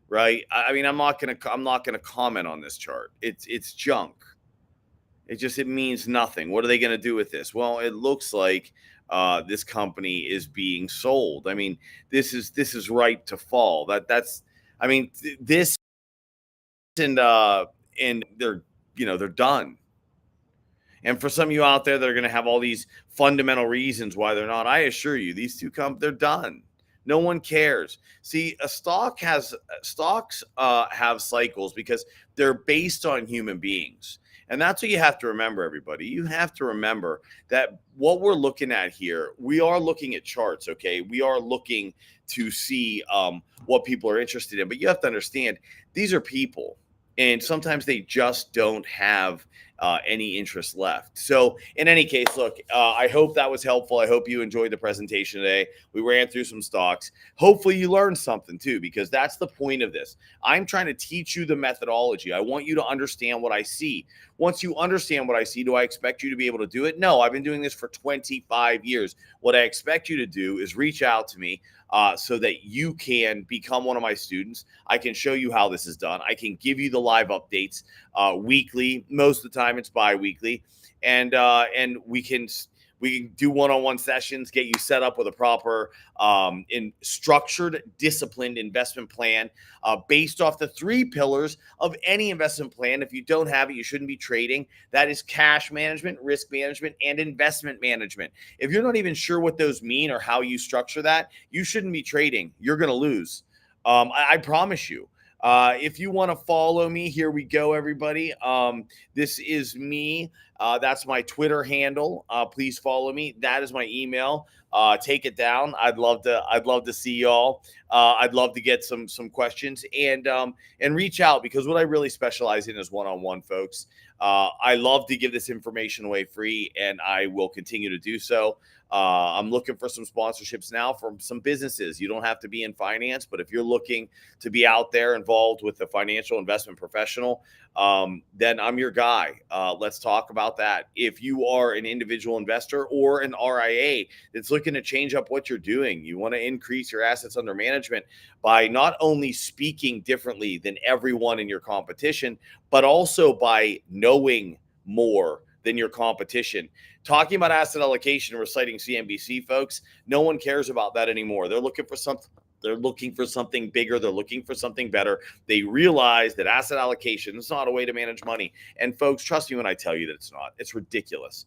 [SPEAKER 2] Right? I mean, I'm not gonna comment on this chart. It's junk. It means nothing. What are they gonna do with this? Well, it looks like this company is being sold. I mean, this is ripe to fall. This and they're done. And for some of you out there that are going to have all these fundamental reasons why they're not, I assure you, these two they're done. No one cares. See, stocks have cycles because they're based on human beings. And that's what you have to remember, everybody. You have to remember that what we're looking at here, we are looking at charts, okay? We are looking to see what people are interested in. But you have to understand, these are people. And sometimes they just don't have any interest left. So, in any case, look, I hope that was helpful. I hope you enjoyed the presentation today. We ran through some stocks. Hopefully, you learned something too, because that's the point of this. I'm trying to teach you the methodology. I want you to understand what I see. Once you understand what I see, do I expect you to be able to do it? No, I've been doing this for 25 years. What I expect you to do is reach out to me so that you can become one of my students. I can show you how this is done. I can give you the live updates weekly. Most of the time, it's bi-weekly, and we can do one-on-one sessions, get you set up with a proper structured, disciplined investment plan based off the 3 pillars of any investment plan. If you don't have it, you shouldn't be trading. That is cash management, risk management, and investment management. If you're not even sure what those mean or how you structure that, you shouldn't be trading. You're going to lose. I promise you. If you want to follow me, here we go, everybody. This is me. That's my Twitter handle. Please follow me. That is my email. Take it down. I'd love to see y'all. I'd love to get some questions and reach out, because what I really specialize in is one-on-one, folks. I love to give this information away free, and I will continue to do so. I'm looking for some sponsorships now from some businesses. You don't have to be in finance, but if you're looking to be out there involved with a financial investment professional, then I'm your guy. Let's talk about that. If you are an individual investor or an RIA that's looking to change up what you're doing, you want to increase your assets under management by not only speaking differently than everyone in your competition, but also by knowing more than your competition. Talking about asset allocation and reciting CNBC, folks, no one cares about that anymore. They're looking for something. They're looking for something bigger. They're looking for something better. They realize that asset allocation is not a way to manage money. And folks, trust me when I tell you that it's not. It's ridiculous.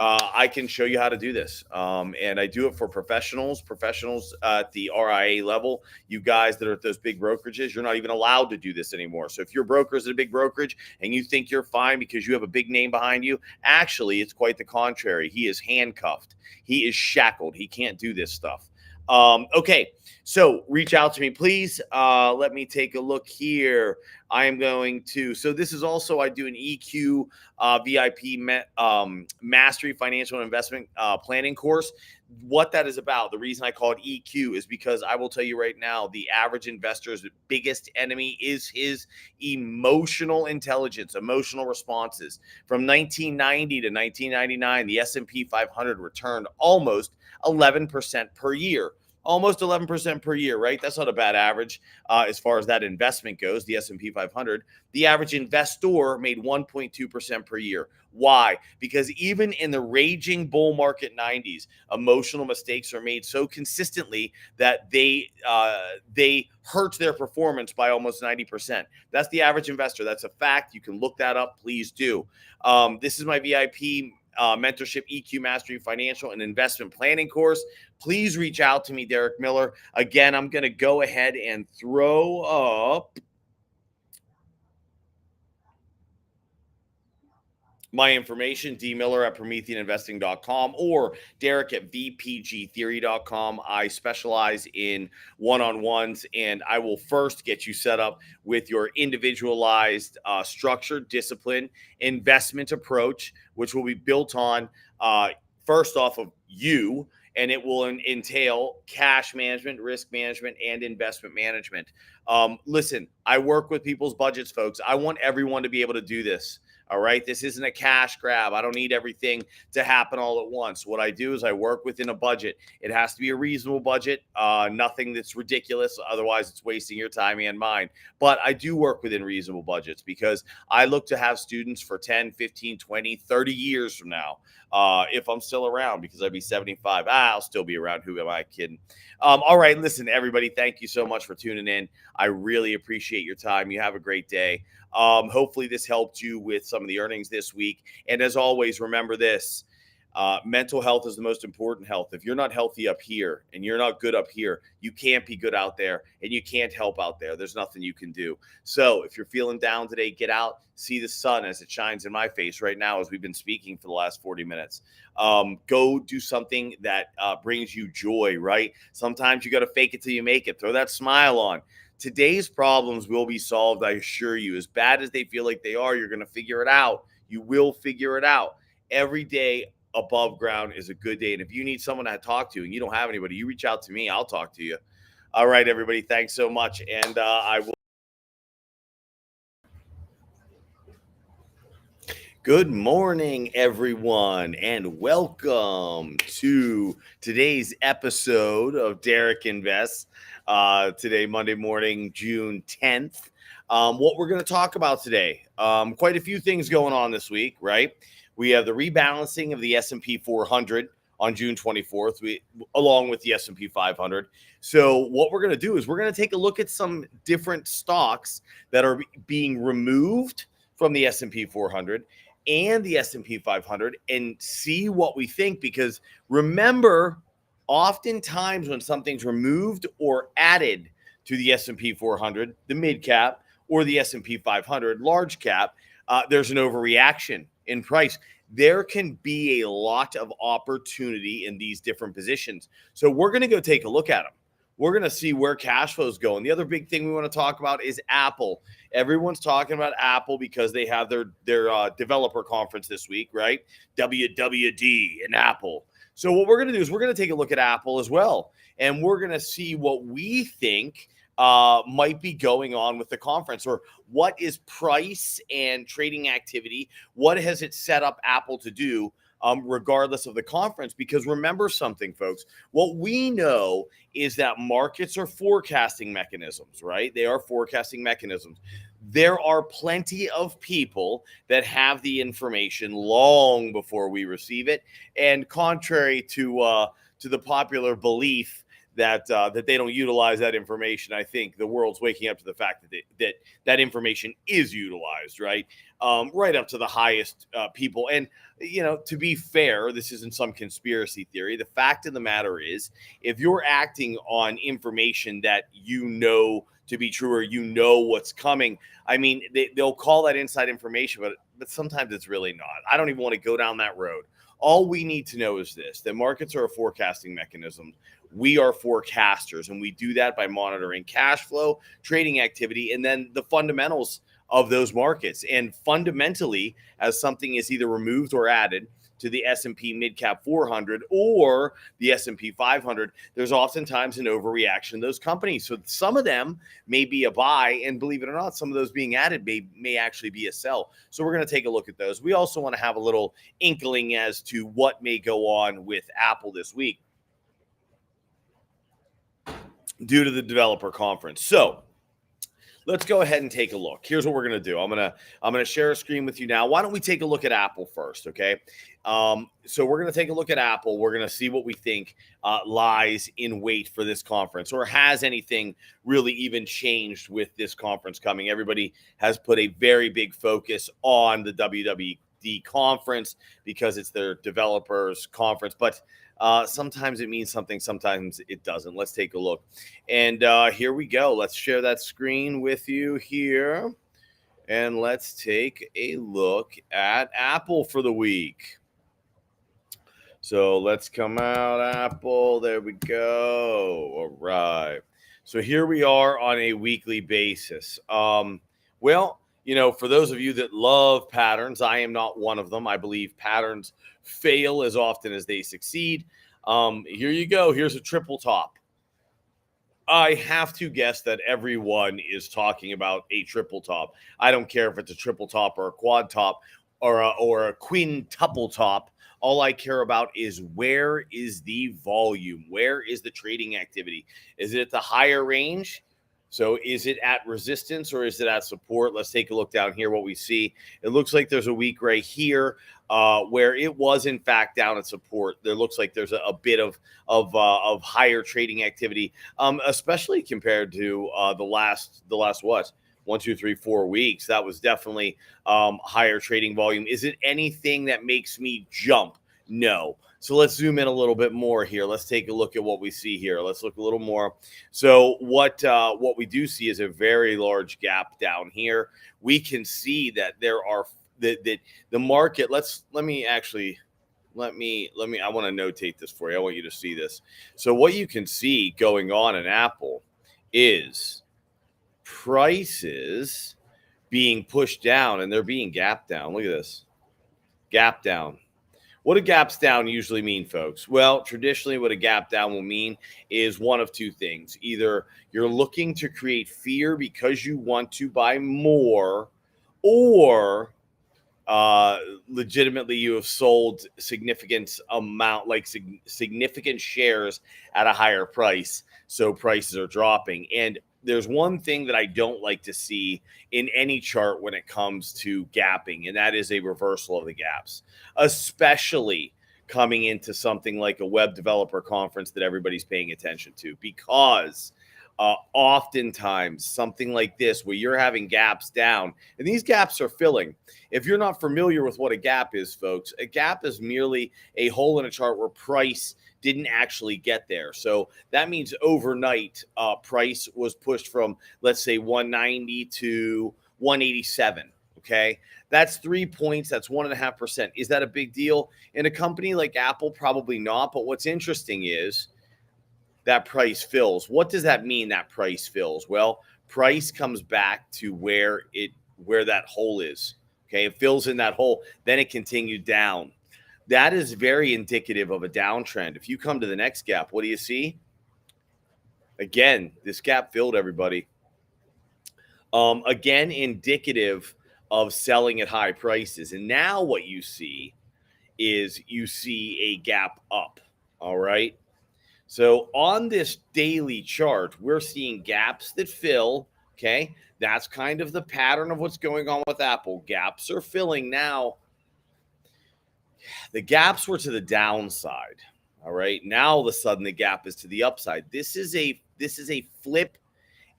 [SPEAKER 2] I can show you how to do this. And I do it for professionals at the RIA level. You guys that are at those big brokerages, you're not even allowed to do this anymore. So if your broker is at a big brokerage and you think you're fine because you have a big name behind you, actually, it's quite the contrary. He is handcuffed. He is shackled. He can't do this stuff. Okay, So reach out to me, please. Let me take a look here. I am going to. So this is also I do an EQ VIP Mastery Financial Investment Planning course. What that is about, the reason I call it EQ is because I will tell you right now, the average investor's biggest enemy is his emotional intelligence, emotional responses. From 1990 to 1999, the S&P 500 returned almost 11% per year. Almost 11% per year, right? That's not a bad average as far as that investment goes, the S&P 500. The average investor made 1.2% per year. Why? Because even in the raging bull market 90s, emotional mistakes are made so consistently that they hurt their performance by almost 90%. That's the average investor. That's a fact. You can look that up. Please do. This is my VIP mentorship EQ Mastery Financial and Investment Planning course. Please reach out to me, Derek Miller. Again, I'm going to go ahead and throw up my information, dmiller@prometheaninvesting.com or Derek at vpgtheory.com. I specialize in one-on-ones, and I will first get you set up with your individualized, structured, discipline investment approach, which will be built on first off of you, and it will entail cash management, risk management, and investment management. Listen, I work with people's budgets, folks. I want everyone to be able to do this. All right. This isn't a cash grab. I don't need everything to happen all at once. What I do is I work within a budget. It has to be a reasonable budget, nothing that's ridiculous. Otherwise, it's wasting your time and mine. But I do work within reasonable budgets because I look to have students for 10, 15, 20, 30 years from now. If I'm still around, because I'd be 75. I'll still be around. Who am I kidding? All right. Listen, everybody, thank you so much for tuning in. I really appreciate your time. You have a great day. Hopefully this helped you with some of the earnings this week. And as always, remember this, mental health is the most important health. If you're not healthy up here and you're not good up here, you can't be good out there and you can't help out there. There's nothing you can do. So if you're feeling down today, get out, see the sun as it shines in my face right now, as we've been speaking for the last 40 minutes. Go do something that brings you joy, right? Sometimes you got to fake it till you make it. Throw that smile on. Today's problems will be solved, I assure you. As bad as they feel like they are, you're going to figure it out. You will figure it out. Every day above ground is a good day. And if you need someone to talk to and you don't have anybody, you reach out to me. I'll talk to you. All right, everybody. Thanks so much. And I will. Good morning, everyone, and welcome to today's episode of Derek Invests. Today, Monday morning, June 10th. What we're going to talk about today, quite a few things going on this week, right? We have the rebalancing of the S&P 400 on June 24th, along with the S&P 500. So what we're going to do is we're going to take a look at some different stocks that are being removed from the S&P 400 and the S&P 500 and see what we think. Because remember, oftentimes when something's removed or added to the S&P 400, the mid cap, or the S&P 500 large cap, there's an overreaction in price. There can be a lot of opportunity in these different positions. So we're going to go take a look at them. We're going to see where cash flow is going. The other big thing we want to talk about is Apple. Everyone's talking about Apple because they have their developer conference this week, right? WWD and Apple. So what we're going to do is we're going to take a look at Apple as well. And we're going to see what we think might be going on with the conference, or what is price and trading activity. What has it set up Apple to do regardless of the conference? Because remember something, folks, what we know is that markets are forecasting mechanisms, right? They are forecasting mechanisms. There are plenty of people that have the information long before we receive it. And contrary to the popular belief that they don't utilize that information, I think the world's waking up to the fact that that information is utilized, right? Right up to the highest people. And, you know, to be fair, this isn't some conspiracy theory. The fact of the matter is, if you're acting on information that you know to be true, or you know what's coming, I mean, they'll call that inside information, but sometimes it's really not. I don't even want to go down that road. All we need to know is this: that markets are a forecasting mechanism. We are forecasters, and we do that by monitoring cash flow, trading activity, and then the fundamentals of those markets. And fundamentally, as something is either removed or added to the S&P Midcap 400 or the S&P 500, there's oftentimes an overreaction to those companies. So some of them may be a buy, and believe it or not, some of those being added may actually be a sell. So we're going to take a look at those. We also want to have a little inkling as to what may go on with Apple this week due to the developer conference. So let's go ahead and take a look. Here's what we're going to do. I'm going to share a screen with you now. Why don't we take a look at Apple first, okay? So we're going to take a look at Apple. We're going to see what we think lies in wait for this conference, or has anything really even changed with this conference coming. Everybody has put a very big focus on the WWD conference because it's their developers conference, but sometimes it means something, sometimes it doesn't. Let's take a look. And here we go. Let's share that screen with you here. And let's take a look at Apple for the week. So let's come out, Apple. There we go. All right. So here we are on a weekly basis. Well, you know, for those of you that love patterns, I am not one of them. I believe patterns fail as often as they succeed. Here you go. Here's a triple top. I have to guess that everyone is talking about a triple top. I don't care if it's a triple top or a quad top or a quintuple top. All I care about is where is the volume? Where is the trading activity? Is it at the higher range? So is it at resistance or is it at support? Let's take a look down here. What we see, it looks like there's a week right here where it was in fact down at support. There looks like there's a bit of higher trading activity, especially compared to the last what? 1, 2, 3, 4 weeks. That was definitely higher trading volume. Is it anything that makes me jump? No. So let's zoom in a little bit more here. Let's take a look at what we see here. Let's look a little more. So what we do see is a very large gap down here. We can see that there are that the market. I want to notate this for you. I want you to see this. So what you can see going on in Apple is prices being pushed down, and they're being gapped down. Look at this. Gap down. What do gaps down usually mean, folks? Well, traditionally what a gap down will mean is one of two things. Either you're looking to create fear because you want to buy more, or legitimately you have sold significant shares at a higher price, so prices are dropping. And there's one thing that I don't like to see in any chart when it comes to gapping, and that is a reversal of the gaps, especially coming into something like a web developer conference that everybody's paying attention to, because oftentimes something like this where you're having gaps down and these gaps are filling. If you're not familiar with what a gap is, folks, a gap is merely a hole in a chart where price didn't actually get there. So that means overnight price was pushed from, let's say, 190 to 187. Okay, that's 3 points. That's 1.5%. Is that a big deal in a company like Apple? Probably not. But what's interesting is that price fills. What does that mean, that price fills? Well, price comes back to where that hole is. Okay, it fills in that hole, then it continued down. That is very indicative of a downtrend. If you come to the next gap, what do you see? Again, this gap filled, everybody. Again, indicative of selling at high prices. And now what you see is you see a gap up. All right. So on this daily chart, we're seeing gaps that fill. Okay. That's kind of the pattern of what's going on with Apple. Gaps are filling now. The gaps were to the downside. All right. Now all of a sudden the gap is to the upside. This is a flip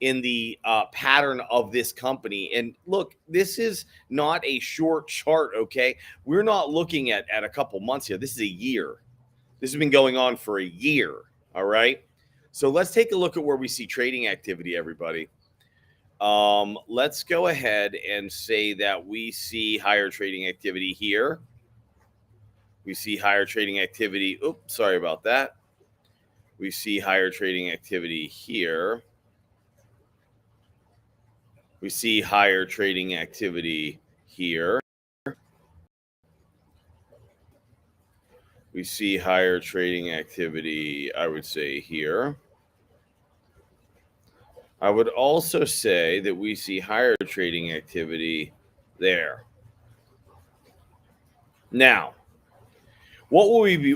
[SPEAKER 2] in the pattern of this company. And look, this is not a short chart. Okay. We're not looking at a couple months here. This is a year. This has been going on for a year. All right. So let's take a look at where we see trading activity, everybody. Let's go ahead and say that we see higher trading activity here. We see higher trading activity. Oops, sorry about that. We see higher trading activity here. We see higher trading activity here. We see higher trading activity, I would say, here. I would also say that we see higher trading activity there. Now, what we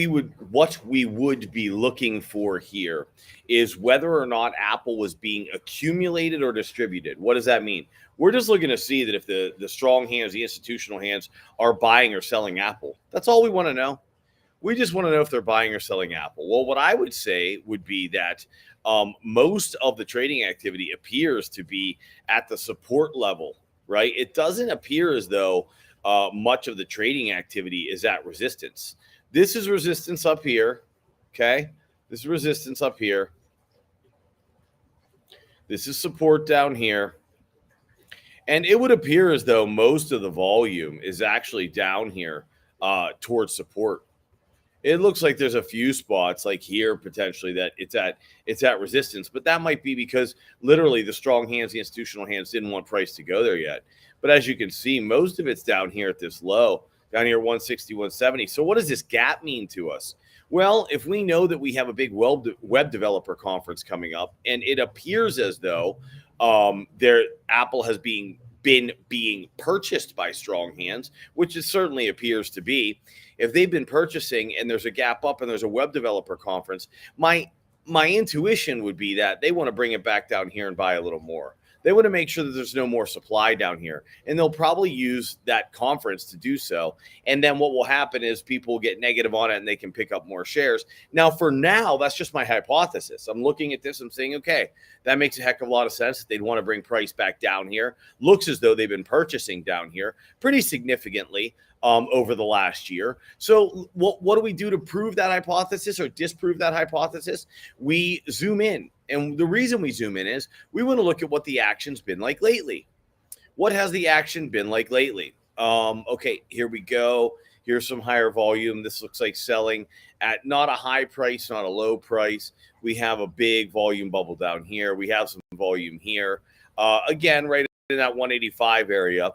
[SPEAKER 2] would be looking for here is whether or not Apple was being accumulated or distributed. What does that mean? We're just looking to see that if the strong hands, the institutional hands, are buying or selling Apple. That's all we want to know. We just want to know if they're buying or selling Apple. Well, what I would say would be that most of the trading activity appears to be at the support level, right? It doesn't appear as though much of the trading activity is at resistance. This is resistance up here, okay? This is resistance up here. This is support down here. And it would appear as though most of the volume is actually down here towards support. It looks like there's a few spots like here potentially that it's at resistance, but that might be because literally the strong hands, the institutional hands didn't want price to go there yet. But as you can see, most of it's down here at this low, down here 160, 170. So what does this gap mean to us? Well, if we know that we have a big web developer conference coming up, and it appears as though Apple has been being purchased by strong hands, which it certainly appears to be. If they've been purchasing and there's a gap up and there's a web developer conference, my intuition would be that they want to bring it back down here and buy a little more. They want to make sure that there's no more supply down here, and they'll probably use that conference to do so. And then what will happen is people will get negative on it and they can pick up more shares. Now, for now, that's just my hypothesis. I'm looking at this and saying, okay, that makes a heck of a lot of sense. They'd want to bring price back down here. Looks as though they've been purchasing down here pretty significantly over the last year. So what do we do to prove that hypothesis or disprove that hypothesis? We zoom in. And the reason we zoom in is we want to look at what the action's been like lately. What has the action been like lately? Okay, here we go. Here's some higher volume. This looks like selling at not a high price, not a low price. We have a big volume bubble down here. We have some volume here. Again, right in that 185 area.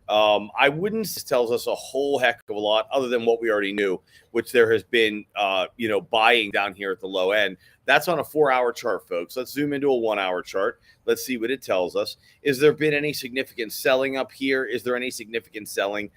[SPEAKER 2] I wouldn't tells us a whole heck of a lot other than what we already knew, which there has been, buying down here at the low end. That's on a 4-hour chart, folks. Let's zoom into a 1-hour chart. Let's see what it tells us. Is there been any significant selling up here? Is there any significant selling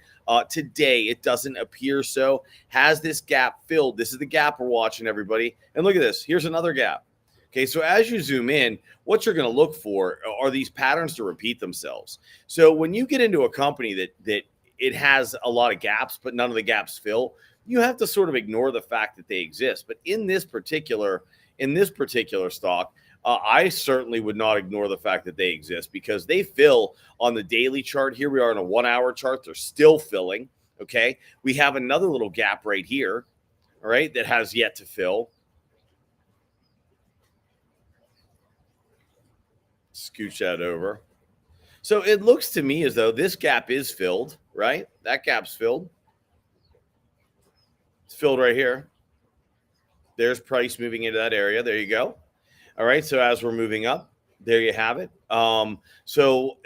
[SPEAKER 2] today? It doesn't appear so. Has this gap filled? This is the gap we're watching, everybody. And look at this. Here's another gap. Okay, so as you zoom in, what you're going to look for are these patterns to repeat themselves. So when you get into a company that it has a lot of gaps, but none of the gaps fill, you have to sort of ignore the fact that they exist. But in this particular stock, I certainly would not ignore the fact that they exist because they fill on the daily chart. Here we are on a 1-hour chart. They're still filling. Okay, we have another little gap right here, all right, that has yet to fill. Scooch that over. So it looks to me as though this gap is filled, right? That gap's filled. It's filled right here. There's price moving into that area. There you go. All right. So as we're moving up, there you have it. So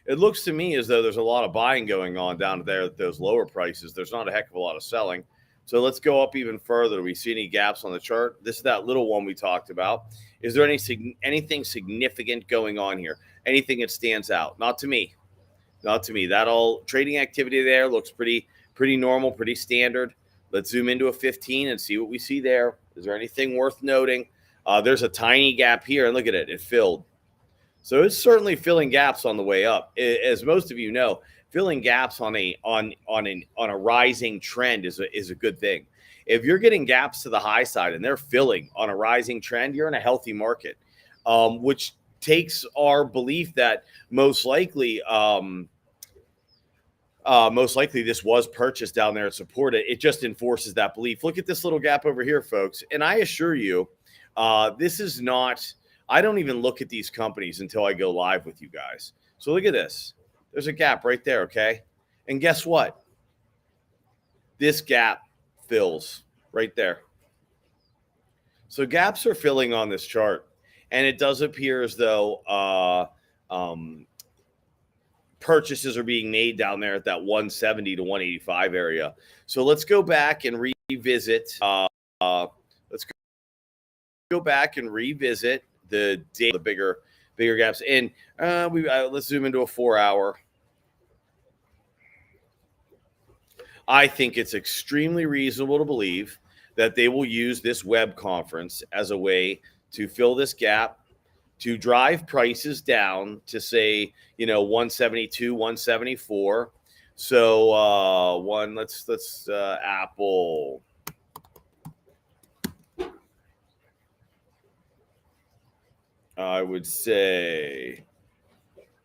[SPEAKER 2] it looks to me as though there's a lot of buying going on down there at those lower prices. There's not a heck of a lot of selling. So let's go up even further. Do we see any gaps on the chart? This is that little one we talked about. Is there anything significant going on here? Anything that stands out? Not to me. Not to me. That all trading activity there looks pretty normal, pretty standard. Let's zoom into a 15 and see what we see there. Is there anything worth noting? There's a tiny gap here, and look at it. It filled. So it's certainly filling gaps on the way up. As most of you know, filling gaps on a rising trend is a good thing. If you're getting gaps to the high side and they're filling on a rising trend, you're in a healthy market, which takes our belief that most likely this was purchased down there and supported. It just enforces that belief. Look at this little gap over here, folks. And I assure you, this is not, I don't even look at these companies until I go live with you guys. So look at this. There's a gap right there, okay? And guess what? this gap fills right there. So gaps are filling on this chart, and it does appear as though purchases are being made down there at that 170 to 185 area. So let's go back and revisit. Let's go back and revisit the bigger gaps. And let's zoom into a 4-hour. I think it's extremely reasonable to believe that they will use this web conference as a way to fill this gap, to drive prices down to, say, 172, 174. So let's Apple. I would say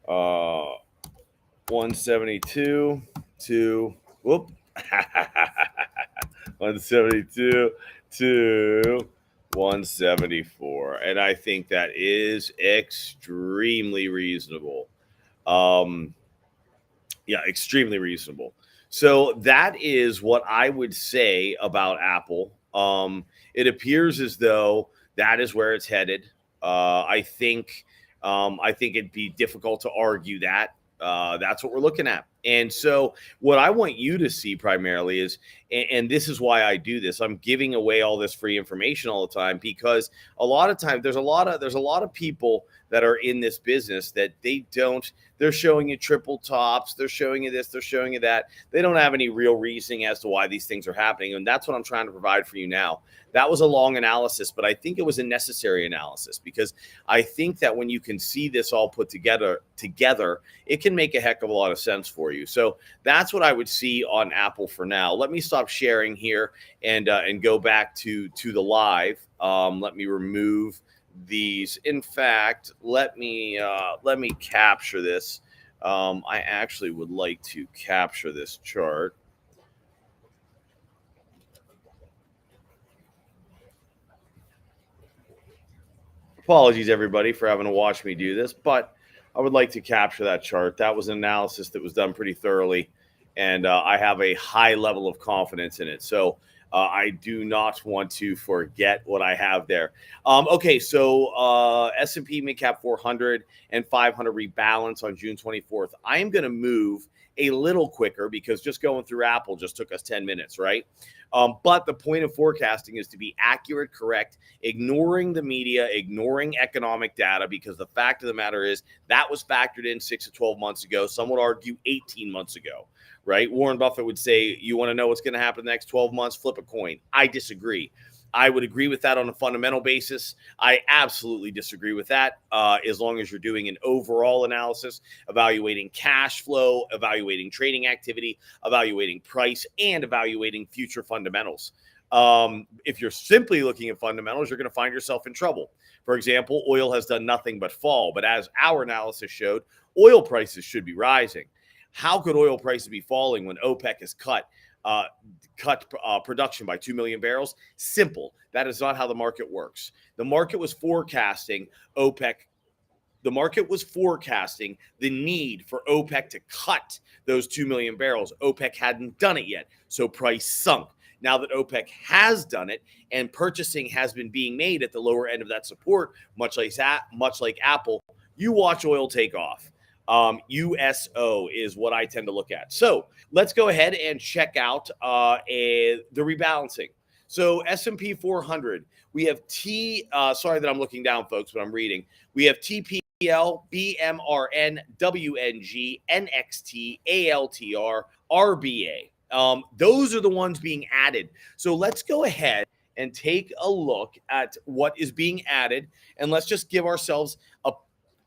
[SPEAKER 2] 172 to 172 to 174, and I think that is extremely reasonable. Extremely reasonable. So that is what I would say about Apple. It appears as though that is where it's headed. I think it'd be difficult to argue that. That's what we're looking at. And so what I want you to see primarily is, and this is why I do this, I'm giving away all this free information all the time, because a lot of times there's a lot of people that are in this business that they're showing you triple tops, they're showing you this, they're showing you that. They don't have any real reasoning as to why these things are happening. And that's what I'm trying to provide for you now. That was a long analysis, but I think it was a necessary analysis, because I think that when you can see this all put together, it can make a heck of a lot of sense for you. So that's what I would see on Apple for now. Let me stop sharing here and go back to the live. Let me remove these. In fact, let me capture this. I actually would like to capture this chart. Apologies, everybody, for having to watch me do this, but I would like to capture that chart. That was an analysis that was done pretty thoroughly, and I have a high level of confidence in it. So I do not want to forget what I have there. Okay, so S&P Midcap 400 and 500 rebalance on June 24th. I am going to move a little quicker, because just going through Apple just took us 10 minutes, right? But the point of forecasting is to be accurate, correct, ignoring the media, ignoring economic data, because the fact of the matter is that was factored in 6 to 12 months ago. Some would argue 18 months ago, right? Warren Buffett would say, you want to know what's going to happen in the next 12 months? Flip a coin. I disagree. I would agree with that on a fundamental basis. I absolutely disagree with that, as long as you're doing an overall analysis, evaluating cash flow, evaluating trading activity, evaluating price, and evaluating future fundamentals. If you're simply looking at fundamentals, you're going to find yourself in trouble. For example, oil has done nothing but fall, but as our analysis showed, oil prices should be rising. How could oil prices be falling when OPEC has cut production by 2 million barrels? Simple. That is not how the market works. The market was forecasting the need for OPEC to cut those 2 million barrels. OPEC hadn't done it yet, so price sunk. Now that OPEC has done it and purchasing has been being made at the lower end of that support, much like Apple, you watch oil take off. USO is what I tend to look at. So let's go ahead and check out the rebalancing. So S&P 400, we have sorry that I'm looking down, folks, but I'm reading. We have TPL, BMRN, WNG, NXT, ALTR, RBA. Those are the ones being added. So let's go ahead and take a look at what is being added, and let's just give ourselves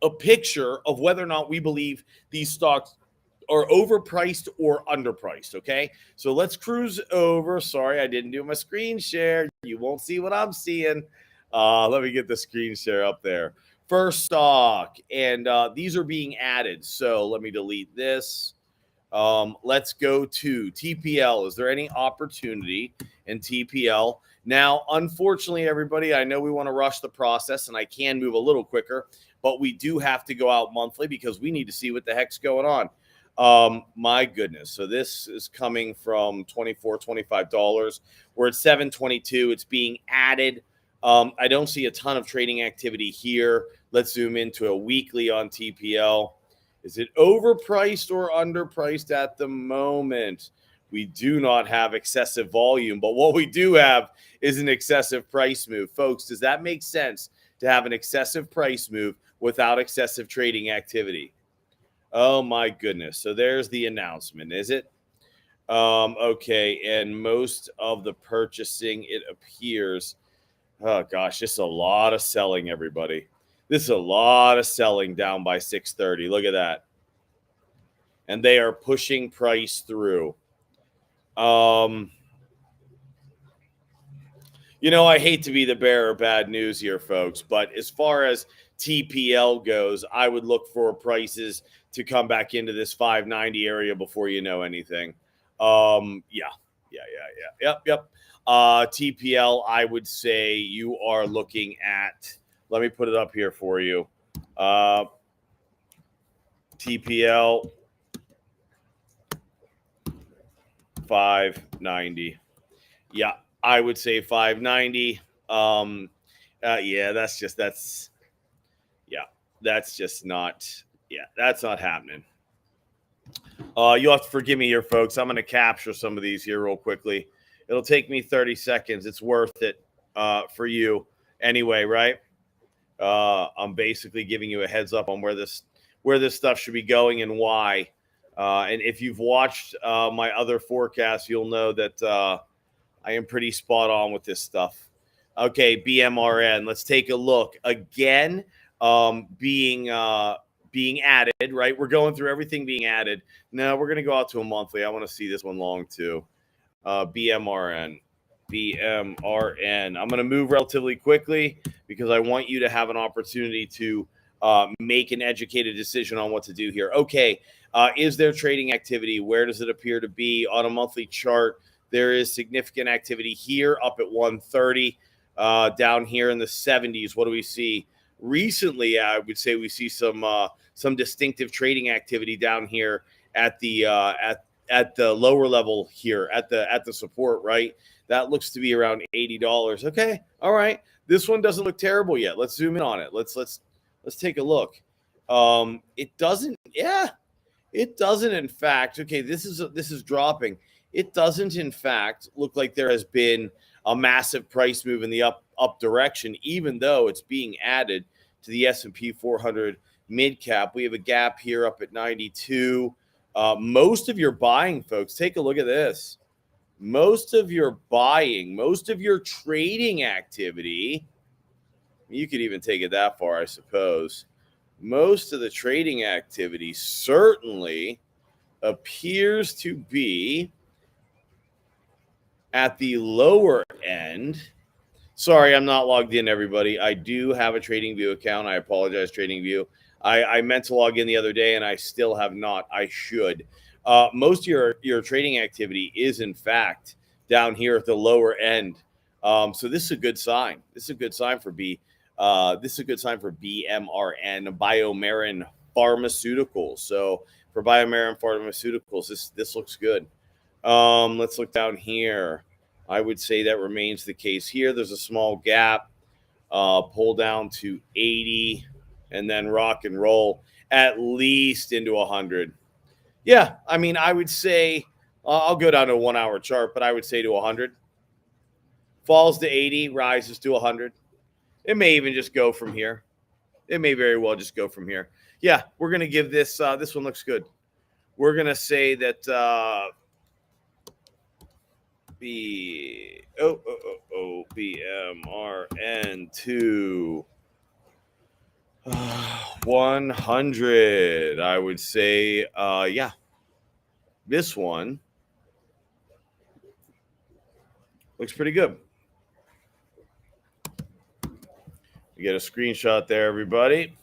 [SPEAKER 2] a picture of whether or not we believe these stocks are overpriced or underpriced, okay? So let's cruise over. Sorry, I didn't do my screen share. You won't see what I'm seeing. Let me get the screen share up there. First stock, and these are being added. So let me delete this. Let's go to TPL. Is there any opportunity in TPL? Now, unfortunately, everybody, I know we want to rush the process, and I can move a little quicker, but we do have to go out monthly because we need to see what the heck's going on. My goodness. So this is coming from $24, $25. We're at 722. It's being added. I don't see a ton of trading activity here. Let's zoom into a weekly on TPL. Is it overpriced or underpriced at the moment? We do not have excessive volume, but what we do have is an excessive price move. Folks, does that make sense to have an excessive price move without excessive trading activity? Oh my goodness. So there's the announcement, is it? Okay, and most of the purchasing, it appears, oh gosh, this is a lot of selling, everybody. This is a lot of selling down by 630. Look at that. And they are pushing price through. I hate to be the bearer of bad news here, folks, but as far as TPL goes, I would look for prices to come back into this 590 area before you know anything. Yeah. Yep. TPL, I would say you are looking at, let me put it up here for you. TPL 590. Yeah, I would say 590. That's not happening. You'll have to forgive me here, folks. I'm going to capture some of these here real quickly. It'll take me 30 seconds. It's worth it for you anyway, right? I'm basically giving you a heads up on where this stuff should be going and why. And if you've watched my other forecasts, you'll know that I am pretty spot on with this stuff. Okay, BMRN. Let's take a look again. Being added, right? We're going through everything being added. Now we're going to go out to a monthly. I want to see this one long too. BMRN. I'm going to move relatively quickly because I want you to have an opportunity to make an educated decision on what to do here. Okay, is there trading activity? Where does it appear to be on a monthly chart? There is significant activity here up at 130, down here in the 70s. What do we see? Recently, I would say we see some distinctive trading activity down here at the lower level here at the support, right? That looks to be around $80. Okay, all right. This one doesn't look terrible yet. Let's zoom in on it. Let's take a look. It doesn't. Yeah, it doesn't. In fact, okay, this is dropping. It doesn't, in fact, look like there has been a massive price move in the up direction, even though it's being added to the S&P 400 mid cap. We have a gap here up at 92. Most of your buying, folks, take a look at this. Most of your trading activity, you could even take it that far, I suppose. Most of the trading activity certainly appears to be at the lower end. Sorry, I'm not logged in, everybody. I do have a TradingView account. I apologize, TradingView. I meant to log in the other day, and I still have not. I should. Most of your trading activity is, in fact, down here at the lower end. So this is a good sign. This is a good sign for BMRN, BioMarin Pharmaceuticals. So for BioMarin Pharmaceuticals, this looks good. Let's look down here. I would say that remains the case here. There's a small gap. Pull down to 80 and then rock and roll at least into 100. Yeah, I mean, I would say I'll go down to a 1 hour chart, but I would say to 100. Falls to 80, rises to 100. It may even just go from here. It may very well just go from here. Yeah, we're going to give this, this one looks good. We're going to say that BMRN to 100. I would say, yeah, this one looks pretty good. You get a screenshot there, everybody.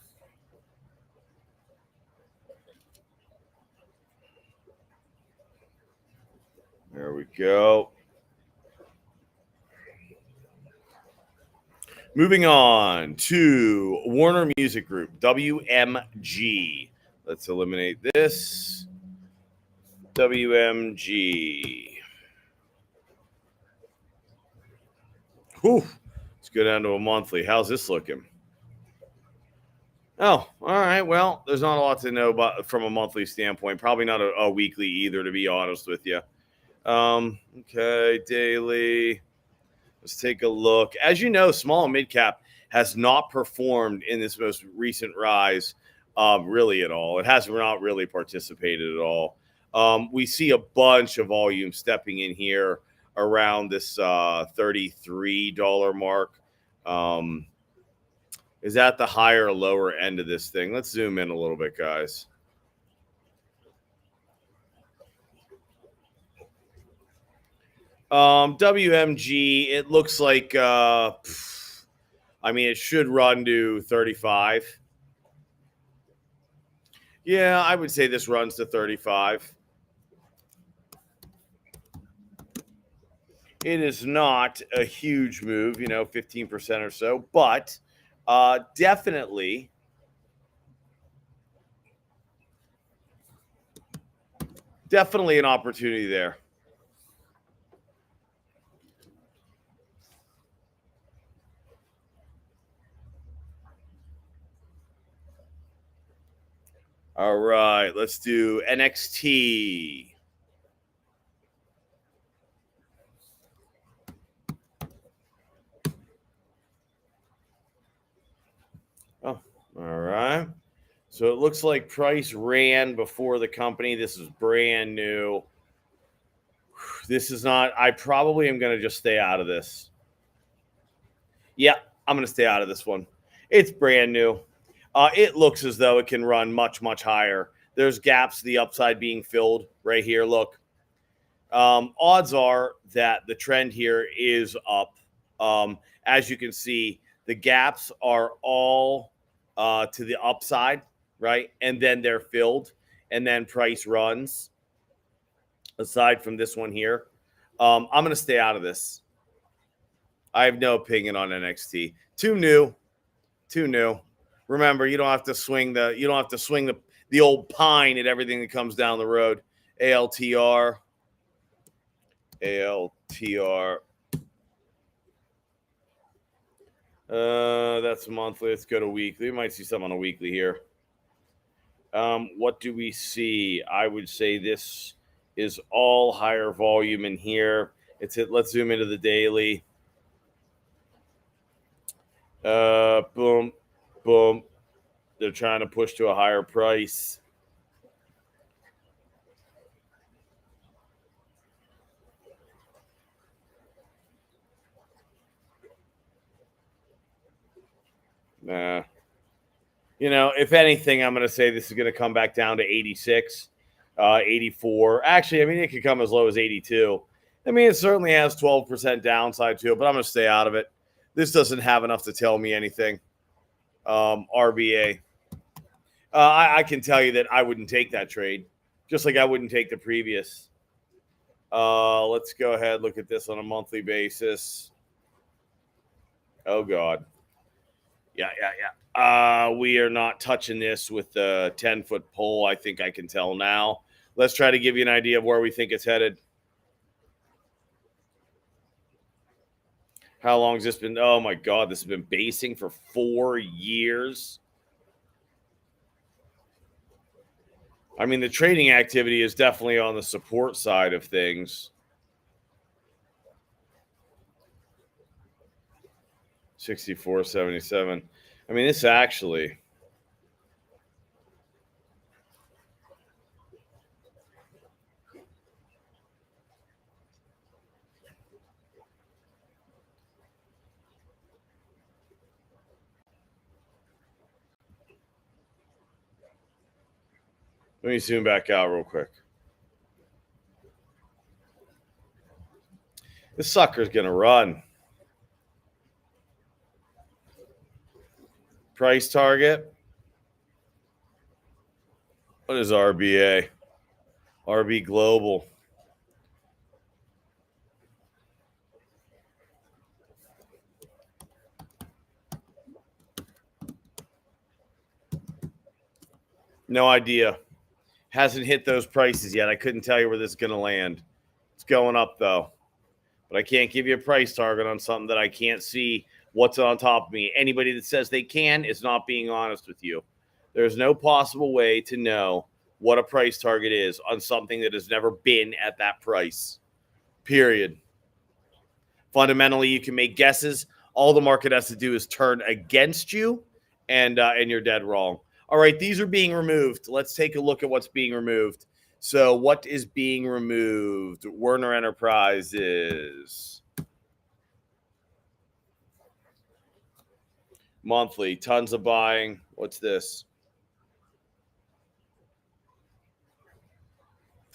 [SPEAKER 2] There we go. Moving on to Warner Music Group, WMG. Let's eliminate this. WMG. Whew. Let's go down to a monthly. How's this looking? Oh, all right. Well, there's not a lot to know about from a monthly standpoint. Probably not a weekly either, to be honest with you. Okay, daily. Let's take a look. As you know, small and mid cap has not performed in this most recent rise really at all. It has not really participated at all. We see a bunch of volume stepping in here around this $33 mark. Is that the higher or lower end of this thing? Let's zoom in a little bit, guys. WMG, it looks like, I mean, it should run to 35. Yeah, I would say this runs to 35. It is not a huge move, 15% or so, but definitely an opportunity there. All right, let's do NXT. Oh, all right. So it looks like price ran before the company. This is brand new. This is not, I probably am going to just stay out of this. Yeah, I'm going to stay out of this one. It's brand new. It looks as though it can run much, much higher. There's gaps to the upside being filled right here. Look, odds are that the trend here is up. As you can see, the gaps are all to the upside, right? And then they're filled, and then price runs. Aside from this one here, I'm going to stay out of this. I have no opinion on NXT. Too new. Remember, you don't have to swing the old pine at everything that comes down the road. ALTR. That's monthly. Let's go to weekly. We might see some on a weekly here. What do we see? I would say this is all higher volume in here. Let's zoom into the daily. Boom. They're trying to push to a higher price. Nah. If anything, I'm going to say this is going to come back down to 86, 84. Actually, I mean, it could come as low as 82. I mean, it certainly has 12% downside to it, but I'm going to stay out of it. This doesn't have enough to tell me anything. RBA. I can tell you that I wouldn't take that trade, just like I wouldn't take the previous. Let's go ahead, look at this on a monthly basis. Oh, God. Yeah. We are not touching this with the 10-foot pole. I think I can tell now. Let's try to give you an idea of where we think it's headed. How long has this been? Oh, my God. This has been basing for 4 years. I mean, the trading activity is definitely on the support side of things. 64.77. I mean, this actually. Let me zoom back out real quick. This sucker's going to run. Price target. What is RBA? RB Global. No idea. Hasn't hit those prices yet. I couldn't tell you where this is going to land. It's going up, though. But I can't give you a price target on something that I can't see what's on top of me. Anybody that says they can is not being honest with you. There's no possible way to know what a price target is on something that has never been at that price. Period. Fundamentally, you can make guesses. All the market has to do is turn against you, and you're dead wrong. All right, these are being removed. Let's take a look at what's being removed. So what is being removed? Werner Enterprises. Monthly, tons of buying. What's this?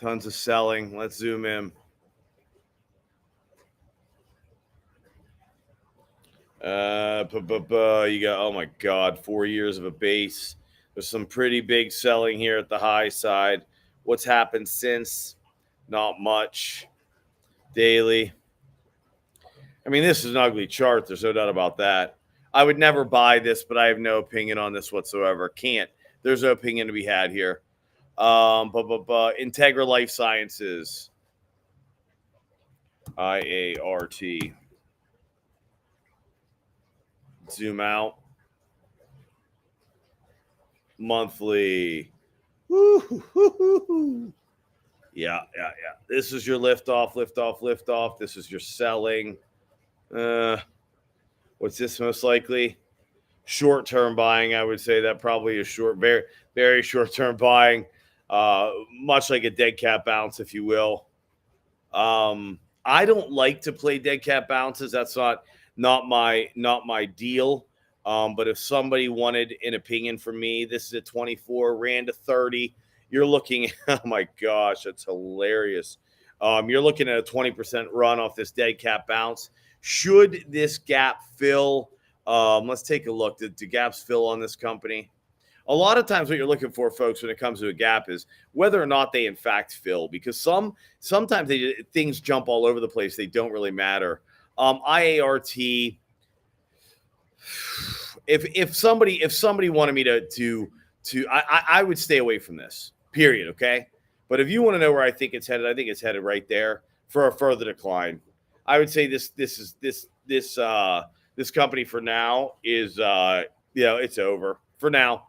[SPEAKER 2] Tons of selling. Let's zoom in. You got, oh my God, 4 years of a base. There's some pretty big selling here at the high side. What's happened since? Not much. Daily. I mean, this is an ugly chart. There's no doubt about that. I would never buy this, but I have no opinion on this whatsoever. Can't. There's no opinion to be had here. Integra Life Sciences. IART. Zoom out. Monthly. Woo-hoo-hoo-hoo. Yeah. This is your lift off. This is your selling. What's this most likely? Short-term buying, I would say that probably is short, very, very short-term buying, much like a dead cat bounce, if you will. I don't like to play dead cat bounces. That's not my deal. But if somebody wanted an opinion from me, this is at 24, ran to 30. You're looking, oh my gosh, that's hilarious. You're looking at a 20% run off this dead cat bounce. Should this gap fill? Let's take a look. Do gaps fill on this company? A lot of times what you're looking for, folks, when it comes to a gap is whether or not they in fact fill, because sometimes things jump all over the place. They don't really matter. IART, if somebody wanted me to I would stay away from this, period. Okay. But if you want to know where I think it's headed, I think it's headed right there for a further decline. I would say this company for now is it's over for now.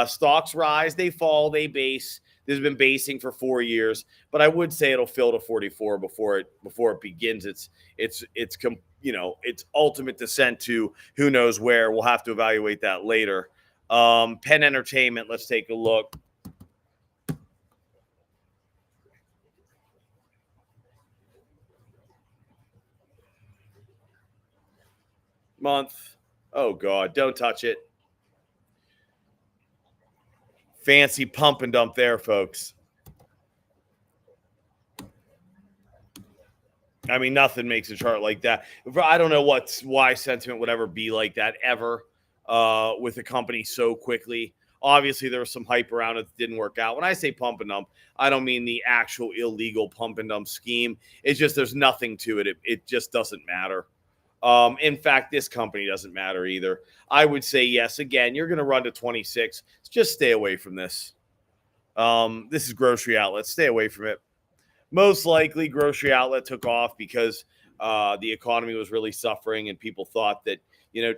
[SPEAKER 2] Stocks rise, they fall, they base. This has been basing for 4 years, but I would say it'll fill to 44 before it begins its ultimate descent to who knows where. We'll have to evaluate that later. Penn Entertainment, let's take a look. Month. Oh God, don't touch it. Fancy pump and dump there, folks. I mean, nothing makes a chart like that. I don't know why sentiment would ever be like that ever with a company so quickly. Obviously, there was some hype around it that didn't work out. When I say pump and dump, I don't mean the actual illegal pump and dump scheme. It's just there's nothing to it. It just doesn't matter. In fact, this company doesn't matter either. I would say yes. Again, you're going to run to 26. Just stay away from this. This is Grocery Outlet. Stay away from it. Most likely, Grocery Outlet took off because the economy was really suffering and people thought that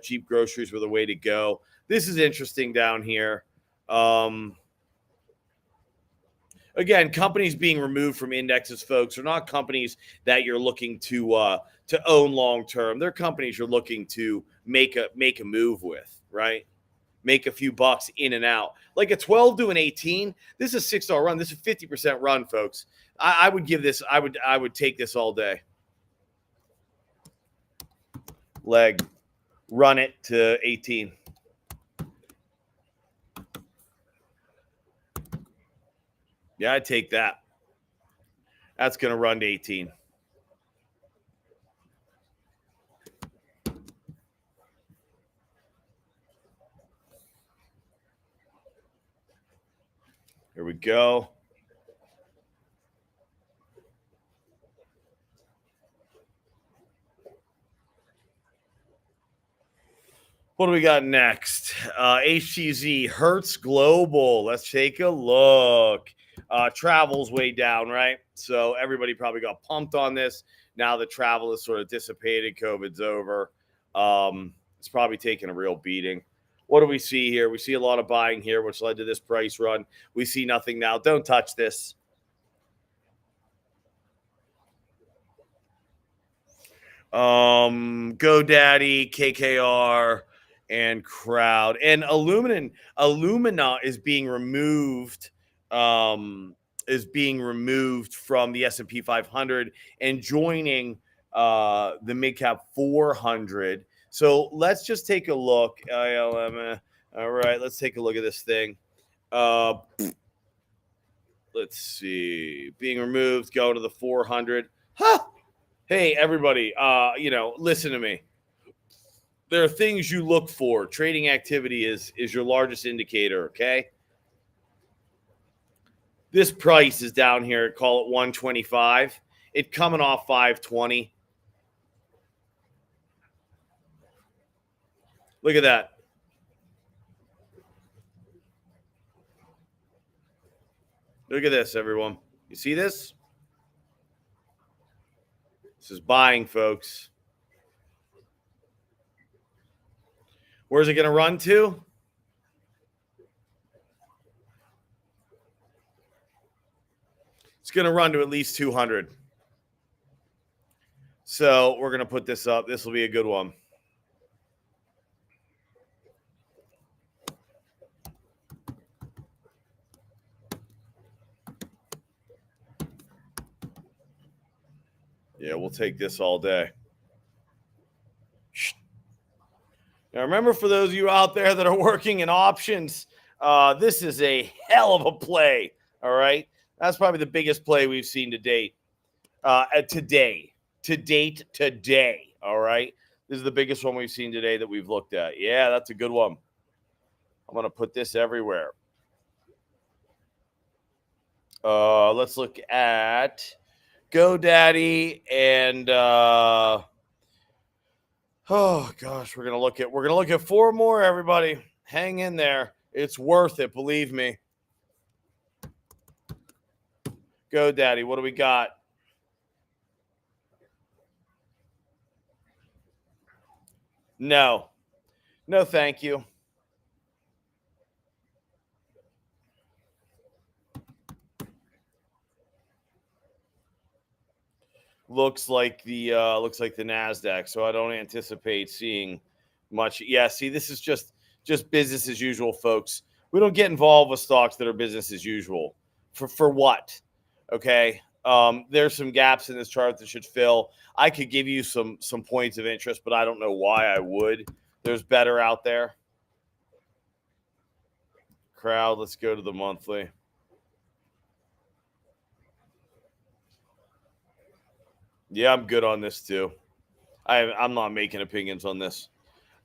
[SPEAKER 2] cheap groceries were the way to go. This is interesting down here. Again, companies being removed from indexes, folks, are not companies that you're looking to own long term. They're companies you're looking to make a move with, right? Make a few bucks in and out. Like a 12 to an 18, this is a $6 run. This is a 50% run, folks. I would give this. I would take this all day. Leg, run it to 18. Yeah, I'd take that. That's going to run to 18. Here we go. What do we got next? HTZ, Hertz Global. Let's take a look. Travel's way down, right? So everybody probably got pumped on this. Now the travel is sort of dissipated. COVID's over. It's probably taking a real beating. What do we see here? We see a lot of buying here, which led to this price run. We see nothing now. Don't touch this. GoDaddy, KKR, and Crowd. And Illumina is being removed. Is being removed from the S&P 500 and joining the midcap 400. So let's just take a look. ILM. All right, let's take a look at this thing. Let's see. Being removed, go to the 400. Huh. Hey, everybody, listen to me. There are things you look for. Trading activity is your largest indicator, okay? This price is down here, call it 125. It's coming off 520. Look at that. Look at this, everyone. You see this? This is buying, folks. Where's it going to run to? It's going to run to at least 200. So we're going to put this up. This will be a good one. Yeah, we'll take this all day. Now, remember, for those of you out there that are working in options, this is a hell of a play, all right? That's probably the biggest play we've seen to date. Today, all right? This is the biggest one we've seen today that we've looked at. Yeah, that's a good one. I'm going to put this everywhere. Let's look at GoDaddy and oh gosh, we're gonna look at four more. Everybody, hang in there. It's worth it, believe me. GoDaddy, what do we got? No, thank you. Looks like the NASDAQ, so I don't anticipate seeing much. Yeah, see, this is just business as usual, folks. We don't get involved with stocks that are business as usual. For what? Okay. There's some gaps in this chart that should fill. I could give you some points of interest, but I don't know why I would. There's better out there. Crowd, let's go to the monthly. Yeah, I'm good on this too. I'm not making opinions on this.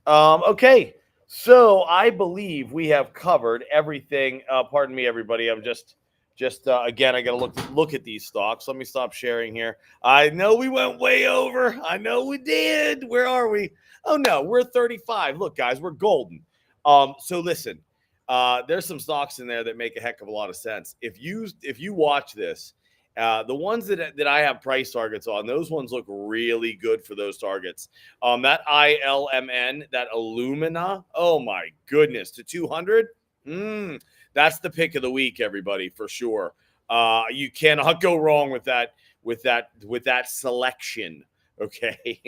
[SPEAKER 2] Okay, so I believe we have covered everything. Pardon me, everybody. I'm just again, I got to look at these stocks. Let me stop sharing here. I know we went way over. I know we did. Where are we? Oh no, we're 35. Look, guys, we're golden. So listen, there's some stocks in there that make a heck of a lot of sense. If you watch this. The ones that I have price targets on, those ones look really good for those targets. That ILMN, that Illumina, oh my goodness, to 200. That's the pick of the week, everybody, for sure. You cannot go wrong with that selection. Okay.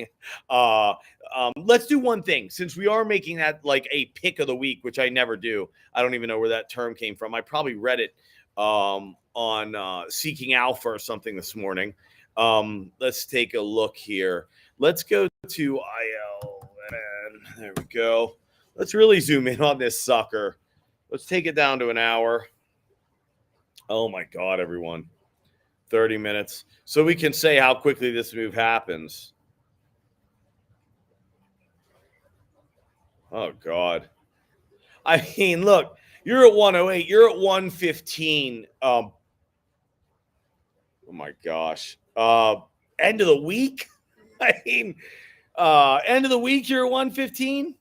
[SPEAKER 2] Let's do one thing. Since we are making that like a pick of the week, which I never do. I don't even know where that term came from. I probably read it on Seeking Alpha or something this morning. Let's take a look here. Let's go to ILN. There we go. Let's really zoom in on this sucker. Let's take it down to an hour. Oh my God, everyone. 30 minutes. So we can say how quickly this move happens. Oh God. I mean, look, you're at 108. You're at 115. Oh my gosh. End of the week? I mean, end of the week, you're at 115?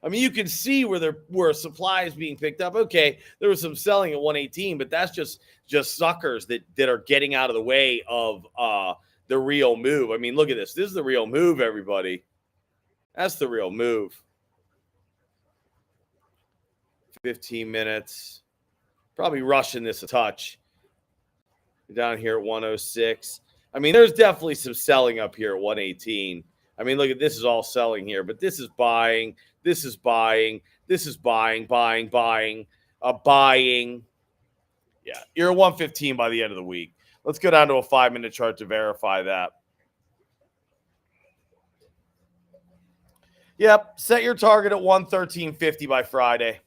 [SPEAKER 2] I mean, you can see where supply is being picked up. Okay, there was some selling at 118, but that's just suckers that are getting out of the way of the real move. I mean, look at this. This is the real move, everybody. That's the real move. 15 minutes. Probably rushing this a touch. Down here at 106. I mean, there's definitely some selling up here at 118. I mean, look at this is all selling here, but this is buying. This is buying. This is buying, buying. Buying. Yeah, you're at 115 by the end of the week. Let's go down to a 5-minute chart to verify that. Yep, set your target at 113.50 by Friday.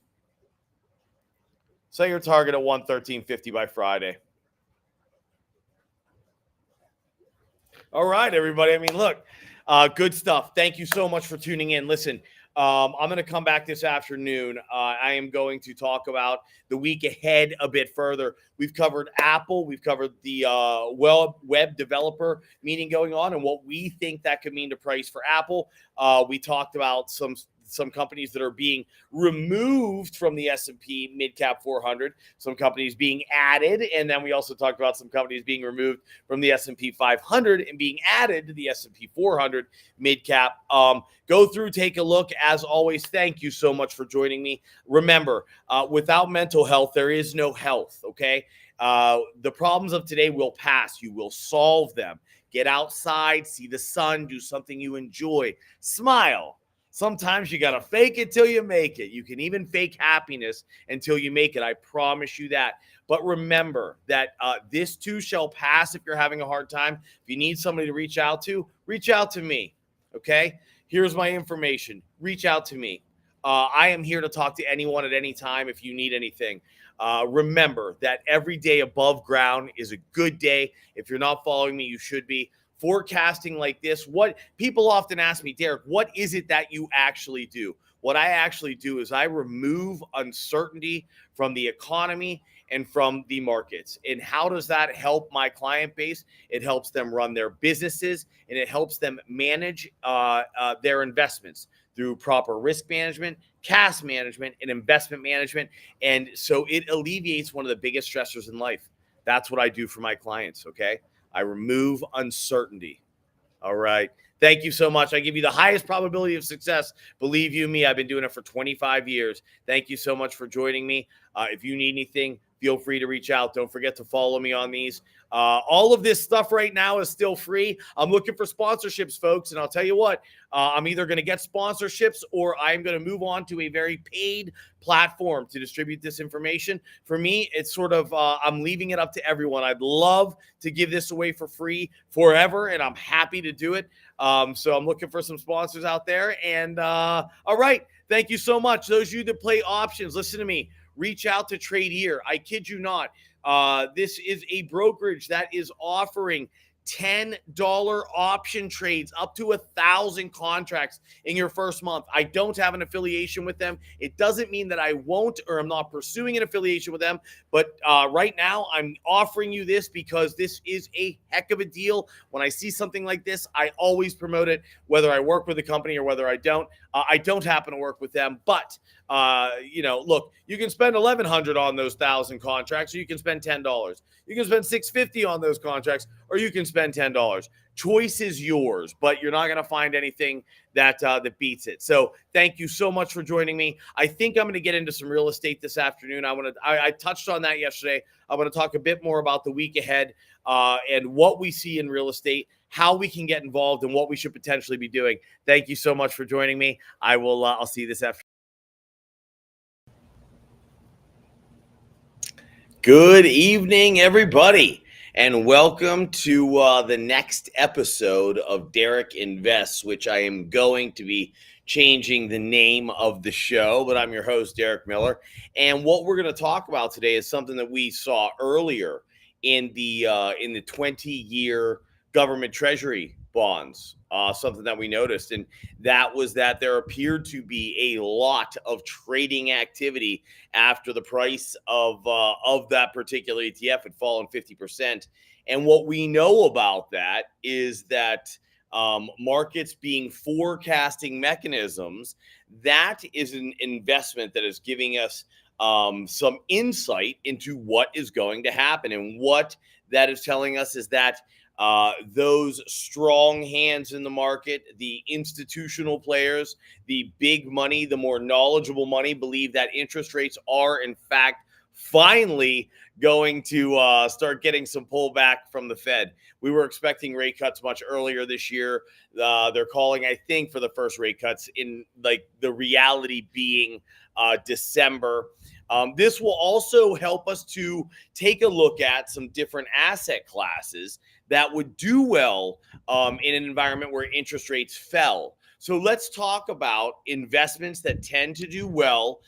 [SPEAKER 2] Set your target at 113.50 by Friday. All right, everybody. I mean, look, good stuff. Thank you so much for tuning in. Listen, I'm going to come back this afternoon. I am going to talk about the week ahead a bit further. We've covered Apple. We've covered the web developer meeting going on and what we think that could mean to price for Apple. We talked about some companies that are being removed from the S&P mid-cap 400, some companies being added, and then we also talked about some companies being removed from the S&P 500 and being added to the S&P 400 mid-cap. Go through, take a look. As always, thank you so much for joining me. Remember, without mental health, there is no health, okay? The problems of today will pass. You will solve them. Get outside, see the sun, do something you enjoy. Smile. Sometimes you got to fake it till you make it. You can even fake happiness until you make it. I promise you that. But remember that this too shall pass if you're having a hard time. If you need somebody to reach out to me, okay? Here's my information. Reach out to me. I am here to talk to anyone at any time if you need anything. Remember that every day above ground is a good day. If you're not following me, you should be. Forecasting like this, what people often ask me, Derek, what is it that you actually do? What I actually do is I remove uncertainty from the economy and from the markets. And how does that help my client base? It helps them run their businesses and it helps them manage their investments through proper risk management, cash management, and investment management. And so it alleviates one of the biggest stressors in life. That's what I do for my clients, okay? I remove uncertainty. All right. Thank you so much. I give you the highest probability of success. Believe you me, I've been doing it for 25 years. Thank you so much for joining me. If you need anything, feel free to reach out. Don't forget to follow me on these. All of this stuff right now is still free. I'm looking for sponsorships, folks. And I'll tell you what, I'm either going to get sponsorships or I'm going to move on to a very paid platform to distribute this information. For me, it's sort of, I'm leaving it up to everyone. I'd love to give this away for free forever, and I'm happy to do it. So I'm looking for some sponsors out there. And all right, thank you so much. Those of you that play options, listen to me. Reach out to Trade Here. I kid you not. This is a brokerage that is offering $10 option trades up to 1,000 contracts in your first month. I don't have an affiliation with them. It doesn't mean that I won't or I'm not pursuing an affiliation with them. But right now I'm offering you this because this is a heck of a deal. When I see something like this, I always promote it, whether I work with a company or whether I don't. I don't happen to work with them, but look, you can spend $1,100 on those 1,000 contracts, or you can spend $10. You can spend $650 on those contracts, or you can spend $10. Choice is yours, but you're not going to find anything that beats it. So thank you so much for joining me. I think I'm going to get into some real estate this afternoon. I touched on that yesterday. I'm going to talk a bit more about the week ahead and what we see in real estate, how we can get involved, and what we should potentially be doing. Thank you so much for joining me. I'll see you this afternoon. Good evening, everybody, and welcome to the next episode of Derek Invests, which I am going to be changing the name of the show, but I'm your host, Derek Miller. And what we're going to talk about today is something that we saw earlier in the 20-year government treasury bonds, something that we noticed, and that was that there appeared to be a lot of trading activity after the price of that particular ETF had fallen 50%. And what we know about that is that markets being forecasting mechanisms, that is an investment that is giving us some insight into what is going to happen. And what that is telling us is that those strong hands in the market, the institutional players, the big money, the more knowledgeable money, believe that interest rates are, in fact, finally going to start getting some pullback from the Fed. We were expecting rate cuts much earlier this year. They're calling, I think, for the first rate cuts in like the reality being December. This will also help us to take a look at some different asset classes that would do well in an environment where interest rates fell. So let's talk about investments that tend to do well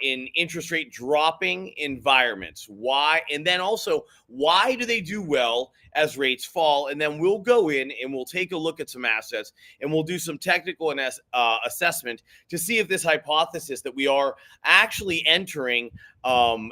[SPEAKER 2] in interest rate dropping environments. Why? And then also, why do they do well as rates fall? And then we'll go in and we'll take a look at some assets and we'll do some technical assessment to see if this hypothesis that we are actually entering an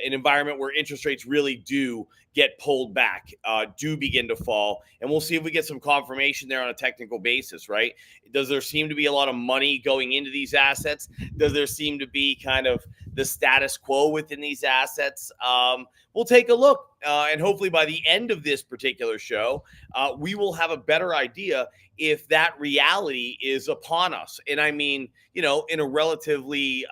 [SPEAKER 2] environment where interest rates really do get pulled back, do begin to fall. And we'll see if we get some confirmation there on a technical basis, right? Does there seem to be a lot of money going into these assets? Does there seem to be kind of the status quo within these assets? We'll take a look. And hopefully by the end of this particular show, we will have a better idea if that reality is upon us. And I mean, you know, in a relatively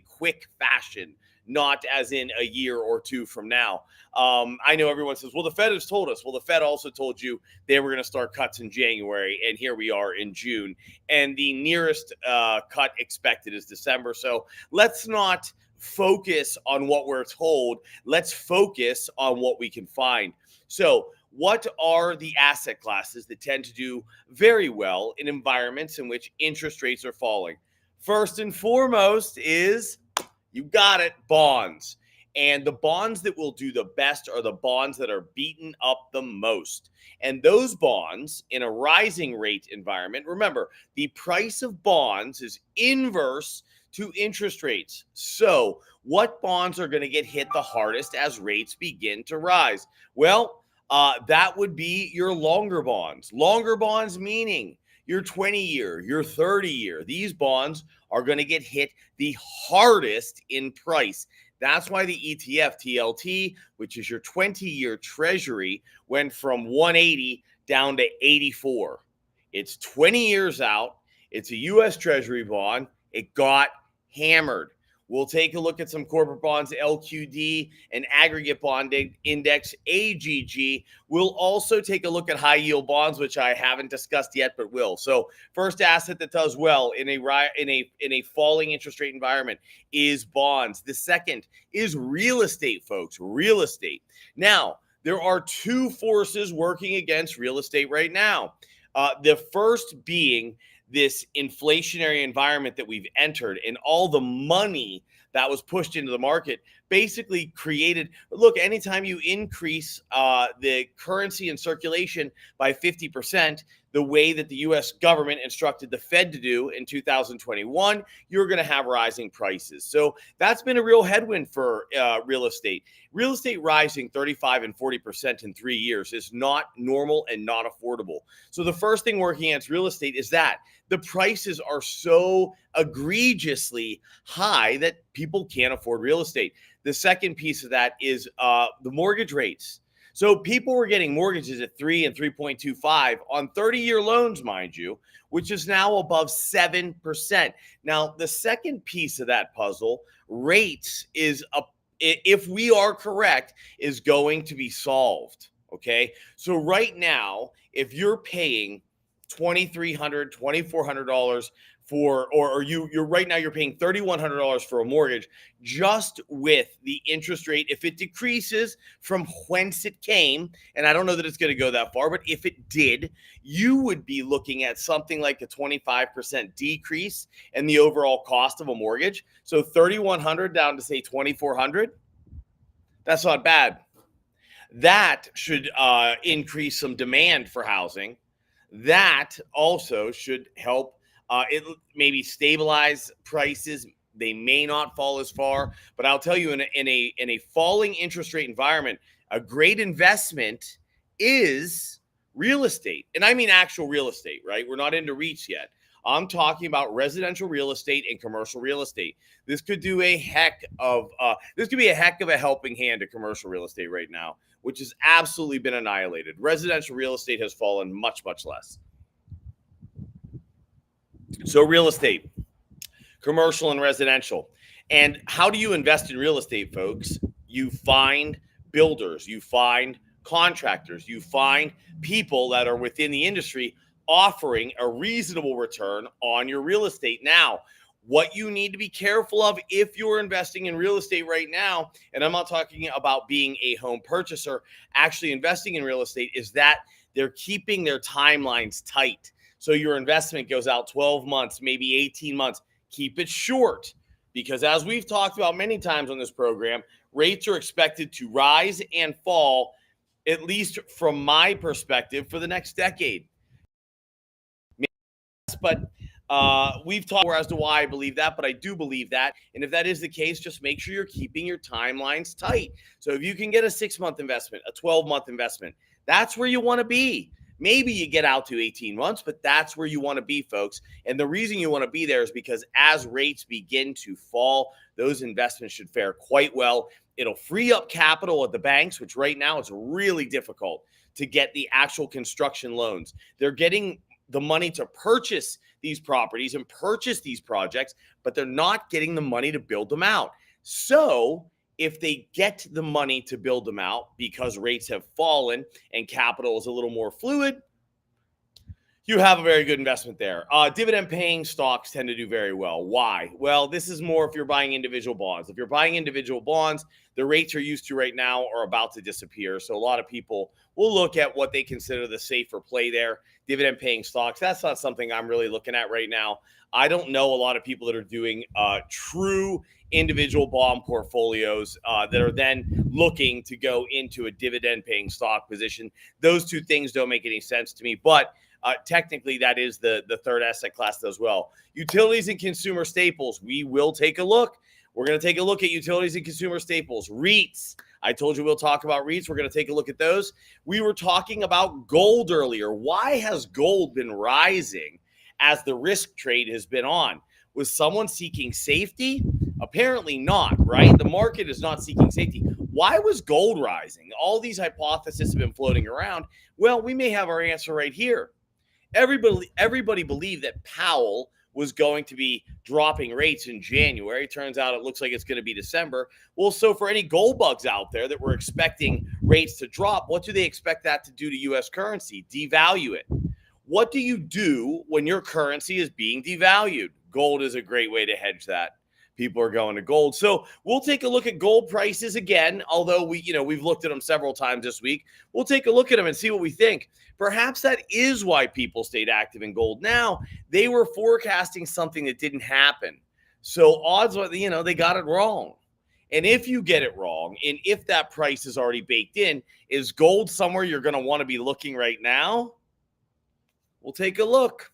[SPEAKER 2] quick fashion, not as in a year or two from now. I know everyone says, well, the Fed has told us. Well, the Fed also told you they were going to start cuts in January, and here we are in June. And the nearest cut expected is December. So let's not focus on what we're told. Let's focus on what we can find. So what are the asset classes that tend to do very well in environments in which interest rates are falling? First and foremost is, you got it, bonds. And the bonds that will do the best are the bonds that are beaten up the most. And those bonds in a rising rate environment, remember, the price of bonds is inverse to interest rates. So what bonds are going to get hit the hardest as rates begin to rise? Well, that would be your longer bonds. Longer bonds meaning your 20-year, your 30-year. These bonds are going to get hit the hardest in price. That's why the ETF TLT, which is your 20-year treasury, went from 180 down to 84. It's 20 years out. It's a U.S. Treasury bond. It got hammered. We'll take a look at some corporate bonds, LQD, and aggregate bond index, AGG. We'll also take a look at high yield bonds, which I haven't discussed yet, but will. So first asset that does well in a falling interest rate environment is bonds. The second is real estate, folks, real estate. Now, there are two forces working against real estate right now. The first being this inflationary environment that we've entered, and all the money that was pushed into the market basically created, look, anytime you increase the currency in circulation by 50%, the way that the U.S. government instructed the Fed to do in 2021, you're going to have rising prices. So that's been a real headwind for real estate. Real estate rising 35 and 40% in 3 years is not normal and not affordable. So the first thing working against real estate is that the prices are so egregiously high that people can't afford real estate. The second piece of that is the mortgage rates. So people were getting mortgages at 3 and 3.25 on 30-year loans, mind you, which is now above 7%. Now, the second piece of that puzzle, rates, is if we are correct, is going to be solved. Okay. So right now, if you're paying $2,300, $2,400 for, or you're right now you're paying $3,100 for a mortgage, just with the interest rate, if it decreases from whence it came, and I don't know that it's going to go that far, but if it did, you would be looking at something like a 25% decrease in the overall cost of a mortgage. So $3,100 down to say $2,400. That's not bad. That should increase some demand for housing. That also should help it maybe stabilize prices. They may not fall as far, but I'll tell you, in a falling interest rate environment, a great investment is real estate, and I mean actual real estate, right? We're not into REITs yet. I'm talking about residential real estate and commercial real estate. This could do a heck of this could be a heck of a helping hand to commercial real estate right now, which has absolutely been annihilated. Residential real estate has fallen much, much less. So real estate, commercial and residential. And how do you invest in real estate, folks? You find builders, you find contractors, you find people that are within the industry offering a reasonable return on your real estate. Now, what you need to be careful of if you're investing in real estate right now, and I'm not talking about being a home purchaser, actually investing in real estate, is that they're keeping their timelines tight. So your investment goes out 12 months, maybe 18 months. Keep it short, because as we've talked about many times on this program, rates are expected to rise and fall, at least from my perspective, for the next decade. But we've talked as to why I believe that, but I do believe that. And if that is the case, just make sure you're keeping your timelines tight. So if you can get a 6-month investment, a 12-month investment, that's where you want to be. Maybe you get out to 18 months, but that's where you want to be, folks. And the reason you want to be there is because as rates begin to fall, those investments should fare quite well. It'll free up capital at the banks, which right now it's really difficult to get the actual construction loans. They're getting the money to purchase these properties and purchase these projects, but they're not getting the money to build them out. So if they get the money to build them out because rates have fallen and capital is a little more fluid, you have a very good investment there. Dividend paying stocks tend to do very well. Why? Well, this is more if you're buying individual bonds. If you're buying individual bonds, the rates you're used to right now are about to disappear. So a lot of people will look at what they consider the safer play there. Dividend paying stocks, that's not something I'm really looking at right now. I don't know a lot of people that are doing true individual bond portfolios that are then looking to go into a dividend paying stock position. Those two things don't make any sense to me, but technically, that is the third asset class as well. Utilities and consumer staples. We will take a look. We're going to take a look at utilities and consumer staples. REITs. I told you we'll talk about REITs. We're going to take a look at those. We were talking about gold earlier. Why has gold been rising as the risk trade has been on? Was someone seeking safety? Apparently not, right? The market is not seeking safety. Why was gold rising? All these hypotheses have been floating around. Well, we may have our answer right here. Everybody believed that Powell was going to be dropping rates in January. Turns out it looks like it's going to be December. Well, so for any gold bugs out there that were expecting rates to drop, what do they expect that to do to U.S. currency? Devalue it. What do you do when your currency is being devalued? Gold is a great way to hedge that. People are going to gold. So we'll take a look at gold prices again, although we've looked at them several times this week. We'll take a look at them and see what we think. Perhaps that is why people stayed active in gold. Now, they were forecasting something that didn't happen. So odds are, they got it wrong. And if you get it wrong, and if that price is already baked in, is gold somewhere you're going to want to be looking right now? We'll take a look.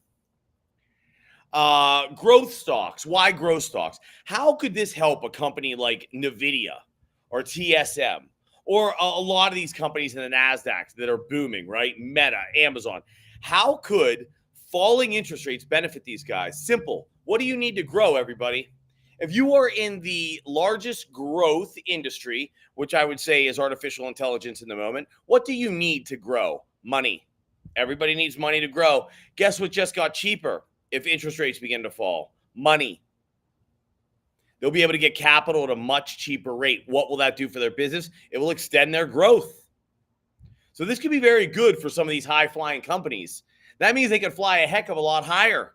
[SPEAKER 2] Growth stocks. Why growth stocks? How could this help a company like NVIDIA or TSM or a lot of these companies in the NASDAQ that are booming, right? Meta, Amazon. How could falling interest rates benefit these guys? Simple. What do you need to grow, everybody? If you are in the largest growth industry, which I would say is artificial intelligence in the moment, what do you need to grow? Money. Everybody needs money to grow. Guess what just got cheaper? If interest rates begin to fall, money. They'll be able to get capital at a much cheaper rate. What will that do for their business? It will extend their growth. So this could be very good for some of these high-flying companies. That means they could fly a heck of a lot higher.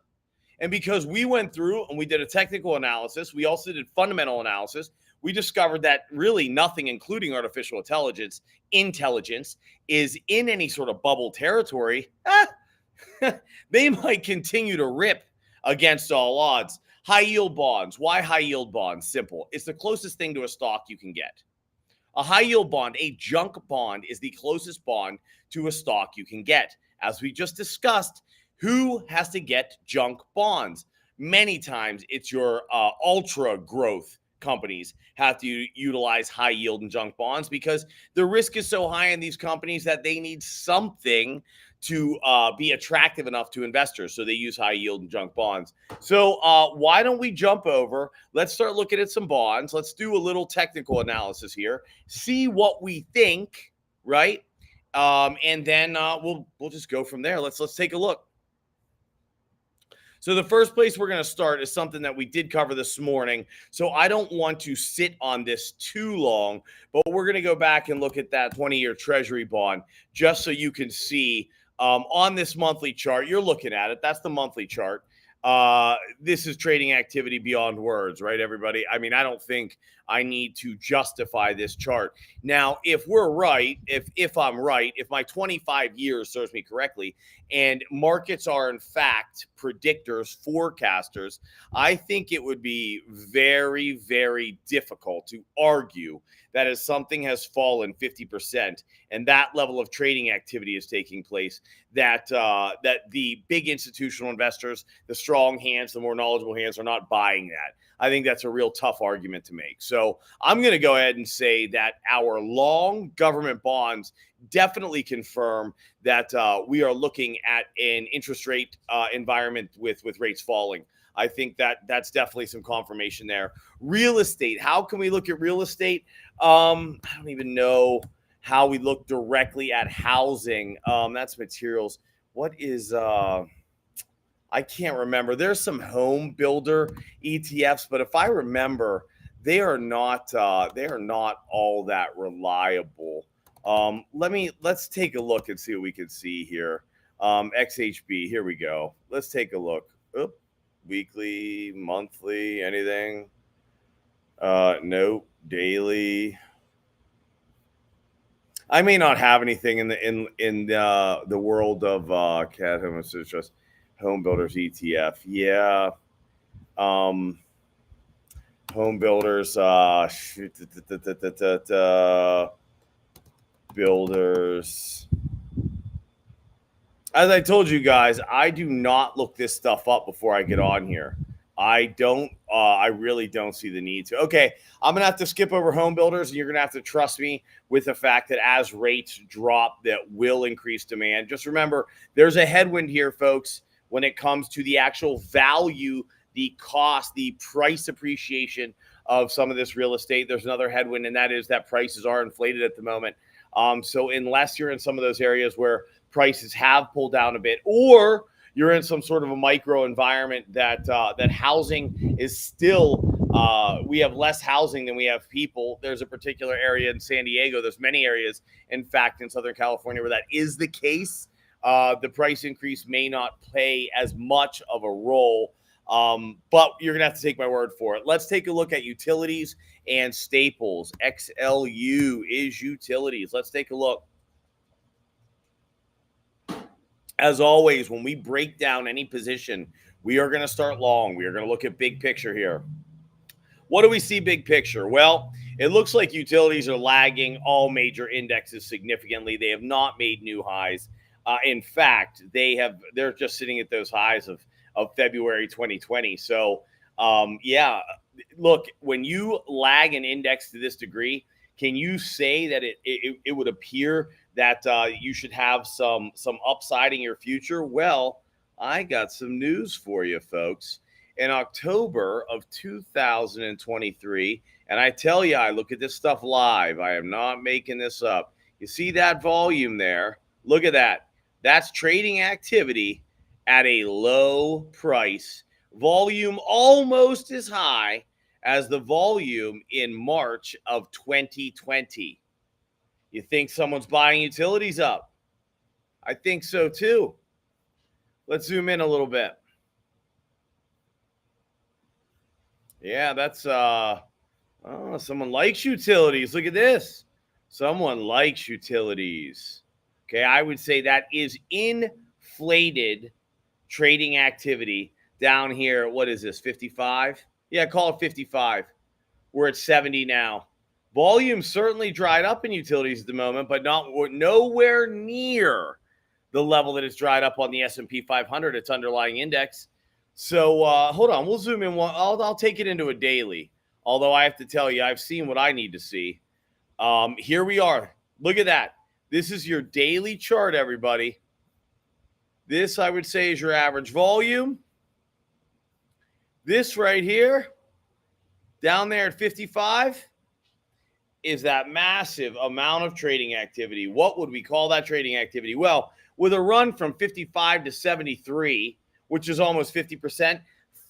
[SPEAKER 2] And because we went through and we did a technical analysis, we also did fundamental analysis, we discovered that really nothing, including artificial intelligence, is in any sort of bubble territory. They might continue to rip against all odds. High yield bonds. Why high yield bonds? Simple. It's the closest thing to a stock you can get. A high yield bond, a junk bond, is the closest bond to a stock you can get. As we just discussed, who has to get junk bonds? Many times it's your ultra growth companies have to utilize high yield and junk bonds because the risk is so high in these companies that they need something to be attractive enough to investors. So they use high yield and junk bonds. So why don't we jump over? Let's start looking at some bonds. Let's do a little technical analysis here, see what we think, right? And then we'll just go from there. Let's take a look. So the first place we're going to start is something that we did cover this morning. So I don't want to sit on this too long, but we're going to go back and look at that 20-year Treasury bond just so you can see on this monthly chart. You're looking at it. That's the monthly chart. This is trading activity beyond words, right, everybody? I mean, I don't think I need to justify this chart. Now, if we're right, if I'm right, if my 25 years serves me correctly, and markets are in fact predictors, forecasters, I think it would be very, very difficult to argue that as something has fallen 50% and that level of trading activity is taking place, that the big institutional investors, the strong hands, the more knowledgeable hands are not buying that. I think that's a real tough argument to make. So I'm going to go ahead and say that our long government bonds definitely confirm that we are looking at an interest rate environment with rates falling. I think that's definitely some confirmation there. Real estate. How can we look at real estate? I don't even know how we look directly at housing. That's materials. What is I can't remember. There's some home builder ETFs, but if I remember, they are not all that reliable. Let's take a look and see what we can see here. XHB, here we go. Let's take a look. Oop, weekly, monthly, anything? Nope. Daily. I may not have anything in the world of cat home trust home builders ETF. Yeah. Home builders builders. As I told you guys, I do not look this stuff up before I get on here. I really don't see the need to. Okay, I'm going to have to skip over home builders, and you're going to have to trust me with the fact that as rates drop, that will increase demand. Just remember, there's a headwind here, folks, when it comes to the actual value, the cost, the price appreciation of some of this real estate. There's another headwind, and that is that prices are inflated at the moment. So unless you're in some of those areas where prices have pulled down a bit, or you're in some sort of a micro environment that housing is still, we have less housing than we have people. There's a particular area in San Diego. There's many areas, in fact, in Southern California where that is the case. The price increase may not play as much of a role, but you're going to have to take my word for it. Let's take a look at utilities and staples. XLU is utilities. Let's take a look. As always, when we break down any position, we are going to start long. We are going to look at big picture here. What do we see big picture? Well, it looks like utilities are lagging all major indexes significantly. They have not made new highs. In fact, they're just sitting at those highs of February 2020. So, yeah, look, when you lag an index to this degree, can you say that it would appear that you should have some upside in your future? Well, I got some news for you, folks. In October of 2023, and I tell you, I look at this stuff live. I am not making this up. You see that volume there? Look at that. That's trading activity at a low price. Volume almost as high as the volume in March of 2020. You think someone's buying utilities up? I think so too. Let's zoom in a little bit. Yeah, that's someone likes utilities. Look at this. Someone likes utilities. Okay, I would say that is inflated trading activity down here. What is this, 55? Yeah, call it 55. We're at 70 now. Volume certainly dried up in utilities at the moment, but nowhere near the level that it's dried up on the S&P 500, its underlying index. So hold on, we'll zoom in. I'll take it into a daily, although I have to tell you, I've seen what I need to see. Here we are. Look at that. This is your daily chart, everybody. This, I would say, is your average volume. This right here, down there at 55, is that massive amount of trading activity. What would we call that trading activity? Well, with a run from 55 to 73, which is almost 50%,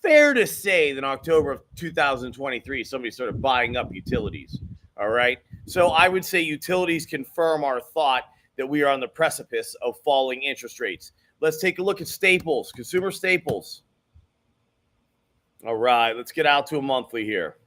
[SPEAKER 2] fair to say that in October of 2023, somebody started buying up utilities. All right. So I would say utilities confirm our thought that we are on the precipice of falling interest rates. Let's take a look at staples, consumer staples. All right, let's get out to a monthly here.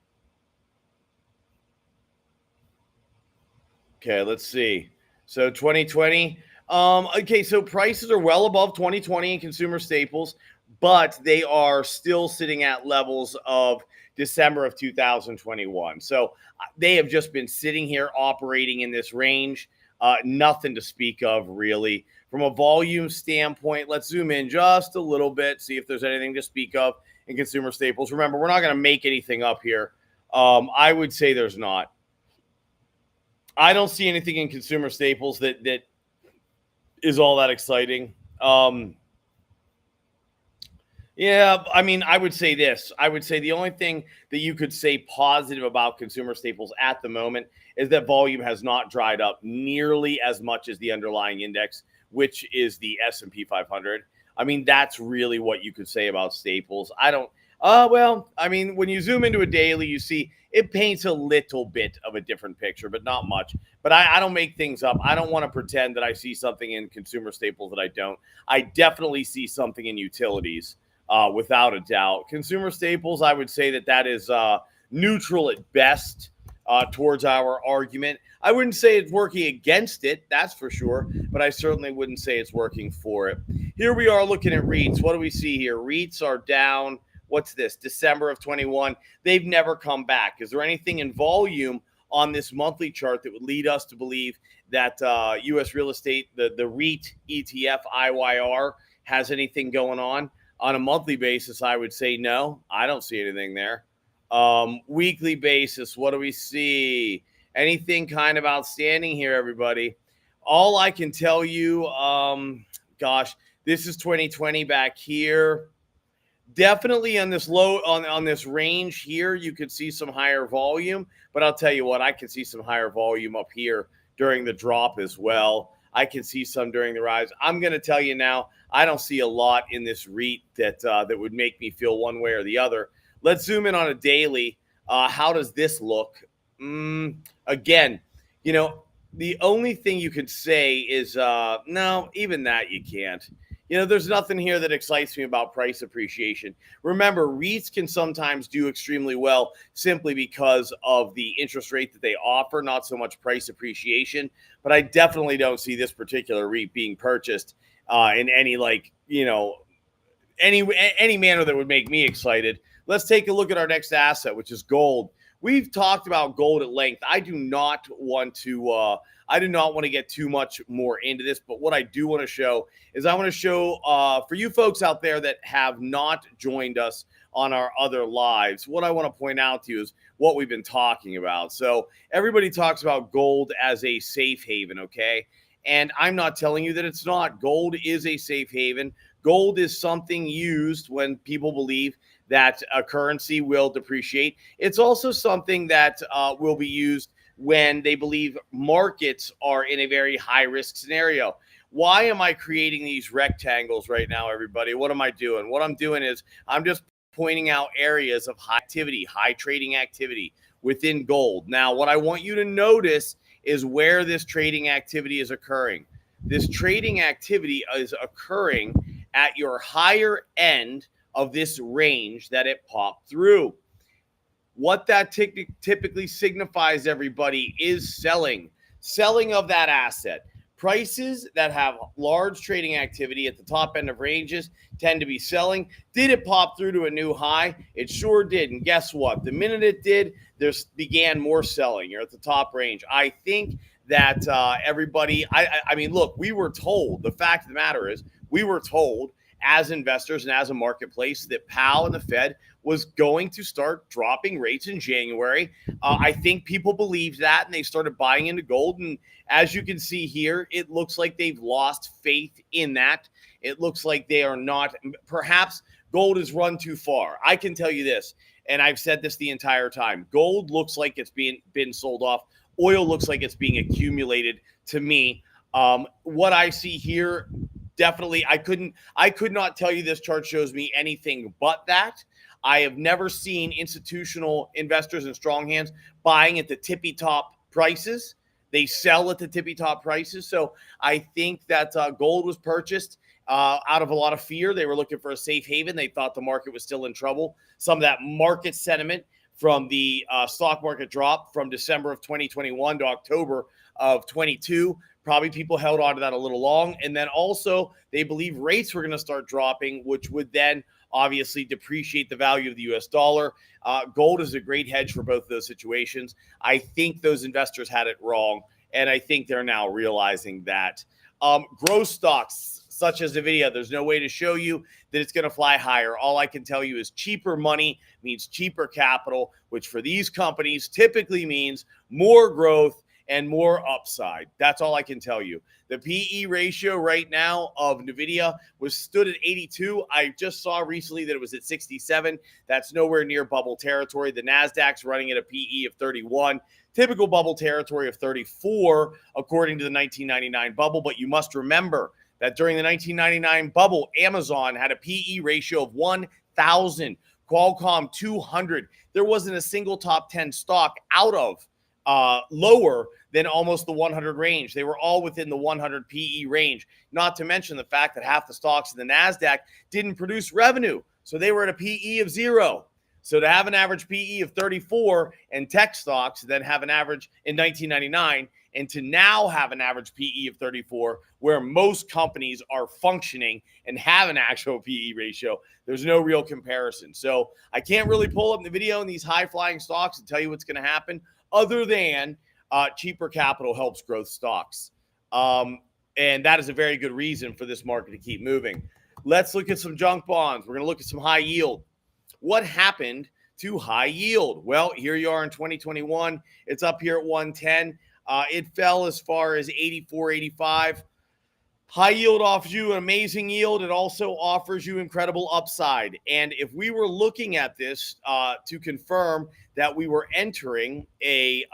[SPEAKER 2] Okay, let's see. So 2020. Okay, so prices are well above 2020 in consumer staples, but they are still sitting at levels of December of 2021. So they have just been sitting here operating in this range. Nothing to speak of, really. From a volume standpoint, let's zoom in just a little bit, see if there's anything to speak of in consumer staples. Remember, we're not going to make anything up here. I would say there's not. I don't see anything in consumer staples that is all that exciting. Yeah, I mean, I would say this. I would say the only thing that you could say positive about consumer staples at the moment is that volume has not dried up nearly as much as the underlying index, which is the S&P 500. I mean, that's really what you could say about staples. Well, I mean, when you zoom into a daily, you see it paints a little bit of a different picture, but not much. But I don't make things up. I don't want to pretend that I see something in consumer staples that I don't. I definitely see something in utilities, without a doubt. Consumer staples, I would say that is neutral at best towards our argument. I wouldn't say it's working against it, that's for sure, but I certainly wouldn't say it's working for it. Here we are looking at REITs. What do we see here? REITs are down. What's this? December of 21. They've never come back. Is there anything in volume on this monthly chart that would lead us to believe that U.S. real estate, the REIT ETF IYR, has anything going on? On a monthly basis, I would say no. I don't see anything there. Weekly basis, what do we see? Anything kind of outstanding here, everybody? All I can tell you, gosh, this is 2020 back here. Definitely on this on this range here, you could see some higher volume, but I'll tell you what, I can see some higher volume up here during the drop as well. I can see some during the rise. I'm going to tell you now, I don't see a lot in this REIT that would make me feel one way or the other. Let's zoom in on a daily. How does this look? Again, the only thing you could say is no, even that you can't. There's nothing here that excites me about price appreciation. Remember, REITs can sometimes do extremely well simply because of the interest rate that they offer, not so much price appreciation. But I definitely don't see this particular REIT being purchased in any any manner that would make me excited. Let's take a look at our next asset, which is gold. We've talked about gold at length. I do not want to get too much more into this, but what I do want to show is I want to show for you folks out there that have not joined us on our other lives, what I want to point out to you is what we've been talking about. So everybody talks about gold as a safe haven, okay? And I'm not telling you that it's not. Gold is a safe haven. Gold is something used when people believe that a currency will depreciate. It's also something that will be used when they believe markets are in a very high risk scenario. Why am I creating these rectangles right now, everybody? What am I doing? What I'm doing is I'm just pointing out areas of high activity, high trading activity within gold. Now, what I want you to notice is where this trading activity is occurring. This trading activity is occurring at your higher end of this range that it popped through. What that typically signifies, everybody, is selling of that asset. Prices that have large trading activity at the top end of ranges tend to be selling. Did it pop through to a new high? It sure did. And guess what? The minute it did, there began more selling. You're at the top range. I think that everybody, I mean, look, we were told, the fact of the matter is, we were told as investors and as a marketplace that Powell and the Fed was going to start dropping rates in January. I think people believed that and they started buying into gold. And as you can see here, it looks like they've lost faith in that. It looks like they are not. Perhaps gold has run too far. I can tell you this, and I've said this the entire time. Gold looks like it's been sold off. Oil looks like it's being accumulated to me. What I see here, definitely, I could not tell you this chart shows me anything but that. I have never seen institutional investors and strong hands buying at the tippy top prices. They sell at the tippy top prices. So I think that gold was purchased out of a lot of fear. They were looking for a safe haven. They thought the market was still in trouble. Some of that market sentiment from the stock market drop from December of 2021 to October of 22. Probably people held on to that a little long. And then also they believe rates were going to start dropping, which would then obviously depreciate the value of the US dollar. Gold is a great hedge for both of those situations. I think those investors had it wrong, and I think they're now realizing that. Growth stocks such as NVIDIA, there's no way to show you that it's going to fly higher. All I can tell you is cheaper money means cheaper capital, which for these companies typically means more growth and more upside. That's all I can tell you. The PE ratio right now of NVIDIA was stood at 82. I just saw recently that it was at 67. That's nowhere near bubble territory. The NASDAQ's running at a PE of 31. Typical bubble territory of 34, according to the 1999 bubble. But you must remember that during the 1999 bubble, Amazon had a PE ratio of 1,000. Qualcomm 200. There wasn't a single top 10 stock out of lower than almost the 100 range. They were all within the 100 PE range, not to mention the fact that half the stocks in the NASDAQ didn't produce revenue. So they were at a PE of 0. So to have an average PE of 34 and tech stocks, then have an average in 1999, and to now have an average PE of 34, where most companies are functioning and have an actual PE ratio, there's no real comparison. So I can't really pull up the video in these high-flying stocks and tell you what's going to happen, other than cheaper capital helps growth stocks. And that is a very good reason for this market to keep moving. Let's look at some junk bonds. We're going to look at some high yield. What happened to high yield? Well, here you are in 2021. It's up here at 110. It fell as far as 84, 85. High yield offers you an amazing yield. It also offers you incredible upside. And if we were looking at this to confirm that we were entering a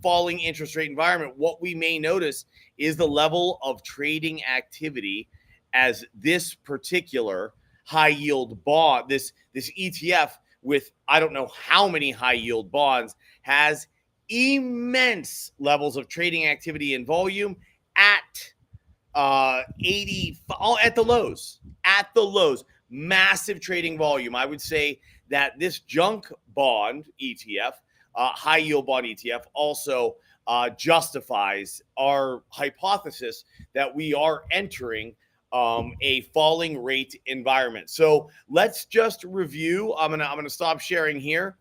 [SPEAKER 2] falling interest rate environment, what we may notice is the level of trading activity as this particular high yield bond, this ETF with I don't know how many high yield bonds, has immense levels of trading activity and volume at 80 at the lows, massive trading volume. I would say that this junk bond ETF, high yield bond ETF, also justifies our hypothesis that we are entering a falling rate environment. So let's just review. I'm gonna stop sharing here.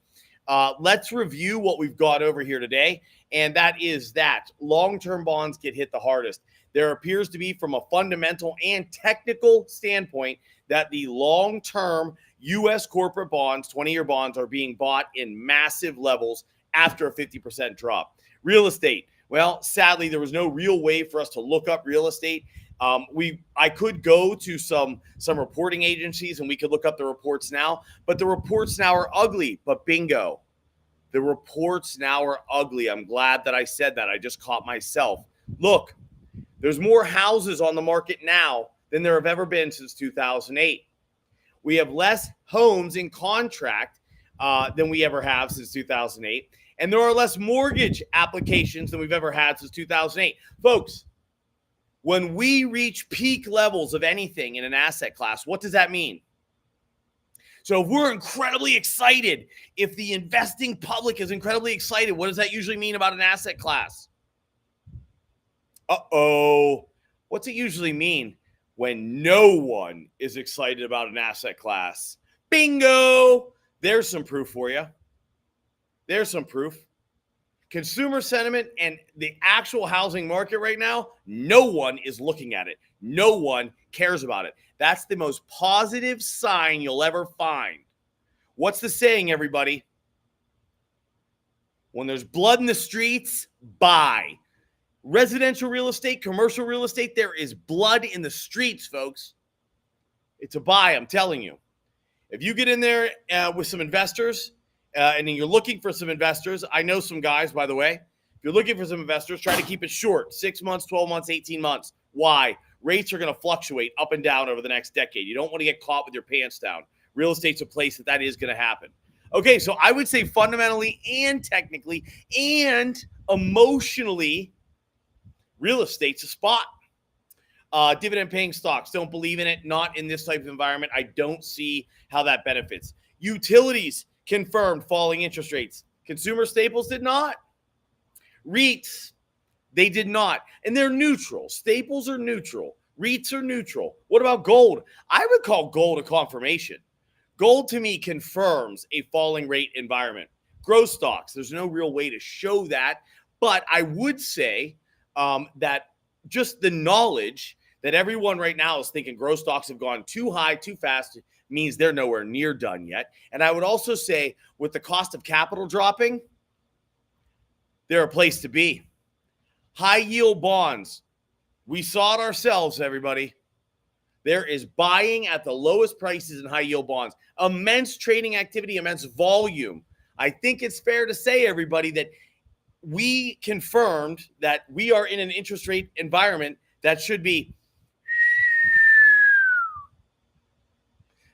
[SPEAKER 2] Let's review what we've got over here today, and that is that long-term bonds get hit the hardest. There appears to be, from a fundamental and technical standpoint, that the long-term U.S. corporate bonds, 20-year bonds, are being bought in massive levels after a 50% drop. Real estate. Well, sadly, there was no real way for us to look up real estate. I could go to some reporting agencies and we could look up the reports now, but the reports now are ugly. But bingo, the reports now are ugly. I'm glad that I said that. I just caught myself. Look, there's more houses on the market now than there have ever been since 2008. We have less homes in contract than we ever have since 2008. And there are less mortgage applications than we've ever had since 2008. Folks, when we reach peak levels of anything in an asset class, what does that mean? So if we're incredibly excited, if the investing public is incredibly excited, what does that usually mean about an asset class? What's it usually mean when no one is excited about an asset class? Bingo! There's some proof for you. There's some proof. Consumer sentiment and the actual housing market right now, no one is looking at it. No one cares about it. That's the most positive sign you'll ever find. What's the saying, everybody? When there's blood in the streets, buy. Residential real estate, commercial real estate, there is blood in the streets, folks. It's a buy, I'm telling you. If you get in there with some investors and you're looking for some investors, I know some guys, by the way. If you're looking for some investors, try to keep it short, 6 months, 12 months, 18 months. Why? Rates are going to fluctuate up and down over the next decade. You don't want to get caught with your pants down. Real estate's a place that is going to happen. Okay, so I would say fundamentally and technically and emotionally, real estate's a spot. Dividend paying stocks, don't believe in it. Not in this type of environment. I don't see how that benefits. Utilities confirmed falling interest rates. Consumer staples did not. REITs, they did not. And they're neutral. Staples are neutral. REITs are neutral. What about gold? I would call gold a confirmation. Gold to me confirms a falling rate environment. Growth stocks, there's no real way to show that. But I would say that just the knowledge that everyone right now is thinking growth stocks have gone too high, too fast, means they're nowhere near done yet. And I would also say with the cost of capital dropping, they're a place to be. High yield bonds. We saw it ourselves, everybody. There is buying at the lowest prices in high yield bonds. Immense trading activity, immense volume. I think it's fair to say, everybody, that we confirmed that we are in an interest rate environment that should be.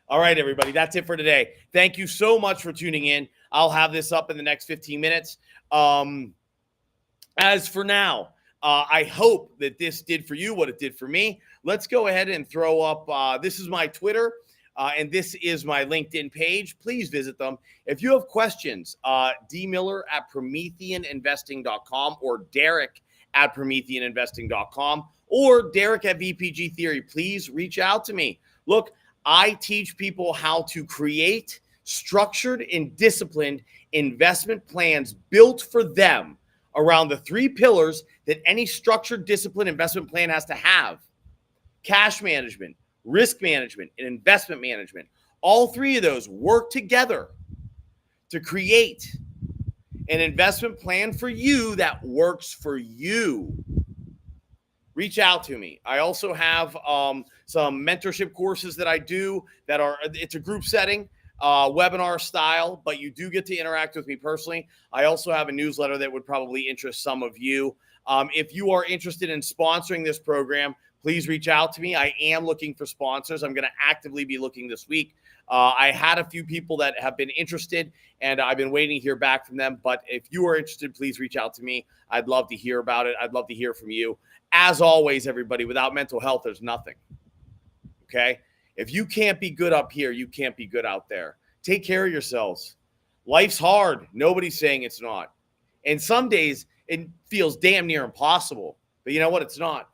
[SPEAKER 2] All right, everybody, that's it for today. Thank you so much for tuning in. I'll have this up in the next 15 minutes. As for now, I hope that this did for you what it did for me. Let's go ahead and throw up, this is my Twitter, and this is my LinkedIn page. Please visit them. If you have questions, dmiller@prometheaninvesting.com or Derek@prometheaninvesting.com or Derek@VPG Theory. Please reach out to me. Look, I teach people how to create structured and disciplined investment plans built for them around the three pillars that any structured, disciplined investment plan has to have: cash management, risk management, and investment management. All three of those work together to create an investment plan for you that works for you. Reach out to me. I also have some mentorship courses that I do that it's a group setting, webinar style, but you do get to interact with me personally. I also have a newsletter that would probably interest some of you. If you are interested in sponsoring this program, please reach out to me. I am looking for sponsors. I'm going to actively be looking this week. I had a few people that have been interested, and I've been waiting to hear back from them. But if you are interested, please reach out to me. I'd love to hear about it. I'd love to hear from you. As always, everybody, without mental health, there's nothing. Okay? If you can't be good up here, you can't be good out there. Take care of yourselves. Life's hard. Nobody's saying it's not. And some days it feels damn near impossible. But you know what? It's not.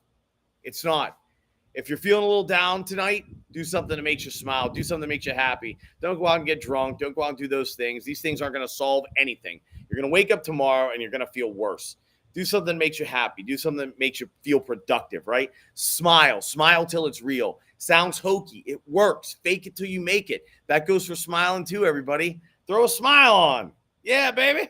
[SPEAKER 2] It's not. If you're feeling a little down tonight, do something that makes you smile. Do something that makes you happy. Don't go out and get drunk. Don't go out and do those things. These things aren't going to solve anything. You're going to wake up tomorrow and you're going to feel worse. Do something that makes you happy. Do something that makes you feel productive, right? Smile. Smile till it's real. Sounds hokey. It works. Fake it till you make it. That goes for smiling too, everybody. Throw a smile on. Yeah, baby.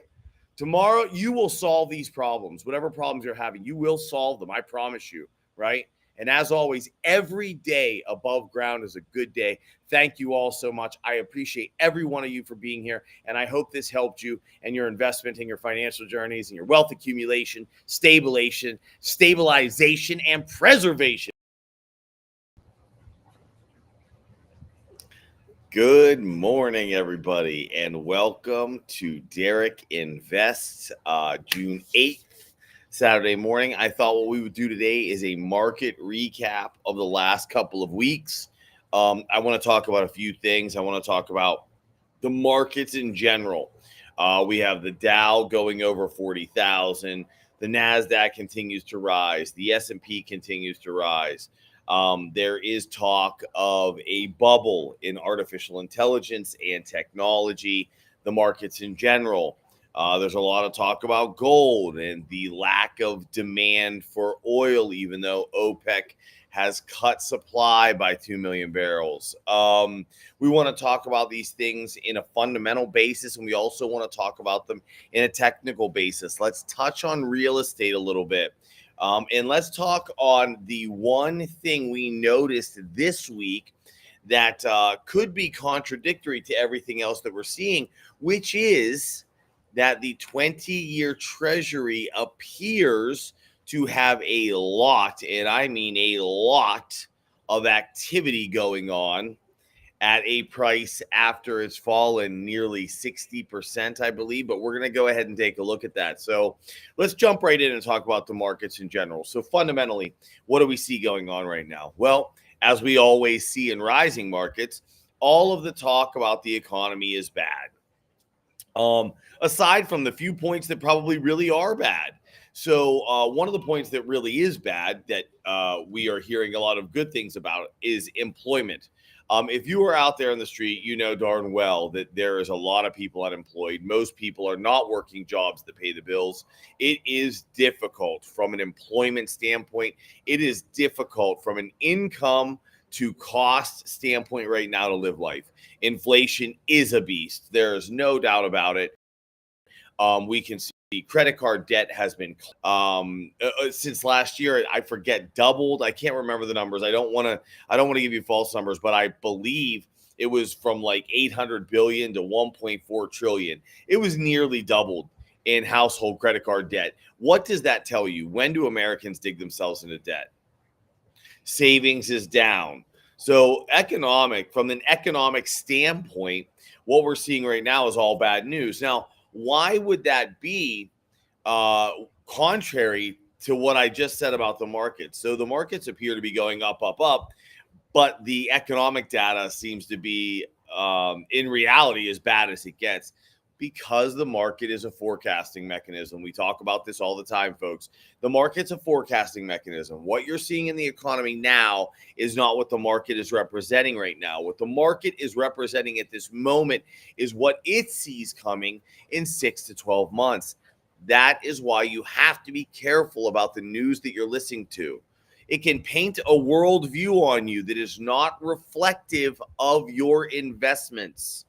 [SPEAKER 2] Tomorrow, you will solve these problems. Whatever problems you're having, you will solve them. I promise you, right? And as always, every day above ground is a good day. Thank you all so much. I appreciate every one of you for being here. And I hope this helped you and your investment and your financial journeys and your wealth accumulation, stabilization, and preservation. Good morning, everybody, and welcome to Derek Invests, June 8th. Saturday morning. I thought what we would do today is a market recap of the last couple of weeks. I want to talk about a few things. I want to talk about the markets in general. We have the Dow going over 40,000. The NASDAQ continues to rise. The S&P continues to rise. There is talk of a bubble in artificial intelligence and technology, the markets in general. There's a lot of talk about gold and the lack of demand for oil, even though OPEC has cut supply by 2 million barrels. We want to talk about these things in a fundamental basis, and we also want to talk about them in a technical basis. Let's touch on real estate a little bit. And let's talk on the one thing we noticed this week that could be contradictory to everything else that we're seeing, which is that the 20-year Treasury appears to have a lot, and I mean a lot, of activity going on at a price after it's fallen nearly 60%, I believe. But we're going to go ahead and take a look at that. So let's jump right in and talk about the markets in general. So fundamentally, what do we see going on right now? Well, as we always see in rising markets, all of the talk about the economy is bad. Aside from the few points that probably really are bad. So one of the points that really is bad that we are hearing a lot of good things about is employment. If you are out there in the street, you know darn well that there is a lot of people unemployed. Most people are not working jobs that pay the bills. It is difficult from an employment standpoint. It is difficult from an income to cost standpoint right now to live life. Inflation is a beast. There is no doubt about it. We can see credit card debt has been since last year, I forget, doubled. I can't remember the numbers. I don't want to give you false numbers, but I believe it was from like 800 billion to 1.4 trillion. It was nearly doubled in household credit card debt. What does that tell you? When do Americans dig themselves into debt? Savings is down. So from an economic standpoint, what we're seeing right now is all bad news. Now, why would that be contrary to what I just said about the markets? So the markets appear to be going up, up, up, but the economic data seems to be, in reality, as bad as it gets, because the market is a forecasting mechanism. We talk about this all the time, folks. The market's a forecasting mechanism. What you're seeing in the economy now is not what the market is representing right now. What the market is representing at this moment is what it sees coming in 6 to 12 months. That is why you have to be careful about the news that you're listening to. It can paint a worldview on you that is not reflective of your investments.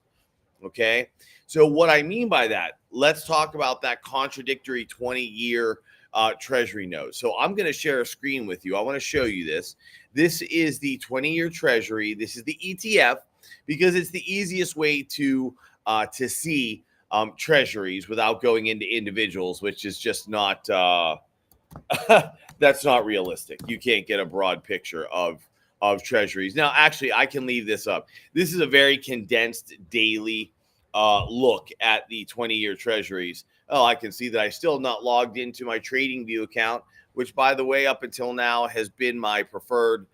[SPEAKER 2] Okay. So what I mean by that, let's talk about that contradictory 20-year Treasury note. So I'm going to share a screen with you. I want to show you this. This is the 20-year Treasury. This is the ETF because it's the easiest way to see treasuries without going into individuals, which is just not that's not realistic. You can't get a broad picture of treasuries. Now, actually, I can leave this up. This is a very condensed daily look at the 20-year treasuries. Oh, I can see that I still have not logged into my TradingView account, which, by the way, up until now has been my preferred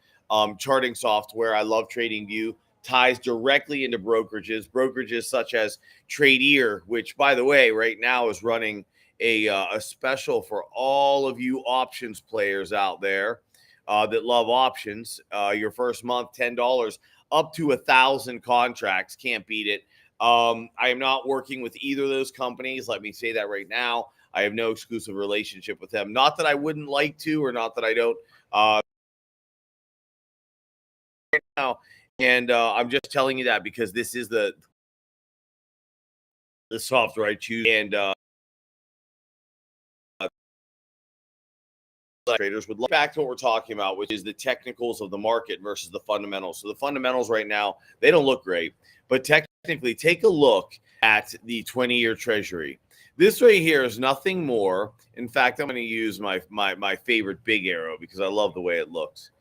[SPEAKER 2] charting software. I love TradingView. Ties directly into brokerages such as Tradeer, which, by the way, right now is running a special for all of you options players out there that love options. Your first month, $10, up to 1,000 contracts. Can't beat it. I am not working with either of those companies. Let me say that right now. I have no exclusive relationship with them. Not that I wouldn't like to, or not that I don't. Right now, and I'm just telling you that because this is the software I choose, and traders would look back to what we're talking about, which is the technicals of the market versus the fundamentals. So the fundamentals right now, they don't look great, but technically, take a look at the 20-year Treasury. This right here is nothing more. In fact, I'm going to use my favorite big arrow because I love the way it looks.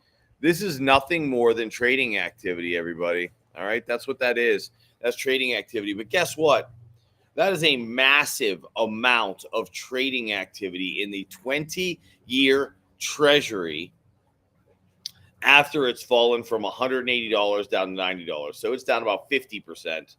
[SPEAKER 2] This is nothing more than trading activity, everybody. All right, that's what that is. That's trading activity. But guess what? That is a massive amount of trading activity in the 20-year Treasury after it's fallen from $180 down to $90. So it's down about 50%.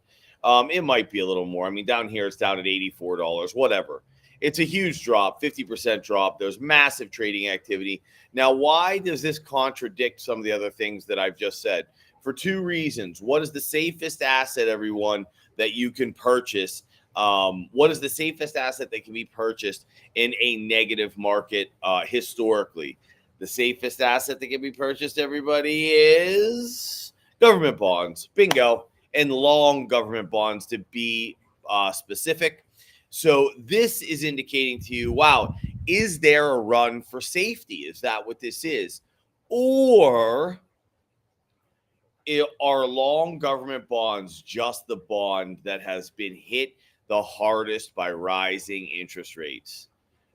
[SPEAKER 2] It might be a little more. I mean, down here it's down at $84, whatever. It's a huge drop, 50% drop. There's massive trading activity. Now, why does this contradict some of the other things that I've just said? For two reasons. What is the safest asset, everyone, that you can purchase? What is the safest asset that can be purchased in a negative market historically? The safest asset that can be purchased, everybody, is government bonds. Bingo. And long government bonds, to be specific. So this is indicating to you, wow, is there a run for safety? Is that what this is? Or Are long government bonds just the bond that has been hit the hardest by rising interest rates?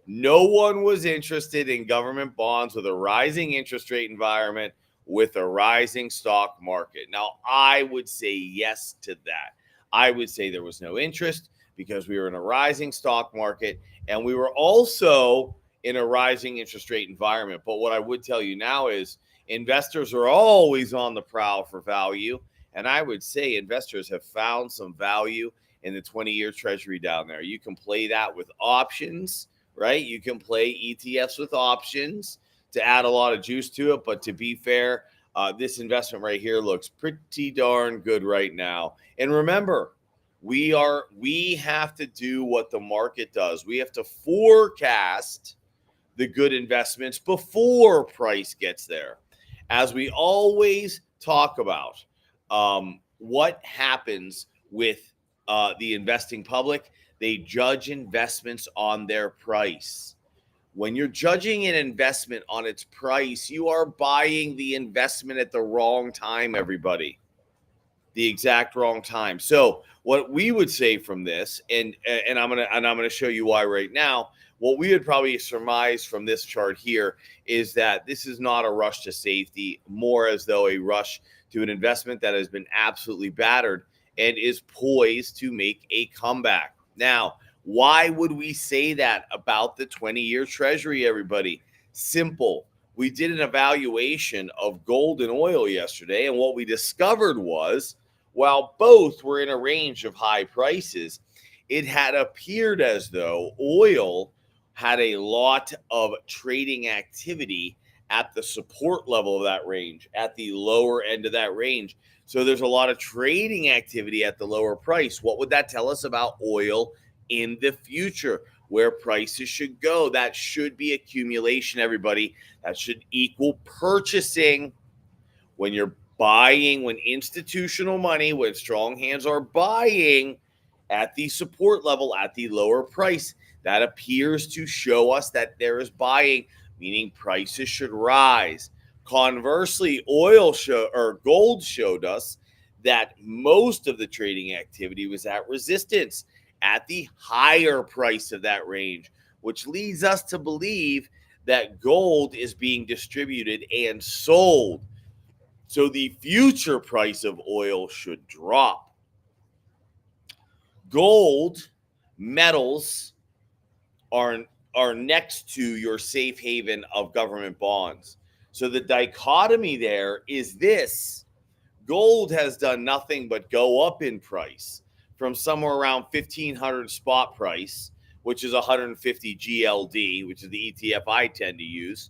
[SPEAKER 2] No one was interested in government bonds with a rising interest rate environment with a rising stock market. Now, I would say yes to that. I would say there was no interest because we were in a rising stock market and we were also in a rising interest rate environment. But what I would tell you now is investors are always on the prowl for value. And I would say investors have found some value in the 20-year treasury down there. You can play that with options, right? You can play ETFs with options to add a lot of juice to it. But to be fair, this investment right here looks pretty darn good right now. And remember, we have to do what the market does. We have to forecast the good investments before price gets there. As we always talk about, what happens with the investing public? They judge investments on their price. When you're judging an investment on its price, you are buying the investment at the wrong time, everybody. The exact wrong time. So what we would say from this, and I'm gonna show you why right now. What we would probably surmise from this chart here is that this is not a rush to safety, more as though a rush to an investment that has been absolutely battered and is poised to make a comeback. Now, why would we say that about the 20-year treasury, everybody? Simple. We did an evaluation of gold and oil yesterday, and what we discovered was while both were in a range of high prices, it had appeared as though oil had a lot of trading activity at the support level of that range, at the lower end of that range. So there's a lot of trading activity at the lower price. What would that tell us about oil in the future? Where prices should go? That should be accumulation, everybody. That should equal purchasing. When you're buying, when institutional money, when strong hands are buying at the support level, at the lower price, that appears to show us that there is buying, meaning prices should rise. Conversely, gold showed us that most of the trading activity was at resistance at the higher price of that range, which leads us to believe that gold is being distributed and sold. So the future price of oil should drop. Gold, metals are next to your safe haven of government bonds. So the dichotomy there is this. Gold has done nothing but go up in price from somewhere around 1,500 spot price, which is 150 GLD, which is the ETF I tend to use,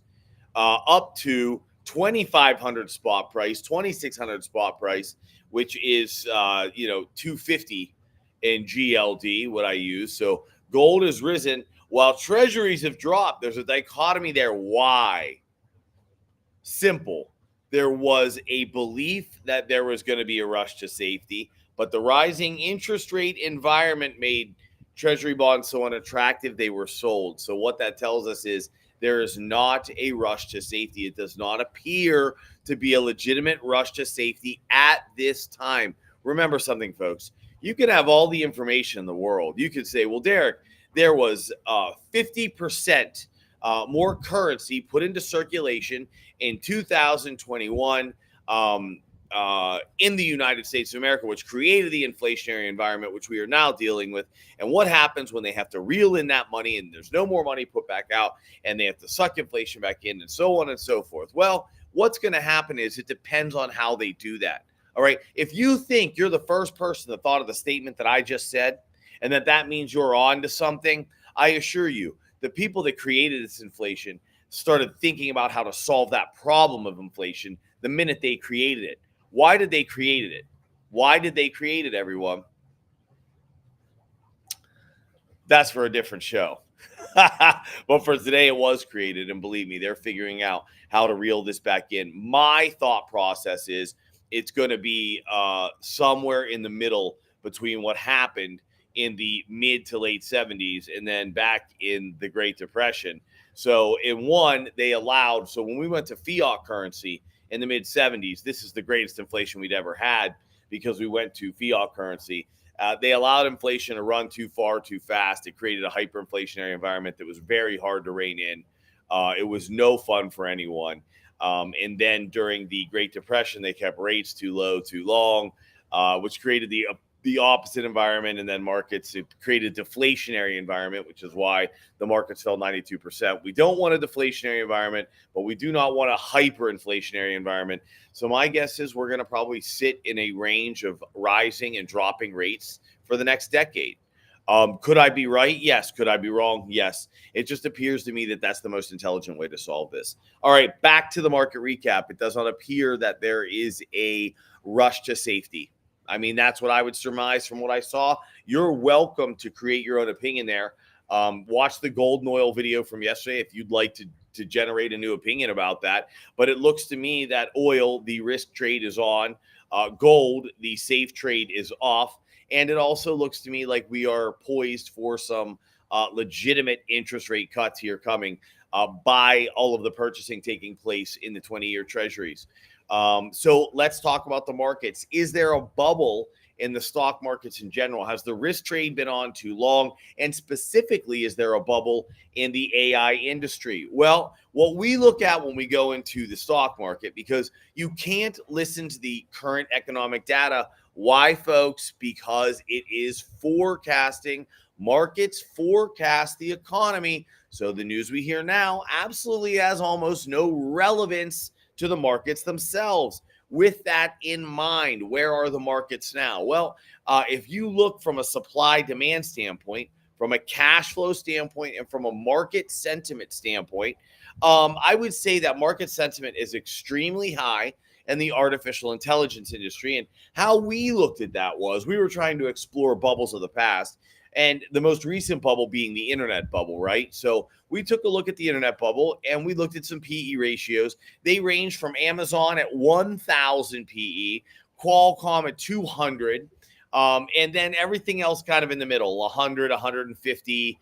[SPEAKER 2] up to 2,500 spot price, 2,600 spot price, which is 250 in GLD, what I use. So gold has risen while treasuries have dropped. There's a dichotomy there. Why? Simple. There was a belief that there was going to be a rush to safety, but the rising interest rate environment made treasury bonds so unattractive they were sold. So what that tells us is there is not a rush to safety. It does not appear to be a legitimate rush to safety at this time. Remember something, folks. You can have all the information in the world. You could say, well, Derek, there was 50% more currency put into circulation in 2021 in the United States of America, which created the inflationary environment, which we are now dealing with. And what happens when they have to reel in that money and there's no more money put back out and they have to suck inflation back in and so on and so forth? Well, what's going to happen is it depends on how they do that. All right. If you think you're the first person that thought of the statement that I just said, and that means you're on to something, I assure you, the people that created this inflation started thinking about how to solve that problem of inflation the minute they created it. Why did they create it? Why did they create it, everyone? That's for a different show. But for today, it was created, and believe me, they're figuring out how to reel this back in. My thought process is it's going to be somewhere in the middle between what happened in the mid to late 70s and then back in the Great Depression. So in one, they allowed, so when we went to fiat currency in the mid 70s, this is the greatest inflation we'd ever had because we went to fiat currency. They allowed inflation to run too far, too fast. It created a hyperinflationary environment that was very hard to rein in. It was no fun for anyone. And then during the Great Depression, they kept rates too low, too long, which created the opposite environment. And then markets, it created a deflationary environment, which is why the markets fell 92%. We don't want a deflationary environment, but we do not want a hyperinflationary environment. So my guess is we're going to probably sit in a range of rising and dropping rates for the next decade. Could I be right? Yes. Could I be wrong? Yes. It just appears to me that that's the most intelligent way to solve this. All right, back to the market recap. It does not appear that there is a rush to safety. I mean, that's what I would surmise from what I saw. You're welcome to create your own opinion there. Watch the gold and oil video from yesterday if you'd like to generate a new opinion about that. But it looks to me that oil, the risk trade is on. Gold, the safe trade is off. And it also looks to me like we are poised for some legitimate interest rate cuts here coming by all of the purchasing taking place in the 20-year treasuries. So let's talk about the markets. Is there a bubble in the stock markets in general? Has the risk trade been on too long? And specifically, is there a bubble in the AI industry? Well, what we look at when we go into the stock market, because you can't listen to the current economic data. Why, folks? Because it is forecasting. Markets forecast the economy. So the news we hear now absolutely has almost no relevance to the markets themselves. With that in mind, where are the markets now? Well, if you look from a supply-demand standpoint, from a cash flow standpoint, and from a market sentiment standpoint, I would say that market sentiment is extremely high in the artificial intelligence industry. And how we looked at that was we were trying to explore bubbles of the past, and the most recent bubble being the internet bubble, right? So we took a look at the internet bubble and we looked at some PE ratios. They range from Amazon at 1,000 PE, Qualcomm at 200, and then everything else kind of in the middle, 100, 150,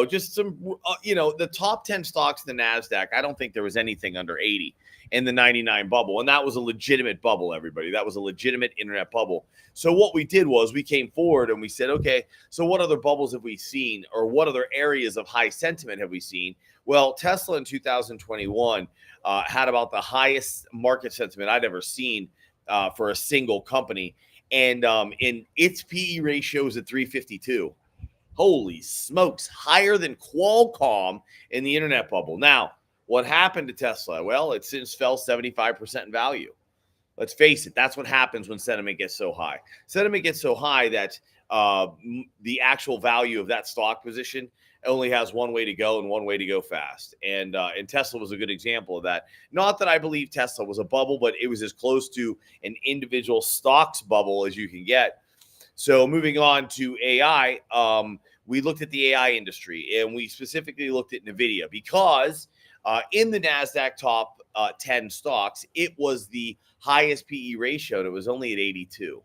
[SPEAKER 2] just some, the top 10 stocks in the NASDAQ, I don't think there was anything under 80 in the 99 bubble. And that was a legitimate bubble, everybody. That was a legitimate internet bubble. So what we did was we came forward and we said, okay, so what other bubbles have we seen, or what other areas of high sentiment have we seen? Well, Tesla in 2021 had about the highest market sentiment I'd ever seen for a single company. And in its PE ratio is at 352. Holy smokes, higher than Qualcomm in the internet bubble. Now, what happened to Tesla? Well, it since fell 75% in value. Let's face it, that's what happens when sentiment gets so high. Sentiment gets so high that the actual value of that stock position only has one way to go and one way to go fast. And Tesla was a good example of that. Not that I believe Tesla was a bubble, but it was as close to an individual stocks bubble as you can get. So moving on to AI, we looked at the AI industry, and we specifically looked at NVIDIA because in the NASDAQ top 10 stocks, it was the highest PE ratio, and it was only at 82.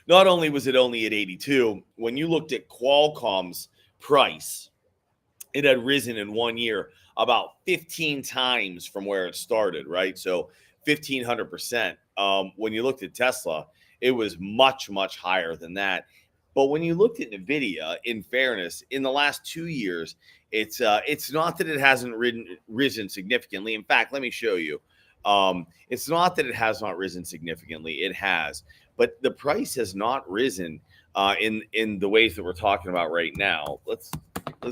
[SPEAKER 2] Not only was it only at 82, when you looked at Qualcomm's price, it had risen in 1 year about 15 times from where it started, right? So 1,500%. When you looked at Tesla, it was much, much higher than that. But when you looked at NVIDIA, in fairness, in the last 2 years, it's not that it hasn't risen significantly. In fact, let me show you. It's not that it has not risen significantly. It has. But the price has not risen in the ways that we're talking about right now. Let's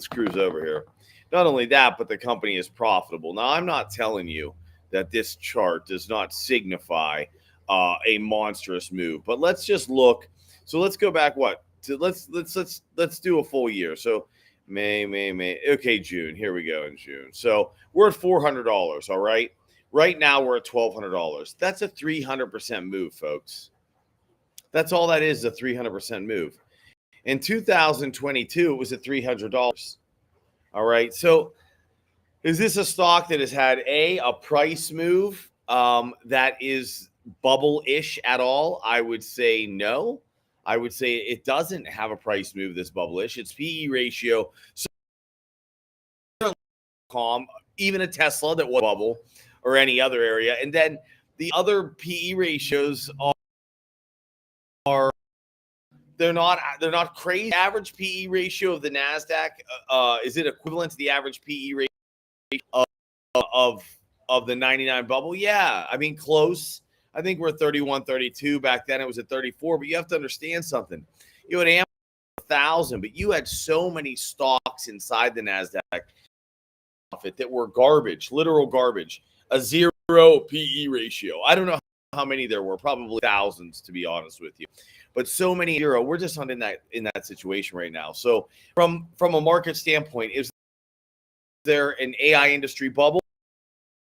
[SPEAKER 2] cruise over here. Not only that, but the company is profitable. Now, I'm not telling you that this chart does not signify a monstrous move, but let's just look. So let's go back. Let's do a full year. So May. Okay, June. Here we go in June. So we're at $400. All right. Right now we're at $1,200. That's a 300% move, folks. That's all that is, a 300% move. In 2022, it was at $300. All right. So is this a stock that has had a price move that is bubble-ish at all? I would say no. I would say it doesn't have a price move that's bubble-ish. Its PE ratio, so calm, even a Tesla that was bubble or any other area. And then the other PE ratios are they're not crazy. Average PE ratio of the Nasdaq, is it equivalent to the average PE ratio of the 99 bubble? Yeah, I mean, close. I think we're 31, 32. Back then it was at 34. But you have to understand something. You had 1,000, but you had so many stocks inside the Nasdaq that were garbage, literal garbage. A 0 PE ratio. I don't know how many there were, probably thousands, to be honest with you. But so many 0. We're just not in that situation right now. So from a market standpoint, is there an AI industry bubble?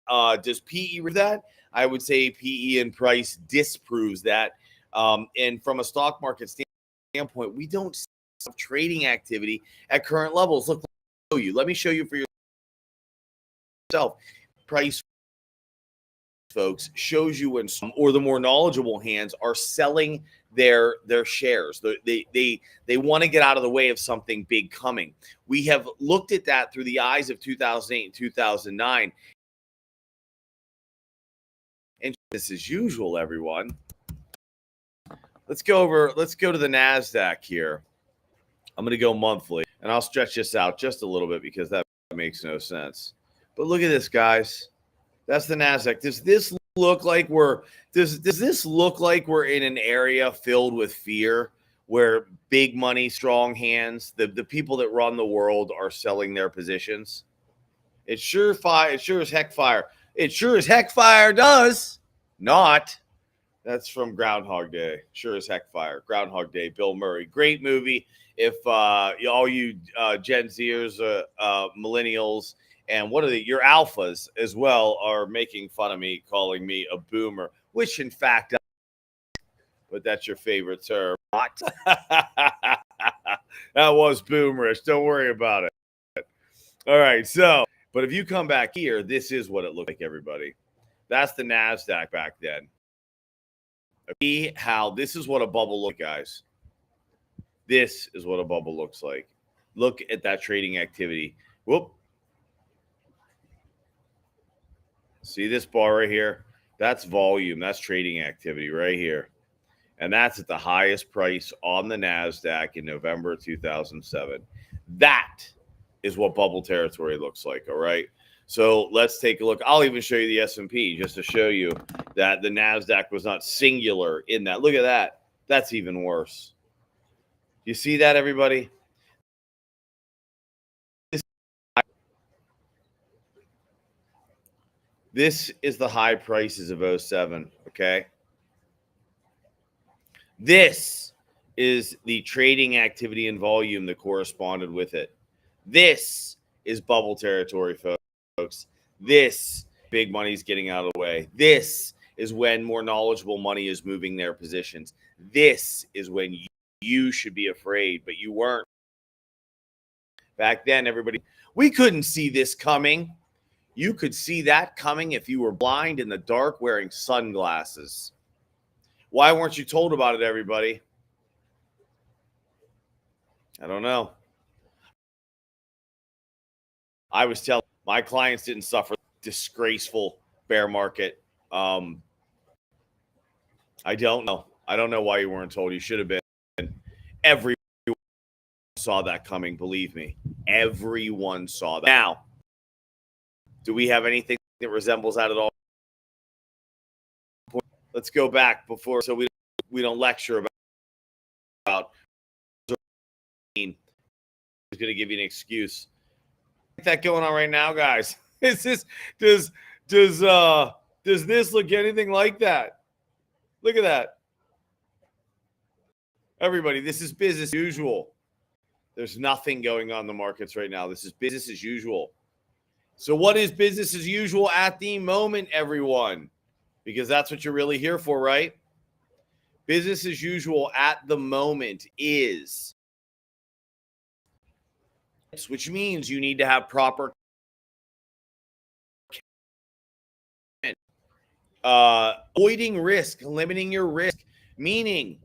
[SPEAKER 2] Does PE prove that? I would say PE and price disproves that. And from a stock market standpoint, we don't see trading activity at current levels. Look, let me show you for yourself. Price, folks, shows you when some or the more knowledgeable hands are selling their shares. They want to get out of the way of something big coming. We have looked at that through the eyes of 2008 and 2009. And this is usual, everyone. Let's go to the Nasdaq here. I'm going to go monthly, and I'll stretch this out just a little bit because that makes no sense. But look at this, guys. That's the Nasdaq. Does this look like does this look like we're in an area filled with fear, where big money, strong hands, the people that run the world are selling their positions? It sure as heck fire. It sure as heck fire does not. That's from Groundhog Day. Sure as heck fire. Groundhog Day, Bill Murray. Great movie. If all you Gen Zers, millennials, and your alphas as well are making fun of me, calling me a boomer, which in fact, but that's your favorite term. That was boomerish. Don't worry about it. All right. So, but if you come back here, this is what it looked like, everybody. That's the Nasdaq back then. See how this is what a bubble looks like, guys. This is what a bubble looks like. Look at that trading activity. Whoop. See this bar right here? That's volume. That's trading activity right here. And that's at the highest price on the NASDAQ in November 2007. That is what bubble territory looks like, all right? So let's take a look. I'll even show you the S&P just to show you that the NASDAQ was not singular in that. Look at that. That's even worse. You see that, everybody? This is the high prices of 07, okay? This is the trading activity and volume that corresponded with it. This is bubble territory, folks. This big money's getting out of the way. This is when more knowledgeable money is moving their positions. This is when you should be afraid, but you weren't. Back then, everybody, we couldn't see this coming. You could see that coming if you were blind in the dark wearing sunglasses. Why weren't you told about it, everybody? I don't know. I was telling my clients didn't suffer disgraceful bear market. I don't know. I don't know why you weren't told. You should have been. Everyone saw that coming, believe me. Everyone saw that. Now, do we have anything that resembles that at all? Let's go back before, so we don't lecture about. He's going to give you an excuse. That going on right now, guys? Is this does this look anything like that? Look at that, everybody. This is business as usual. There's nothing going on in the markets right now. This is business as usual. So what is business as usual at the moment, everyone? Because that's what you're really here for, right? Business as usual at the moment is, which means you need to have proper avoiding risk, limiting your risk, meaning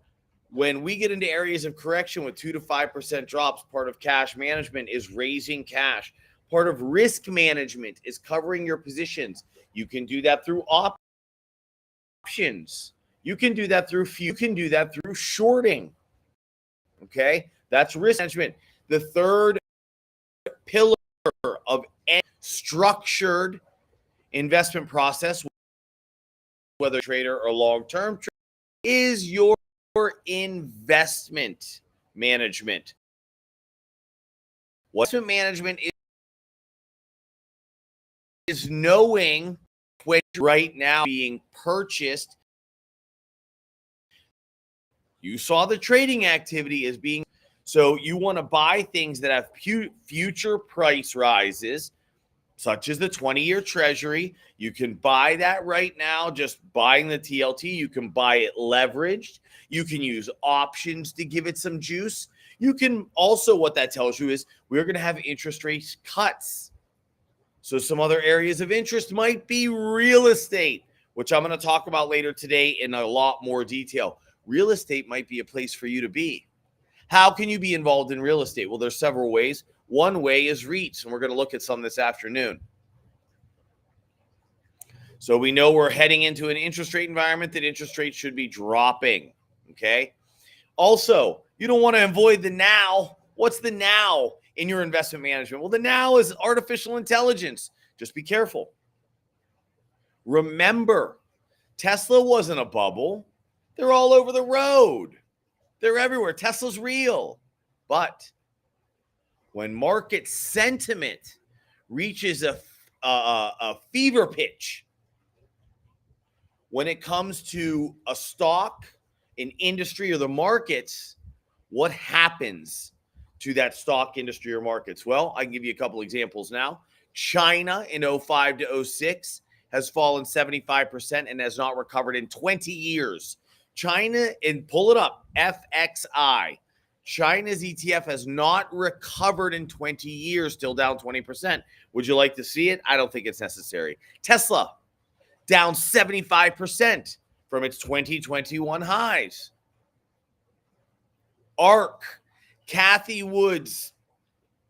[SPEAKER 2] when we get into areas of correction with 2 to 5% drops, part of cash management is raising cash. Part of risk management is covering your positions. You can do that through options. You can do that through shorting. Okay? That's risk management. The third pillar of any structured investment process, whether trader or long-term trader, is your investment management. What investment management is knowing when right now being purchased. You saw the trading activity as being, so you want to buy things that have future price rises, such as the 20-year treasury. You can buy that right now, just buying the TLT. You can buy it leveraged. You can use options to give it some juice. You can also, what that tells you is we're going to have interest rate cuts. So some other areas of interest might be real estate, which I'm going to talk about later today in a lot more detail. Real estate might be a place for you to be. How can you be involved in real estate? Well, there's several ways. One way is REITs, and we're going to look at some this afternoon. So we know we're heading into an interest rate environment that interest rates should be dropping, okay? Also, you don't want to avoid the now. What's the now in your investment management? Well, the now is artificial intelligence. Just be careful. Remember, Tesla wasn't a bubble. They're all over the road. They're everywhere. Tesla's real. But when market sentiment reaches a fever pitch, when it comes to a stock, an industry, or the markets, what happens to that stock, industry, or markets? Well, I can give you a couple examples now. China in 05 to 06 has fallen 75% and has not recovered in 20 years. China, and pull it up, FXI. China's ETF has not recovered in 20 years, still down 20%. Would you like to see it? I don't think it's necessary. Tesla, down 75% from its 2021 highs. ARK, Kathy Wood's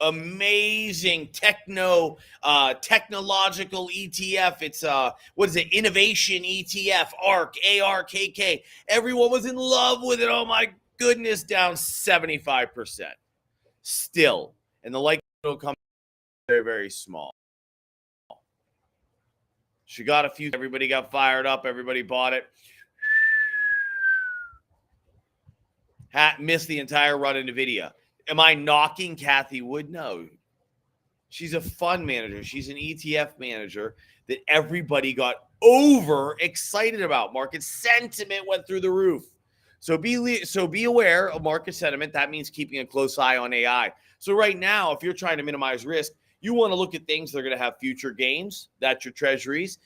[SPEAKER 2] amazing technological ETF. It's innovation ETF, ARK, ARKK. Everyone was in love with it. Oh my goodness, down 75% still. And the likelihood will come very, very small. She got a few, everybody got fired up, everybody bought it. Missed the entire run in NVIDIA. Am I knocking Kathy Wood? No. She's a fund manager. She's an ETF manager that everybody got over excited about. Market sentiment went through the roof. So be aware of market sentiment. That means keeping a close eye on AI. So right now, if you're trying to minimize risk, you want to look at things that are going to have future gains. That's your treasuries.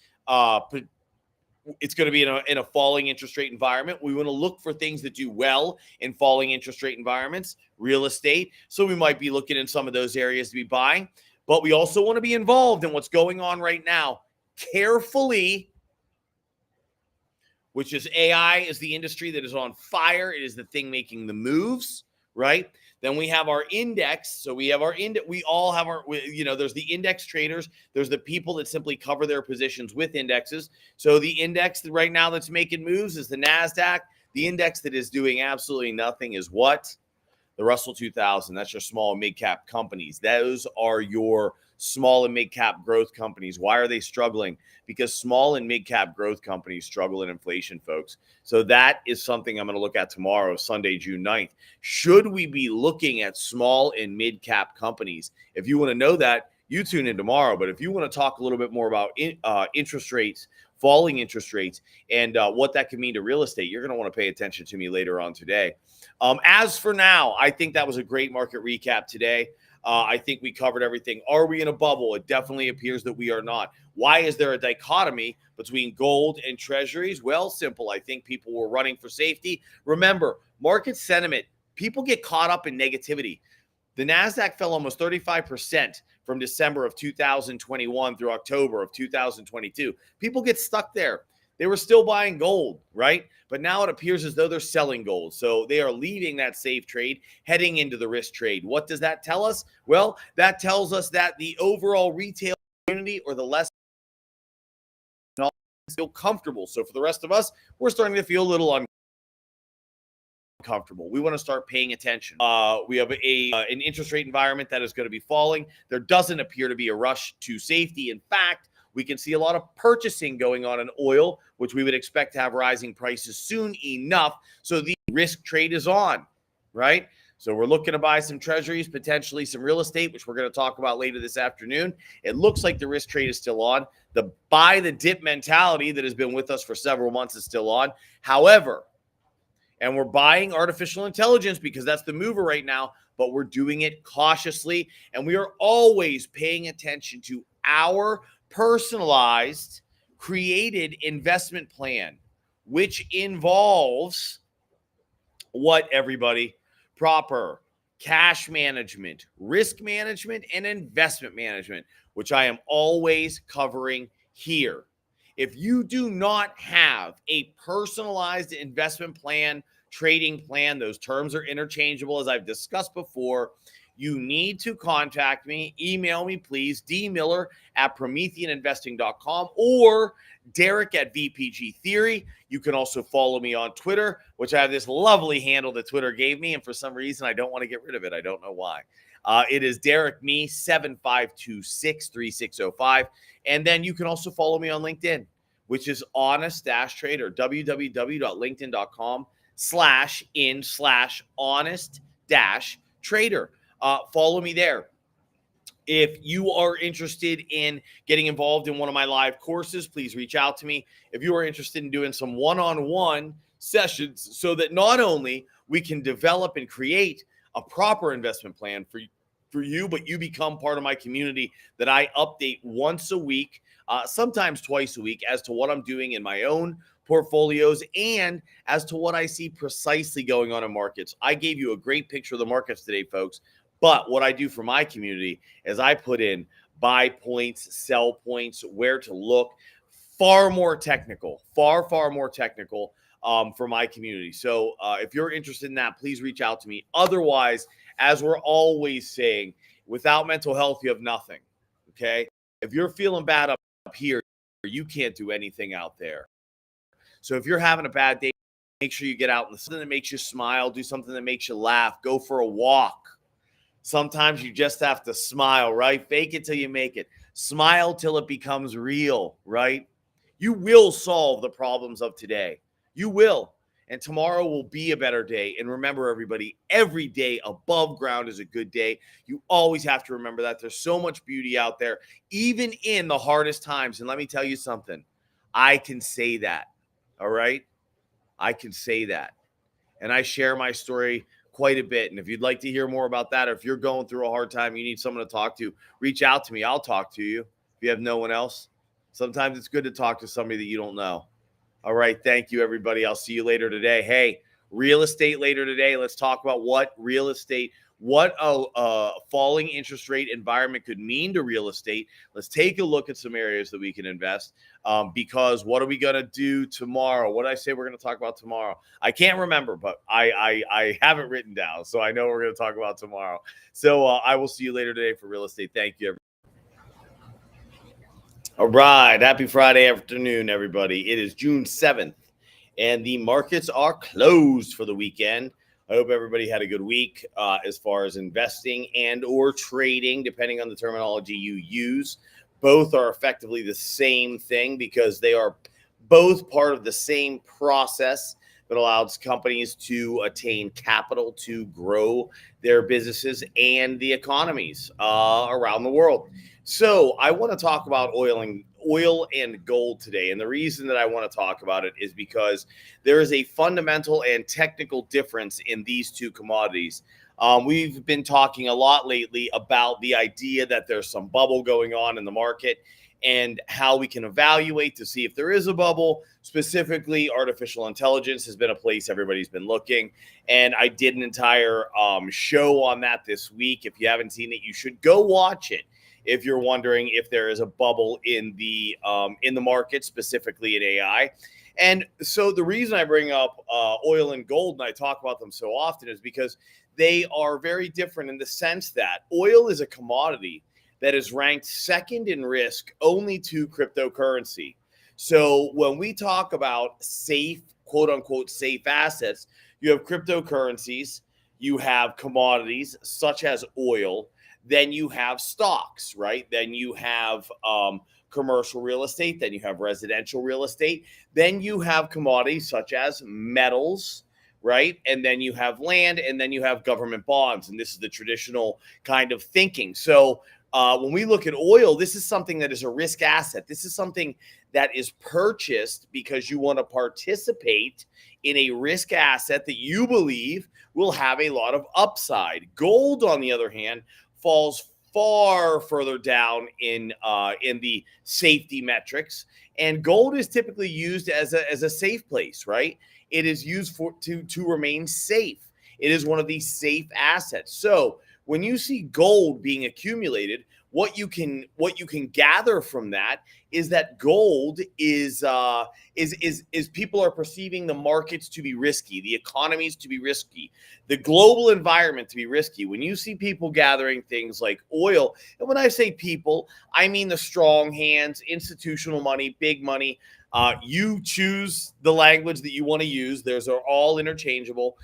[SPEAKER 2] It's going to be in a falling interest rate environment. We want to look for things that do well in falling interest rate environments, real estate. So we might be looking in some of those areas to be buying. But we also want to be involved in what's going on right now carefully, which is AI is the industry that is on fire. It is the thing making the moves, right? Then we have our index. So we have our index. We all have our, there's the index traders. There's the people that simply cover their positions with indexes. So the index right now that's making moves is the NASDAQ. The index that is doing absolutely nothing is what? The Russell 2000. That's your small and mid-cap companies. Those are your small and mid-cap growth companies. Why are they struggling? Because small and mid-cap growth companies struggle in inflation, folks. So that is something I'm going to look at tomorrow, Sunday, June 9th. Should we be looking at small and mid-cap companies? If you want to know that, you tune in tomorrow. But if you want to talk a little bit more about interest rates, falling interest rates, and what that can mean to real estate, you're going to want to pay attention to me later on today. As for now, I think that was a great market recap today. I think we covered everything. Are we in a bubble? It definitely appears that we are not. Why is there a dichotomy between gold and treasuries? Well, simple. I think people were running for safety. Remember, market sentiment, people get caught up in negativity. The NASDAQ fell almost 35% from December of 2021 through October of 2022. People get stuck there. they were still buying gold, right? But now it appears as though they're selling gold. So they are leaving that safe trade, heading into the risk trade. What does that tell us? Well, that tells us that the overall retail community, or the less, feel comfortable. So for the rest of us, we're starting to feel a little uncomfortable. We want to start paying attention. We have an interest rate environment that is going to be falling. There doesn't appear to be a rush to safety. In fact, we can see a lot of purchasing going on in oil, which we would expect to have rising prices soon enough. So the risk trade is on, right? So we're looking to buy some treasuries, potentially some real estate, which we're going to talk about later this afternoon. It looks like the risk trade is still on. The buy the dip mentality that has been with us for several months is still on. However, and we're buying artificial intelligence because that's the mover right now, but we're doing it cautiously. And we are always paying attention to our personalized, created investment plan, which involves what, everybody? Proper cash management, risk management, and investment management, which I am always covering here. If you do not have a personalized investment plan, trading plan, those terms are interchangeable, as I've discussed before, you need to contact me. Email me, please, dmiller@prometheaninvesting.com, or Derek at VPG Theory. You can also follow me on Twitter, which I have this lovely handle that Twitter gave me, and for some reason, I don't want to get rid of it. I don't know why. It is Derek Me 75263605. And then you can also follow me on LinkedIn, which is Honest-Trader, www.linkedin.com/in/honest-trader. Follow me there. If you are interested in getting involved in one of my live courses, please reach out to me. If you are interested in doing some one-on-one sessions so that not only we can develop and create a proper investment plan for you, but you become part of my community that I update once a week, sometimes twice a week, as to what I'm doing in my own portfolios and as to what I see precisely going on in markets. I gave you a great picture of the markets today, folks. But what I do for my community is I put in buy points, sell points, where to look, far more technical for my community. So if you're interested in that, please reach out to me. Otherwise, as we're always saying, without mental health, you have nothing. Okay? If you're feeling bad up here, you can't do anything out there. So if you're having a bad day, make sure you get out and do something that makes you smile, do something that makes you laugh, go for a walk. Sometimes you just have to smile, right? Fake it till you make it. Smile till it becomes real, right? You will solve the problems of today. You will. And tomorrow will be a better day. And remember, everybody, every day above ground is a good day. You always have to remember that. There's so much beauty out there, even in the hardest times. And let me tell you something. I can say that, all right? I can say that. And I share my story quite a bit. And if you'd like to hear more about that, or if you're going through a hard time, you need someone to talk to, reach out to me. I'll talk to you if you have no one else. Sometimes it's good to talk to somebody that you don't know. All right. Thank you, everybody. I'll see you later today. Hey, real estate later today. Let's talk about what a falling interest rate environment could mean to real estate. Let's take a look at some areas that we can invest. Because what are we going to do tomorrow? What did I say we're going to talk about tomorrow? I can't remember, but I have it written down, so I know we're going to talk about tomorrow. So I will see you later today for real estate. Thank you, everybody. All right. Happy Friday afternoon, everybody. It is June 7th, and the markets are closed for the weekend. I hope everybody had a good week as far as investing and or trading, depending on the terminology you use. Both are effectively the same thing because they are both part of the same process that allows companies to attain capital to grow their businesses and the economies around the world. So I want to talk about oil and gold today. And the reason that I want to talk about it is because there is a fundamental and technical difference in these two commodities. We've been talking a lot lately about the idea that there's some bubble going on in the market and how we can evaluate to see if there is a bubble. Specifically, artificial intelligence has been a place everybody's been looking. And I did an entire show on that this week. If you haven't seen it, you should go watch it. if you're wondering if there is a bubble in the market, specifically in AI. And so the reason I bring up oil and gold and I talk about them so often is because they are very different in the sense that oil is a commodity that is ranked second in risk only to cryptocurrency. So when we talk about safe, quote unquote, safe assets, you have cryptocurrencies, you have commodities such as oil, then you have stocks, right? Then you have commercial real estate, then you have residential real estate, then you have commodities such as metals, right? And then you have land, and then you have government bonds. And this is the traditional kind of thinking. So when we look at oil, this is something that is a risk asset. This is something that is purchased because you want to participate in a risk asset that you believe will have a lot of upside. Gold, on the other hand, falls far further down in the safety metrics, and gold is typically used as a safe place, right? It is used to remain safe. It is one of these safe assets. So when you see gold being accumulated, what you can gather from that is that gold is people are perceiving the markets to be risky, the economies to be risky, the global environment to be risky. When you see people gathering things like oil, and when I say people, I mean the strong hands, institutional money, big money. You choose the language that you want to use. Those are all interchangeable.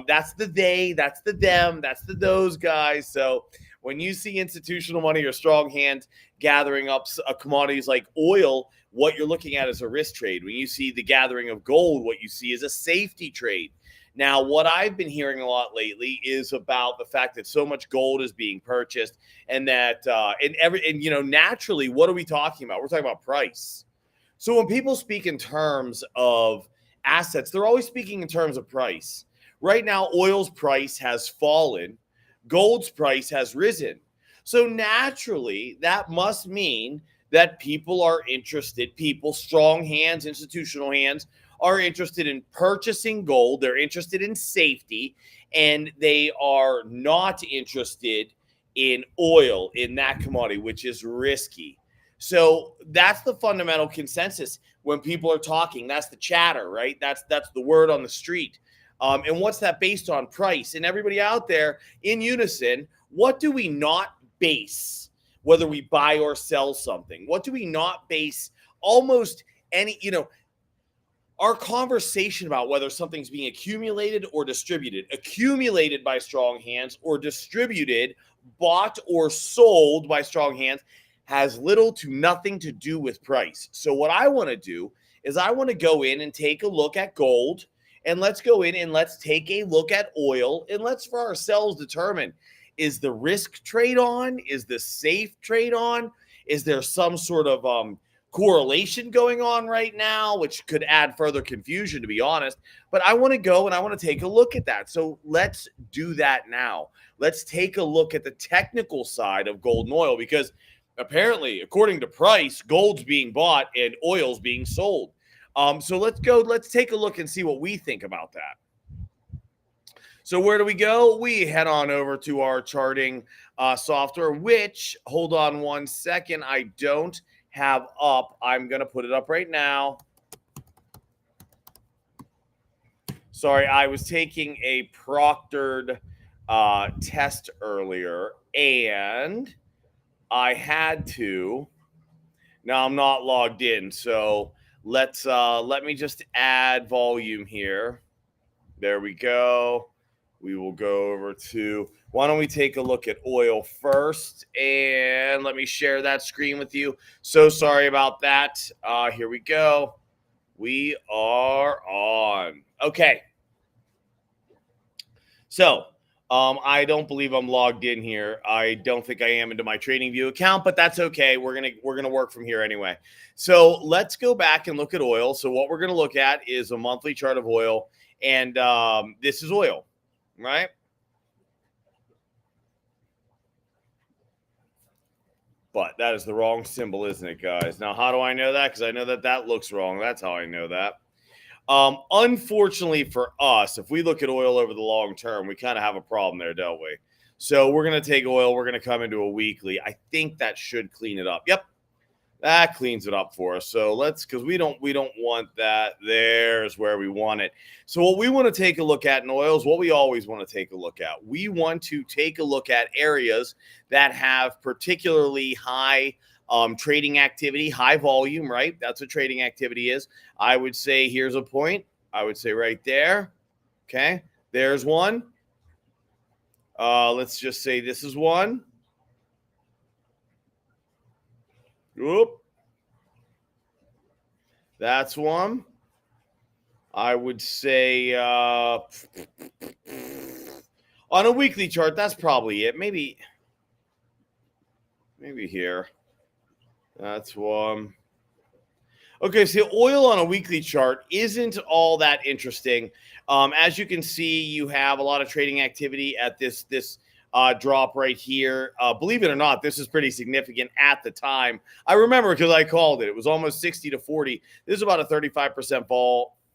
[SPEAKER 2] That's the they, that's the them, that's the those guys. So when you see institutional money or strong hands gathering up commodities like oil, what you're looking at is a risk trade. When you see the gathering of gold, what you see is a safety trade. Now, what I've been hearing a lot lately is about the fact that so much gold is being purchased, and that naturally, what are we talking about? We're talking about price. So when people speak in terms of assets, they're always speaking in terms of price. Right now, oil's price has fallen, gold's price has risen. So naturally, that must mean that people are interested, people, strong hands, institutional hands, are interested in purchasing gold. They're interested in safety, and they are not interested in oil, in that commodity, which is risky. So that's the fundamental consensus when people are talking. That's the chatter, right? That's the word on the street. And what's that based on? Price. And everybody out there in unison, what do we not base, whether we buy or sell something? What do we not base almost any, our conversation about whether something's being accumulated or distributed, accumulated by strong hands or distributed, bought or sold by strong hands, has little to nothing to do with price. So what I want to do is I want to go in and take a look at gold, and let's go in and let's take a look at oil, and let's for ourselves determine, is the risk trade on? Is the safe trade on? Is there some sort of correlation going on right now, which could add further confusion, to be honest? But I want to go and I want to take a look at that. So let's do that now. Let's take a look at the technical side of gold and oil, because apparently, according to price, gold's being bought and oil's being sold. So let's take a look and see what we think about that. So where do we go? We head on over to our charting software, which, hold on one second, I don't have up. I'm going to put it up right now. Sorry, I was taking a proctored test earlier, and I had to. Now I'm not logged in, so let me just add volume here. There we go. We will go over to, why don't we take a look at oil first, and let me share that screen with you. So sorry about that. Here we go. We are on. Okay. So I don't believe I'm logged in here. I don't think I am into my TradingView account, but that's okay. We're gonna work from here anyway. So let's go back and look at oil. So what we're gonna look at is a monthly chart of oil, and this is oil, right? But that is the wrong symbol, isn't it, guys? Now, how do I know that? Because I know that looks wrong. That's how I know that. Unfortunately for us, if we look at oil over the long term, we kind of have a problem there, don't we? So we're going to take oil. We're going to come into a weekly. I think that should clean it up. Yep. That cleans it up for us. So because we don't want that. There's where we want it. So what we want to take a look at in oil is what we always want to take a look at. We want to take a look at areas that have particularly high trading activity, high volume, right? That's what trading activity is. I would say here's a point. I would say right there. Okay. There's one. Let's just say this is one. Whoop. That's one. I would say on a weekly chart, that's probably it. Maybe here. That's one. Okay, so oil on a weekly chart isn't all that interesting. As you can see, you have a lot of trading activity at this drop right here. Believe it or not, this is pretty significant at the time. I remember because I called it. It was almost 60 to 40. This is about a 35%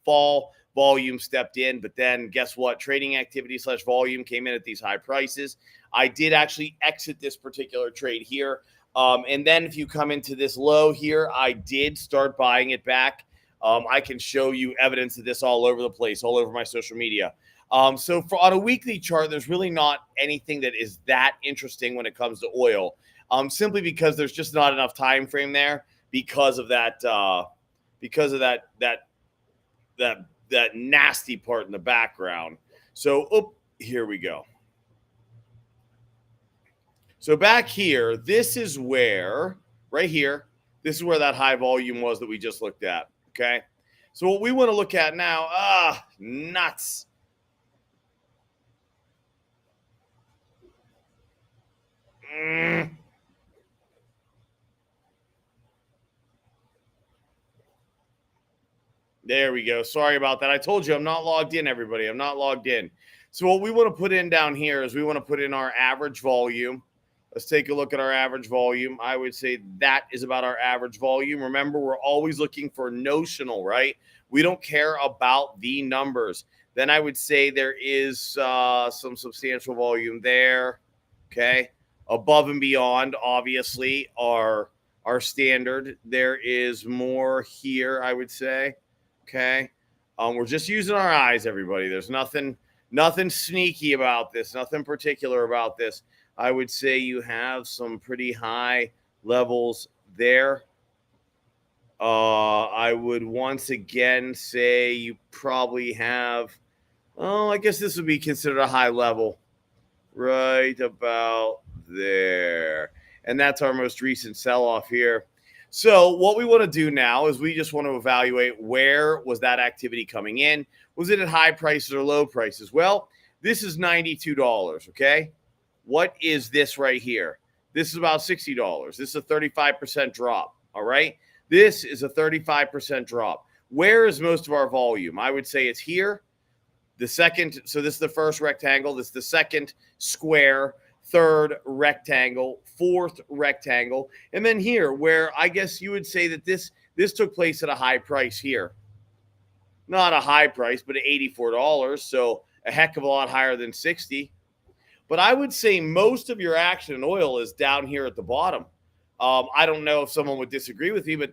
[SPEAKER 2] fall volume stepped in. But then guess what? Trading activity / volume came in at these high prices. I did actually exit this particular trade here. And then if you come into this low here, I did start buying it back. I can show you evidence of this all over the place, all over my social media. So on a weekly chart, there's really not anything that is that interesting when it comes to oil, simply because there's just not enough time frame there because of that nasty part in the background. So here we go. So back here, this is where, right here, this is where that high volume was that we just looked at, okay? So what we want to look at now, nuts. There we go. Sorry about that. I told you I'm not logged in, everybody. I'm not logged in. So what we want to put in down here is we want to put in our average volume. Let's take a look at our average volume. I would say that is about our average volume. Remember, we're always looking for notional, right? We don't care about the numbers. Then I would say there is some substantial volume there, okay? Above and beyond, obviously, our standard. There is more here, I would say, okay? We're just using our eyes, everybody. There's nothing sneaky about this, nothing particular about this. I would say you have some pretty high levels there. I would once again say you probably have, I guess this would be considered a high level right about there. And that's our most recent sell-off here. So what we want to do now is we just want to evaluate where was that activity coming in. Was it at high prices or low prices? Well, this is $92, okay? What is this right here? This is about $60. This is a 35% drop, all right? This is a 35% drop. Where is most of our volume? I would say it's here. The second, so this is the first rectangle. This is the second square, third rectangle, fourth rectangle. And then here, where I guess you would say that this took place at a high price here. Not a high price, but at $84. So a heck of a lot higher than 60. But I would say most of your action in oil is down here at the bottom. I don't know if someone would disagree with me, but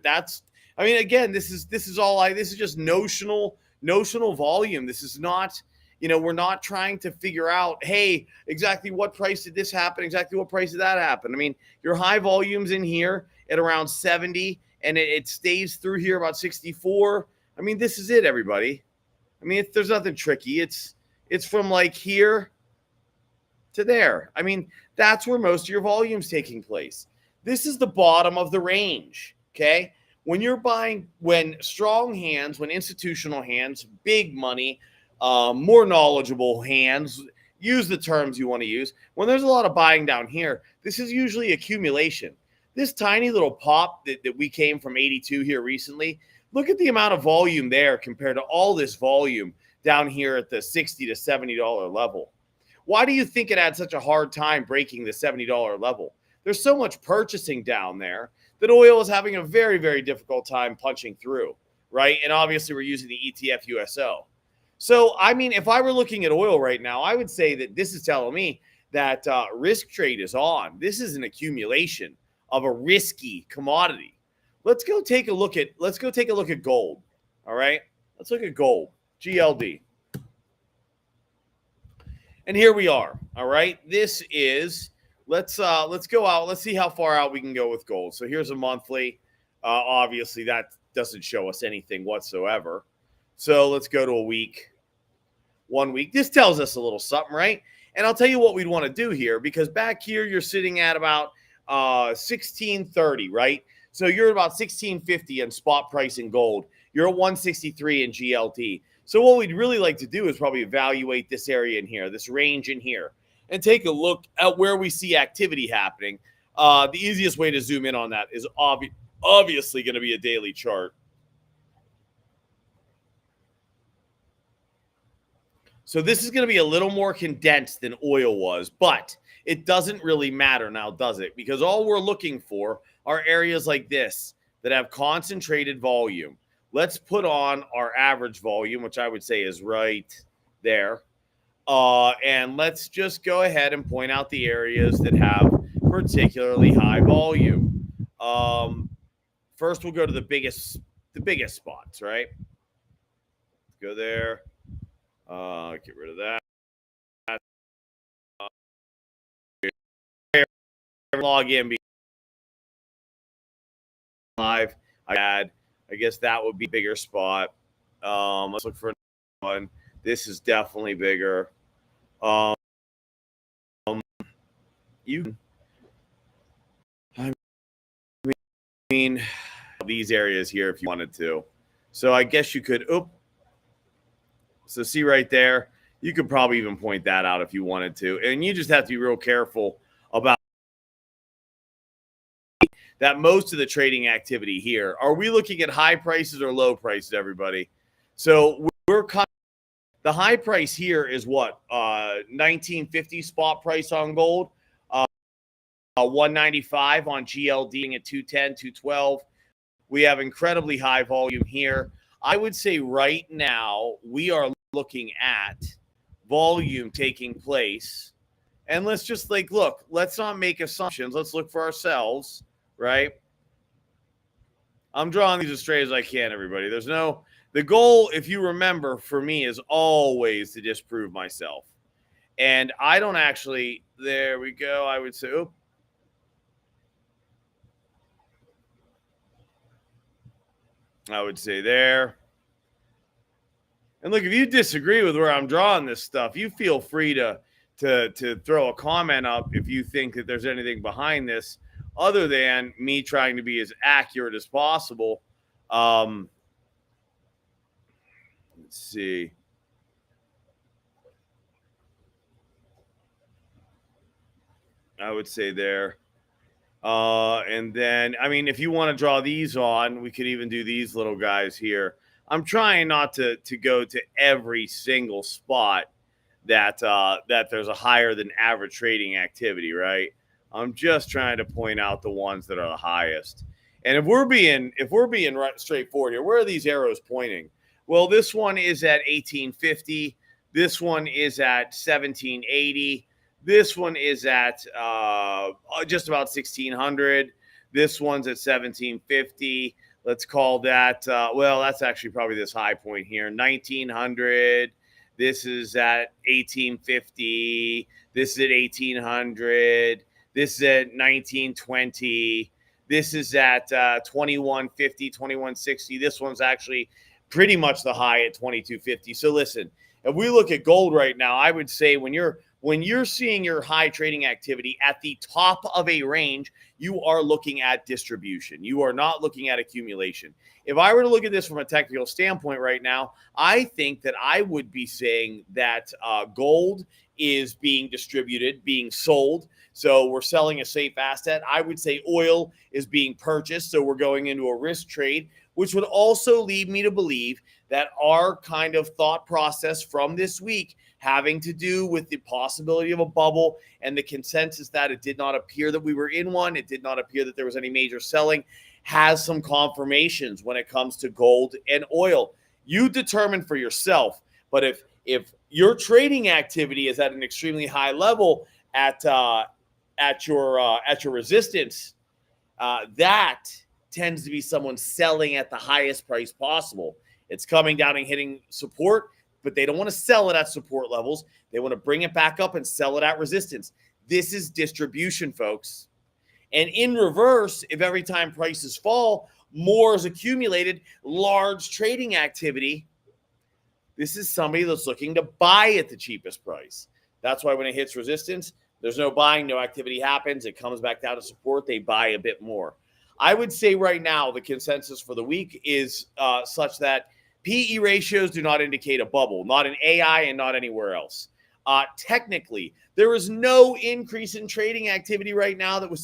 [SPEAKER 2] again, this is just notional volume. This is not, we're not trying to figure out, hey, exactly what price did this happen? Exactly what price did that happen? I mean, your high volume's in here at around 70 and it stays through here about 64. I mean, this is it, everybody. I mean, there's nothing tricky. It's from like here to there. I mean, that's where most of your volume's taking place. This is the bottom of the range, okay? When you're buying, when strong hands, when institutional hands, big money, more knowledgeable hands, use the terms you want to use. When there's a lot of buying down here, this is usually accumulation. This tiny little pop that we came from 82 here recently, look at the amount of volume there compared to all this volume down here at the $60 to $70 level. Why do you think it had such a hard time breaking the $70 level? There's so much purchasing down there that oil is having a very, very difficult time punching through, right? And obviously we're using the ETF USO. So, I mean, if I were looking at oil right now, I would say that this is telling me that risk trade is on. This is an accumulation of a risky commodity. Let's go take a look at gold. All right, let's look at gold, GLD. And here we are. All right, this is let's go out. Let's see how far out we can go with gold. So here's a monthly. Obviously, that doesn't show us anything whatsoever. So let's go to a week. 1 week. This tells us a little something, right? And I'll tell you what we'd want to do here, because back here you're sitting at about 1630, right? So you're at about 1650 in spot price in gold. You're at 163 in GLD. So what we'd really like to do is probably evaluate this area in here, this range in here, and take a look at where we see activity happening. The easiest way to zoom in on that is obviously going to be a daily chart. So this is going to be a little more condensed than oil was, but it doesn't really matter now, does it? Because all we're looking for are areas like this that have concentrated volume. Let's put on our average volume, which I would say is right there. And let's just go ahead and point out the areas that have particularly high volume. First, we'll go to the biggest spots, right? Let's go there. Get rid of that. Log in live. I guess that would be a bigger spot. Let's look for another one. This is definitely bigger. You, I mean, these areas here if you wanted to. So I guess you could. So see right there, you could probably even point that out if you wanted to. And you just have to be real careful about that. Most of the trading activity here, are we looking at high prices or low prices, everybody? So we're the high price here is what? 1950 spot price on gold, 195 on GLD at 210, 212. We have incredibly high volume here. I would say right now we are looking at volume taking place. And let's just look, let's not make assumptions. Let's look for ourselves, right? I'm drawing these as straight as I can, everybody. The goal, if you remember, for me is always to disprove myself. And I don't actually, there we go. I would say, I would say there. And look, if you disagree with where I'm drawing this stuff, you feel free to throw a comment up if you think that there's anything behind this other than me trying to be as accurate as possible. Let's see. I would say there. And then, I mean, if you want to draw these on, we could even do these little guys here. I'm trying not to go to every single spot that there's a higher than average trading activity, right? I'm just trying to point out the ones that are the highest. And if we're being right straightforward here, where are these arrows pointing? Well, this one is at 1850. This one is at 1780. This one is at just about 1600. This one's at 1750. Let's call that, well, that's actually probably this high point here, 1900. This is at 1850. This is at 1800. This is at 1920. This is at 2150, 2160. This one's actually pretty much the high at 2250. So listen, if we look at gold right now, I would say when you're seeing your high trading activity at the top of a range, you are looking at distribution. You are not looking at accumulation. If I were to look at this from a technical standpoint right now, I think that I would be saying that gold is being distributed, being sold. So we're selling a safe asset. I would say oil is being purchased. So we're going into a risk trade, which would also lead me to believe that our kind of thought process from this week having to do with the possibility of a bubble and the consensus that it did not appear that we were in one, it did not appear that there was any major selling, has some confirmations when it comes to gold and oil. You determine for yourself, but if your trading activity is at an extremely high level at your resistance, that tends to be someone selling at the highest price possible. It's coming down and hitting support, but they don't want to sell it at support levels. They want to bring it back up and sell it at resistance. This is distribution, folks. And in reverse, if every time prices fall, more is accumulated, large trading activity, this is somebody that's looking to buy at the cheapest price. That's why when it hits resistance, there's no buying, no activity happens. It comes back down to support. They buy a bit more. I would say right now the consensus for the week is such that PE ratios do not indicate a bubble, not in AI and not anywhere else. Technically, there is no increase in trading activity right now that would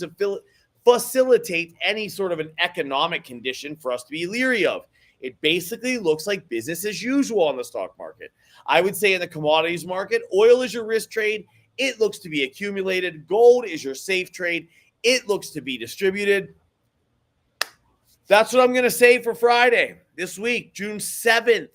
[SPEAKER 2] facilitate any sort of an economic condition for us to be leery of. It basically looks like business as usual on the stock market. I would say in the commodities market, oil is your risk trade. It looks to be accumulated. Gold is your safe trade. It looks to be distributed. That's what I'm going to say for Friday this week, June 7th,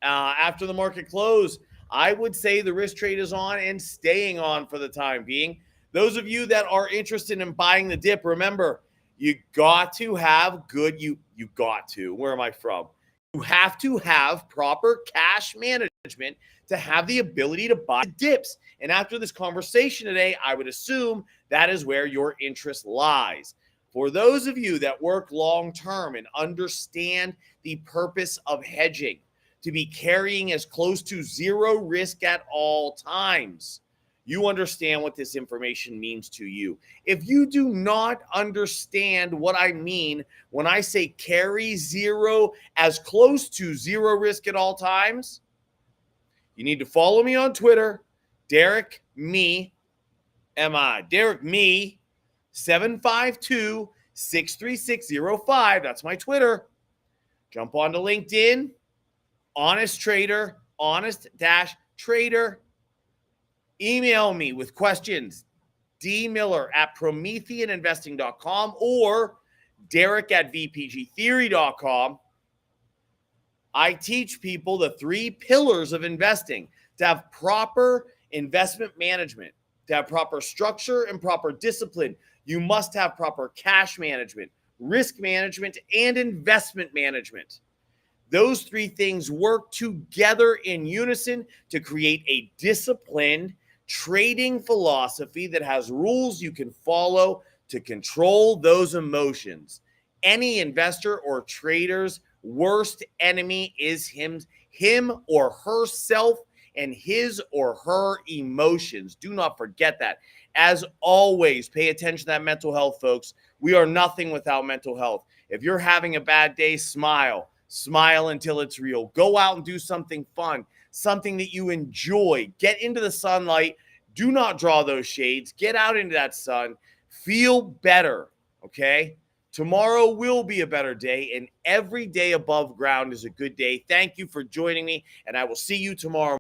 [SPEAKER 2] after the market close. I would say the risk trade is on and staying on for the time being. Those of you that are interested in buying the dip, remember, you got to have good, you got to, where am I from? You have to have proper cash management to have the ability to buy dips. And after this conversation today, I would assume that is where your interest lies. For those of you that work long-term and understand the purpose of hedging, to be carrying as close to zero risk at all times, you understand what this information means to you. If you do not understand what I mean when I say carry zero as close to zero risk at all times, you need to follow me on Twitter, Derek Me, Derek Me, 752-63605. That's my Twitter. Jump onto LinkedIn, Honest Trader, honest-trader. Email me with questions, dmiller@prometheaninvesting.com or derek@vpgtheory.com. I teach people the 3 pillars of investing: to have proper investment management, to have proper structure and proper discipline. You must have proper cash management, risk management, and investment management. Those 3 things work together in unison to create a disciplined trading philosophy that has rules you can follow to control those emotions. Any investor or trader's worst enemy is him or herself and his or her emotions. Do not forget that. As always, pay attention to that mental health, folks. We are nothing without mental health. If you're having a bad day, smile. Smile until it's real. Go out and do something fun, something that you enjoy. Get into the sunlight. Do not draw those shades. Get out into that sun. Feel better, okay? Tomorrow will be a better day, and every day above ground is a good day. Thank you for joining me, and I will see you tomorrow.